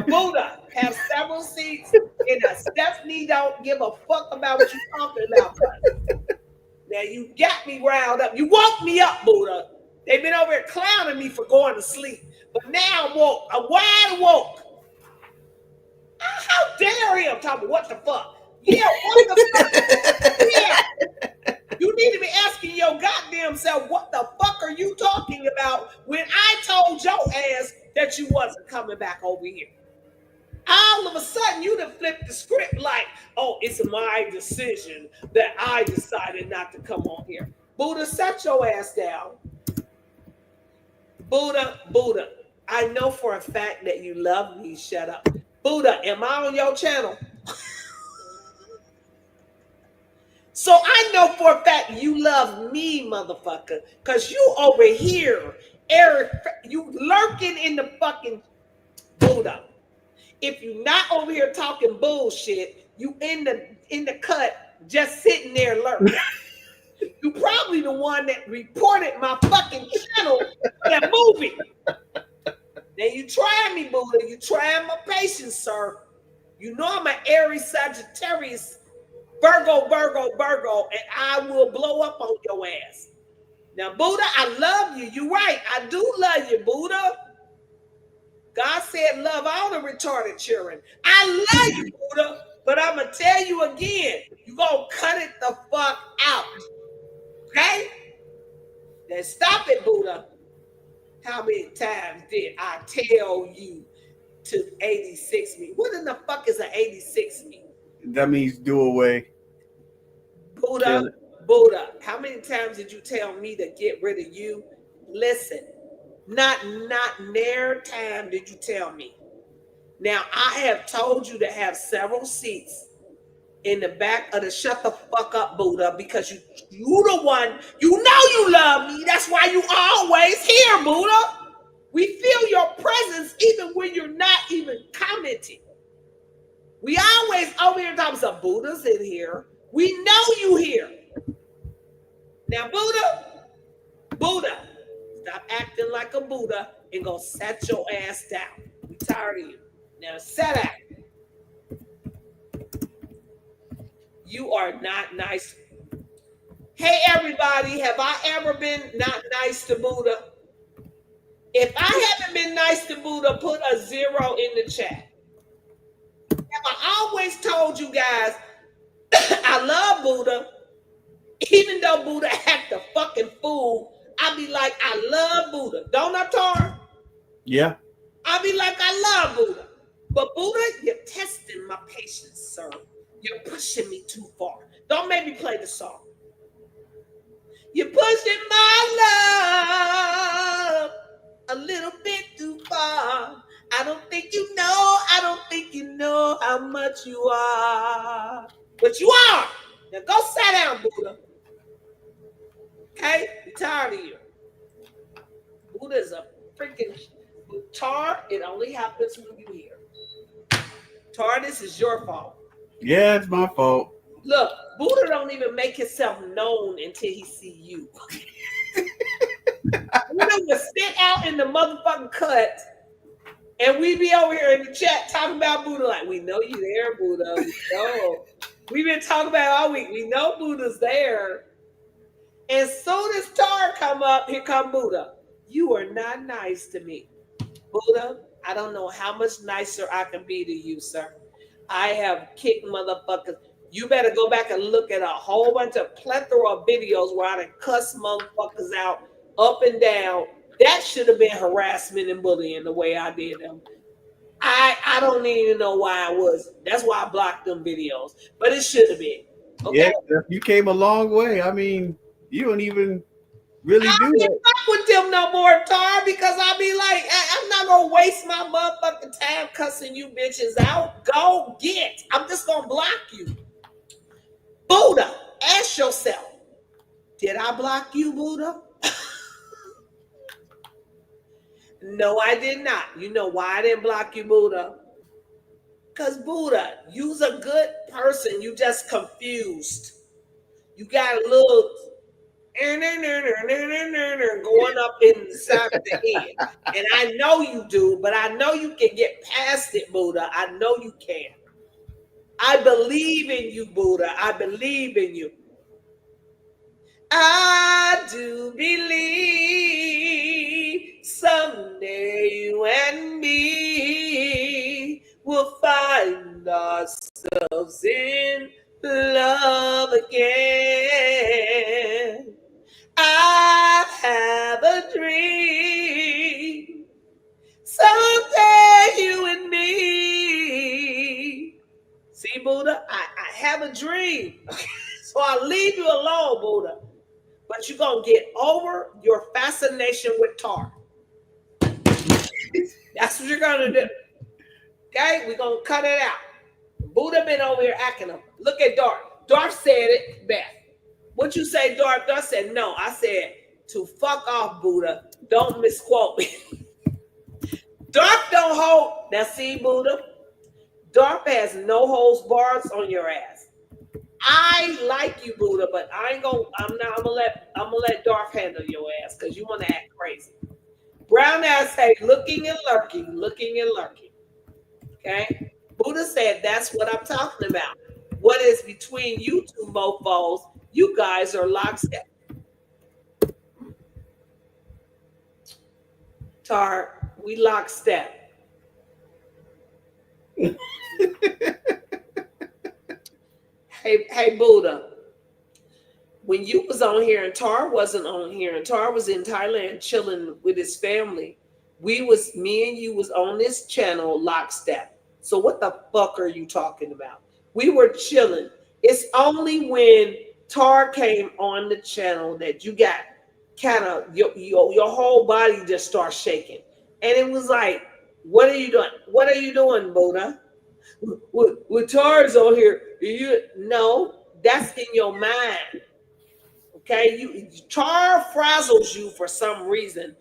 Buddha have several seats, and Stephanie don't give a fuck about what you talking about. Now you got me riled up. You woke me up, Buddha. They've been over here clowning me for going to sleep, but now I'm woke. I'm wide awoke. How dare him talking? What the fuck? Yeah, what the fuck? Yeah. You need to be asking your goddamn self, what the fuck are you talking about when I told your ass that you wasn't coming back over here? All of a sudden, you done flipped the script like, oh, it's my decision that I decided not to come on here. Buddha, set your ass down. Buddha, I know for a fact that you love me. Shut up. Buddha, am I on your channel? So I know for a fact you love me, motherfucker, because you over here, Eric, you lurking in the fucking Buddha. If you not over here talking bullshit, you in the cut, just sitting there lurking. You probably the one that reported my fucking channel that movie. Now you trying me, Buddha. You trying my patience, sir. You know I'm an Aries Sagittarius, Virgo, and I will blow up on your ass. Now, Buddha, I love you. You're right. I do love you, Buddha. God said love all the retarded children. I love you, Buddha, but I'm going to tell you again, you're going to cut it the fuck out. Okay? Then stop it, Buddha. How many times did I tell you to 86 me? What in the fuck is an 86 me? That means do away. Buddha, how many times did you tell me to get rid of you? Listen, not near time did you tell me. Now, I have told you to have several seats in the back of the shut the fuck up, Buddha, because you the one, you know you love me. That's why you always here, Buddha. We feel your presence even when you're not even commenting. We always over here talking about Buddha's in here. We know you here. Now, Buddha, stop acting like a Buddha and go set your ass down. We tired of you. Now, sit down. You are not nice. Hey, everybody, have I ever been not nice to Buddha? If I haven't been nice to Buddha, put a 0 in the chat. Have I always told you guys I love Buddha, even though Buddha act a fucking fool, I be like, I love Buddha. Don't I, Tar? Yeah. I be like, I love Buddha. But Buddha, you're testing my patience, sir. You're pushing me too far. Don't make me play the song. You're pushing my love a little bit too far. I don't think you know how much you are. But you are. Now go sit down, Buddha. Okay? I'm tired of you. Buddha's a freaking Tar. It only happens when you're here. Tar, this is your fault. Yeah, it's my fault. Look, Buddha don't even make himself known until he see you. Buddha will sit out in the motherfucking cut, and we be over here in the chat talking about Buddha like, we know you there, Buddha. We know. We've been talking about all week. We know Buddha's there. And soon as Tar come up, here come Buddha. You are not nice to me. Buddha, I don't know how much nicer I can be to you, sir. I have kicked motherfuckers. You better go back and look at a whole bunch of plethora of videos where I done cuss motherfuckers out up and down. That should have been harassment and bullying the way I did them. I don't even know why I was. That's why I blocked them videos. But it should have been. Okay? Yeah, you came a long way. I mean, you don't even really do that. with them no more, Tar, because I be like, I'm not gonna waste my motherfucking time cussing you bitches out. Go get. I'm just gonna block you. Buddha, ask yourself, did I block you, Buddha? No, I did not. You know why I didn't block you, Buddha? Because Buddha, you's a good person. You just confused. You got a little going up inside of the head. And I know you do, but I know you can get past it, Buddha. I know you can. I believe in you, Buddha. I believe in you. I do believe someday you and me will find ourselves in love again. I have a dream someday you and me. See, Buddha, I have a dream. So I'll leave you alone, Buddha. But you're going to get over your fascination with Tar. That's what you're going to do. Okay? We're going to cut it out. Buddha been over here acting up. Look at Darth. Darth said it best. What you say, Darth? Darth said, no. I said, to fuck off, Buddha. Don't misquote me. Darth don't hold. Now see, Buddha? Darth has no holds bars on your ass. I like you, Buddha, but I'm gonna let Darth handle your ass because you want to act crazy. Brown ass say looking and lurking, looking and lurking. Okay? Buddha said that's what I'm talking about. What is between you two mofos? You guys are lockstep. Tar, we lockstep. Hey, Buddha. When you was on here and Tar wasn't on here and Tar was in Thailand chilling with his family, me and you was on this channel lockstep. So what the fuck are you talking about? We were chilling. It's only when Tar came on the channel that you got kind of your whole body just starts shaking. And it was like, what are you doing? What are you doing, Buddha? With Tar's on here, no, that's in your mind. Okay, Tar frazzles you for some reason,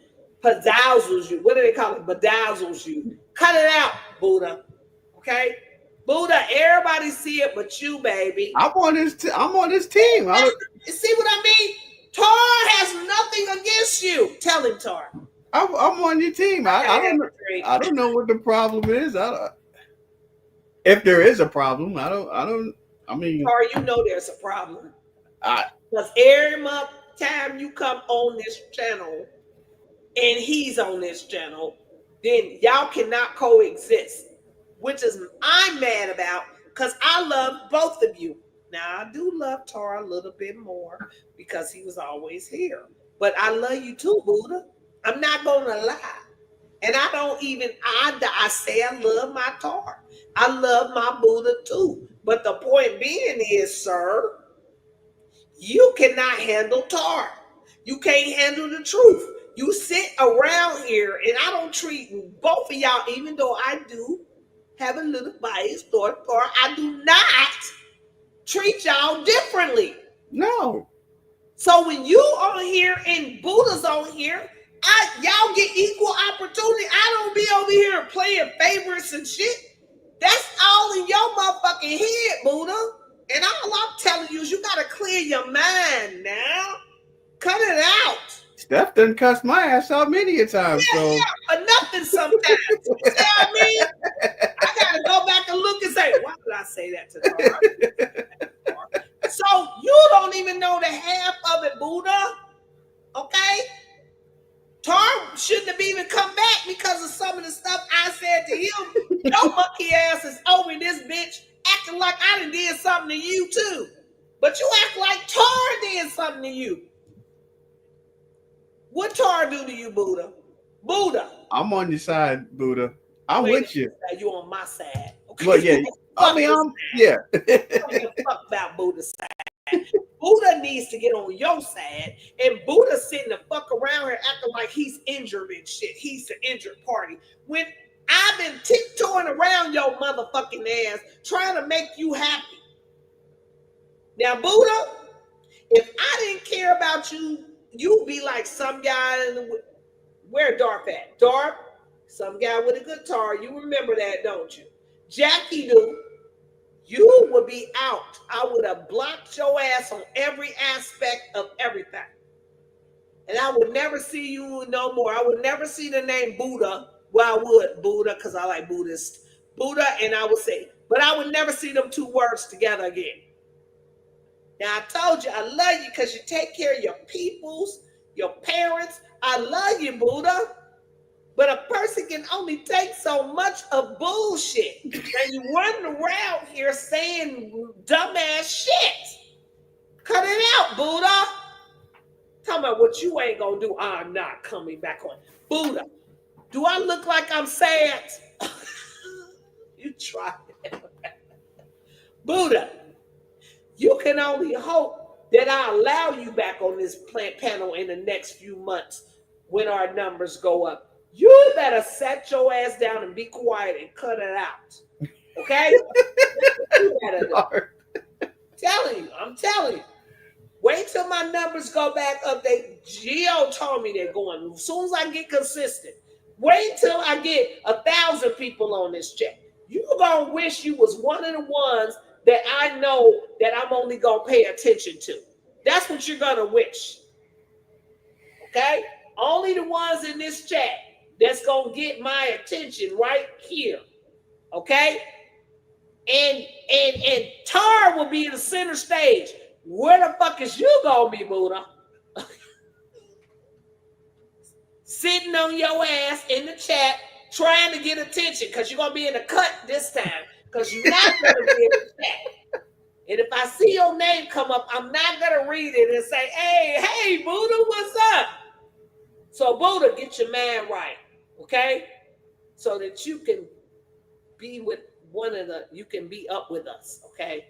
bedazzles you. What do they call it? Bedazzles you. Cut it out, Buddha. Okay, Buddha. Everybody see it, but you, baby. I'm on this team. You see what I mean? Tar has nothing against you. Tell him, Tar. I'm on your team. I don't know what the problem is. If there is a problem, I mean, Tar, you know there's a problem. Because every time you come on this channel and he's on this channel, then y'all cannot coexist, which is I'm mad about because I love both of you. Now, I do love Tar a little bit more because he was always here. But I love you too, Buddha. I'm not going to lie. And I don't even, I say I love my Tar. I love my Buddha too. But the point being is, sir, you cannot handle Tar. You can't handle the truth. You sit around here and I don't treat both of y'all, even though I do have a little bias toward Tar, I do not treat y'all differently. No. So when you on here and Buddha's on here, y'all get equal opportunity. I don't be over here playing favorites and shit. That's all in your motherfucking head, Buddha. And all I'm telling you is you gotta clear your mind now. Cut it out. Steph done cussed my ass out many a time. Yeah, but nothing sometimes. You see what I mean? I gotta go back and look and say, why did I say that to Tar? So you don't even know the half of it, Buddha. Okay? Tar shouldn't have even come back because of some of the stuff I said to him. Your monkey ass is over this bitch acting like I done did something to you too. But you act like Tar did something to you. What Tar do to you, Buddha? Buddha. I'm on your side, Buddha. I'm with you. You on my side. Okay. Well, yeah. I mean, yeah. I don't give a fuck about Buddha's side. Buddha needs to get on your side, and Buddha sitting the fuck around here acting like he's injured and shit. He's the injured party. When I've been tiptoeing around your motherfucking ass trying to make you happy. Now, Buddha, if I didn't care about you, you'd be like some guy in the, where Darth at? Darth, some guy with a guitar. You remember that, don't you? Jackie do. You would be out. I would have blocked your ass on every aspect of everything. And I would never see you no more. I would never see the name Buddha. Well, I would, Buddha, because I like Buddhist. Buddha, and I would say, but I would never see them two words together again. Now, I told you, I love you because you take care of your peoples, your parents. I love you, Buddha. But a person can only take so much of bullshit. And you running around here saying dumbass shit. Cut it out, Buddha. Talking about what you ain't gonna do. I'm not coming back on. Buddha, do I look like I'm sad? You try it. Buddha, you can only hope that I allow you back on this plant panel in the next few months when our numbers go up. You better set your ass down and be quiet and cut it out. Okay? You better do. I'm telling you. Wait till my numbers go back up. Geo told me they're going. As soon as I get consistent, wait till I get 1,000 people on this chat. You're going to wish you was one of the ones that I know that I'm only going to pay attention to. That's what you're going to wish. Okay? Only the ones in this chat that's going to get my attention right here. Okay? And Tar will be in the center stage. Where the fuck is you going to be, Buddha? Sitting on your ass in the chat trying to get attention because you're going to be in the cut this time because you're not going to be in the chat. And if I see your name come up, I'm not going to read it and say, hey, Buddha, what's up? So, Buddha, get your man right, okay? So that you can be with you can be up with us, okay?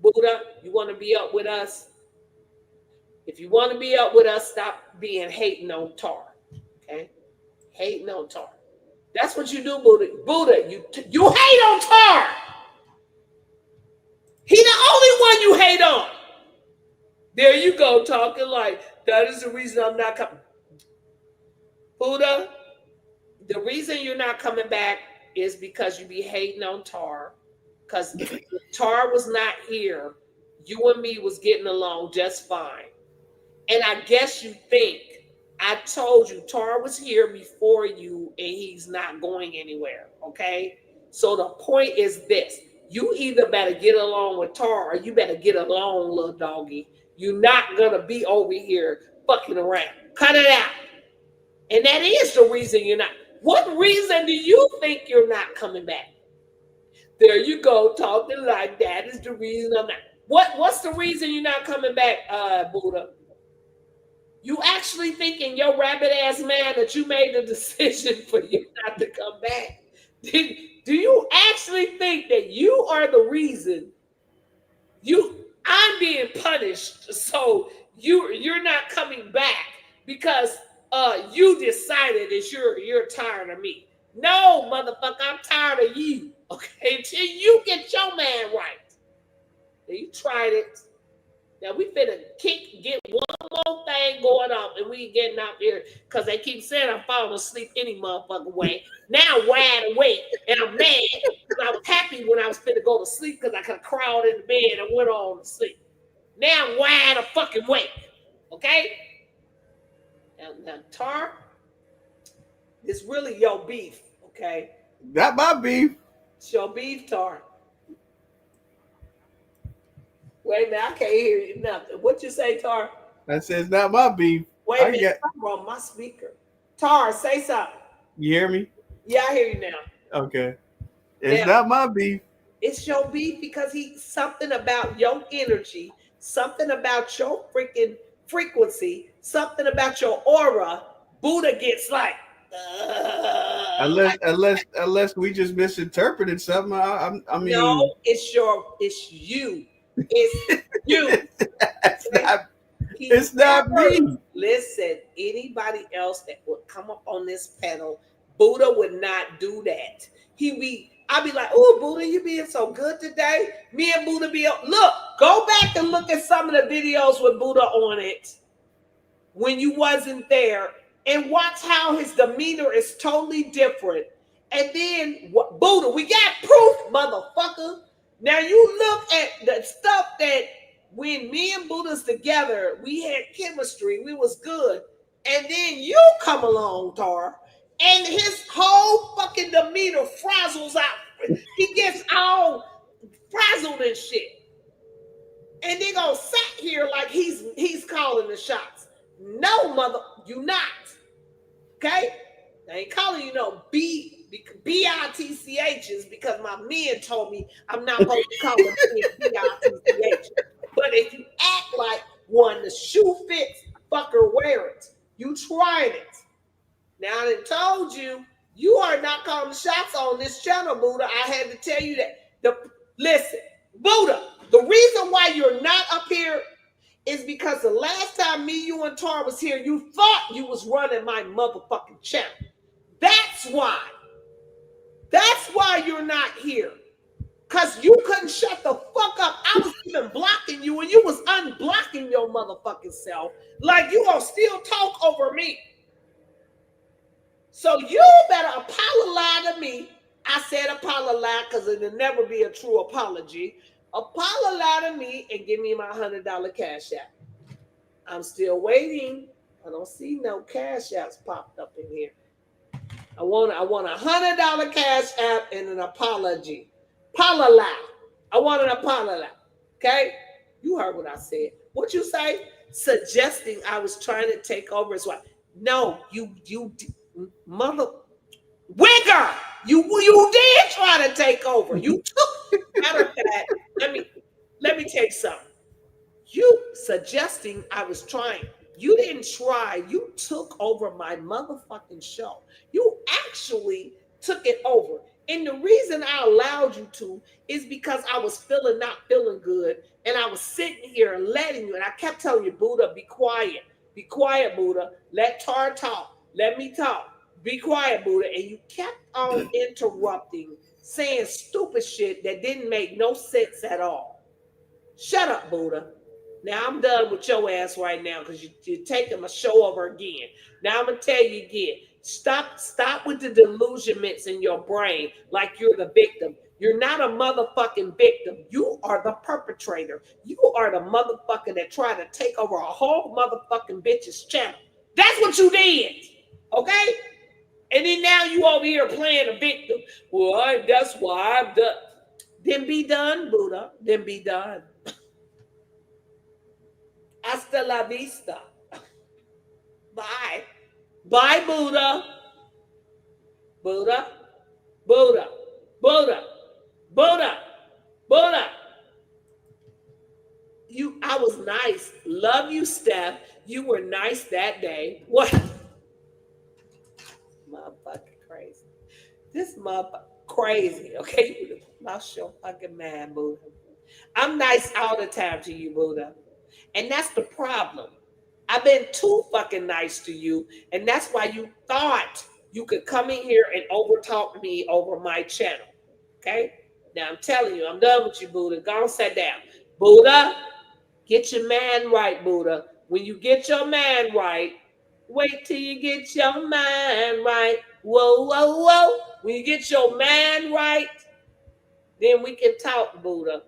Buddha, you want to be up with us? If you want to be up with us, stop being hating on Tar, okay? Hating on Tar. That's what you do, Buddha. Buddha, you hate on Tar. He the only one you hate on. There you go, talking like, that is the reason I'm not coming. Buddha, the reason you're not coming back is because you be hating on Tar. Because if Tar was not here, you and me was getting along just fine. And I guess you think, I told you Tar was here before you and he's not going anywhere, okay? So the point is this. You either better get along with Tar or you better get along, little doggy. You're not going to be over here fucking around. Cut it out. And that is the reason you're not. What reason do you think you're not coming back? There you go, talking like that is the reason I'm not. What's the reason you're not coming back, Buddha? You actually think in your rabbit ass man that you made the decision for you not to come back? Do you actually think that you are the reason I'm being punished, so you're not coming back because you decided that you're tired of me? No, motherfucker, I'm tired of you. Okay, until you get your man right. Now you tried it. Now we finna get one more thing going on, and we getting out there because they keep saying I'm falling asleep any motherfucking way. Now I'm wide awake and I'm mad because I was happy when I was finna go to sleep because I could have crawled in the bed and went on to sleep. Now I'm wide a fucking awake. Okay? Now Tar, it's really your beef. Okay? Not my beef. It's your beef, Tar. Wait a minute, I can't hear you nothing. What you say, Tar? I said it's not my beef. Wait a minute, I'm on my speaker. Tar, say something. You hear me? Yeah, I hear you now. Okay. It's not my beef. It's your beef because something about your energy, something about your freaking frequency, something about your aura, Buddha gets like, unless we just misinterpreted something. I mean, no, it's you. It's you. It's not me. Listen, anybody else that would come up on this panel, Buddha would not do that. I'd be like, oh, Buddha, you being so good today. Me and Buddha look, go back and look at some of the videos with Buddha on it when you wasn't there and watch how his demeanor is totally different. And then, Buddha, we got proof, motherfucker. Now you look at the stuff that when me and Buddha's together, we had chemistry, we was good. And then you come along, Tar, and his whole fucking demeanor frazzles out. He gets all frazzled and shit. And they gonna sit here like he's calling the shots. No, mother, you not. Okay? I ain't calling you no B-I-T-C-H's because my men told me I'm not supposed to call them B-I-T-C-H. But if you act like one, the shoe fits, fucker, wear it. You tried it. Now I done told you, you are not calling the shots on this channel, Buddha. I had to tell you that. Listen, Buddha, the reason why you're not up here is because the last time me, you, and Tar was here, you thought you was running my motherfucking channel. That's why. That's why you're not here. Because you couldn't shut the fuck up. I was even blocking you and you was unblocking your motherfucking self. Like you gonna still talk over me. So you better apologize to me. I said apologize because it'll never be a true apology. Apologize to me and give me my $100 cash app. I'm still waiting. I don't see no cash apps popped up in here. I want a $100 cash app and an apology. Apologize. I want an apology. Okay? You heard what I said. What you say? Suggesting I was trying to take over his wife. No, you mother wigger. You did try to take over. You took matter of fact. Let me take something. You suggesting I was trying. You didn't try. You took over my motherfucking show. You actually took it over. And the reason I allowed you to is because I was not feeling good. And I was sitting here and letting you. And I kept telling you, Buddha, be quiet. Be quiet, Buddha. Let Tar talk. Let me talk. Be quiet, Buddha. And you kept on interrupting, saying stupid shit that didn't make no sense at all. Shut up, Buddha. Now I'm done with your ass right now because you're taking my show over again. Now I'm going to tell you again. Stop with the delusionments in your brain like you're the victim. You're not a motherfucking victim. You are the perpetrator. You are the motherfucker that tried to take over a whole motherfucking bitch's channel. That's what you did. Okay? And then now you over here playing a victim. Well, that's why I'm done. Then be done, Buddha. Then be done. Hasta la vista. Bye. Bye, Buddha. Buddha. Buddha. Buddha. Buddha. Buddha. I was nice. Love you, Steph. You were nice that day. What? Motherfucking crazy. This motherfucker crazy. Okay? Lost your fucking man, Buddha. I'm nice all the time to you, Buddha. And that's the problem. I've been too fucking nice to you. And that's why you thought you could come in here and overtalk me over my channel. Okay? Now I'm telling you, I'm done with you, Buddha. Go and sit down. Buddha, get your man right, Buddha. When you get your man right, wait till you get your man right. Whoa, whoa, whoa. When you get your man right, then we can talk, Buddha.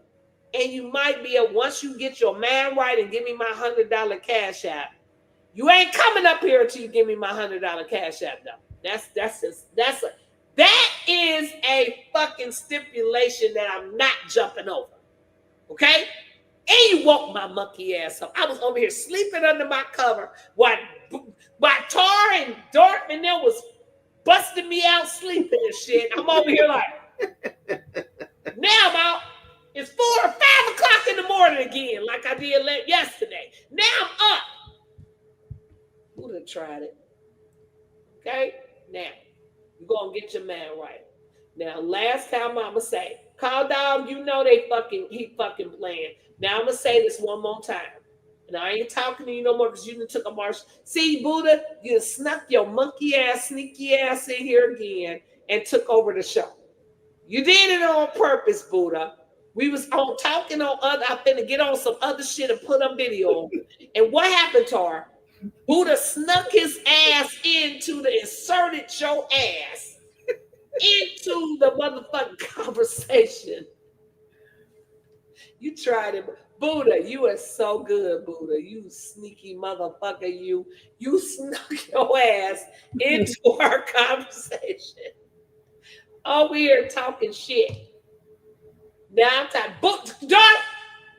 And you might be once you get your man right and give me my $100 cash app, you ain't coming up here until you give me my $100 cash app, though. That is a fucking stipulation that I'm not jumping over. Okay? And you woke my monkey ass up. I was over here sleeping under my cover while Tar and Dark and them was busting me out sleeping and shit. I'm over here like, now I'm out. It's 4 or 5 o'clock in the morning again, like I did yesterday. Now I'm up. Who done tried it? Okay? Now, you're going to get your man right. Now, last time I'ma say, Call dog, you know he fucking playing. Now I'm gonna say this one more time. And I ain't talking to you no more because you done took a march. See, Buddha, you snuck your monkey ass, sneaky ass in here again and took over the show. You did it on purpose, Buddha. We was on talking on other. I'm finna get on some other shit and put a video. And what happened, Tar? Buddha snuck his ass into the inserted your ass into the motherfucking conversation. You tried it. Buddha, you are so good, Buddha. You sneaky motherfucker. You snuck your ass into our conversation. Over here talking shit. Now I'm talking.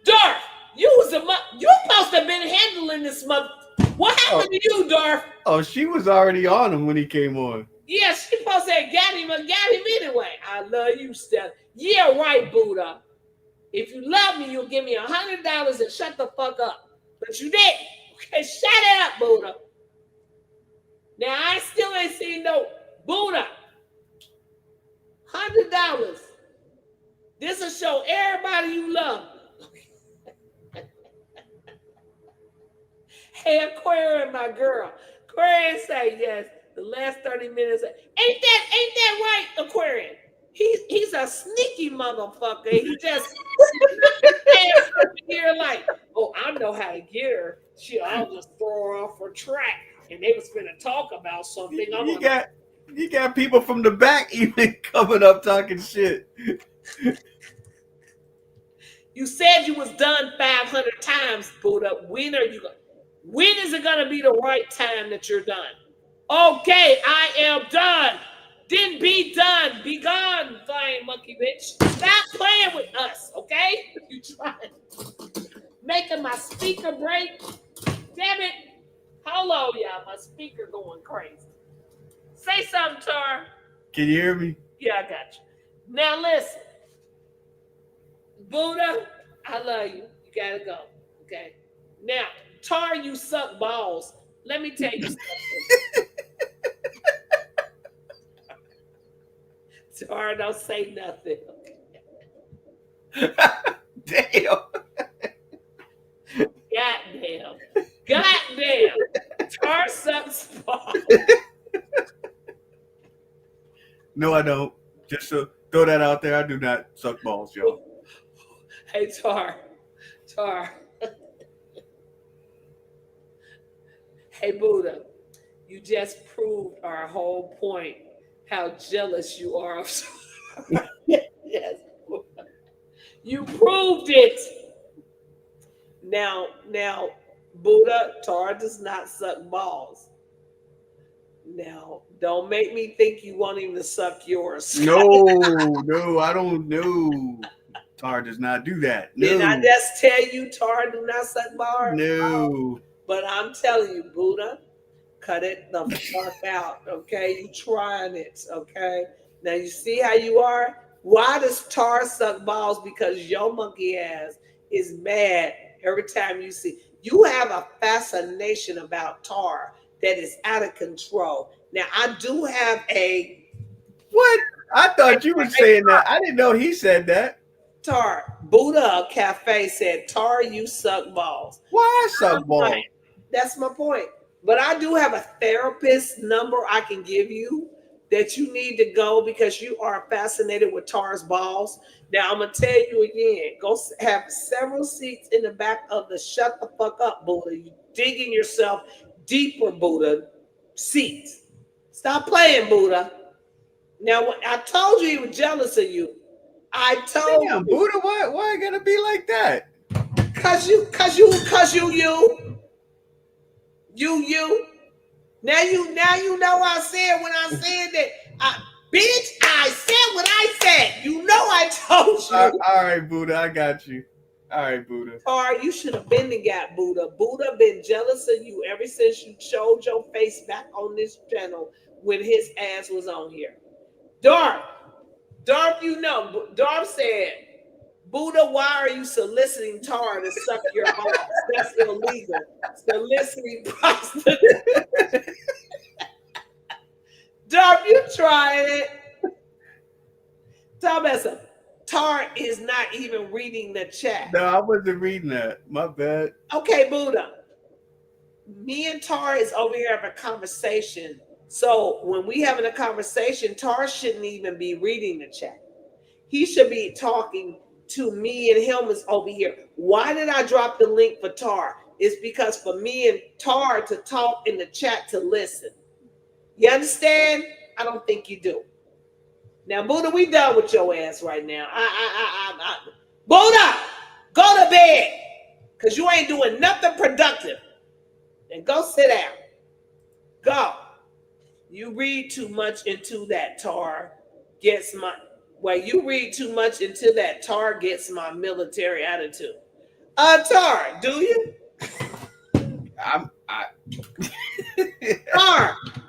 Darth, you supposed to have been handling this mother. What happened to you, Darth? Oh, she was already on him when he came on. Yeah, she supposed to have got him anyway. I love you, Steph. Yeah, right, Buddha. If you love me, you'll give me $100 and shut the fuck up. But you didn't. Okay, shut it up, Buddha. Now I still ain't seen no Buddha. $100. This will show everybody you love. Hey, Aquarium, my girl. Aquarium say yes. The last 30 minutes. Ain't that right, Aquarium? He's a sneaky motherfucker. He just here like, oh, I know how to get her. I'll just throw her off her track. And they was gonna talk about something. You got people from the back even coming up talking shit. You said you was done 500 times, Buddha. When is it gonna be the right time that you're done? Okay, I am done. Then be done. Be gone, flying monkey bitch. Stop playing with us, okay? You trying making my speaker break. Damn it. Hello, y'all. My speaker going crazy. Say something, Tar. Can you hear me? Yeah, I got you. Now listen. Buddha, I love you. You gotta go. Okay. Now, Tar, you suck balls. Let me tell you something. Tar, don't say nothing. Damn. Goddamn. Tar sucks balls. No, I don't. Just to throw that out there, I do not suck balls, y'all. Hey, Tar. Hey, Buddha, you just proved our whole point, how jealous you are of yes, you proved it. Now, Buddha, Tar does not suck balls. Now, don't make me think you want him to suck yours. No, I don't know. Tar does not do that. No. Did I just tell you Tar do not suck balls? No. But I'm telling you, Buddha, cut it the fuck out, okay? You trying it, okay? Now you see how you are? Why does Tar suck balls? Because your monkey ass is mad every time you see. You have a fascination about Tar that is out of control. Now I do have a what? I thought you were saying that. I didn't know he said that. Tar, Buddha Cafe said, Tar, you suck balls. Why I suck balls? That's my point. But I do have a therapist number I can give you that you need to go because you are fascinated with Tar's balls. Now, I'm going to tell you again, go have several seats in the back of the shut the fuck up, Buddha. You're digging yourself deeper, Buddha. Seats. Stop playing, Buddha. Now, I told you he was jealous of you. I told you. Buddha, why it gotta be like that? Cause you. Now you know I said when I said that. Bitch, I said what I said. You know I told you. All right, Buddha, I got you. All right, Buddha. Tar, you should have been the guy, Buddha. Buddha been jealous of you ever since you showed your face back on this channel when his ass was on here. Darth, you know, Darth said, Buddha, why are you soliciting Tar to suck your balls? That's illegal. Soliciting prostitutes. Darth, you trying it. Tar Tar is not even reading the chat. No, I wasn't reading that. My bad. Okay, Buddha. Me and Tar is over here having a conversation. So when we having a conversation, Tar shouldn't even be reading the chat. He should be talking to me, and him is over here. Why did I drop the link for Tar? It's because for me and Tar to talk in the chat to listen. You understand? I don't think you do. Now, Buddha, we done with your ass right now. Buddha, go to bed, because you ain't doing nothing productive. And go sit down. Go. You read too much into that, Tar. You read too much into that, Tar gets my military attitude. Tar, do you?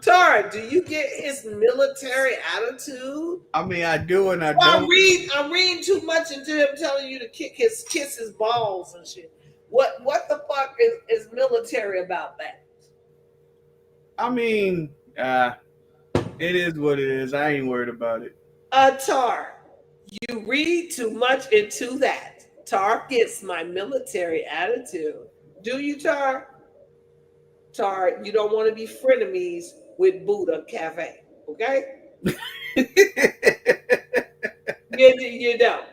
Tar, do you get his military attitude? I mean, I do and I don't. I'm reading too much into him telling you to kiss his balls and shit. What the fuck is military about that? I mean, it is what it is. I ain't worried about it. Tar, you read too much into that. Tar gets my military attitude. Do you, Tar? Tar, you don't want to be frenemies with Buddha Cafe, okay? You don't.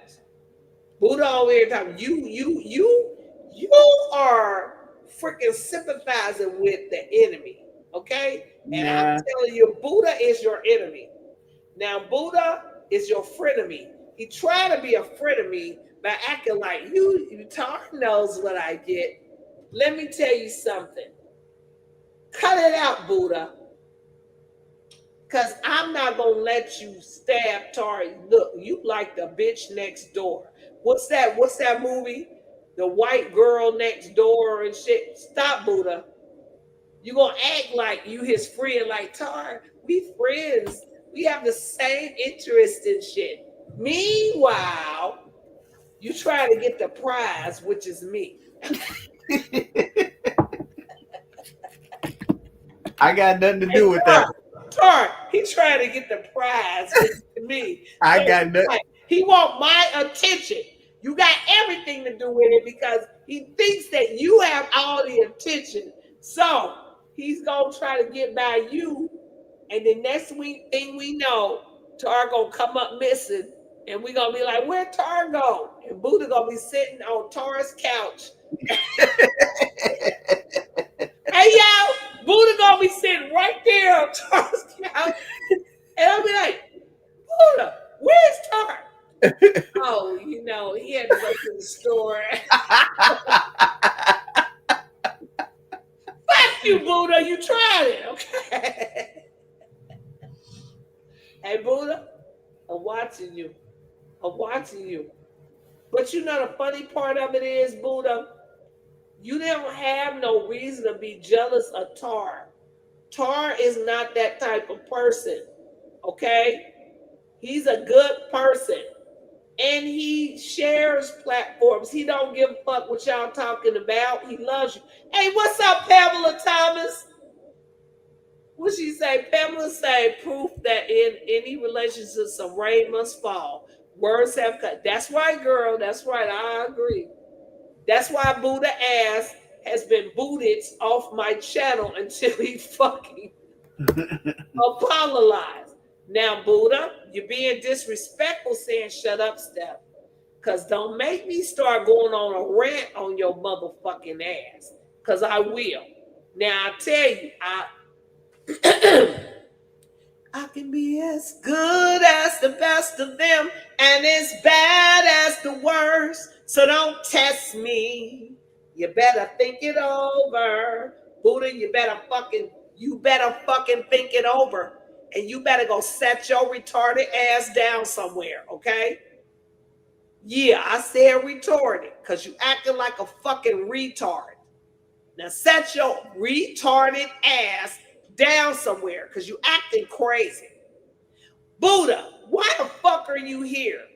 Buddha over here talking. You are freaking sympathizing with the enemy, okay? And I'm telling you, Buddha is your enemy. Now, Buddha is your frenemy. He tried to be a frenemy by acting like you. Tar knows what I get. Let me tell you something. Cut it out, Buddha. Because I'm not going to let you stab Tar. Look, you like the bitch next door. What's that movie? The white girl next door and shit. Stop, Buddha. You going to act like you his friend, like Tar. We friends. We have the same interest in shit. Meanwhile, you try to get the prize, which is me. I got nothing to do with that. Tar, he trying to get the prize, which is me. I got nothing. He want my attention. You got everything to do with it because he thinks that you have all the attention. So he's gonna try to get by you. And the next thing we know, Tar gonna come up missing, and we gonna be like, "Where Tar go?" And Buddha gonna be sitting on Tar's couch. Hey y'all, Buddha gonna be sitting right there on Tar's couch, and I'll be like, "Buddha, where's Tar?" Oh, he had to go to the store. Fuck you, Buddha. You tried it, okay? Hey, Buddha, I'm watching you. But the funny part of it is, Buddha, you don't have no reason to be jealous of Tar. Tar is not that type of person, okay? He's a good person. And he shares platforms. He don't give a fuck what y'all talking about. He loves you. Hey, what's up, Pamela Thomas? What she say? Pamela say proof that in any relationship some rain must fall. Words have cut. That's right, girl. That's right. I agree. That's why Buddha ass has been booted off my channel until he fucking apologized. Now, Buddha, you're being disrespectful saying shut up, Steph. Because don't make me start going on a rant on your motherfucking ass. Because I will. Now, I tell you, I can be as good as the best of them and as bad as the worst. So don't test me. You better think it over. Buddha, you better fucking think it over. And you better go set your retarded ass down somewhere, okay? Yeah, I said retarded because you acting like a fucking retard. Now set your retarded ass down somewhere because you acting crazy. Buddha, why the fuck are you here?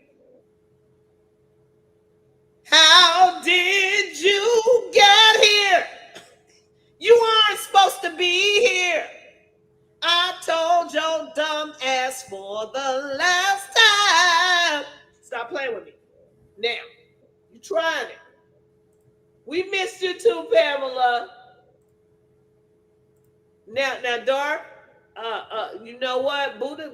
How did you get here? You aren't supposed to be here. I told your dumb ass for the last time. Stop playing with me. Now, you trying it. We missed you too, Pamela. Now, Dark, you know what? Buddha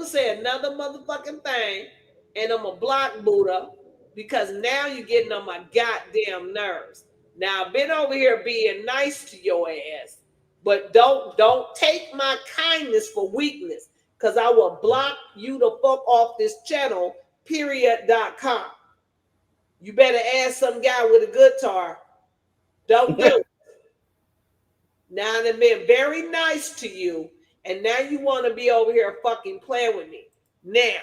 said another motherfucking thing, and I'm gonna block Buddha because now you're getting on my goddamn nerves. Now I've been over here being nice to your ass, but don't take my kindness for weakness, because I will block you the fuck off this channel, period.com. You better ask some guy with a guitar. Don't do it. Now they've been very nice to you, and now you want to be over here fucking playing with me. Now,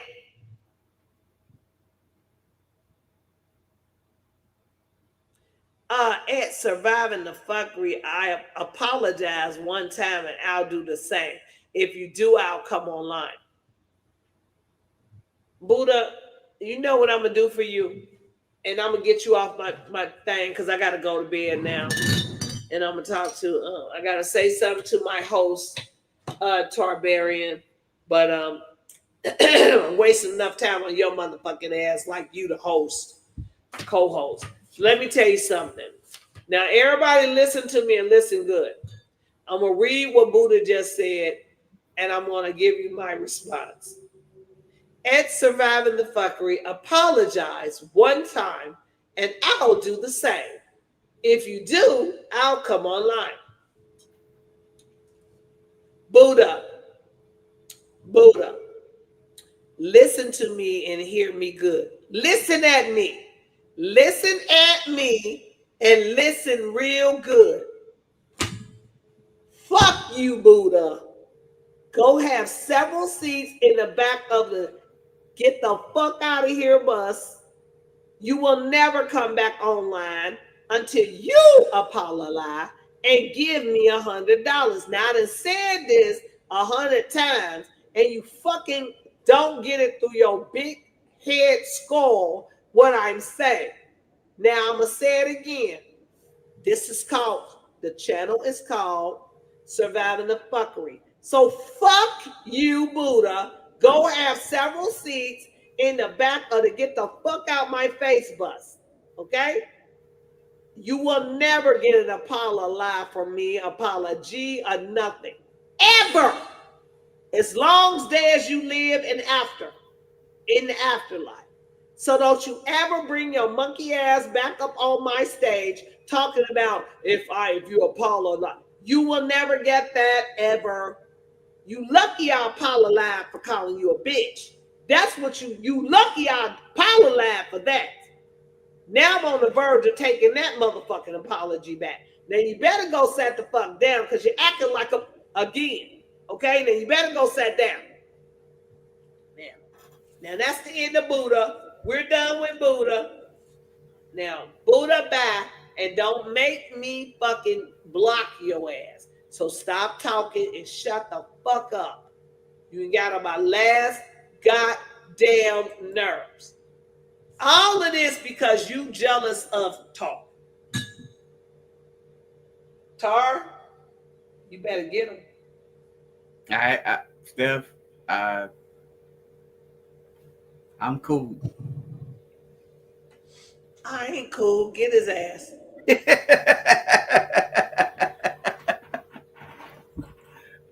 at Surviving the Phuckery, I apologize one time, and I'll do the same. If you do, I'll come online. Buddha, you know what I'm going to do for you, and I'm going to get you off my thing because I got to go to bed now. And I'm going to talk to, I got to say something to my host, Tarbarian, but I'm wasting enough time on your motherfucking ass like you the host, co-host. So let me tell you something. Now, everybody listen to me and listen good. I'm going to read what Buddha just said, and I'm going to give you my response. At Surviving the Phuckery, apologize one time, and I'll do the same. If you do, I'll come online. Buddha, listen to me and hear me good. Listen at me. Listen at me and listen real good. Fuck you, Buddha. Go have several seats in the back of the get the fuck out of here bus. You will never come back online until you apologize and give me $100. Now, I done said this 100 times, and you fucking don't get it through your big head skull what I'm saying. Now, I'm going to say it again. The channel is called Surviving the Phuckery. So fuck you, Buddha. Go have several seats in the back of the get the fuck out my face bus. Okay? You will never get an apology from me, apology or nothing. Ever. As long as you live in the afterlife. So don't you ever bring your monkey ass back up on my stage talking about if you apologize. You will never get that ever. You lucky I apologize for calling you a bitch. That's what you lucky I apologize for that. Now I'm on the verge of taking that motherfucking apology back. Now you better go sit the fuck down because you're acting like again. Okay? Now you better go sit down. Now that's the end of Buddha. We're done with Buddha. Now, Buddha back, and don't make me fucking block your ass. So stop talking and shut the fuck up. You got on my last goddamn nerves. All of this because you jealous of Tar. Tar, you better get him. Steph, I'm cool. I ain't cool. Get his ass.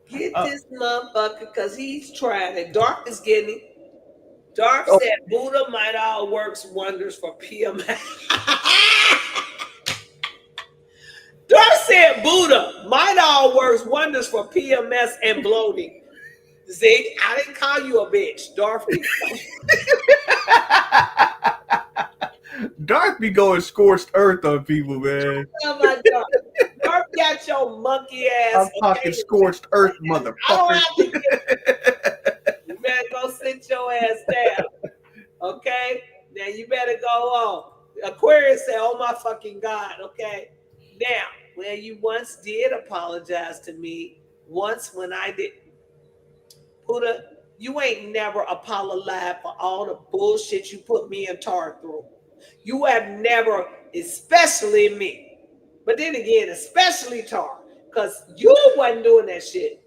Get this motherfucker because he's trying it. Dark is getting it. Dark said Buddha might all works wonders for PMS. Dark said Buddha might all works wonders for PMS and bloating. See, I didn't call you a bitch. Dark. Dark be going scorched earth on people, man. Oh my God. Dark got your monkey ass. I'm talking scorched earth, motherfucker. You better go sit your ass down. Okay? Now you better go on. Aquarius said, oh my fucking God. Okay? Now, well, you once did apologize to me. Once when I did. Buddha, you ain't never apologized for all the bullshit you put me and Tar through. You have never, especially me, but then again, especially Tar, because you wasn't doing that shit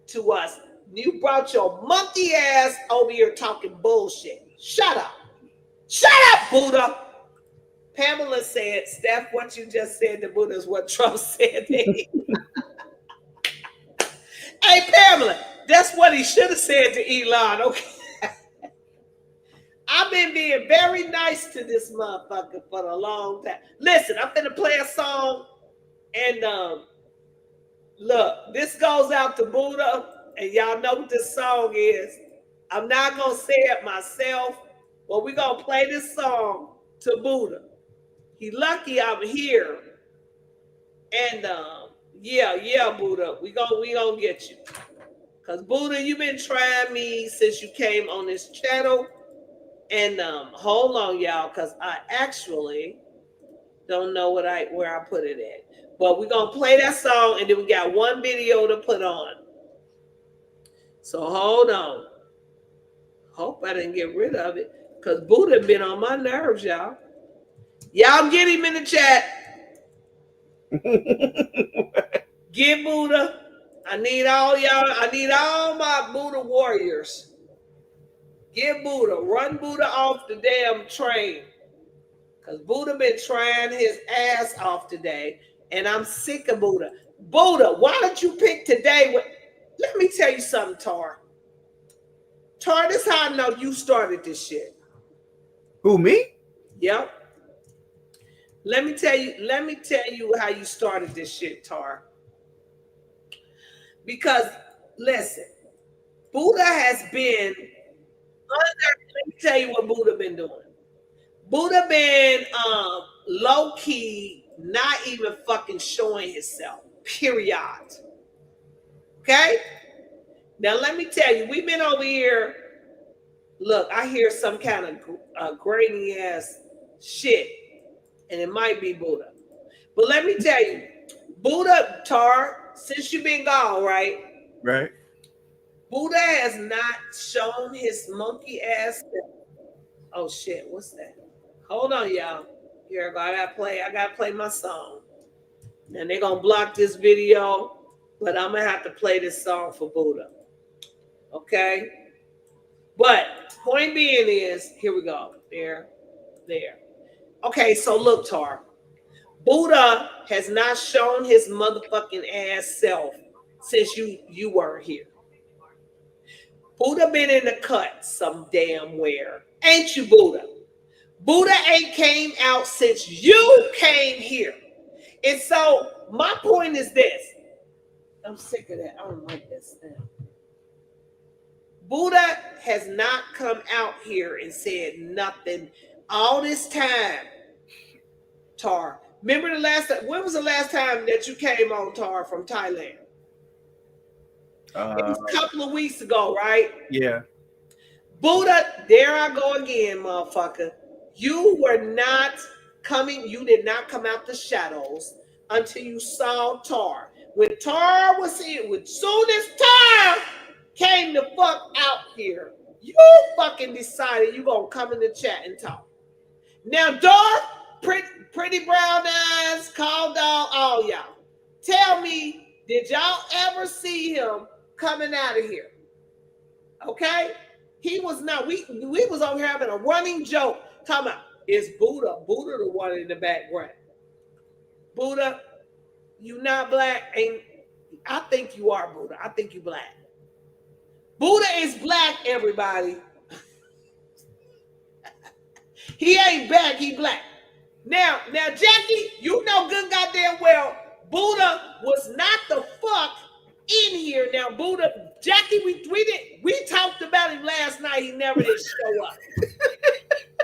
to us. You brought your monkey ass over here talking bullshit. Shut up. Shut up, Buddha. Pamela said, Steph, what you just said to Buddha is what Trump said to him. Hey, Pamela, that's what he should have said to Elon, okay? I've been being very nice to this motherfucker for a long time. Listen, I'm finna play a song, and look, this goes out to Buddha, and y'all know what this song is. I'm not gonna say it myself, but we're gonna play this song to Buddha. He lucky I'm here, and yeah, Buddha, we gonna get you, cause Buddha, you've been trying me since you came on this channel. And hold on, y'all, because I actually don't know where I put it at. But we're gonna play that song, and then we got one video to put on. So hold on. Hope I didn't get rid of it, because Buddha been on my nerves, y'all. Y'all get him in the chat. Get Buddha. I need all y'all. I need all my Buddha warriors. Get Buddha. Run Buddha off the damn train. Because Buddha been trying his ass off today. And I'm sick of Buddha. Buddha, why don't you pick today? Let me tell you something, Tar. Tar, this is how I know you started this shit. Who, me? Yep. Let me tell you how you started this shit, Tar. Because, listen, Buddha has been let me tell you what Buddha been doing. Buddha been low-key, not even fucking showing himself. Period. Okay? Now let me tell you, we've been over here. Look, I hear some kind of grainy ass shit, and it might be Buddha. But let me tell you, Buddha, Tar, since you've been gone, right? Right. Buddha has not shown his monkey ass. Oh shit, what's that? Hold on, y'all. Here I go. I gotta play my song. And they're gonna block this video, but I'm gonna have to play this song for Buddha. Okay? But point being is, here we go. There. Okay, so look, Tar. Buddha has not shown his motherfucking ass self since you were here. Buddha been in the cut some damn where. Ain't you, Buddha? Buddha ain't came out since you came here. And so my point is this. I'm sick of that. I don't like this thing. Buddha has not come out here and said nothing all this time, Tar. Remember the last time? When was the last time that you came on, Tar, from Thailand? It was a couple of weeks ago, right? Yeah. Buddha, there I go again, motherfucker. You did not come out the shadows until you saw Tar. When Tar was here, soon as Tar came the fuck out here, you fucking decided you gonna come in the chat and talk. Now, Dark, pretty brown eyes, call dog, all y'all. Tell me, did y'all ever see him coming out of here? Okay? He was not. We was over here having a running joke. Talking about, is Buddha the one in the background? Buddha, you not black? I think you are, Buddha. I think you black. Buddha is black, everybody. He ain't black, he black. Now, Jackie, you know good goddamn well, Buddha was not the fuck in here. Now, Buddha, Jackie, we talked about him last night. He never did show up.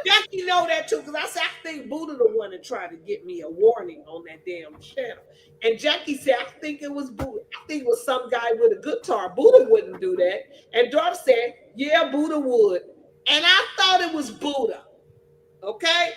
Jackie know that too, because I said, I think Buddha the one that tried to get me a warning on that damn channel. And Jackie said, I think it was Buddha. I think it was some guy with a guitar. Buddha wouldn't do that. And Darth said, yeah, Buddha would. And I thought it was Buddha. Okay?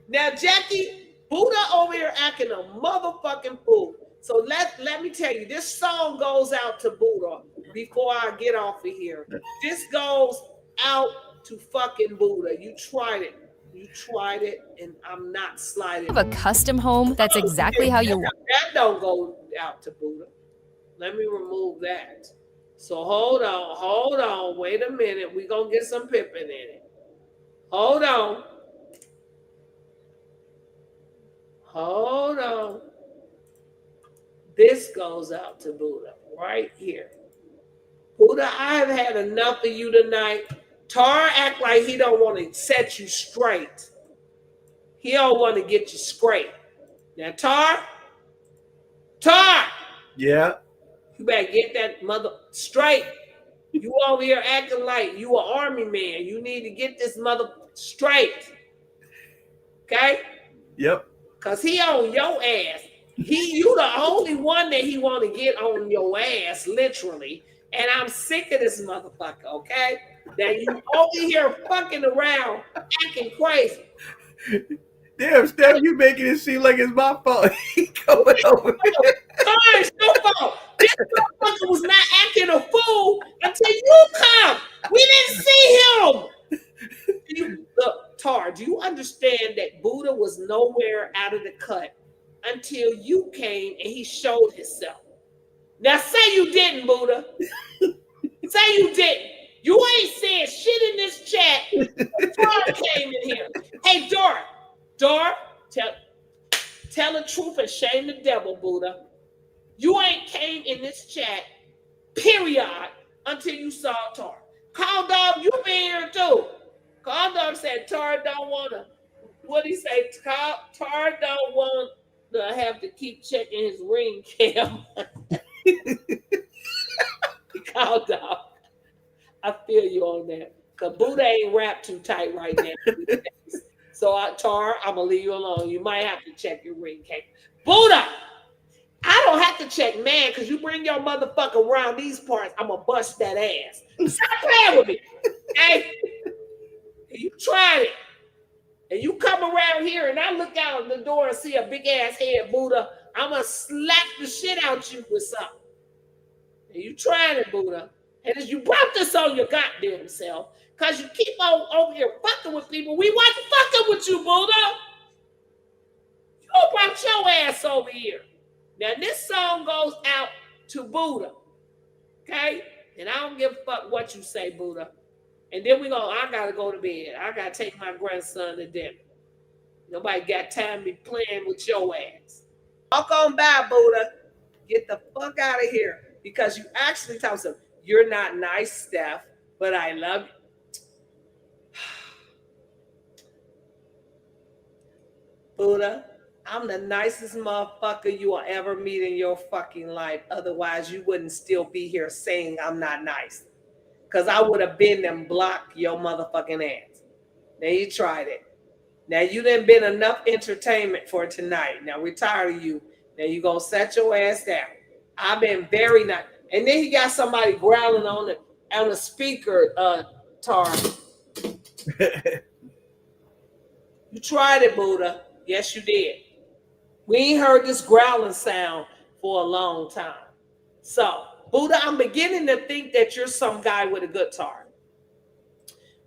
Now, Jackie, Buddha over here acting a motherfucking fool. So let me tell you, this song goes out to Buddha before I get off of here. This goes out to fucking Buddha. You tried it, and I'm not sliding. Have a custom home that's exactly how you want. That don't go out to Buddha. Let me remove that. So hold on. Wait a minute. We're going to get some pippin in it. Hold on. Hold on. This goes out to Buddha right here. Buddha, I have had enough of you tonight. Tar act like he don't want to set you straight. He don't want to get you straight. Now, Tar, Yeah. you better get that mother straight. You over here acting like you an army man. You need to get this mother straight. Okay? Yep. Cause he on your ass. You the only one that he want to get on your ass, literally. And I'm sick of this motherfucker, okay? That you over here fucking around, acting crazy. Damn, Steph, you making it seem like it's my fault. He coming over. It's your fault. This motherfucker was not acting a fool until you come. We didn't see him. Look, Tar, do you understand that Buddha was nowhere out of the cut until you came and he showed himself? Now say you didn't, Buddha. Say you didn't. You ain't saying shit in this chat. Tar came in here. Hey, Dar, tell the truth and shame the devil, Buddha. You ain't came in this chat, period, until you saw Tar. Call Dog, you been here too. Call Dog said Tar don't want to. What he say? Tar don't want to have to keep checking his ring cam. Call Dog. I feel you on that. Because Buddha ain't wrapped too tight right now. So, Tar, I'm going to leave you alone. You might have to check your ring cam. Buddha! I don't have to check, man, because you bring your motherfucker around these parts, I'm going to bust that ass. Stop playing with me. Hey, you tried it. And you come around here and I look out the door and see a big ass head, Buddha, I'm going to slap the shit out you with something. And you tried it, Buddha. And as you brought this on your goddamn self, because you keep on over here fucking with people, we wasn't fucking with you, Buddha. You brought your ass over here. Now, this song goes out to Buddha, okay? And I don't give a fuck what you say, Buddha. And then I got to go to bed. I got to take my grandson to dinner. Nobody got time to be playing with your ass. Walk on by, Buddha. Get the fuck out of here. Because you actually tell them, you're not nice, Steph, but I love you. Buddha, I'm the nicest motherfucker you will ever meet in your fucking life. Otherwise, you wouldn't still be here saying I'm not nice. Because I would have been and blocked your motherfucking ass. Now you tried it. Now you done been enough entertainment for tonight. Now we're tired of you. Now you gonna set your ass down. I've been very nice. And then he got somebody growling on the speaker, Tar. You tried it, Buddha. Yes, you did. We ain't heard this growling sound for a long time. So, Buddha, I'm beginning to think that you're some guy with a guitar.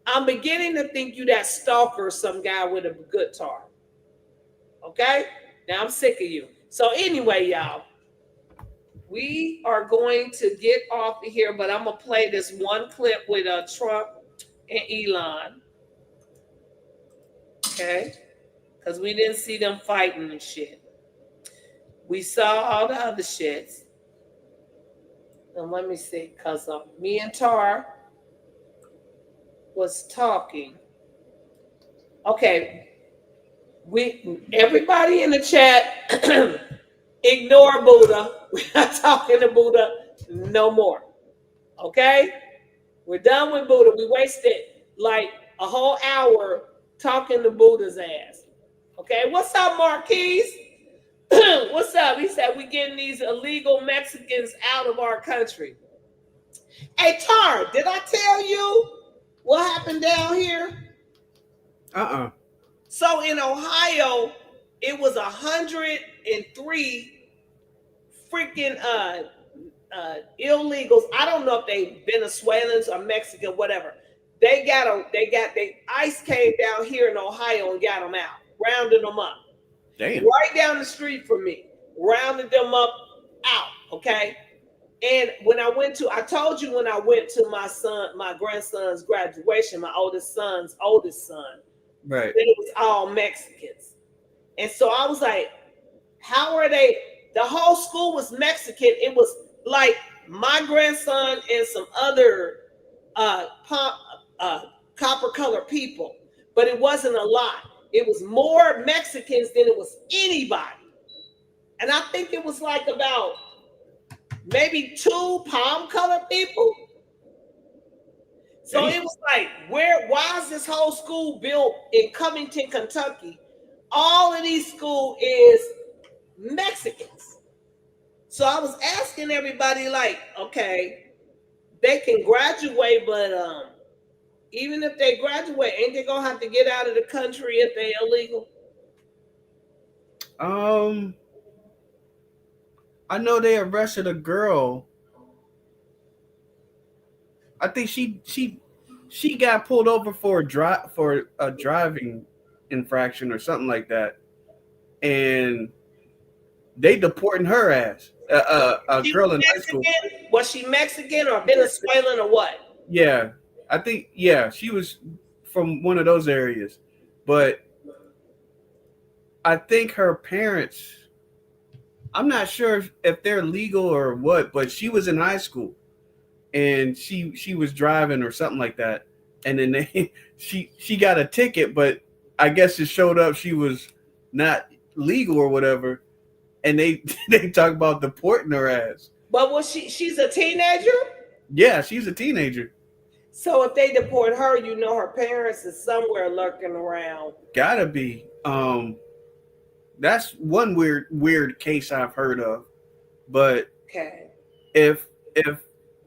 I'm beginning to think you that stalker, some guy with a guitar. Okay? Now I'm sick of you. So anyway, y'all, we are going to get off of here, but I'm going to play this one clip with Trump and Elon. Okay? Because we didn't see them fighting and shit. We saw all the other shits. And let me see, because me and Tar was talking. Okay. Everybody in the chat, ignore Buddha. We're not talking to Buddha no more. Okay? We're done with Buddha. We wasted like a whole hour talking to Buddha's ass. Okay? What's up, Marquise? What's up? He said, we getting these illegal Mexicans out of our country. Hey, Tar, did I tell you what happened down here? So in Ohio, it was 103 freaking illegals. I don't know if they Venezuelans or Mexican, whatever. They ICE came down here in Ohio and got them out, rounded them up. Damn. Right down the street from me, rounded them up out, okay? And I told you when I went to my grandson's graduation, my oldest son, Right. that it was all Mexicans. And so I was like, how are they? The whole school was Mexican. It was like my grandson and some other copper colored people, but it wasn't a lot. It was more Mexicans than it was anybody. And I think it was like about maybe 2 palm colored people. So it was like, why is this whole school built in Covington, Kentucky? All of these schools is Mexicans. So I was asking everybody, like, okay, they can graduate, but even if they graduate, ain't they gonna have to get out of the country if they illegal? I know they arrested a girl. I think she got pulled over for a driving infraction or something like that, and they deporting her ass. A girl in high school. Was she Mexican or Venezuelan or what? Yeah, I think she was from one of those areas, but I think her parents. I'm not sure if they're legal or what, but she was in high school, and she was driving or something like that, and then she got a ticket, but I guess it showed up she was not legal or whatever, and they talk about deporting her ass. But was she's a teenager? Yeah, she's a teenager. So if they deport her, her parents is somewhere lurking around. Gotta be. That's one weird case I've heard of. But okay, if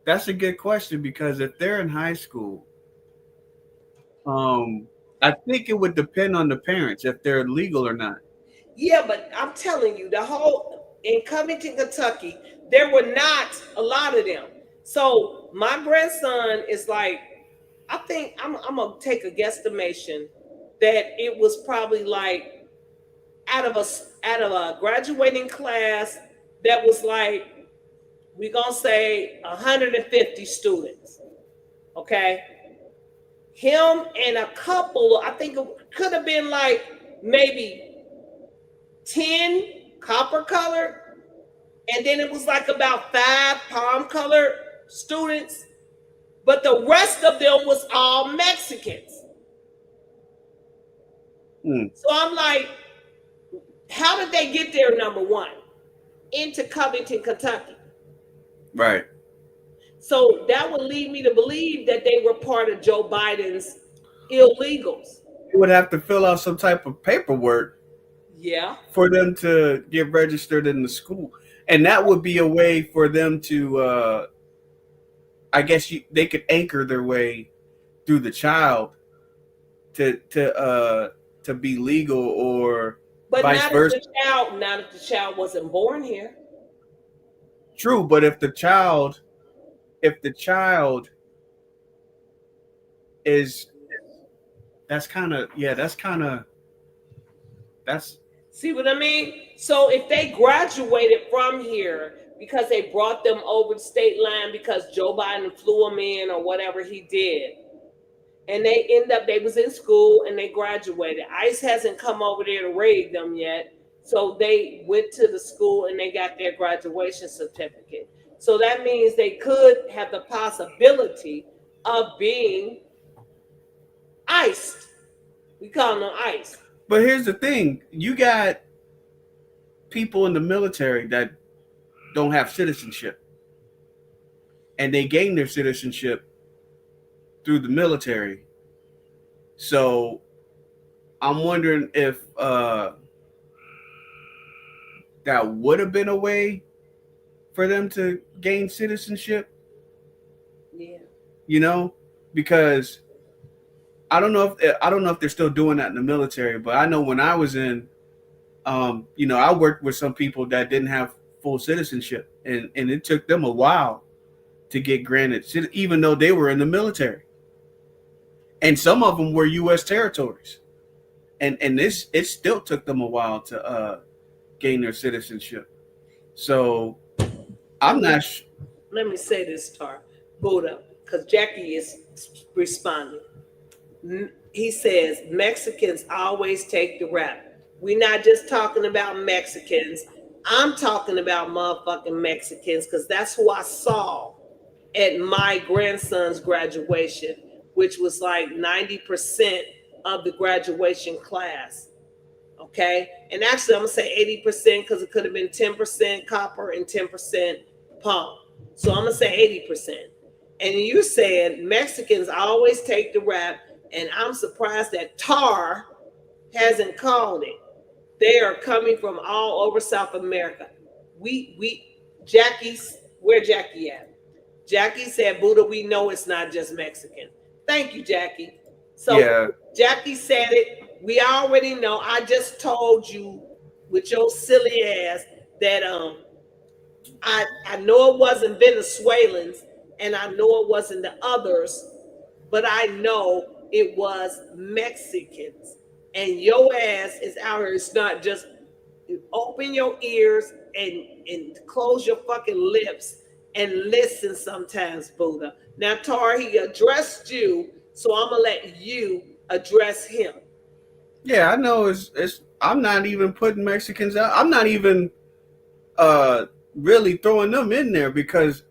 that's a good question, because if they're in high school, I think it would depend on the parents if they're legal or not. Yeah, but I'm telling you, the whole in Covington, Kentucky, there were not a lot of them. So my grandson is like, I think I'm gonna take a guesstimation that it was probably like out of a graduating class that was like, we're gonna say 150 students. Okay. Him and a couple, I think it could have been like maybe 10 copper colored, and then it was like about 5 palm colored students, but the rest of them was all Mexicans. So I'm like, how did they get there? Number one, into Covington, Kentucky. Right. So that would lead me to believe that they were part of Joe Biden's illegals. You would have to fill out some type of paperwork. Yeah. For them to get registered in the school. And that would be a way for them to, I guess they could anchor their way through the child to be legal, or but vice versa. Not if the child wasn't born here. True, but if the child is, that's see what I mean? So if they graduated from here because they brought them over the state line because Joe Biden flew them in or whatever he did, and they was in school and they graduated. ICE hasn't come over there to raid them yet. So they went to the school and they got their graduation certificate. So that means they could have the possibility of being iced. We call them ICE. But here's the thing. You got people in the military that don't have citizenship. And they gain their citizenship through the military. So I'm wondering if that would have been a way for them to gain citizenship. Yeah. Because I don't know if they're still doing that in the military, but I know when I was in, I worked with some people that didn't have full citizenship, and it took them a while to get granted, even though they were in the military. And some of them were U.S. territories, and it still took them a while to gain their citizenship. So I'm not. Let me say this, Tar, Buddha, because Jackie is responding. He says Mexicans always take the rap. We're not just talking about Mexicans. I'm talking about motherfucking Mexicans because that's who I saw at my grandson's graduation, which was like 90% of the graduation class. Okay. And actually, I'm going to say 80% because it could have been 10% copper and 10% punk. So I'm going to say 80%. And you said Mexicans always take the rap, and I'm surprised that Tar hasn't called it. They are coming from all over South America. Jackie's, where Jackie at? Jackie said, Buddha, we know it's not just Mexican. Thank you, Jackie. So Yeah. Jackie said it. We already know. I just told you with your silly ass that I know it wasn't Venezuelans and I know it wasn't the others, but I know it was Mexicans. And your ass is out here. It's not just open your ears and close your fucking lips and listen sometimes, Buddha. Now, Tar, he addressed you, so I'm gonna let you address him. Yeah, I know it's I'm not even putting Mexicans out. I'm not even really throwing them in there because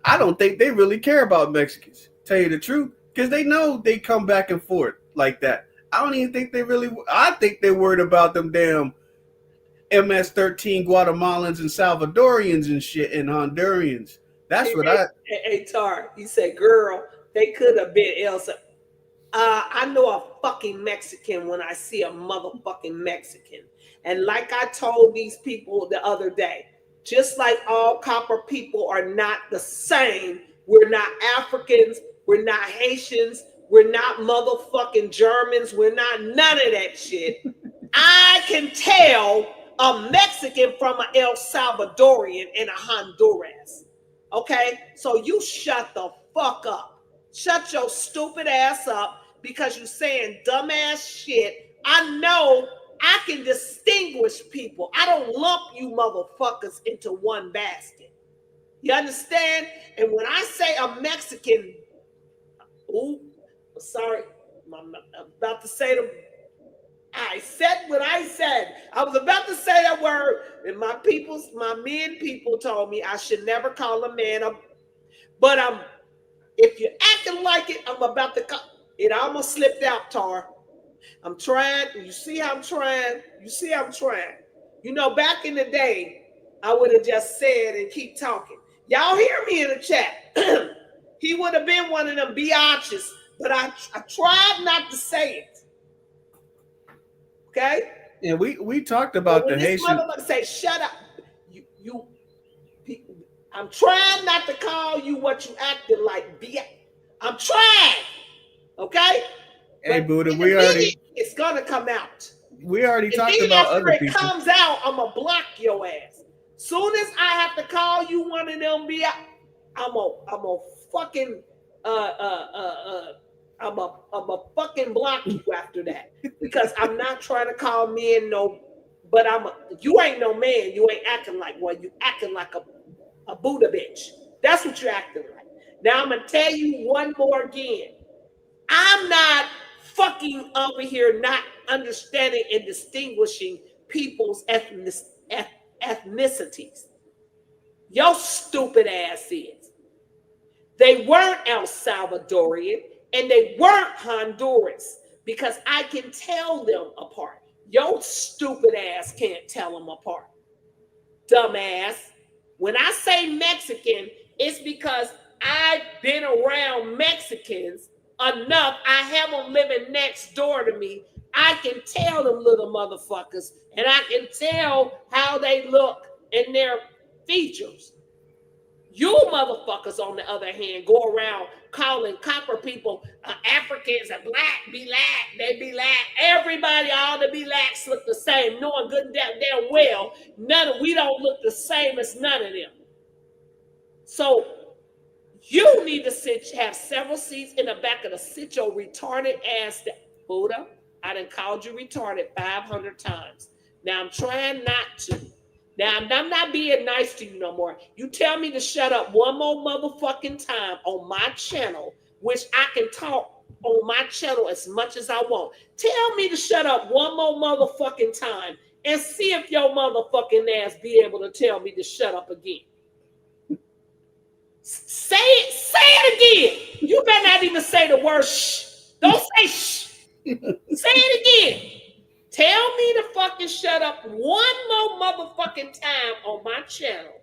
I don't think they really care about Mexicans. Tell you the truth, because they know they come back and forth like that. I don't even think they really. I think they're worried about them damn MS-13 Guatemalans and Salvadorians and shit and Hondurans. That's what I. Hey, Tar, he said, girl, they could have been Elsa. I know a fucking Mexican when I see a motherfucking Mexican. And like I told these people the other day, just like all copper people are not the same, we're not Africans, we're not Haitians, we're not motherfucking Germans, we're not none of that shit. I can tell a Mexican from an El Salvadorian and a Honduras. Okay? So you shut the fuck up. Shut your stupid ass up because you saying dumbass shit. I know I can distinguish people. I don't lump you motherfuckers into one basket. You understand? And when I say a Mexican, ooh, sorry, I'm about to say the. I said what I said. I was about to say that word, and my men people told me I should never call a man a. But if you're acting like it, I'm about to call. It almost slipped out, Tar. I'm trying. You see how I'm trying? You see how I'm trying? You know, back in the day, I would have just said and keep talking. Y'all hear me in the chat. He would have been one of them biatches, but I tried not to say it. Okay? Yeah, we talked about the Haitian. Motherfucker say, shut up. You I'm trying not to call you what you acting like. I'm trying. Okay? Hey, Buddha, it's gonna come out. We already talked about other people. If it comes out, I'm gonna block your ass. Soon as I have to call you one of them, I'm a fucking I'm a fucking block you after that because I'm not trying to call men but you ain't no man. You ain't acting like one. You acting like a Buddha bitch. That's what you're acting like. Now I'm gonna tell you one more again. I'm not fucking over here not understanding and distinguishing people's ethnicities. Your stupid ass is. They weren't El Salvadorian and they weren't Honduras because I can tell them apart. Your stupid ass can't tell them apart. Dumbass. When I say Mexican, it's because I've been around Mexicans enough. I have them living next door to me. I can tell them little motherfuckers, and I can tell how they look and their features. You motherfuckers, on the other hand, go around calling copper people Africans and black, be black, they be black. Everybody, all the be blacks look the same, knowing good and damn well, we don't look the same as none of them. So you need to have several seats in the back of the sit your retarded ass down. Buddha, I done called you retarded 500 times. Now I'm trying not to. Now, I'm not being nice to you no more. You tell me to shut up one more motherfucking time on my channel, which I can talk on my channel as much as I want. Tell me to shut up one more motherfucking time and see if your motherfucking ass be able to tell me to shut up again. Say it again. You better not even say the word shh. Don't say shh. Say it again. Tell me to fucking shut up one more motherfucking time on my channel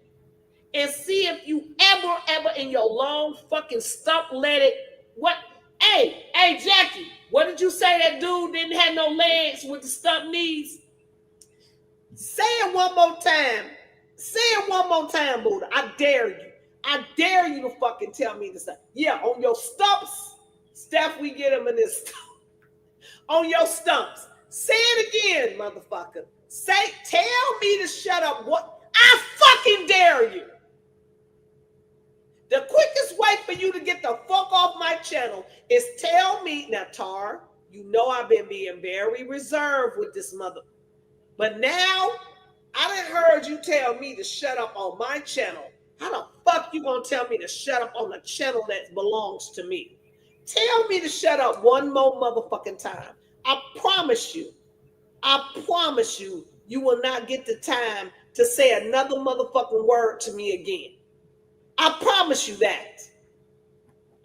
and see if you ever in your long fucking stump let it. What? Hey, Jackie, what did you say that dude didn't have no legs with the stump knees? Say it one more time. Say it one more time, Buddha. I dare you. I dare you to fucking tell me to say. Yeah, on your stumps. Steph, we get him in this stump. On your stumps. Say it again, motherfucker. Tell me to shut up. What? I fucking dare you. The quickest way for you to get the fuck off my channel is tell me. Now, Tar, you know I've been being very reserved with this mother. But now, I done heard you tell me to shut up on my channel. How the fuck you gonna tell me to shut up on the channel that belongs to me? Tell me to shut up one more motherfucking time. I promise you, you will not get the time to say another motherfucking word to me again. I promise you that.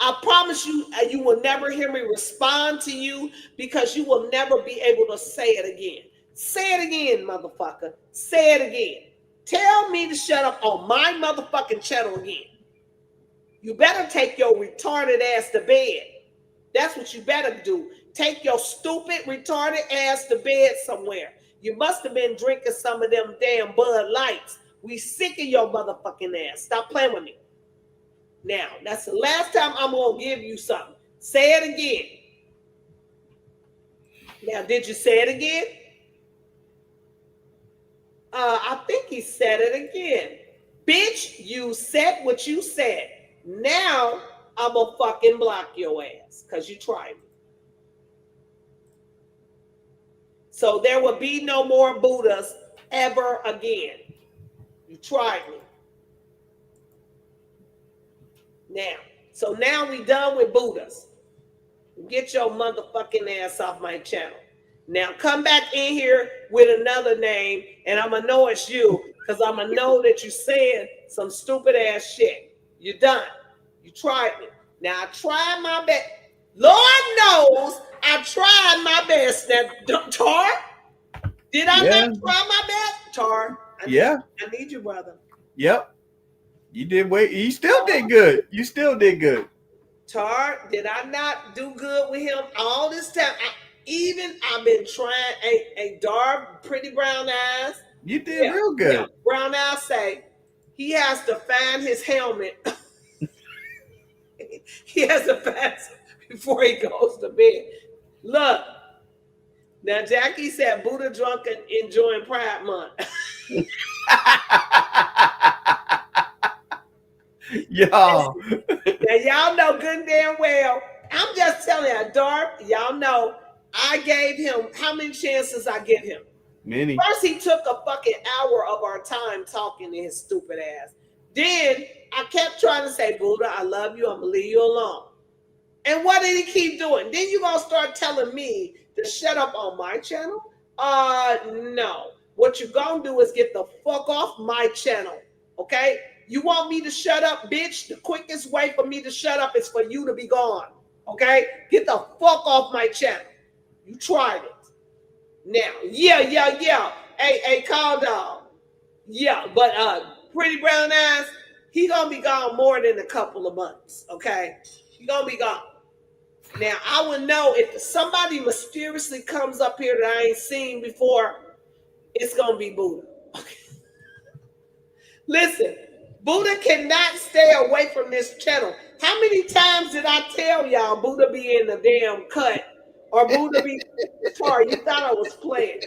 I promise you, you will never hear me respond to you because you will never be able to say it again. Say it again, motherfucker. Say it again. Tell me to shut up on my motherfucking channel again. You better take your retarded ass to bed. That's what you better do. Take your stupid, retarded ass to bed somewhere. You must have been drinking some of them damn Bud Lights. We sick of your motherfucking ass. Stop playing with me. Now, that's the last time I'm going to give you something. Say it again. Now, did you say it again? I think he said it again. Bitch, you said what you said. Now, I'm going to fucking block your ass because you tried me. So there will be no more Buddhas ever again. You tried me. Now we done with Buddhas. Get your motherfucking ass off my channel. Now come back in here with another name, and I'm gonna know it's you, because I'm gonna know that you're saying some stupid ass shit. You're done. You tried me. Now I tried my best. Lord knows I tried my best. Now, Tar, did I not try my best? Tar, I need you, brother. Yep. You did wait. You still did good. Tar, did I not do good with him all this time? I've been trying a dark, pretty brown eyes. You did real good. Yeah. Brown eyes say he has to find his helmet. He has to find it before he goes to bed. Look, now Jackie said Buddha drunk and enjoying Pride Month. Y'all. Now y'all know good and damn well. I'm just telling you, Dark, y'all know I gave him, how many chances I give him? Many. First, he took a fucking hour of our time talking to his stupid ass. Then I kept trying to say, Buddha, I love you. I'm going to leave you alone. And what did he keep doing? Then you going to start telling me to shut up on my channel? No. What you're going to do is get the fuck off my channel. Okay? You want me to shut up, bitch? The quickest way for me to shut up is for you to be gone. Okay? Get the fuck off my channel. You tried it. Now, yeah. Hey, call dog. Yeah, but pretty brown eyes, he gonna be gone more than a couple of months. Okay? He gonna be gone. Now, I would know if somebody mysteriously comes up here that I ain't seen before, it's gonna be Buddha. Okay. Listen, Buddha cannot stay away from this channel. How many times did I tell y'all Buddha be in the damn cut? Or Buddha be, sorry, you thought I was playing.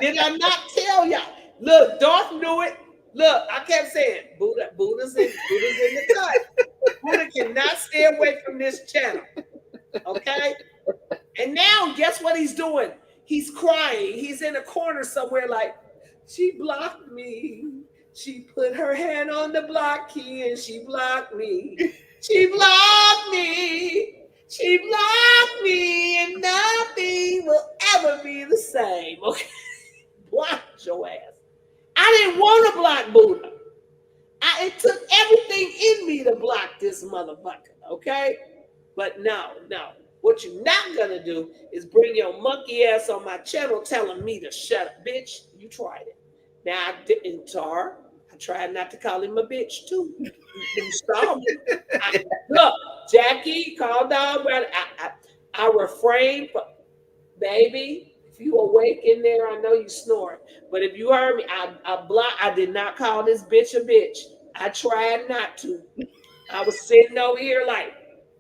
Did I not tell y'all? Look, Darth knew it. Look, I kept saying, Buddha's in the cut. Buddha cannot stay away from this channel. Okay? And now, guess what he's doing? He's crying. He's in a corner somewhere like, she blocked me. She put her hand on the block key and she blocked me. She blocked me. She blocked be the same. Okay, block your ass. I didn't want to block Buddha. It took everything in me to block this motherfucker. Okay, but no. What you're not gonna do is bring your monkey ass on my channel telling me to shut up, bitch. You tried it. Now I didn't, Tar. I tried not to call him a bitch too. You saw me. Look, Jackie, calm down, brother. I refrained, baby. If you awake in there, I know you snoring. But if you heard me, I did not call this bitch a bitch. I tried not to. I was sitting over here like,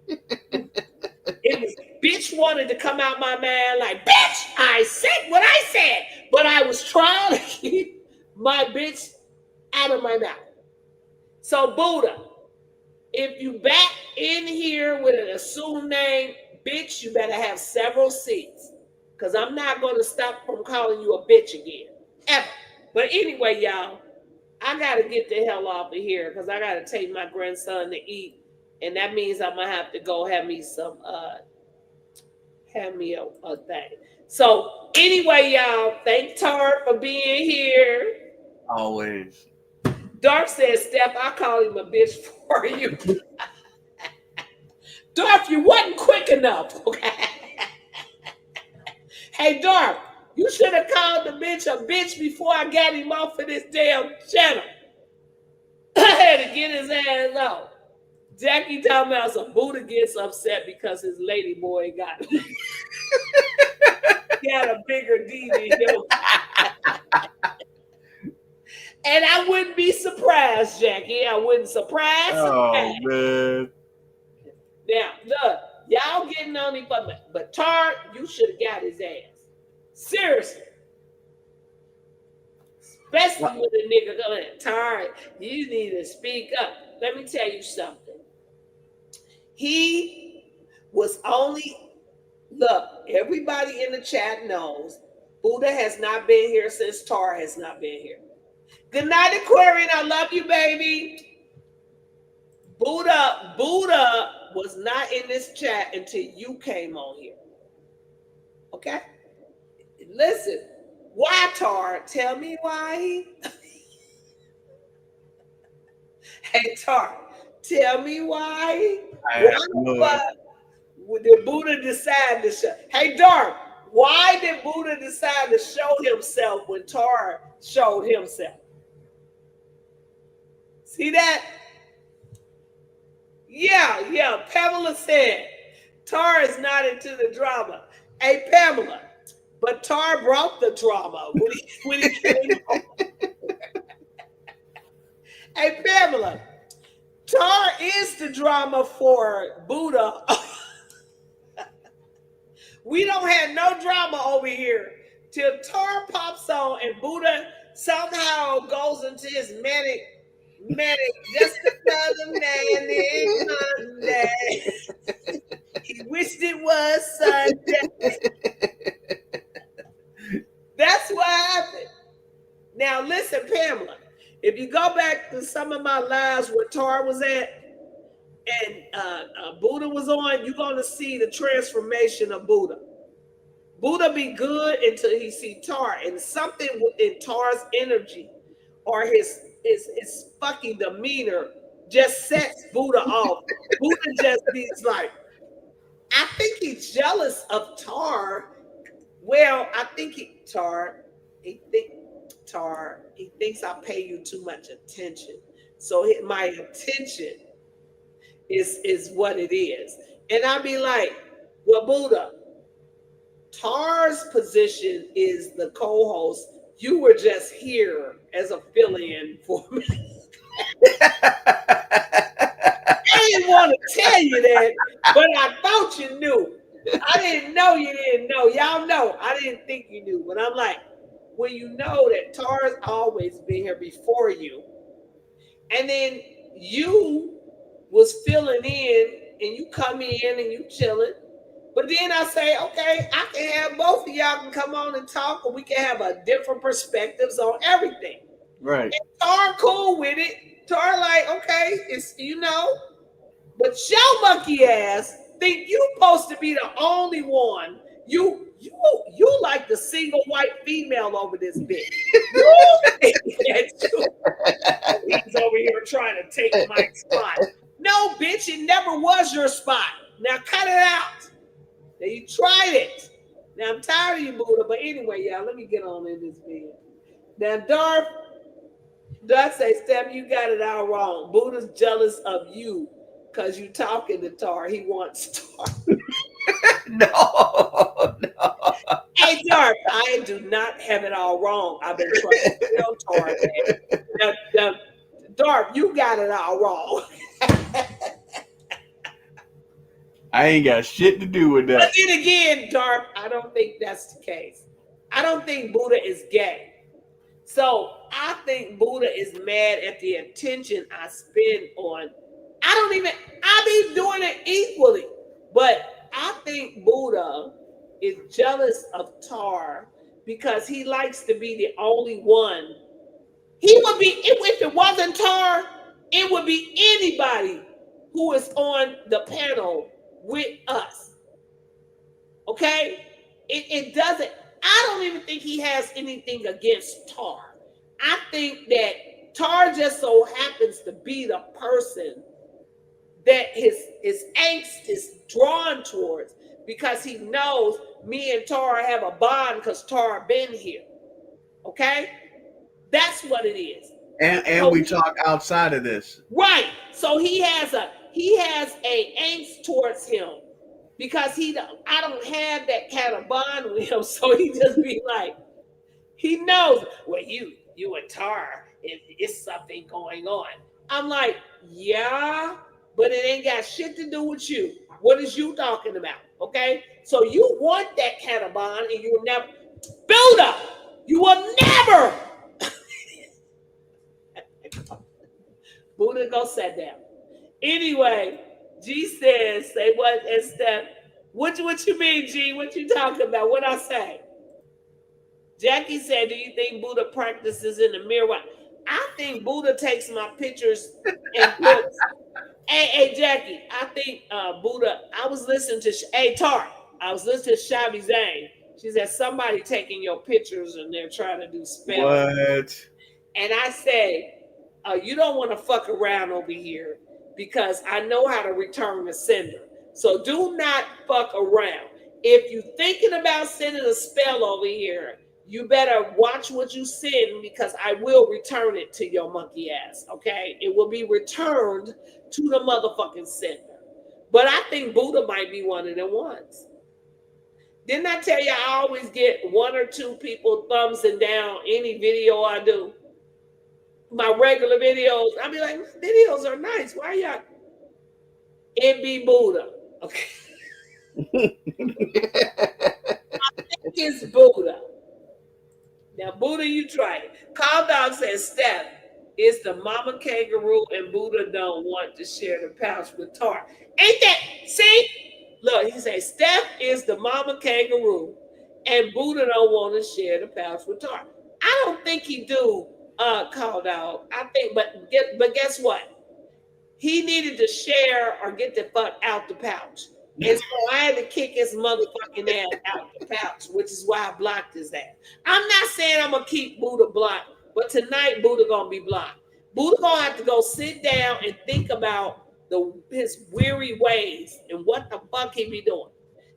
it was bitch wanted to come out my mind like, bitch, I said what I said. But I was trying to keep my bitch out of my mouth. So Buddha, if you back in here with an assumed name, bitch, you better have several seats. Because I'm not going to stop from calling you a bitch again. Ever. But anyway, y'all, I got to get the hell off of here because I got to take my grandson to eat. And that means I'm going to have to go have me some, a thing. So anyway, y'all, thank Tar for being here. Always. Dark says, Steph, I call him a bitch for you. Dark, you wasn't quick enough, okay? Hey, Dark, you should have called the bitch a bitch before I got him off of this damn channel. I had to get his ass out. Jackie talking about some Buddha gets upset because his lady boy got a bigger D than him. And I wouldn't be surprised, Jackie. I wouldn't surprise. Oh, man. Now, look, y'all getting on me, but Tar, you should have got his ass. Seriously. Especially with a nigga coming in. Tar, you need to speak up. Let me tell you something. He was only, look, everybody in the chat knows Buddha has not been here since Tar has not been here. Good night, Aquarian. I love you, baby. Buddha was not in this chat until you came on here. Okay? Listen, why, Tar? Tell me why. Hey, Tar, tell me why. Why did Buddha decide to show? Hey, Dark, why did Buddha decide to show himself when Tar showed himself? See that? Yeah. Pamela said, Tar is not into the drama. Hey, Pamela, but Tar brought the drama when he came home. Hey, Pamela, Tar is the drama for Buddha. We don't have no drama over here till Tar pops on and Buddha somehow goes into his manic, just another manic Monday. He wished it was Sunday. That's what happened. Now listen, Pamela, if you go back to some of my lives where Tar was at and Buddha was on, you're going to see the transformation of Buddha. Buddha be good until he see Tar, and something in Tar's energy or his fucking demeanor just sets Buddha off. Buddha just is like, I think he's jealous of Tar. Well, I think he thinks I pay you too much attention. So my attention is what it is. And I'd be like, well, Buddha, Tar's position is the co-host. You were just here as a fill-in for me. I didn't want to tell you that, but I thought you knew. I didn't know you didn't know. Y'all know. I didn't think you knew. But I'm like, well, you know that Tar's always been here before you. And then you was filling in and you come in and you chilling. But then I say, okay, I can have both of y'all can come on and talk, or we can have a different perspectives on everything. Right. And Tar cool with it. Tar like, okay, it's but your monkey ass think you supposed to be the only one You like the single white female over this bitch. You think that he's over here trying to take my spot. No, bitch, it never was your spot. Now cut it out. Now you tried it. Now I'm tired of you, Buddha. But anyway, y'all, let me get on in this bed. Now, Darth say, Steph, you got it all wrong. Buddha's jealous of you because you talking to Tar. He wants Tar. No. Hey, Darth, I do not have it all wrong. I've been trying to tell Tar that. Now, Darth, you got it all wrong. I ain't got shit to do with that. But then again, Darth, I don't think that's the case. I don't think Buddha is gay. So I think Buddha is mad at the attention I spend on. I be doing it equally. But I think Buddha is jealous of Tar because he likes to be the only one. He would be, if it wasn't Tar, it would be anybody who is on the panel with us. Okay? It doesn't, I don't even think he has anything against Tar. I think that Tar just so happens to be the person that his angst is drawn towards because he knows me and Tar have a bond because Tar been here. Okay? That's what it is. And so we talk outside of this. Right. So he has a angst towards him because I don't have that kind of bond with him. So he just be like, he knows, well, you and Tar, it's something going on. I'm like, yeah, but it ain't got shit to do with you. What is you talking about? Okay? So you want that kind of bond and you will never build up. You will never. Buddha, go sit down. Anyway, G says, say what and Steph. What you mean, G? What you talking about? What I say? Jackie said, do you think Buddha practices in the mirror? I think Buddha takes my pictures and puts. Hey, Jackie, I think Buddha, I was listening to, Tar, I was listening to Shabby Zane. She said, somebody taking your pictures and they're trying to do spells. What? And I said, you don't want to fuck around over here because I know how to return the sender. So do not fuck around. If you're thinking about sending a spell over here, you better watch what you send because I will return it to your monkey ass, okay? It will be returned to the motherfucking sender. But I think Buddha might be one of them ones. Didn't I tell you I always get one or two people thumbs and down any video I do? My regular videos, I be like, videos are nice. Why y'all? It be Buddha, okay? I think it's Buddha. Now, Buddha, you try it. Call Dog says, Steph is the mama kangaroo and Buddha don't want to share the pouch with Tar. Ain't that, see? Look, he says, Steph is the mama kangaroo and Buddha don't want to share the pouch with Tar. I don't think he do, Call Dog. I think, but guess what? He needed to share or get the fuck out the pouch. And so I had to kick his motherfucking ass out the pouch, which is why I blocked his ass. I'm not saying I'm gonna keep Buddha blocked, but tonight Buddha gonna be blocked. Buddha gonna have to go sit down and think about his weary ways and what the fuck he be doing.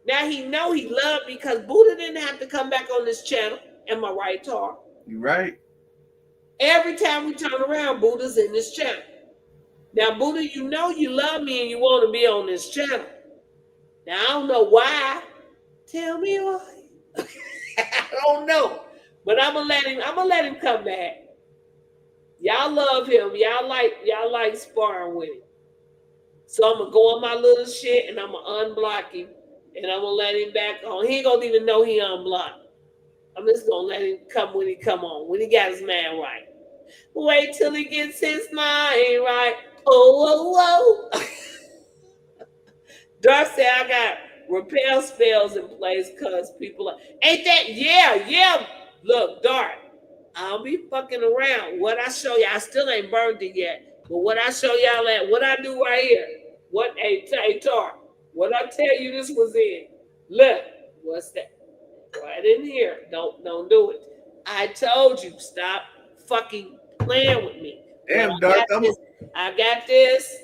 Now he know he loved me because Buddha didn't have to come back on this channel. Am I right, Tar? You right. Every time we turn around, Buddha's in this channel. Now, Buddha, you know you love me and you want to be on this channel. Now, I don't know why. Tell me why. I don't know. But I'm gonna let him come back. Y'all love him. Y'all like sparring with him. So I'm gonna go on my little shit and I'm gonna unblock him and I'm gonna let him back on. He ain't gonna even know he unblocked. I'm just gonna let him come when he come on, when he got his mind right. Wait till he gets his mind right. Oh. Dark said I got repel spells in place because people are, ain't that? Yeah. Look, Dark, I'll be fucking around. What I show you, I still ain't burned it yet. But what I show y'all at, what I do right here, hey Dark, what I tell you this was in. Look, What's that? Right in here. Don't do it. I told you, stop fucking playing with me. But Damn, Dark. I got this.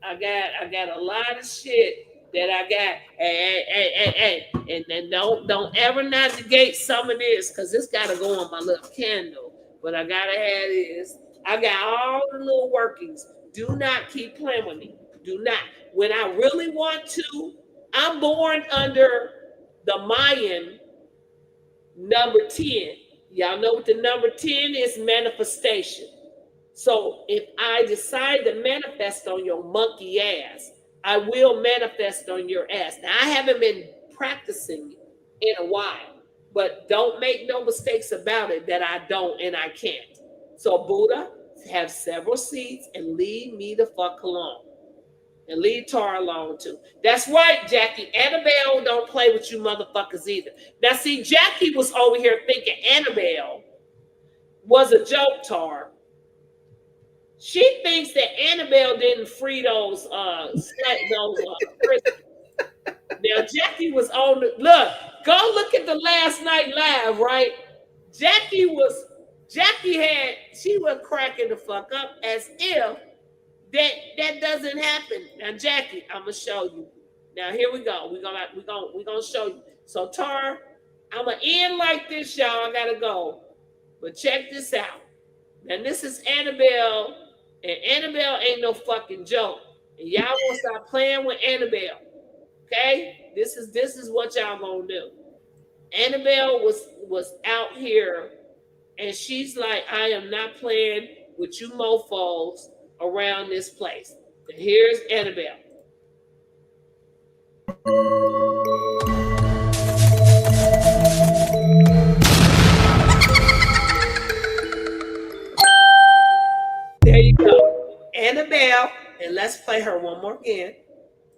I got a lot of shit that I got. Hey. And then don't ever not negate some of this, because this gotta go on my little candle. But I gotta have this. I got all the little workings. Do not keep playing with me. Do not. When I really want to, I'm born under the Mayan number 10. Y'all know what the number 10 is? Manifestation. So if I decide to manifest on your monkey ass, I will manifest on your ass. Now, I haven't been practicing in a while, but don't make no mistakes about it that I don't and I can't. So Buddha, have several seats and leave me the fuck alone. And leave Tara alone too. That's right, Jackie. Annabelle don't play with you motherfuckers either. Now, see, Jackie was over here thinking Annabelle was a joke, Tara. She thinks that Annabelle didn't free those prisoners. Now, Jackie was on the look. Go look at the last night live, right? Jackie was cracking the fuck up as if that doesn't happen. Now, Jackie, I'm gonna show you. Now, here we go. We're gonna show you. So, Tar, I'm gonna end like this, y'all. I gotta go. But check this out. Now, this is Annabelle, and Annabelle ain't no fucking joke. And y'all gonna stop playing with Annabelle. Okay? This is what y'all gonna do. Annabelle was out here, and she's like, I am not playing with you mofos around this place. And here's Annabelle. There you go. Annabelle, and let's play her one more again.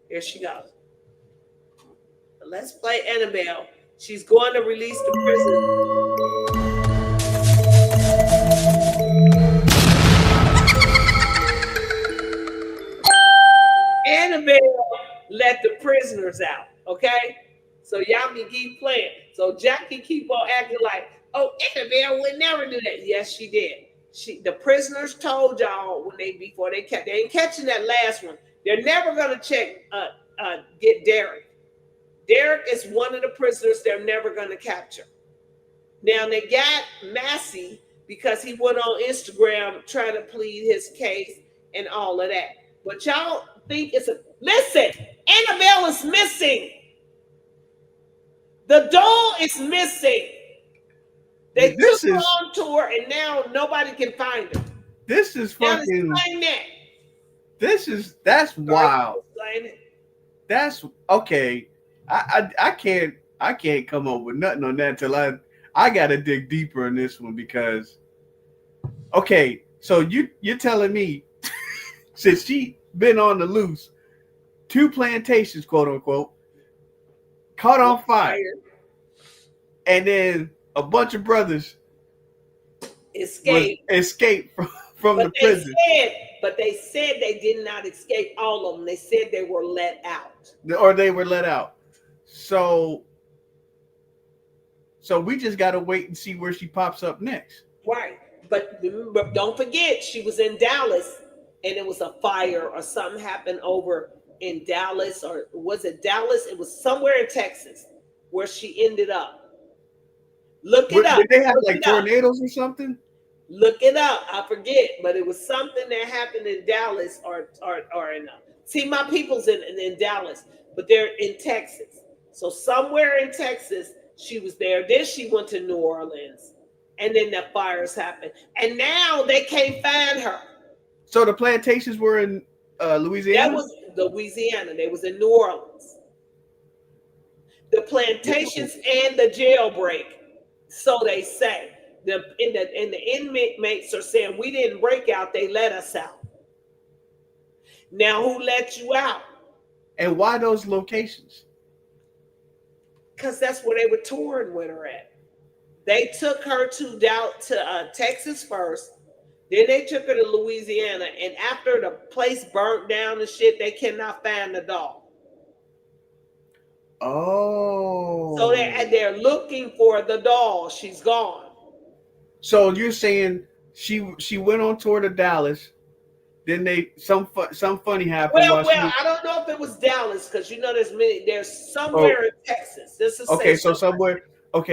Here she goes. Let's play Annabelle. She's going to release the prison. Annabelle let the prisoners out, okay? So y'all can keep playing. So Jackie keep on acting like, oh, Annabelle would never do that. Yes, she did. The prisoners told y'all when they ain't catching that last one. They're never gonna get Derek. Derek is one of the prisoners they're never gonna capture. Now they got Massey because he went on Instagram trying to plead his case and all of that. But y'all think listen, Annabelle is missing. The doll is missing. They took her on tour and now nobody can find her. This is fucking. That's wild. That's okay. I can't come up with nothing on that till I gotta dig deeper in this one because okay, so you're telling me since she been on the loose, 2 plantations, quote unquote, caught on fire, and then a bunch of brothers escaped from the prison. But they said they did not escape all of them. They said they were let out. Or they were let out. So we just got to wait and see where she pops up next. Right. But don't forget, she was in Dallas and it was a fire or something happened over in Dallas, or was it Dallas? It was somewhere in Texas where she ended up. Look it up. Did they have like tornadoes or something? Look it up. I forget, but it was something that happened in Dallas or in. See, my people's in Dallas, but they're in Texas. So somewhere in Texas, she was there. Then she went to New Orleans, and then the fires happened, and now they can't find her. So the plantations were in Louisiana? That was Louisiana. They was in New Orleans. The plantations and the jailbreak, so they say. The inmates are saying we didn't break out, they let us out. Now, who let you out? And why those locations? Because that's where they were touring with her at. They took her to Texas first. Then they took her to Louisiana. And after the place burnt down and shit, they cannot find the doll. Oh. So they're and they're looking for the doll. She's gone. So you're saying she went on tour to Dallas. Then some funny happened Well, while she was. I don't know if it was Dallas because you know there's Oh, somewhere in Texas. This is say okay. So somewhere.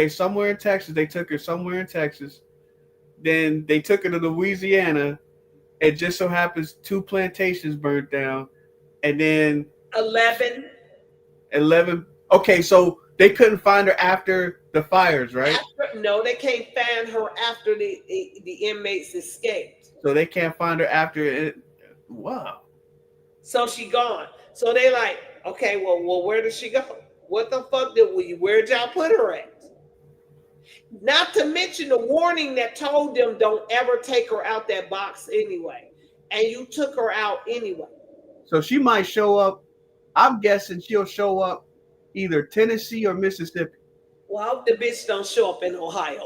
somewhere in Texas, they took her somewhere in Texas. Then they took her to Louisiana. It just so happens two plantations burnt down, and then 11. 11. Okay, so they couldn't find her after the fires, right? No, they can't find her after the inmates escaped. So they can't find her after it. Wow. So she gone. So they like, okay, well, where did she go? What the fuck where'd y'all put her at? Not to mention the warning that told them don't ever take her out that box anyway. And you took her out anyway. So she might show up. I'm guessing she'll show up either Tennessee or Mississippi. Well, I hope the bitch don't show up in Ohio.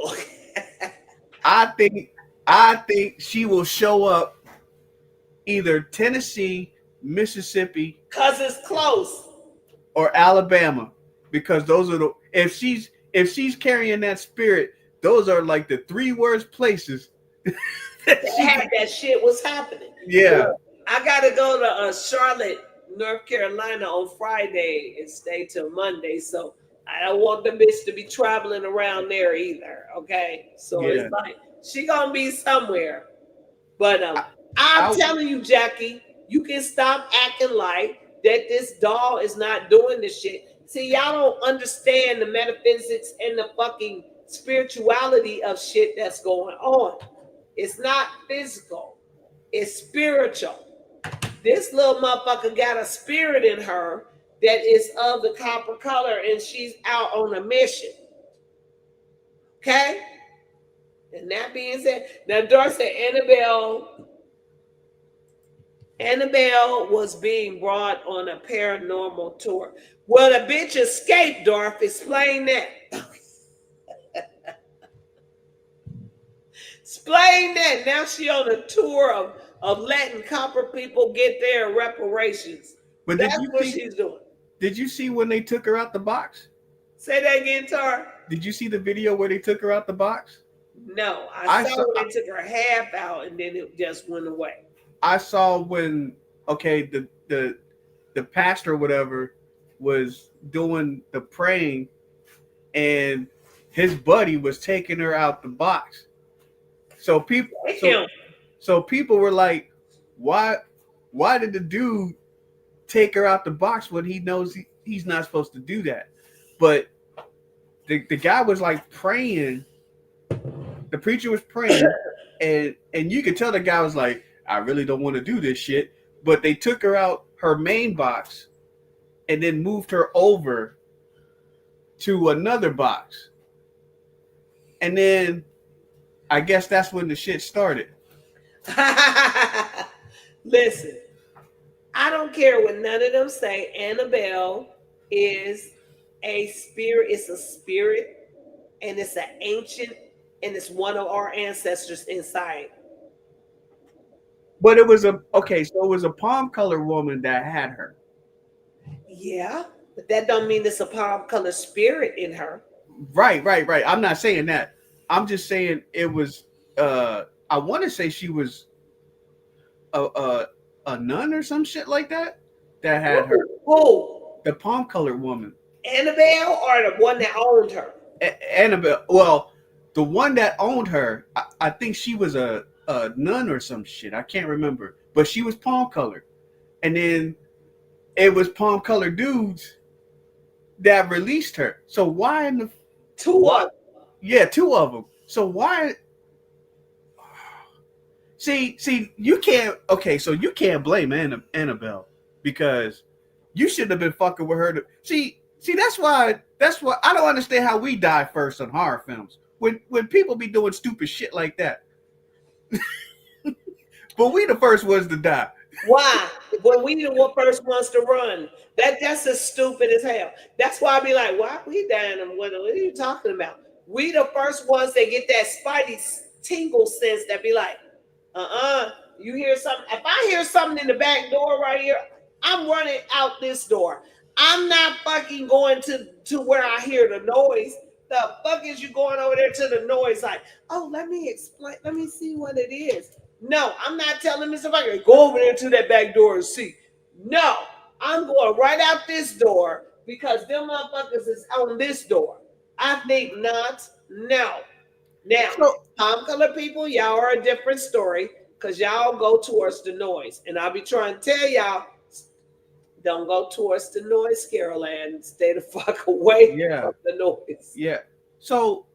I think she will show up either Tennessee, Mississippi, Cause it's close, or Alabama, because those are the if she's carrying that spirit, those are like the three worst places that shit was happening. Yeah. I gotta go to Charlotte, North Carolina on Friday and stay till Monday. So I don't want the bitch to be traveling around there either. Okay. So Yeah. it's like she gonna be somewhere. But I'm telling you, Jackie, you can stop acting like that this doll is not doing this shit. See, y'all don't understand the metaphysics and the fucking spirituality of shit that's going on. It's not physical, it's spiritual. This little motherfucker got a spirit in her that is of the copper color, and she's out on a mission. Okay? And that being said, now Darcy said Annabelle was being brought on a paranormal tour. Well, the bitch escaped, Dorf. Explain that. Explain that. Now she on a tour of letting copper people get their reparations. But that's what she's doing. Did you see when they took her out the box? Say that again, Tar. Did you see the video where they took her out the box? No, I saw when they took her half out and then it just went away. I saw when the pastor or whatever was doing the praying, and his buddy was taking her out the box. So people were like, why did the dude take her out the box when he knows he's not supposed to do that? But the guy was like praying. The preacher was praying, and you could tell the guy was like, I really don't want to do this shit. But they took her out her main box and then moved her over to another box. And then I guess that's when the shit started. Listen, I don't care what none of them say. Annabelle is a spirit. It's a spirit, and it's an ancient, and it's one of our ancestors inside. But it was so it was a palm colored woman that had her. Yeah, but that don't mean it's a palm colored spirit in her. Right. I'm not saying that. I'm just saying it was. I want to say she was a nun or some shit like that had her. Who? The palm colored woman. Annabelle or the one that owned her? Annabelle. Well, the one that owned her, I think she was a nun or some shit. I can't remember, but she was palm colored, and then it was palm colored dudes that released her. So why in the two of them? Yeah, two of them. So why? See, you can't. Okay, so you can't blame Annabelle because you shouldn't have been fucking with her. See, that's why I don't understand how we die first on horror films when people be doing stupid shit like that. But we the first ones to die. Why? When we the first ones to run. That's as stupid as hell. That's why I be like, why are we dying? What are you talking about? We the first ones that get that spidey tingle sense that be like, you hear something. If I hear something in the back door right here, I'm running out this door. I'm not fucking going to where I hear the noise. The fuck is you going over there to the noise? Like, oh, let me explain. Let me see what it is. No, I'm not telling Mr. Fucker, go over there to that back door and see. No, I'm going right out this door because them motherfuckers is on this door. I think not. No. Now, So palm color people, y'all are a different story because y'all go towards the noise. And I'll be trying to tell y'all, don't go towards the noise, Carol Ann. Stay the fuck away yeah, from the noise. yeah. So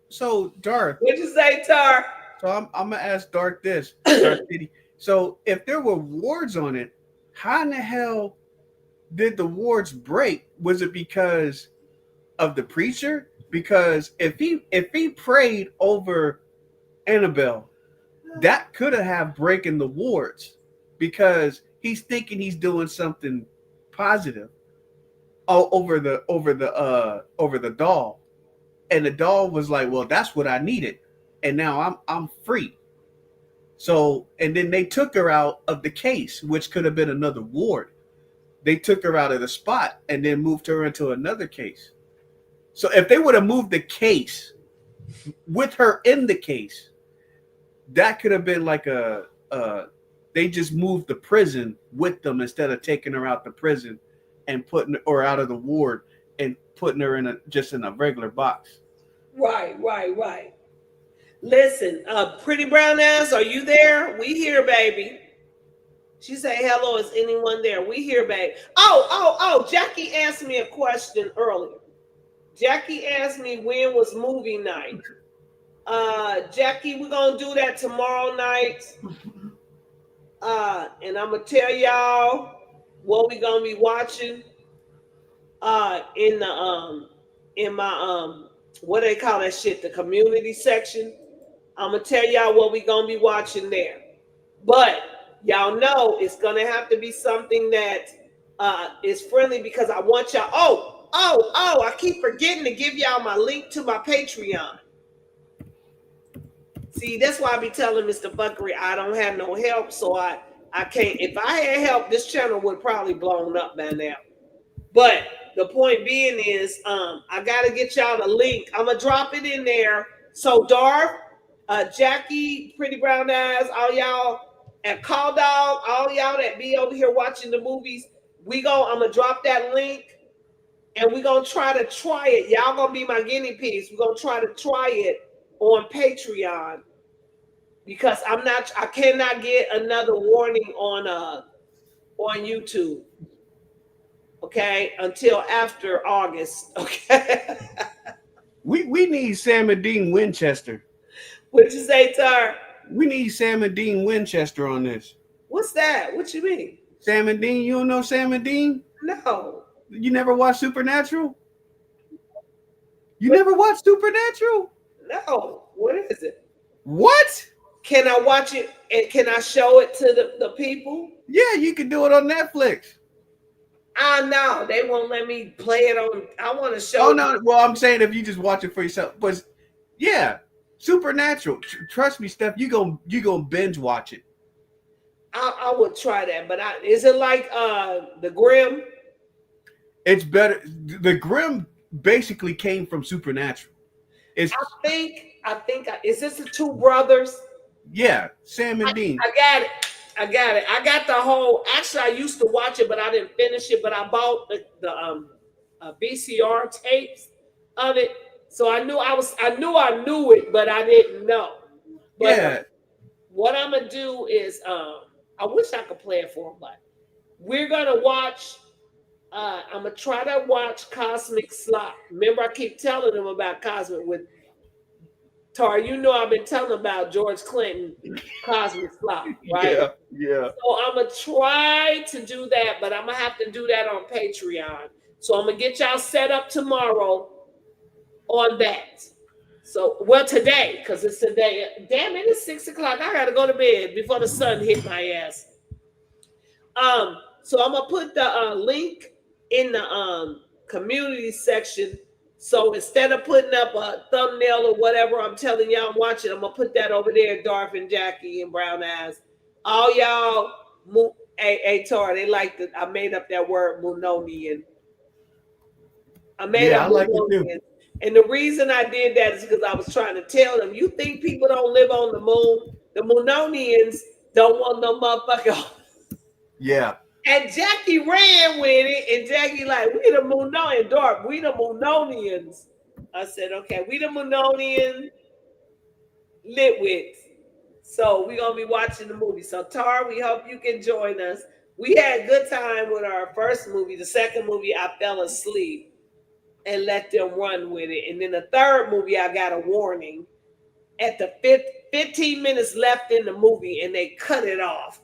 Darth. What'd you say, Tar? So I'm gonna ask Darth this, Darth City. So if there were wards on it, how in the hell did the wards break? Was it because of the preacher? Because if he prayed over Annabelle, that could have breaking the wards because he's thinking he's doing something positive over the doll, and the doll was like, well, that's what I needed, and now I'm free. So, and then they took her out of the case, which could have been another ward. They took her out of the spot and then moved her into another case. So if they would have moved the case with her in the case, that could have been like they just moved the prison with them instead of taking her out the prison and putting or out of the ward and putting her in a regular box. Right. Listen, pretty brown ass, are you there? We here, baby. She say, hello, is anyone there? We here, baby. Oh, Jackie asked me a question earlier. Jackie asked me when was movie night. Jackie, we're gonna do that tomorrow night. And I'm gonna tell y'all what we gonna be watching in my what they call that shit, the community section. I'm gonna tell y'all what we gonna be watching there. But y'all know it's gonna have to be something that is friendly because I want y'all. I keep forgetting to give y'all my link to my Patreon. See, that's why I be telling Mr. Phuckery I don't have no help, so I can't. If I had help, this channel would probably blown up by now. But the point being is, I gotta get y'all the link. I'm gonna drop it in there. So Darth, Jackie, Pretty Brown Eyes, all y'all, and Call Dog, all y'all that be over here watching the movies, I'm gonna drop that link, and we gonna try it. Y'all gonna be my guinea pigs. We're gonna try it on Patreon because I cannot get another warning on YouTube. Okay, until after August. Okay. We need Sam and Dean Winchester. What'd you say, Tar? We need Sam and Dean Winchester on this. What's that? What you mean? Sam and Dean, you don't know Sam and Dean? No. You never watched Supernatural? You never watched Supernatural? No. What is it? What? Can I watch it and can I show it to the people? Yeah, you can do it on Netflix. No, they won't let me play it on. I want to show. Oh no, well I'm saying if you just watch it for yourself, but yeah, Supernatural. Trust me, Steph, you gonna binge watch it. I would try that, but is it like the Grimm? It's better. The Grimm basically came from Supernatural. I think. Is this the two brothers? Yeah, Sam and Dean. I got it. I got the whole. Actually, I used to watch it, but I didn't finish it. But I bought the VCR tapes of it, so I knew I knew it, but I didn't know. But yeah. What I'm gonna do is, I wish I could play it for them, but we're gonna watch. I'm gonna try to watch Cosmic Slop. Remember, I keep telling them about Cosmic with Tar. You know, I've been telling about George Clinton Cosmic Slop, right? Yeah. So I'm gonna try to do that, but I'm gonna have to do that on Patreon. So I'm gonna get y'all set up tomorrow on that. So, well, today, because it's today. Damn it, it's 6 o'clock. I gotta go to bed before the sun hit my ass. So I'm gonna put the link in the community section. So instead of putting up a thumbnail or whatever I'm telling y'all I'm watching, I'm gonna put that over there, Darth and Jackie and Brown Eyes. All y'all, hey Tar, they like that I made up that word Munonian. I made Yeah, a I movie like it on too. this. And the reason I did that is because I was trying to tell them, you think people don't live on the moon? The Moononians don't want no motherfucker. Yeah. And Jackie ran with it, and Jackie like, we the Moononian, Dark, we the Moononians. I said, okay, we the Moononian Litwits. So we're gonna be watching the movie. So Tar, we hope you can join us. We had a good time with our first movie. The second movie, I fell asleep and let them run with it. And then the third movie, I got a warning at the 15 minutes left in the movie, and they cut it off.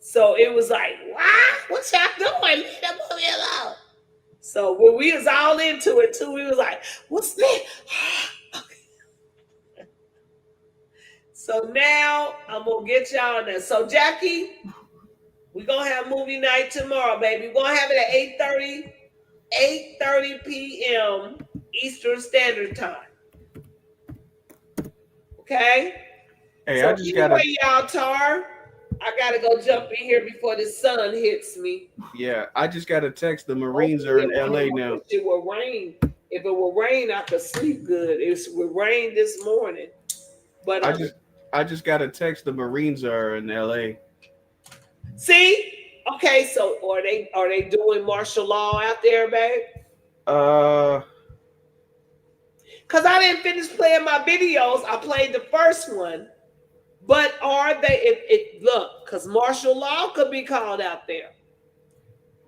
So it was like, what y'all doing? Leave the movie alone. So when we was all into it too, we was like, what's that? So now I'm gonna get y'all in there. So Jackie, we're gonna have movie night tomorrow, baby. We're gonna have it at 8:30 p.m. Eastern Standard Time. Okay? Hey, So I just anyway, gotta. y'all, Tar, I gotta go jump in here before the sun hits me. Yeah, I just got a text. The Marines are in LA now. It will rain. If it will rain, I could sleep good. It will rain this morning. But I just got a text. The Marines are in LA. see, okay, so are they doing martial law out there, babe? Because I didn't finish playing my videos. I played the first one. But are they, look, because martial law could be called out there.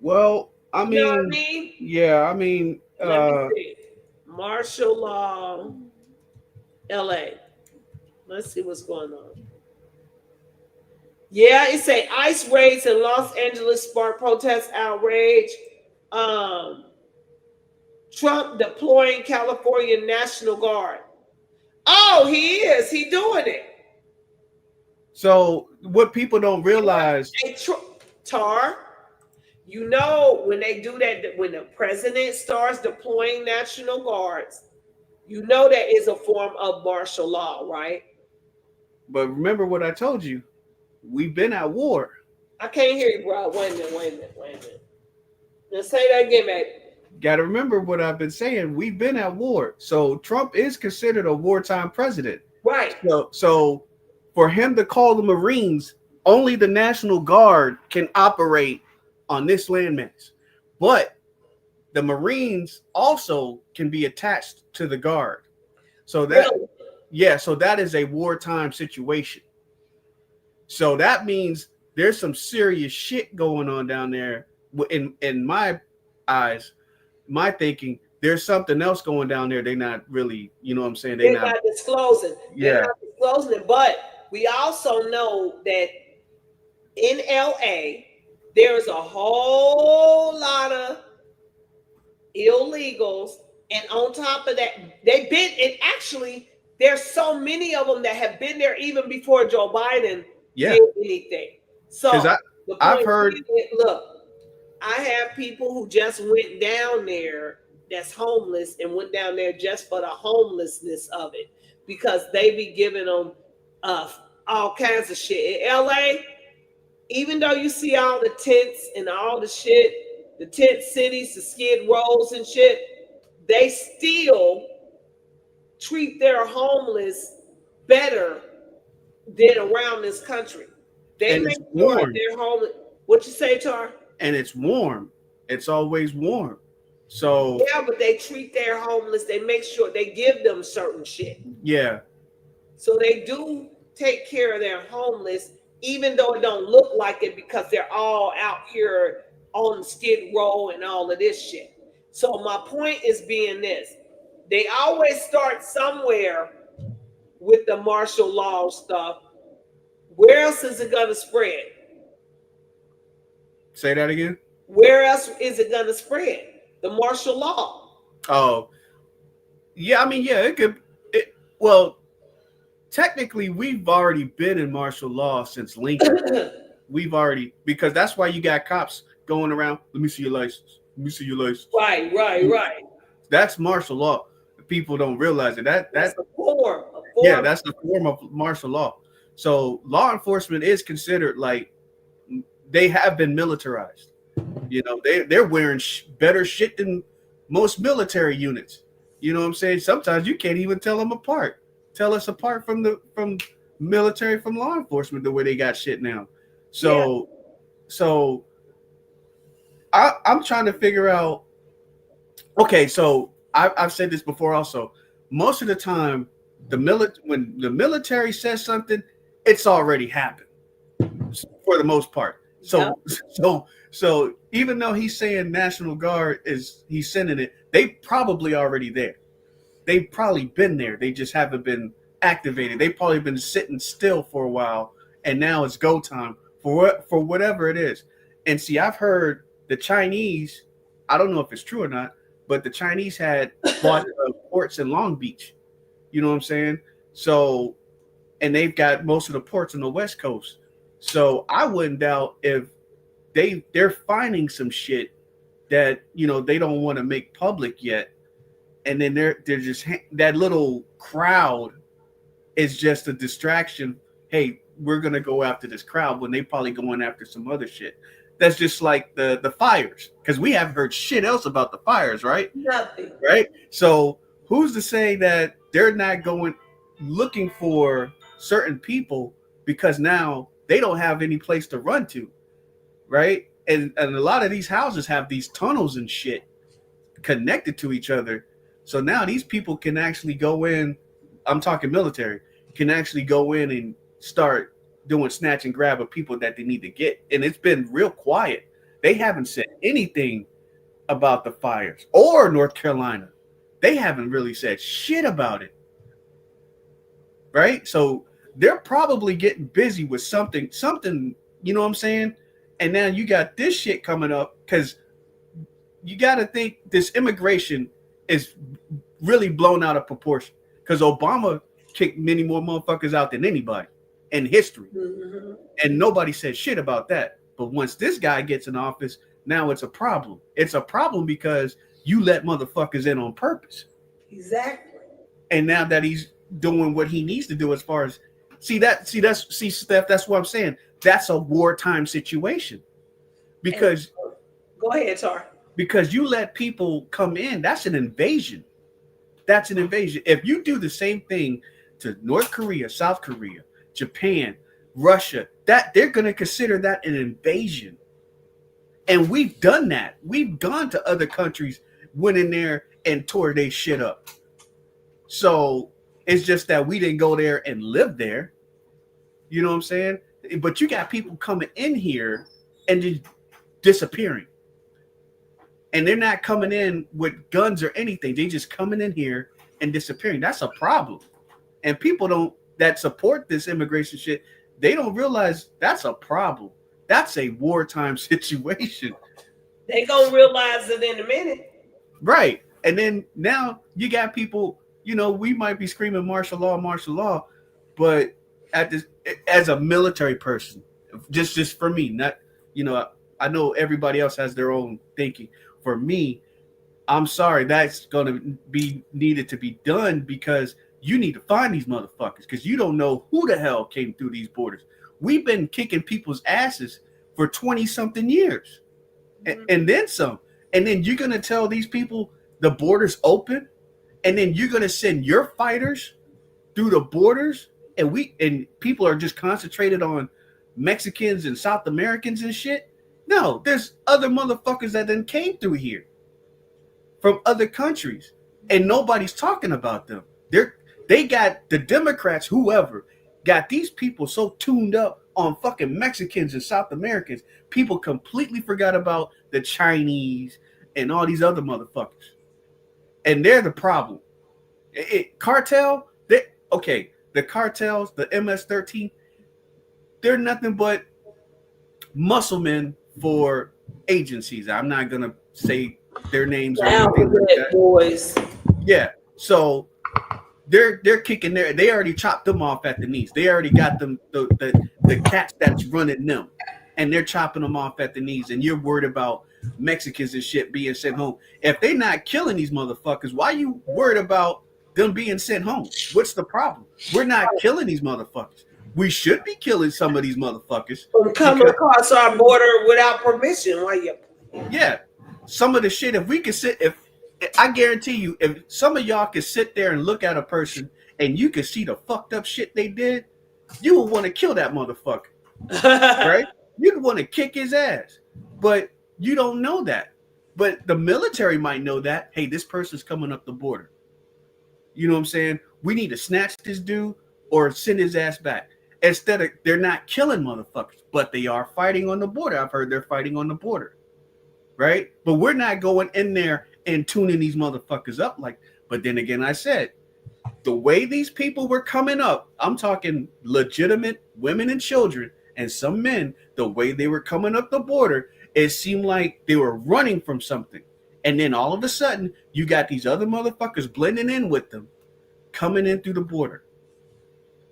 Well, I You know mean, what I mean? yeah, I mean, Let me see. Martial law, LA. Let's see what's going on. Yeah, it say ICE raids in Los Angeles spark protest outrage. Trump deploying California National Guard. Oh, he is. He doing it. so what people don't realize. Hey, Tar, you know when they do that, when the president starts deploying National Guards, you know that is a form of martial law, right? But remember what I told you. We've been at war. I can't hear you, bro. Wait a minute. Let's say that again, baby. Got to remember what I've been saying. We've been at war. So Trump is considered a wartime president. Right. So for him to call the Marines, only the National Guard can operate on this landmass. But the Marines also can be attached to the Guard. So that, Really? yeah, so that is a wartime situation. So that means there's some serious shit going on down there. In my eyes, my thinking, there's something else going down there. They're not really, you know what I'm saying? They're not disclosing. Yeah. They're not disclosing it. But we also know that in LA, there's a whole lot of illegals. And on top of that, they've been, and actually, there's so many of them that have been there even before Joe Biden did anything. So I've heard. Look, I have people who just went down there that's homeless and went down there just for the homelessness of it because they be giving them all kinds of shit. In LA, even though you see all the tents and all the shit, the tent cities, the skid rows and shit, they still treat their homeless better than around this country. They make sure they're homeless. What you say, Tar? And it's warm. It's always warm. So yeah, but they treat their homeless. They make sure they give them certain shit. Yeah. So they do take care of their homeless, even though it don't look like it because they're all out here on Skid Row and all of this shit. So my point is being this. They always start somewhere with the martial law stuff. Where else is it going to spread? Say that again? Where else is it going to spread? The martial law. Oh, yeah. I mean, yeah, it could. Well, technically, we've already been in martial law since Lincoln. We've already, because that's why you got cops going around. Let me see your license. Let me see your license. Right. That's martial law. People don't realize it. That's a form. Yeah, that's the form of martial law. So law enforcement is considered like they have been militarized. You know, they're wearing better shit than most military units. You know what I'm saying? Sometimes you can't even tell them apart. Tell us apart from military, from law enforcement, the way they got shit now. So I'm trying to figure out. Okay, so I've said this before also. Most of the time, when the military says something, it's already happened for the most part. So so even though he's saying National Guard he's sending it, they probably already there. They've probably been there. They just haven't been activated. They've probably been sitting still for a while, and now it's go time for whatever it is. And see, I've heard the Chinese, I don't know if it's true or not, but the Chinese had bought ports in Long Beach. You know what I'm saying? So, and they've got most of the ports on the West Coast. So I wouldn't doubt if they're finding some shit that, you know, they don't want to make public yet. And then they're just, that little crowd is just a distraction. Hey, we're going to go after this crowd when they probably going after some other shit. That's just like the fires, because we haven't heard shit else about the fires, right? Nothing. Right? So who's to say that they're not going looking for certain people because now they don't have any place to run to, right? And a lot of these houses have these tunnels and shit connected to each other. So now these people can actually go in, I'm talking military, can actually go in and start doing snatch and grab of people that they need to get. And it's been real quiet. They haven't said anything about the fires or North Carolina. They haven't really said shit about it. Right? So they're probably getting busy with something, you know what I'm saying? And now you got this shit coming up, because you got to think this immigration is really blown out of proportion, because Obama kicked many more motherfuckers out than anybody in history. Mm-hmm. And nobody said shit about that. But once this guy gets in office, now it's a problem. It's a problem because you let motherfuckers in on purpose. Exactly. And now that he's doing what he needs to do, as far as Steph, that's what I'm saying. That's a wartime situation. Because go ahead, Tar. Because you let people come in, that's an invasion. That's an invasion. If you do the same thing to North Korea, South Korea, Japan, Russia, that they're going to consider that an invasion. And we've done that. We've gone to other countries, went in there and tore their shit up. So it's just that we didn't go there and live there. You know what I'm saying? But you got people coming in here and just disappearing. And they're not coming in with guns or anything. They just coming in here and disappearing. That's a problem. And people that support this immigration shit, they don't realize that's a problem. That's a wartime situation. They gonna realize it in a minute. Right. And then now you got people, you know, we might be screaming martial law, but as a military person, just for me, not, you know, I know everybody else has their own thinking. For me, I'm sorry, that's going to be needed to be done, because you need to find these motherfuckers, because you don't know who the hell came through these borders. We've been kicking people's asses for 20-something years, and then some. And then you're going to tell these people the border's open, and then you're going to send your fighters through the borders, and people are just concentrated on Mexicans and South Americans and shit. No, there's other motherfuckers that then came through here from other countries, and nobody's talking about them. They got the Democrats, whoever, got these people so tuned up on fucking Mexicans and South Americans, people completely forgot about the Chinese and all these other motherfuckers. And they're the problem. Cartel, the cartels, the MS-13, they're nothing but muscle men for agencies. I'm not gonna say their names or anything like that. Boys. Yeah. So they're kicking they already chopped them off at the knees. They already got them the cats that's running them, and they're chopping them off at the knees. And you're worried about Mexicans and shit being sent home. If they're not killing these motherfuckers, why are you worried about them being sent home? What's the problem? We're not killing these motherfuckers. We should be killing some of these motherfuckers from coming across our border without permission. Yeah, some of the shit. If we could I guarantee you, if some of y'all could sit there and look at a person and you could see the fucked up shit they did, you would want to kill that motherfucker, right? You'd want to kick his ass, but you don't know that. But the military might know that. Hey, this person's coming up the border. You know what I'm saying? We need to snatch this dude or send his ass back. Instead of, they're not killing motherfuckers, but they are fighting on the border. I've heard they're fighting on the border, right? But we're not going in there and tuning these motherfuckers up like. But then again, I said, the way these people were coming up, I'm talking legitimate women and children and some men, the way they were coming up the border, it seemed like they were running from something. And then all of a sudden, you got these other motherfuckers blending in with them, coming in through the border.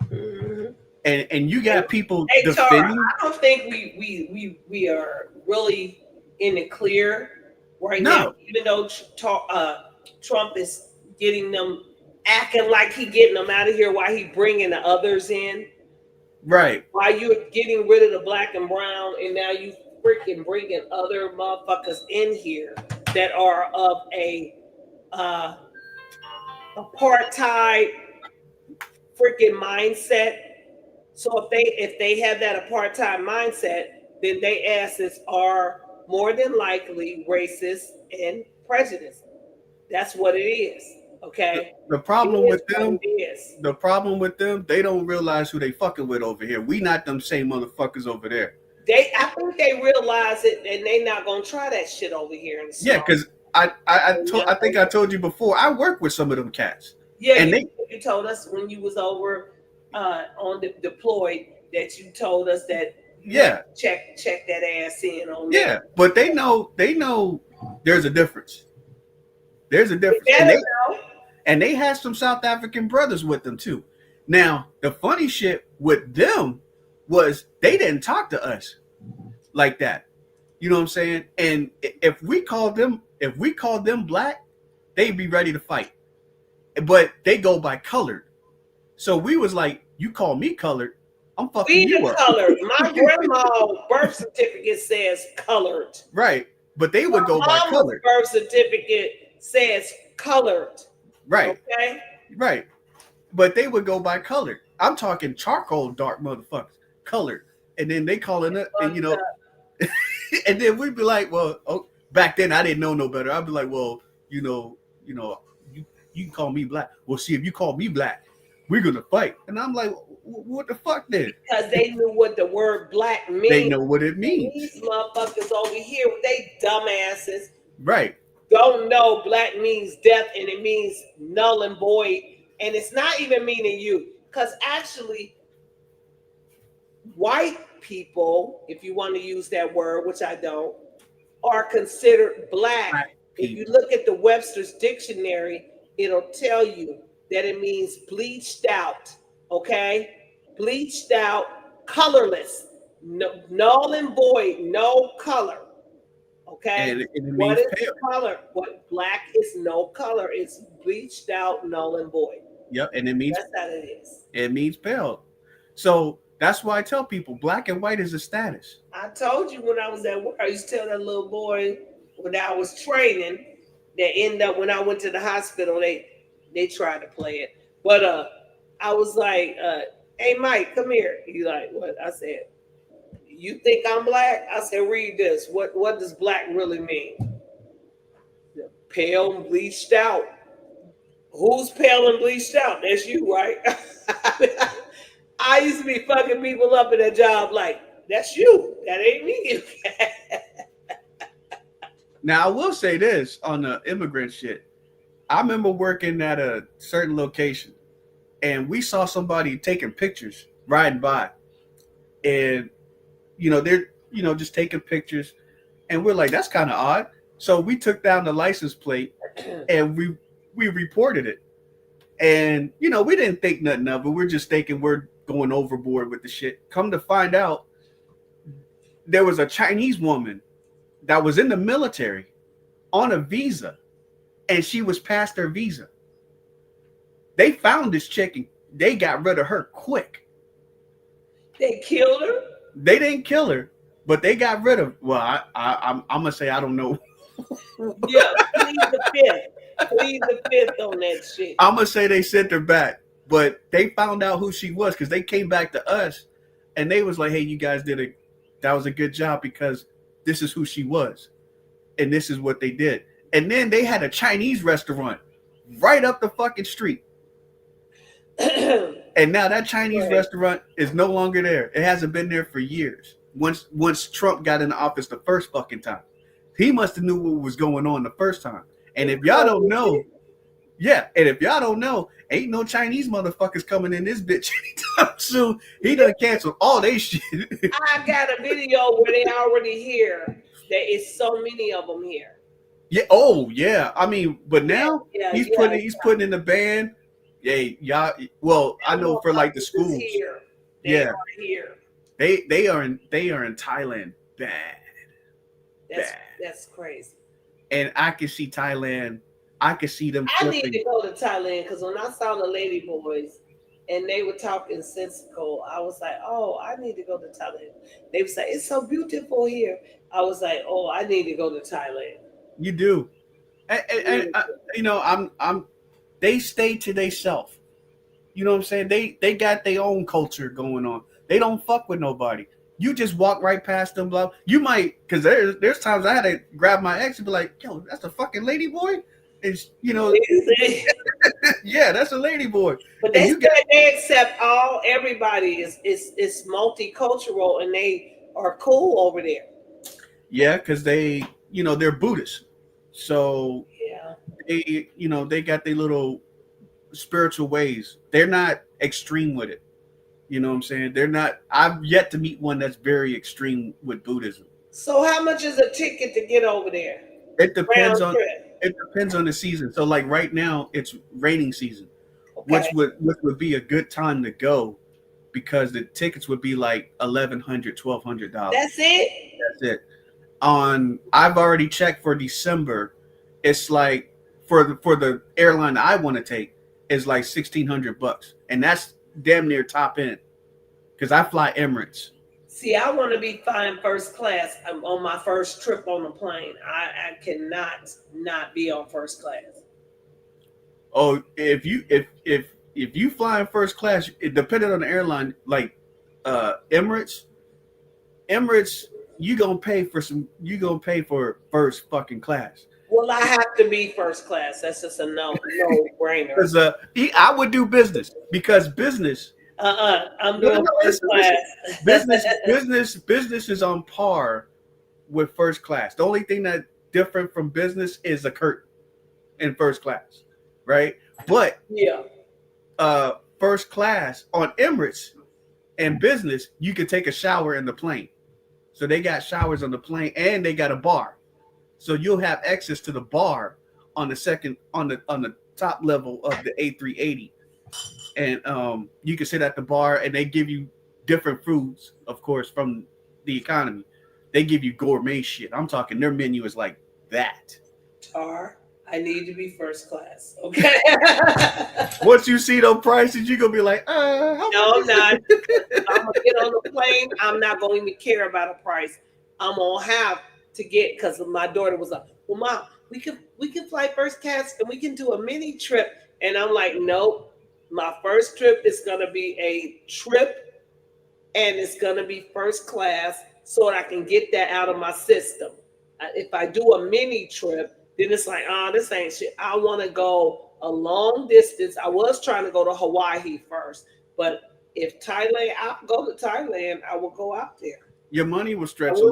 Mm-hmm. And you got people defending. I don't think we are really in the clear right now, even though Trump is getting them, acting like he getting them out of here while he bringing the others in. Right. While you're getting rid of the black and brown, and now you freaking bringing other motherfuckers in here that are of a apartheid freaking mindset. So if they have that apartheid mindset, then they asses are more than likely racist and prejudiced. That's what it is. Okay. The problem with them, they don't realize who they fucking with over here. We not them same motherfuckers over there. I think they realize it, and they not gonna try that shit over here. Yeah, because I think I told you before, I work with some of them cats. Yeah, and you told us when you was over on the deployed that you told us that check that ass in on that. But they know there's a difference. There's a difference. And they had some South African brothers with them too. Now, the funny shit with them was they didn't talk to us like that. You know what I'm saying? And if we called them black, they'd be ready to fight. But they go by colored. So we was like, you call me colored, I'm fucking you up. Colored. My grandma's birth certificate says colored. Right. But they would go by colored. Birth certificate says colored. Right. Okay. Right. But they would go by colored. I'm talking charcoal dark motherfuckers. Colored. And then they calling it, and and then we'd be like, well, back then I didn't know no better. I'd be like, well, you can call me black. Well, see, if you call me black, we're gonna fight. And I'm like, what the fuck then? Because they knew what the word black means. They know what it means. These motherfuckers over here, they dumbasses. Right. Don't know black means death, and it means null and void. And it's not even meaning you. Because actually, white people, if you want to use that word, which I don't, are considered black. If you look at the Webster's dictionary, it'll tell you that it means bleached out, okay? Bleached out, colorless, null and void, no color, okay? And it what means is pale. Color? What black is no color. It's bleached out, null and void. Yep, and it means that's how it is. It means pale. So that's why I tell people black and white is a status. I told you when I was at work, I used to tell that little boy when I was training that ended up when I went to the hospital, they tried to play it. But I was like, hey Mike, come here. He's like, what? I said, you think I'm black? I said, read this. What does black really mean? Pale and bleached out. Who's pale and bleached out? That's you, right? I used to be fucking people up in that job like, that's you. That ain't me. Now, I will say this on the immigrant shit. I remember working at a certain location, and we saw somebody taking pictures riding by. And, they're, just taking pictures. And we're like, that's kind of odd. So we took down the license plate, and we reported it. And, we didn't think nothing of it. We're just thinking we're going overboard with the shit. Come to find out, there was a Chinese woman that was in the military on a visa, and she was past her visa. They found this chick, and they got rid of her quick. They killed her? They didn't kill her, but they got rid of, well, I'm going to say I don't know. Yeah, plead the fifth. Plead the fifth on that shit. I'm gonna say they sent her back, but they found out who she was because they came back to us, and they was like, "Hey, you guys that was a good job because this is who she was, and this is what they did." And then they had a Chinese restaurant right up the fucking street, and now that Chinese restaurant is no longer there. It hasn't been there for years. Once Trump got in the office the first fucking time, he must have knew what was going on the first time. And if y'all don't know. Yeah, and if y'all don't know, ain't no Chinese motherfuckers coming in this bitch anytime soon. He done canceled all they shit. I got a video where they already here. There is so many of them here. Yeah. Oh, yeah. I mean, but now he's yeah. putting in the ban. Yeah, y'all. Well, I know for like the schools. Here. They are here. They are in Thailand. Bad. That's crazy. And I can see Thailand. I could see them. I need to go to Thailand because when I saw the Lady Boys and they were talking sensical, I was like, "Oh, I need to go to Thailand." They would say, "It's so beautiful here." I was like, "Oh, I need to go to Thailand." You do, and you know, I'm. They stay to themselves. You know what I'm saying? They got their own culture going on. They don't fuck with nobody. You just walk right past them, blah. You might, because there's times I had to grab my ex and be like, "Yo, that's a fucking lady boy." It's, you know, yeah, that's a lady boy. But they accept everybody is multicultural and they are cool over there. Yeah, because they're Buddhists, so yeah, they got their little spiritual ways. They're not extreme with it. You know what I'm saying? They're not. I've yet to meet one that's very extreme with Buddhism. So how much is a ticket to get over there? It depends on the season. So like right now it's raining season, which would be a good time to go because the tickets would be like $1,100-$1,200. That's it. That's it. I've already checked for December. It's like for the airline I want to take is like $1,600, and that's damn near top end because I fly Emirates. See, I want to be flying first class on my first trip on the plane. I cannot not be on first class. Oh, if you fly in first class, it depending on the airline, like Emirates, you gonna pay for first fucking class. Well, I have to be first class. That's just a no brainer. Because I would do business because business. I'm doing first class. Business is on par with first class. The only thing that different from business is a curtain in first class, right? But first class on Emirates and business, you can take a shower in the plane. So they got showers on the plane and they got a bar. So you'll have access to the bar on the top level of the A380. And you can sit at the bar and they give you different foods, of course, from the economy. They give you gourmet shit. I'm talking their menu is like that. Tar, I need to be first class. Okay. Once you see those prices, you're gonna be like, no, I'm not. I'm gonna get on the plane. I'm not going to care about a price. I'm gonna have to get because my daughter was like, "Well, Mom, we can fly first class and we can do a mini trip." And I'm like, nope. My first trip is going to be a trip and it's going to be first class so that I can get that out of my system. If I do a mini trip, then it's like, this ain't shit. I want to go a long distance. I was trying to go to Hawaii first, but if I'll go to Thailand, I will go out there. Your money will stretch a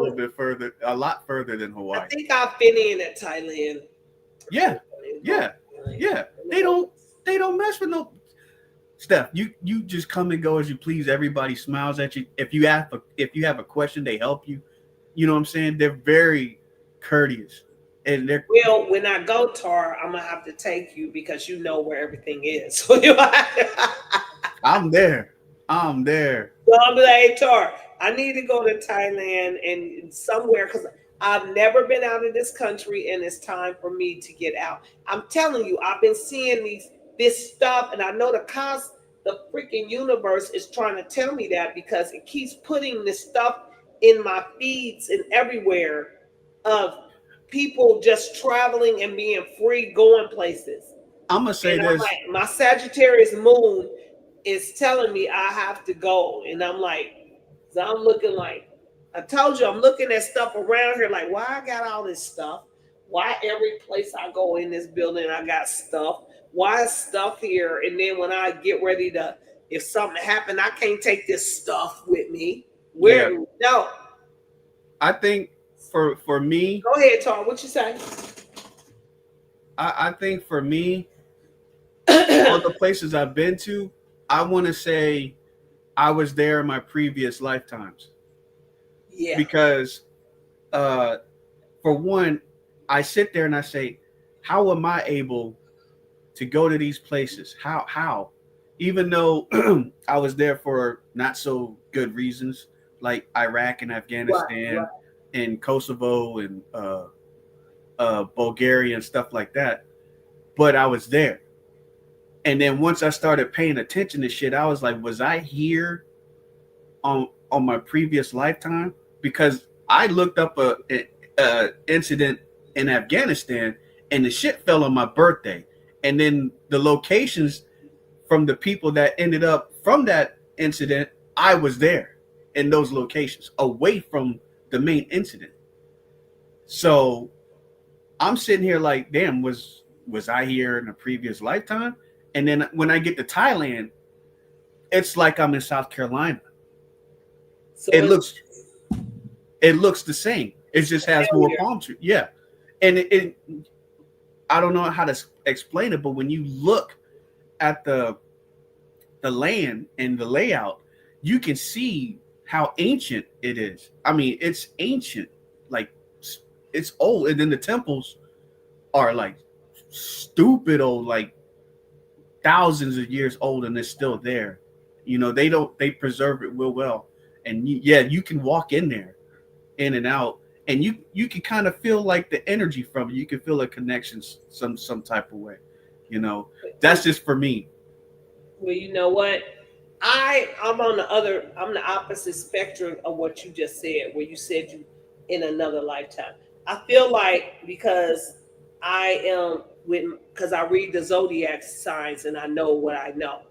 lot further than Hawaii. I think I've been in at Thailand. Yeah. They don't mess with no. Steph, you just come and go as you please. Everybody smiles at you. If you have a question, they help you. You know what I'm saying? They're very courteous. And well, when I go, Tar, I'm gonna have to take you because you know where everything is. So I'm there. So I'm like, hey, Tar, I need to go to Thailand and somewhere because I've never been out of this country and it's time for me to get out. I'm telling you, I've been seeing this stuff, and I know the freaking universe is trying to tell me that because it keeps putting this stuff in my feeds and everywhere of people just traveling and being free, going places. I'm gonna say And I'm this. like, my Sagittarius moon is telling me I have to go. And I'm like, so I'm looking like, I told you, I'm looking at stuff around here like, why I got all this stuff? Why every place I go in this building, I got stuff? Why is stuff here? And then when I get ready to, if something happened, I can't take this stuff with me. Where? Yeah. No. I think for me, Go ahead, Tar. What you say? I think for me, all the places I've been to, I want to say I was there in my previous lifetimes. Yeah. Because for one, I sit there and I say, how am I able to go to these places? How? Even though I was there for not so good reasons, like Iraq and Afghanistan Right. and Kosovo and Bulgaria and stuff like that. But I was there. And then once I started paying attention to shit, I was like, was I here on my previous lifetime? Because I looked up a incident in Afghanistan and the shit fell on my birthday. And then the locations from the people that ended up from that incident, I was there in those locations away from the main incident. So I'm sitting here like, damn, was I here in a previous lifetime? And then when I get to Thailand, it's like I'm in South Carolina. So It looks the same. It just has more palm trees. Yeah. And it I don't know how to explain it, but when you look at the land and the layout, you can see how ancient it is. I mean, it's ancient, like it's old, and then the temples are like stupid old, like thousands of years old, and it's still there. You know, they preserve it real well, and you can walk in there, in and out, and you can kind of feel like the energy from it. You can feel a connection some type of way. You know, that's just for me. Well, you know what? I'm the opposite spectrum of what you just said, where you said you in another lifetime. I feel like because because I read the zodiac signs and I know what I know.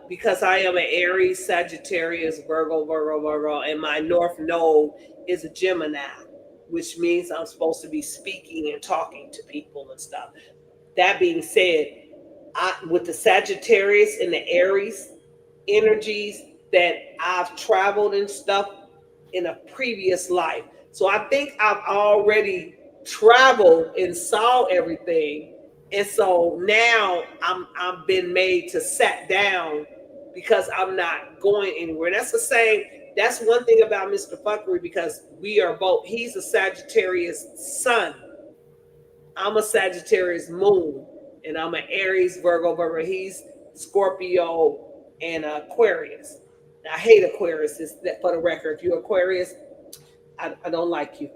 Because I am an Aries, Sagittarius, Virgo, and my North Node is a Gemini, which means I'm supposed to be speaking and talking to people and stuff. That being said, with the Sagittarius and the Aries energies that I've traveled and stuff in a previous life. So I think I've already traveled and saw everything. And so now I'm been made to sat down because I'm not going anywhere. That's the same. That's one thing about Mr. Phuckery, because we are both, he's a Sagittarius sun. I'm a Sagittarius moon, and I'm an Aries Virgo. He's Scorpio and Aquarius. I hate Aquarius. That for the record, if you're Aquarius, I don't like you.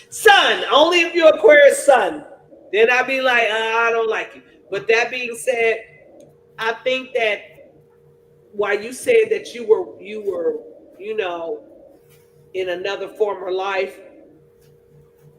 Sun, only if you're Aquarius sun, then I'd be like, I don't like you. But that being said, I think that while you said that you were, in another former life,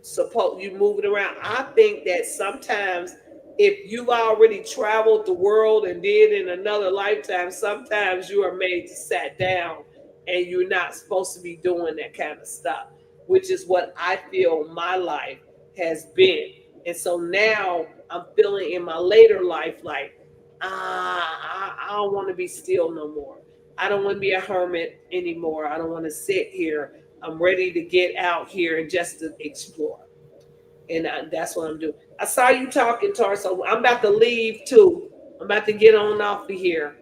suppose you moving around. I think that sometimes if you've already traveled the world and did in another lifetime, sometimes you are made to sit down and you're not supposed to be doing that kind of stuff, which is what I feel my life has been. And so now I'm feeling in my later life like, I don't want to be still no more. I don't want to be a hermit anymore. I don't want to sit here. I'm ready to get out here and just to explore. And that's what I'm doing. I saw you talking, Tar, so I'm about to leave too. I'm about to get on off of here.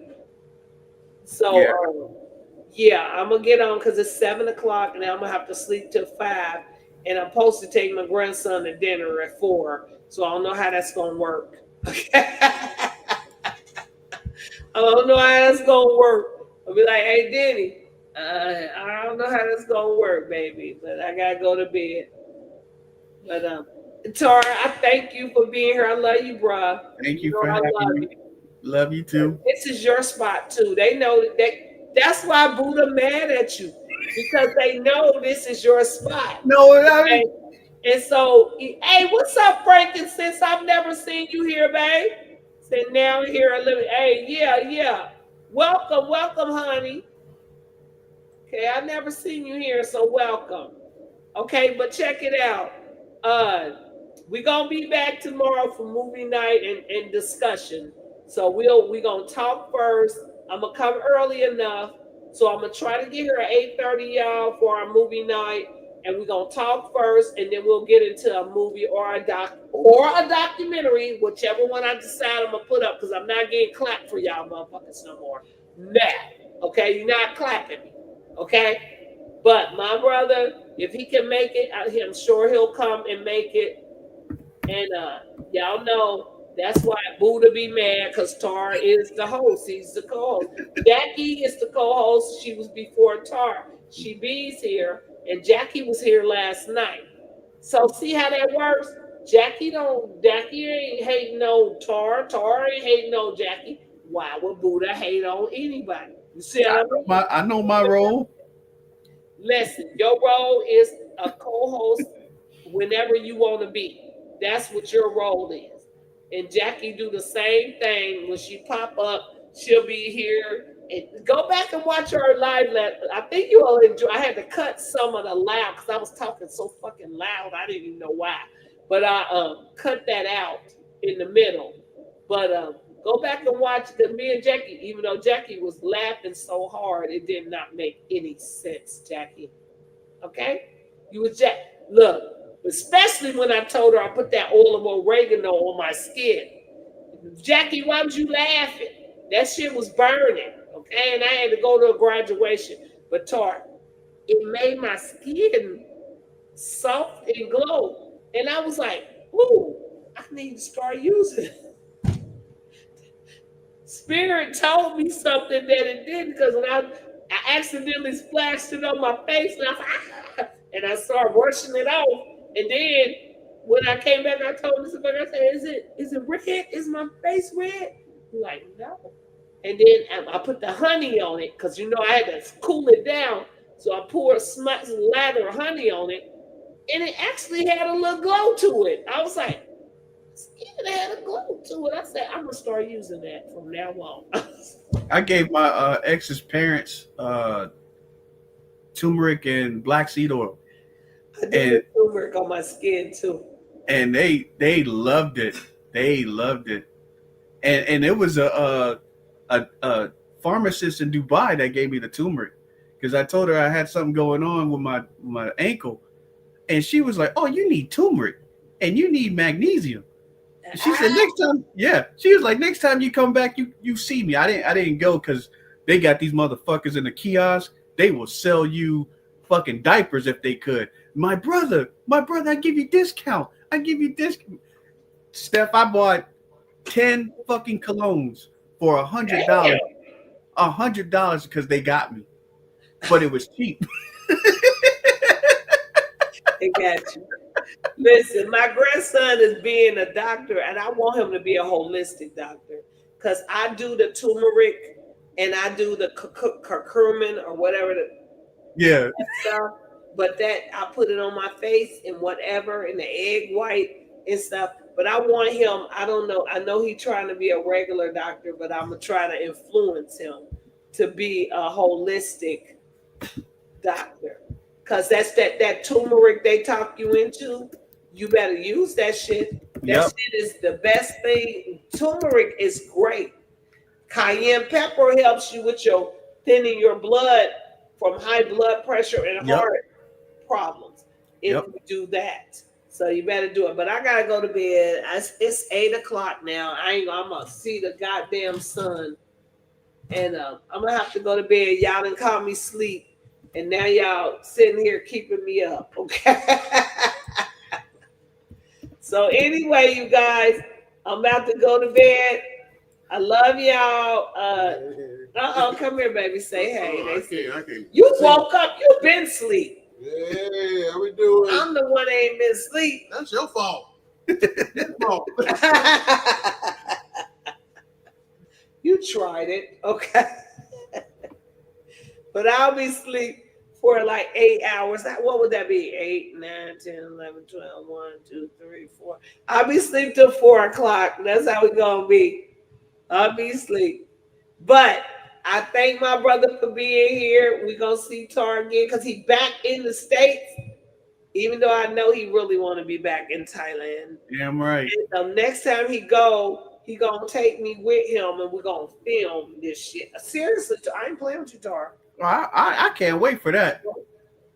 So, yeah, I'm going to get on because it's 7 o'clock and I'm going to have to sleep till 5. And I'm supposed to take my grandson to dinner at 4. So I don't know how that's going to work. Okay. I don't know how that's going to work. I'll be like, hey, Denny, I don't know how that's going to work, baby, but I got to go to bed. But, Tara, I thank you for being here. I love you, bro. Thank you for having me. Love you too. This is your spot, too. They know that's why Buddha mad at you. because they know this is your spot. No, Okay? And so, hey, what's up, Frankincense? I've never seen you here, babe. Sit down here a little. Hey, yeah. Welcome, honey. Okay, I've never seen you here, so welcome. Okay, but check it out. We're gonna be back tomorrow for movie night and discussion. So we're gonna talk first. I'm gonna come early enough. So I'm gonna try to get here at 8:30, y'all, for our movie night. And we're gonna talk first, and then we'll get into a movie or a documentary, whichever one I decide I'm gonna put up, because I'm not getting clapped for y'all motherfuckers no more. Nah. Okay, you're not clapping me. Okay? But my brother, if he can make it, I'm sure he'll come and make it. And y'all know that's why Buddha be mad, because Tar is the host. He's the co-host. Jackie is the co-host. She was before Tar. She be's here, and Jackie was here last night. So see how that works? Jackie ain't hating no Tar. Tar ain't hating no Jackie. Why would Buddha hate on anybody? You see what I mean? I know my role. Listen, your role is a co-host whenever you want to be. That's what your role is. And Jackie do the same thing when she pop up. She'll be here. And go back and watch her live. I think you will enjoy. I had to cut some of the loud because I was talking so fucking loud. I didn't even know why. But I cut that out in the middle. But go back and watch me and Jackie. Even though Jackie was laughing so hard, it did not make any sense, Jackie. Okay? You was look, especially when I told her I put that oil of oregano on my skin. Jackie, why was you laughing? That shit was burning. Okay? And I had to go to a graduation. But Tart, it made my skin soft and glow. And I was like, ooh, I need to start using it. Spirit told me something that it didn't, because when I accidentally splashed it on my face, and I was like, and I started brushing it off. And then when I came back, I told Mr. Burger, I said, is it red? Is my face red? He's like, no. And then I put the honey on it, because you know I had to cool it down. So I poured some lather of honey on it, and it actually had a little glow to it. I was like, it had a glow to it. I said, I'm gonna start using that from now on. I gave my ex's parents turmeric and black seed oil. I did turmeric on my skin too. And they loved it. They loved it. And it was a pharmacist in Dubai that gave me the turmeric, because I told her I had something going on with my ankle, and she was like, "Oh, you need turmeric and you need magnesium." She said next time, she was like, next time you come back, you see me. I didn't go because they got these motherfuckers in the kiosk. They will sell you fucking diapers if they could. My brother, I give you discount. Steph, I bought 10 fucking colognes for $100. $100 because they got me, but it was cheap. They got you. Listen, my grandson is being a doctor, and I want him to be a holistic doctor, because I do the turmeric and I do the curcumin or whatever stuff. But that I put it on my face and whatever, and the egg white and stuff. But I want him. I don't know. I know he's trying to be a regular doctor, but I'm gonna try to influence him to be a holistic doctor. Because that's that turmeric they talk you into. You better use that shit. That shit is the best thing. Turmeric is great. Cayenne pepper helps you with your thinning your blood from high blood pressure and heart problems. If you do that. So you better do it. But I gotta go to bed. It's 8:00 now. I'm gonna see the goddamn sun. And I'm gonna have to go to bed. Y'all done call me sleep. And now y'all sitting here keeping me up, okay? So anyway, you guys, I'm about to go to bed. I love y'all. Come here, baby. Say hey. I can't. You woke up. You been asleep. Yeah, how we doing? I'm the one that ain't been asleep. That's your fault. Your fault. You tried it, okay? But I'll be asleep for like 8 hours. What would that be? 8, 9, 10, 11, 12, 1, 2, 3, 4. I'll be asleep till 4 o'clock. That's how we gonna be. I'll be asleep. But I thank my brother for being here. We gonna see Tar again because he back in the States. Even though I know he really want to be back in Thailand. Damn right. And next time he gonna take me with him, and we're gonna film this shit. Seriously, I ain't playing with you, Tar. I can't wait for that.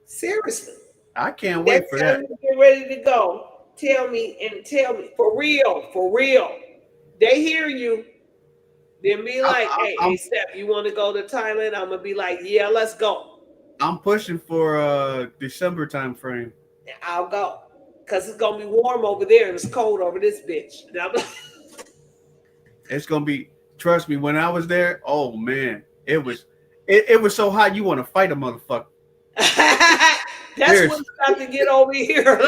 Seriously, I can't wait next for time that. you get ready to go, tell me for real. They hear you. Then be like, hey, Steph, you want to go to Thailand? I'm gonna be like, yeah, let's go. I'm pushing for December time frame. I'll go. Cause it's gonna be warm over there and it's cold over this bitch. It's gonna be, trust me, when I was there, oh man, it was so hot you want to fight a motherfucker. That's what's about to get over here.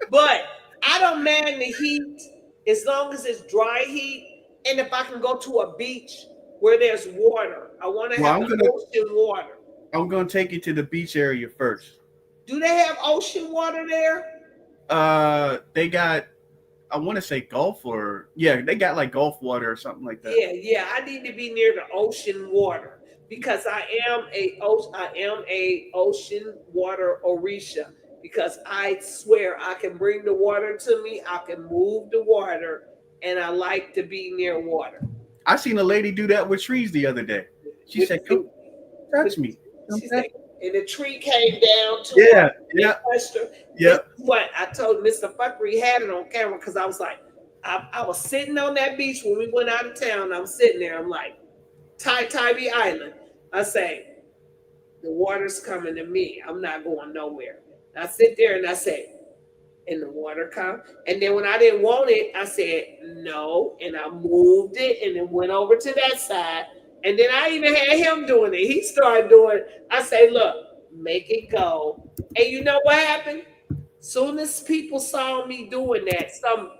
But I don't mind the heat as long as it's dry heat. And if I can go to a beach where there's water, I want to have ocean water. I'm gonna take you to the beach area first. Do they have ocean water there? They got, I want to say Gulf they got like Gulf water or something like that. Yeah. I need to be near the ocean water because I am a ocean water Orisha. Because I swear I can bring the water to me, I can move the water, and I like to be near water. I seen a lady do that with trees the other day. She said, "Come touch me." She said, and the tree came down to her. Yeah. What I told Mr. Phuckery had it on camera because I was like, I was sitting on that beach when we went out of town. I'm sitting there. I'm like, Tybee Island. I say, the water's coming to me. I'm not going nowhere. I sit there and I say, and the water come. And then when I didn't want it, I said no, and I moved it and then went over to that side. And then I even had him doing it. He started doing it. I say, look, make it go. And you know what happened? Soon as people saw me doing that, some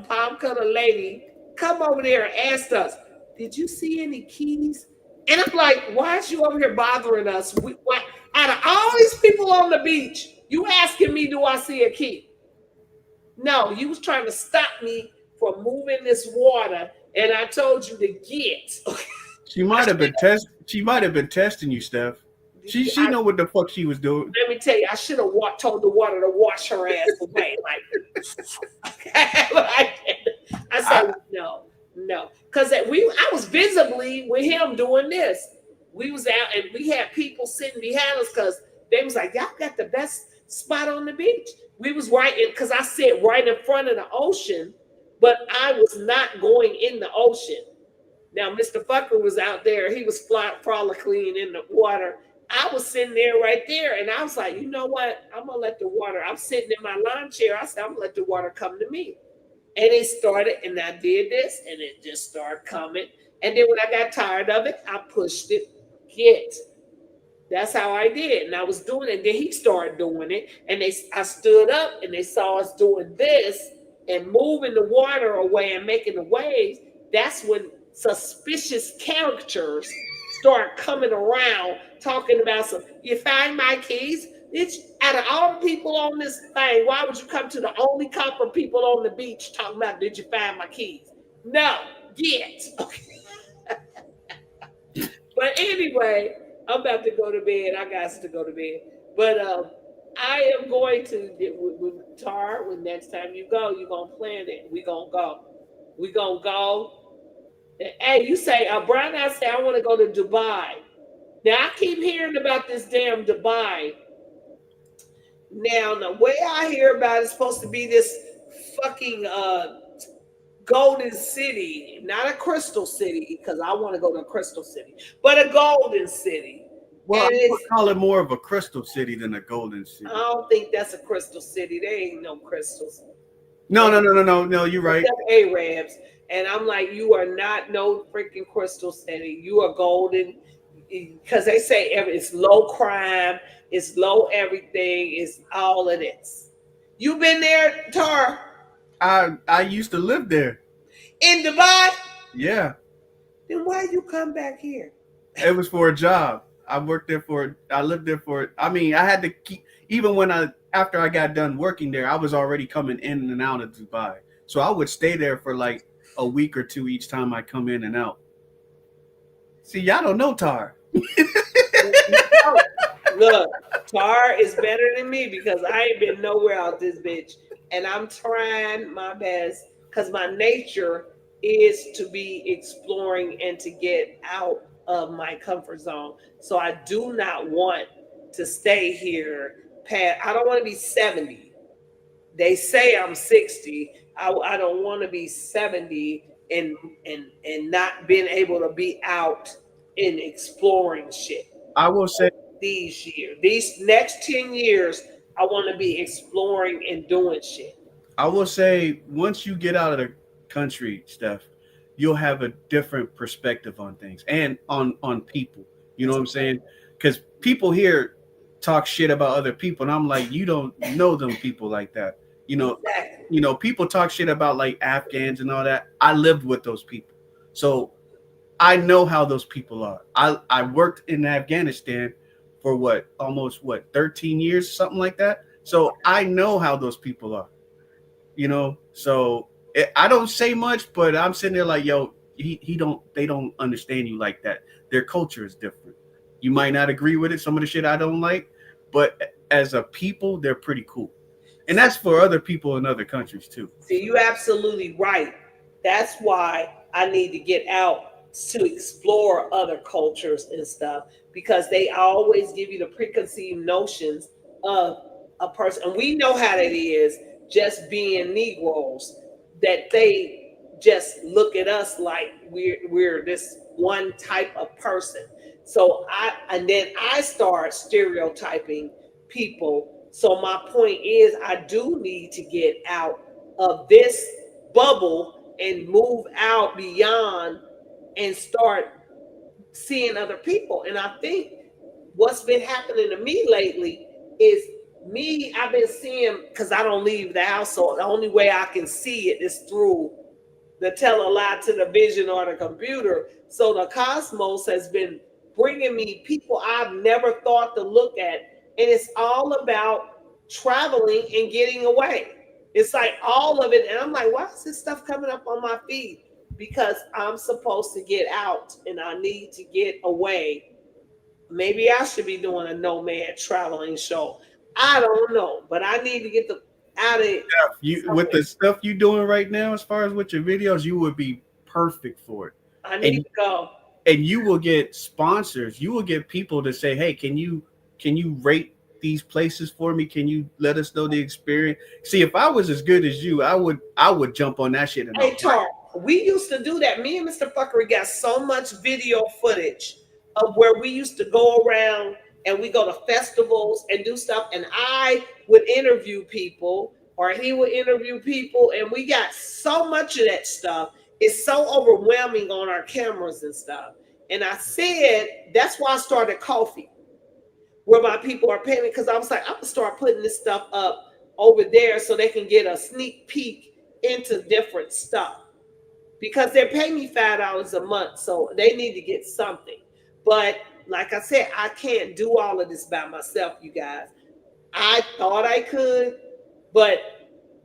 palm cutter lady, come over there and asked us, did you see any keys? And I'm like, why is you over here bothering us? Out of all these people on the beach, you asking me, do I see a key? No, you was trying to stop me from moving this water, and I told you to get. She might have been testing you, Steph. She know what the fuck she was doing. Let me tell you, I should have told the water to wash her ass away. I said no, because I was visibly with him doing this. We was out and we had people sitting behind us because they was like, y'all got the best spot on the beach. We was right in, because I sit right in front of the ocean, but I was not going in the ocean. Now, Mr. Phuckery was out there. He was frolicking in the water. I was sitting there right there, and I was like, you know what? I'm going to let the water, I'm sitting in my lawn chair. I said, I'm going to let the water come to me. And it started, and I did this, and it just started coming. And then when I got tired of it, I pushed it. That's how I did. And I was doing it. And then he started doing it. And I stood up, and they saw us doing this and moving the water away and making the waves. That's when suspicious characters start coming around talking about you find my keys? It's out of all the people on this thing, why would you come to the only couple of people on the beach talking about, did you find my keys? No, get. Okay. But anyway, I'm about to go to bed. I got to go to bed. But I am going to, with Tar, when next time you go, you're going to plan it. We're going to go. We're going to go. Hey, you say, Brian, I say, I want to go to Dubai. Now, I keep hearing about this damn Dubai. Now, the way I hear about it's supposed to be this fucking golden city, not a crystal city, because I want to go to a crystal city, but a golden city. Well, I would call it more of a crystal city than a golden city. I don't think that's a crystal city. There ain't no crystals. No, you're right. Arabs. And I'm like, you are not no freaking crystal city. You are golden, because they say it's low crime, it's low everything, it's all of this. You been there, Tar? I used to live there. In Dubai? Yeah. Then why you come back here? It was for a job. I worked there for. I lived there for. I mean, I had to keep. Even when after I got done working there, I was already coming in and out of Dubai. So I would stay there for like a week or two each time I come in and out. See, y'all don't know Tar. Look, Tar is better than me because I ain't been nowhere out this bitch. And I'm trying my best because my nature is to be exploring and to get out of my comfort zone. So I do not want to stay here past, I don't want to be 70. They say I'm 60. I don't want to be 70 and not being able to be out and exploring shit I will say these years. These next 10 years, I want to be exploring and doing shit. I will say once you get out of the country, Steph, you'll have a different perspective on things and on people. You know what I'm saying? Because people here talk shit about other people, and I'm like, you don't know them people like that. You know, Exactly. people talk shit about like Afghans and all that. I lived with those people, so I know how those people are. I worked in Afghanistan for almost 13 years, something like that. So I know how those people are. So I don't say much, but I'm sitting there like, yo, they don't understand you like that. Their culture is different. You might not agree with it, some of the shit I don't like, but as a people, they're pretty cool. And that's for other people in other countries too. See, you absolutely right. That's why I need to get out to explore other cultures and stuff because they always give you the preconceived notions of a person. And we know how that is just being Negroes, that they just look at us like we're this one type of person. So then I start stereotyping people. So my point is I do need to get out of this bubble and move out beyond and start seeing other people. And I think what's been happening to me lately is I've been seeing, because I don't leave the house, so the only way I can see it is through the tell a lie to the vision or the computer. So the cosmos has been bringing me people I've never thought to look at. And it's all about traveling and getting away. It's like all of it. And I'm like, why is this stuff coming up on my feed? Because I'm supposed to get out and I need to get away. Maybe I should be doing a nomad traveling show. I don't know, but I need to get out of it. With the stuff you doing right now, as far as with your videos, you would be perfect for it. I need to go. And you will get sponsors. You will get people to say, "Hey, can you rate these places for me? Can you let us know the experience?" See, if I was as good as you, I would jump on that shit. Hey, Tar, we used to do that. Me and Mr. Phuckery got so much video footage of where we used to go around and we go to festivals and do stuff. And I would interview people or he would interview people. And we got so much of that stuff. It's so overwhelming on our cameras and stuff. And I said, that's why I started Coffee, where my people are paying, because I was like, I'm going to start putting this stuff up over there so they can get a sneak peek into different stuff. Because they're paying me $5 a month, so they need to get something. But like I said, I can't do all of this by myself, you guys. I thought I could, but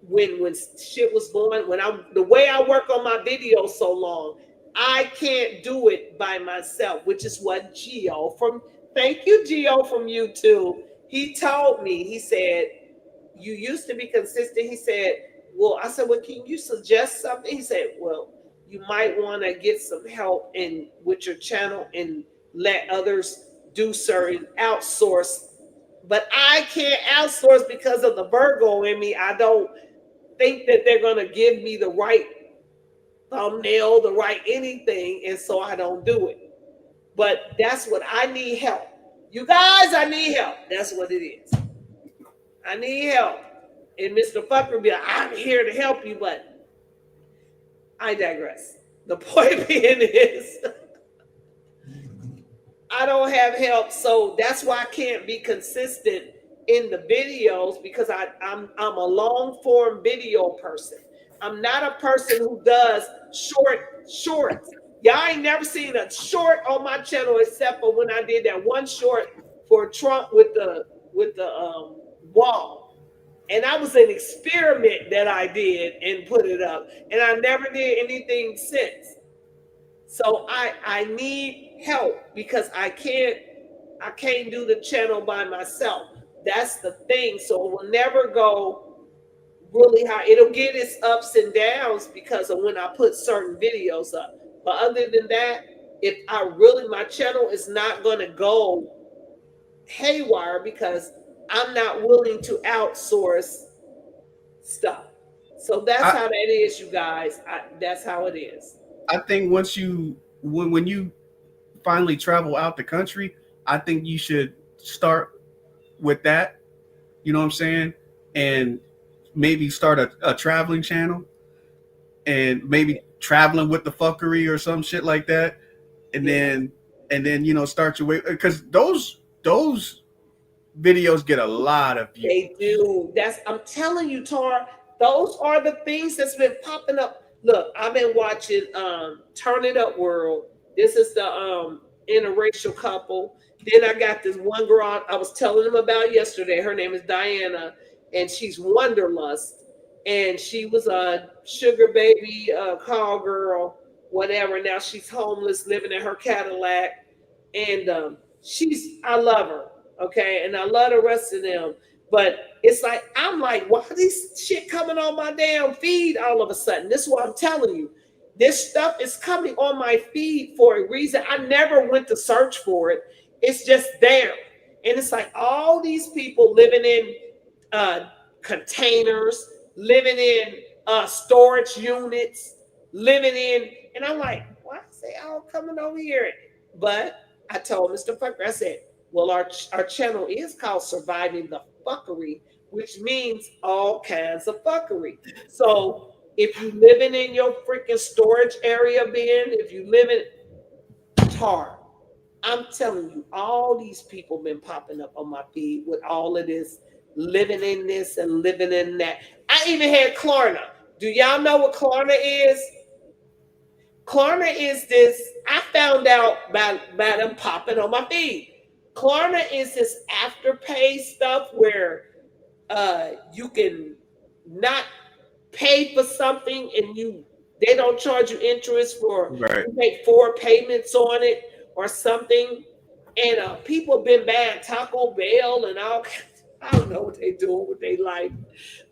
when shit was going, the way I work on my videos so long, I can't do it by myself, which is what thank you, Gio from YouTube. He told me, he said, you used to be consistent. He said, well, I said, well, can you suggest something? He said, well, you might want to get some help with your channel and let others do certain outsource. But I can't outsource because of the Virgo in me. I don't think that they're going to give me the right thumbnail, the right anything. And so I don't do it. But that's what I need help. You guys, I need help. That's what it is. I need help. And Mr. Phuckery be like, I'm here to help you, but I digress. The point being is I don't have help, so that's why I can't be consistent in the videos, because I'm a long form video person. I'm not a person who does shorts. Y'all ain't never seen a short on my channel except for when I did that one short for Trump with the wall. And that was an experiment that I did and put it up. And I never did anything since. So I need help because I can't do the channel by myself. That's the thing. So it will never go really high. It'll get its ups and downs because of when I put certain videos up. But other than that, if I really, my channel is not going to go haywire because I'm not willing to outsource stuff. So that's how that is, you guys. That's how it is. I think once you when you finally travel out the country, I think you should start with that. You know what I'm saying? And maybe start a traveling channel and maybe traveling with the fuckery or some shit like that. And then you know, start your way, because those videos get a lot of views. They do. I'm telling you, Tar, those are the things that's been popping up. Look, I've been watching Turn It Up World. This is the interracial couple. Then I got this one girl I was telling them about yesterday. Her name is Diana, and she's Wanderlust. And she was a sugar baby, call girl, whatever. Now she's homeless, living in her Cadillac. And I love her, okay? And I love the rest of them. But it's like, I'm like, why this shit coming on my damn feed all of a sudden? This is what I'm telling you. This stuff is coming on my feed for a reason. I never went to search for it. It's just there. And it's like all these people living in containers, living in storage units, and I'm like, why is they all coming over here? But I told Mr. Phuckery, I said, well, our channel is called Surviving the Phuckery, which means all kinds of fuckery. So if you living in your freaking storage area bin, if you live in Tar, I'm telling you, all these people been popping up on my feed with all of this, living in this and living in that. I even had Klarna. Do y'all know what Klarna is? Klarna is this, I found out by them popping on my feed. Klarna is this afterpay stuff where you can not pay for something and they don't charge you interest for you make 4 payments on it or something. And people have been buying Taco Bell and all kinds. I don't know what they're doing with their life,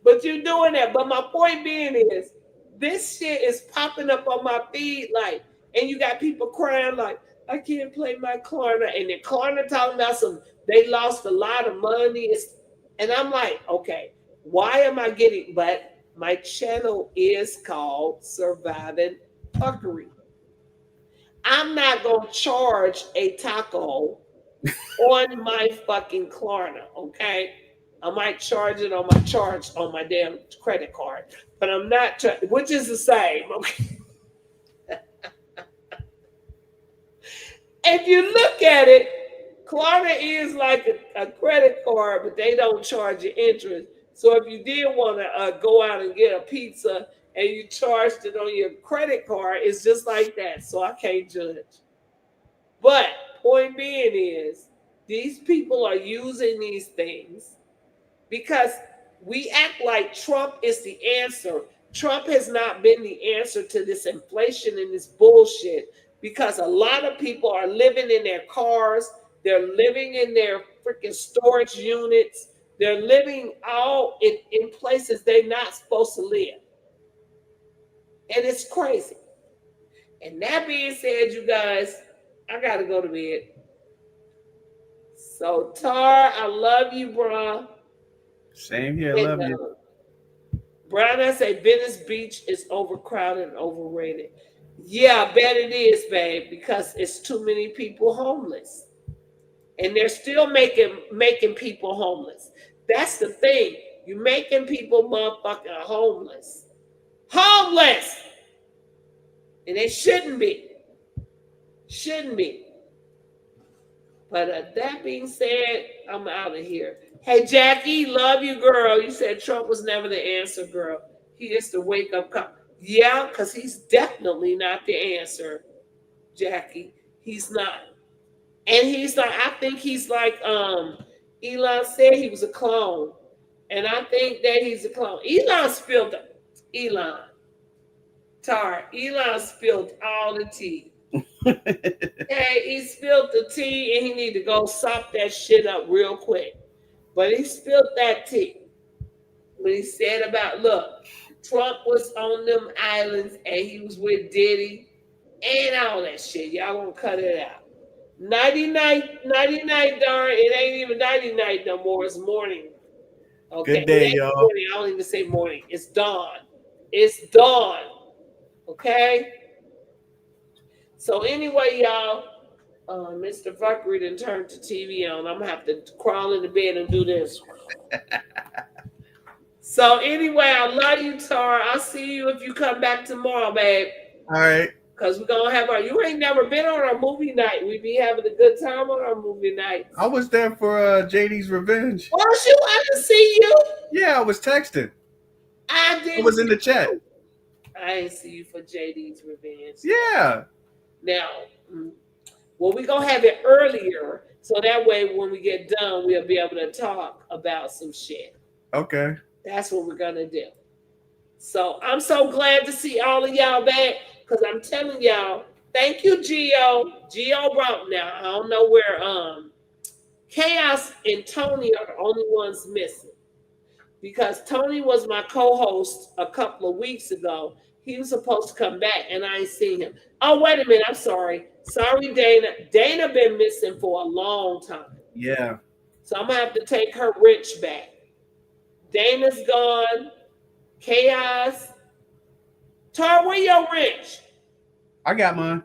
but you're doing that. But my point being is, this shit is popping up on my feed, like, and you got people crying like, I can't play my Klarna, and then Klarna talking about they lost a lot of money, and I'm like, okay, why am I getting? But my channel is called Surviving Phuckery. I'm not gonna charge a taco on my fucking Klarna, okay? I might charge it on my damn credit card, but I'm not, which is the same, okay? If you look at it, Klarna is like a credit card, but they don't charge you interest. So if you did want to go out and get a pizza and you charged it on your credit card, it's just like that. So I can't judge. But point being is, these people are using these things because we act like Trump is the answer. Trump has not been the answer to this inflation and this bullshit, because a lot of people are living in their cars. They're living in their freaking storage units. They're living all in places they're not supposed to live. And it's crazy. And that being said, you guys, I got to go to bed. So, Tar, I love you, bro. Same here, love you. Brian, I say Venice Beach is overcrowded and overrated. Yeah, I bet it is, babe, because it's too many people homeless. And they're still making people homeless. That's the thing. You're making people motherfucking homeless. Homeless! And they shouldn't be. Shouldn't be. But that being said, I'm out of here. Hey, Jackie, love you, girl. You said Trump was never the answer, girl. He is the wake-up call. Yeah, because he's definitely not the answer. Jackie. He's not. And he's like, I think he's like Elon said he was a clone. And I think that he's a clone. Elon spilled Elon. Elon spilled all the tea. Hey, he spilled the tea and he need to go sop that shit up real quick. But he spilled that tea. When he said about, look, Trump was on them islands and he was with Diddy and all that shit. Y'all gonna cut it out. 99, darn, it ain't even 99 no more. It's morning. Okay. Good day, y'all. Morning. I don't even say morning. It's dawn. It's dawn. Okay. So anyway, y'all, Mr. Phuckery done turned the TV on. I'm gonna have to crawl into bed and do this. So anyway, I love you, Tara. I'll see you if you come back tomorrow, babe. All right. Because we're going to have you ain't never been on our movie night. We be having a good time on our movie night. I was there for JD's Revenge. Was you? I didn't see you. Yeah, I was texting. I did. It was in the chat. I didn't see you for JD's Revenge. Yeah. Now, well, we're going to have it earlier. So that way when we get done, we'll be able to talk about some shit. Okay. That's what we're going to do. So I'm so glad to see all of y'all back. Because I'm telling y'all, thank you, Gio. Gio brought now. I don't know where Chaos and Tony are the only ones missing. Because Tony was my co-host a couple of weeks ago. He was supposed to come back and I ain't seen him. Oh, wait a minute. I'm sorry. Sorry, Dana. Dana been missing for a long time. Yeah. So I'm going to have to take her wrench back. Dana's gone. Chaos. Tar, where your wrench? I got mine.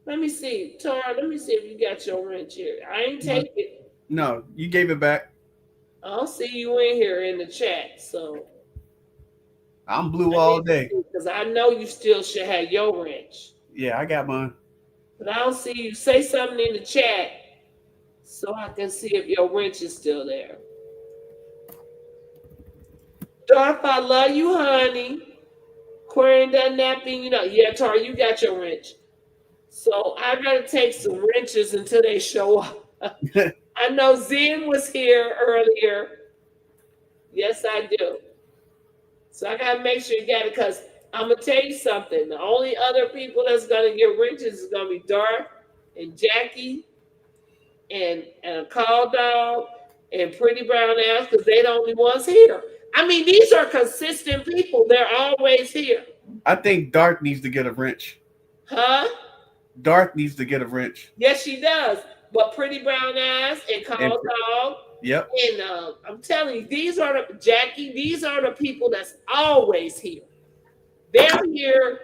Let me see. Tar, let me see if you got your wrench here. I ain't take it. No, you gave it back. I'll see you in here in the chat. So I'm blue all day. Because I know you still should have your wrench. Yeah, I got mine. But I don't see you. Say something in the chat so I can see if your wrench is still there. Darth, I love you, honey. Querying done napping, yeah, Tar, you got your wrench. So I gotta take some wrenches until they show up. I know Zen was here earlier. Yes, I do. So I gotta make sure you got it because I'm gonna tell you something. The only other people that's gonna get wrenches is gonna be Darth and Jackie and a call dog and Pretty Brown Ass because they're the only ones here. I mean, these are consistent people. They're always here. I think Darth needs to get a wrench. Huh? Darth needs to get a wrench. Yes, she does. But Pretty Brown Ass and Call Dog. Yep. And I'm telling you, these are the people that's always here. They're here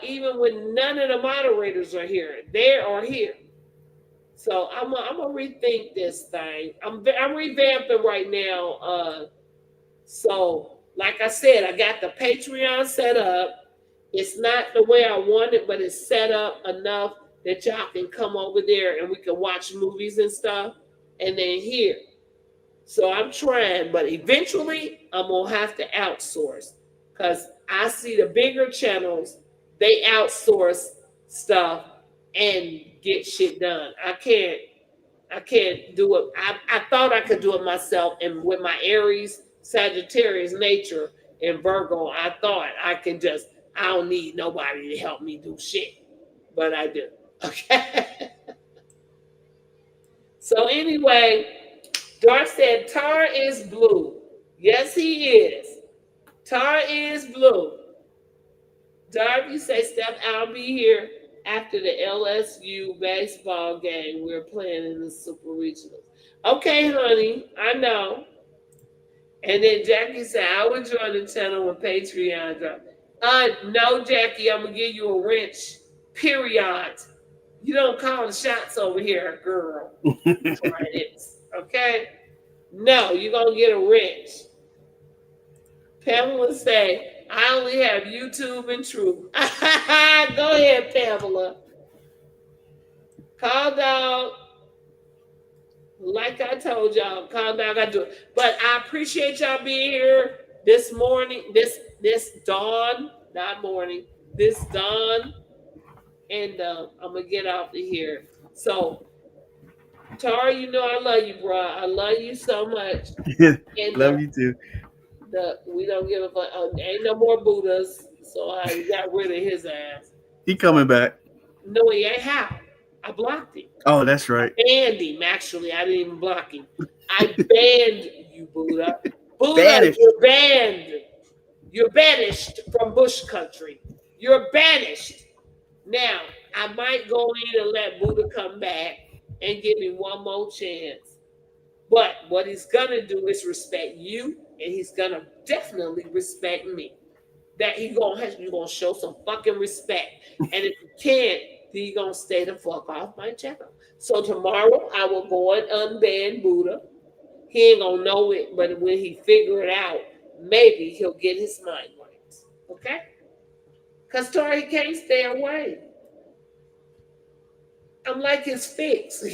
even when none of the moderators are here. They are here. So I'm gonna rethink this thing. I'm revamping right now. So, like I said, I got the Patreon set up. It's not the way I want it, but it's set up enough that y'all can come over there and we can watch movies and stuff and then here. So I'm trying, but eventually I'm going to have to outsource because I see the bigger channels, they outsource stuff and get shit done. I can't do it. I thought I could do it myself, and with my Aries, Sagittarius nature, and Virgo, I thought I don't need nobody to help me do shit, but I do. Okay. So anyway, Darth said Tar is blue. Yes, he is. Tar is blue. Darth, you say, Steph, I'll be here after the LSU baseball game. We're playing in the Super Regionals. Okay, honey, I know. And then Jackie said, I would join the channel when Patreon drops. No, Jackie, I'm going to give you a wrench. Period. You don't call the shots over here, girl. Okay? No, you're going to get a wrench. Pamela say, I only have YouTube and Truth. Go ahead, Pamela. Call dog. Like I told y'all, call dog, I do it. But I appreciate y'all being here this morning, this dawn, not morning, this dawn. and I'm gonna get off of here. So, Tara, you know I love you, bro. I love you so much. And Love you too. we don't give a fuck. Ain't no more Buddhas, so I got rid of his ass. He coming back. No, he ain't. How? I blocked him. Oh, that's right. Banned him. Actually, I didn't even block him. I banned you, Buddha. Buddha, Banished. you're banned. You're banished from Bush country. You're banished. Now, I might go in and let Buddha come back and give me one more chance. But what he's gonna do is respect you, and he's gonna definitely respect me. That you're gonna show some fucking respect. And if you can't, then you're gonna stay the fuck off my channel. So tomorrow I will go and unban Buddha. He ain't gonna know it, but when he figure it out, maybe he'll get his mind right. Okay? Because Tori can't stay away. I'm like his fix.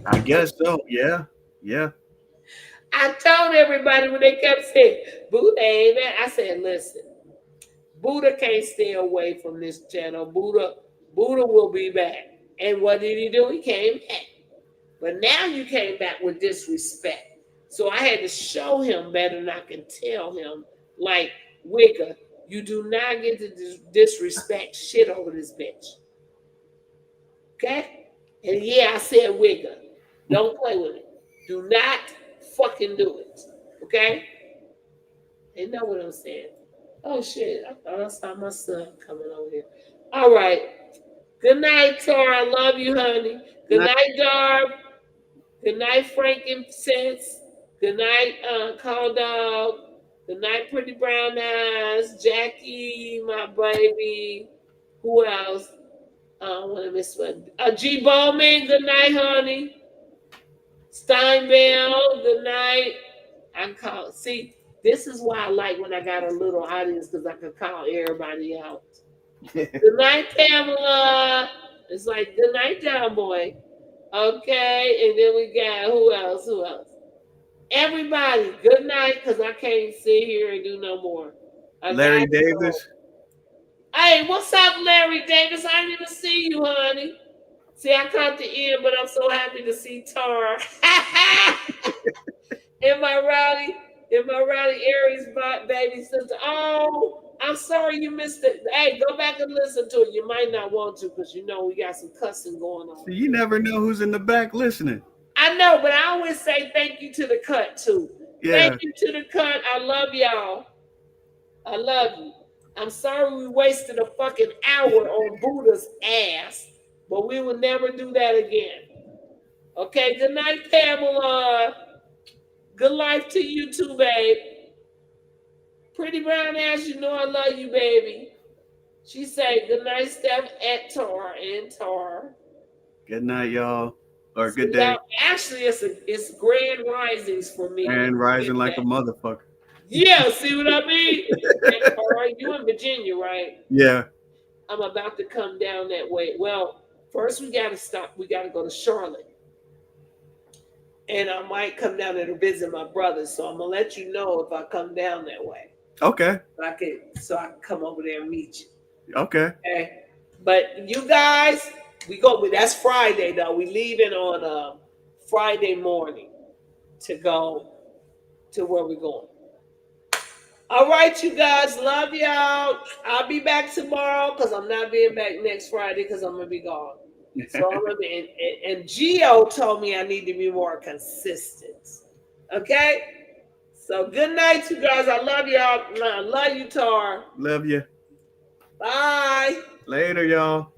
I guess so. Yeah. Yeah. I told everybody when they kept saying, Buddha ain't that. I said, listen, Buddha can't stay away from this channel. Buddha will be back. And what did he do? He came back. But now you came back with disrespect. So I had to show him better than I can tell him, like, Wigga, you do not get to disrespect shit over this bitch. Okay? And yeah, I said Wigga. Don't play with it. Do not fucking do it. Okay? They know what I'm saying. Oh shit, I thought I saw my son coming over here. All right. Good night, Tara. I love you, honey. Good night, Darb. Good night, Frankincense. Good night, Call Dog. Good night, Pretty Brown Eyes. Jackie, my baby. Who else? I don't want to miss one. G Bowman, good night, honey. Steinbell, good night. I can call. See, this is why I like when I got a little audience because I can call everybody out. Good night, Pamela. It's like, good night, John Boy. Okay, and then we got who else? Who else? Everybody, good night, because I can't sit here and do no more. Larry Davis. Hey, what's up, Larry Davis? I didn't even see you, honey. See, I caught the end, but I'm so happy to see Tara. in my rowdy Aries baby sister. Oh, I'm sorry you missed it. Hey, go back and listen to it. You might not want to because you know we got some cussing going on. You never know who's in the back listening. I know, but I always say thank you to the cut too. Yeah. Thank you to the cut. I love y'all. I love you. I'm sorry we wasted a fucking hour on Buddha's ass, but we will never do that again. Okay, good night, Pamela. Good life to you too, babe. Pretty Brown Ass, you know I love you, baby. She said, good night, Steph, at Tar and Tar. Good night, y'all. Or good day. Actually, it's grand risings for me. And rising like a motherfucker. Yeah, see what I mean? All right, you in Virginia, right? Yeah. I'm about to come down that way. Well, first we got to stop. We got to go to Charlotte. And I might come down there to visit my brother. So I'm going to let you know if I come down that way. Okay. So I can come over there and meet you. Okay. Okay. But you guys, that's Friday though. We leaving on Friday morning to go to where we're going. All right, you guys, love y'all. I'll be back tomorrow because I'm not being back next Friday because I'm gonna be gone. So I'm gonna be, and Gio told me I need to be more consistent. Okay. So good night, you guys. I love y'all. I love you, Tar. Love you. Bye. Later, y'all.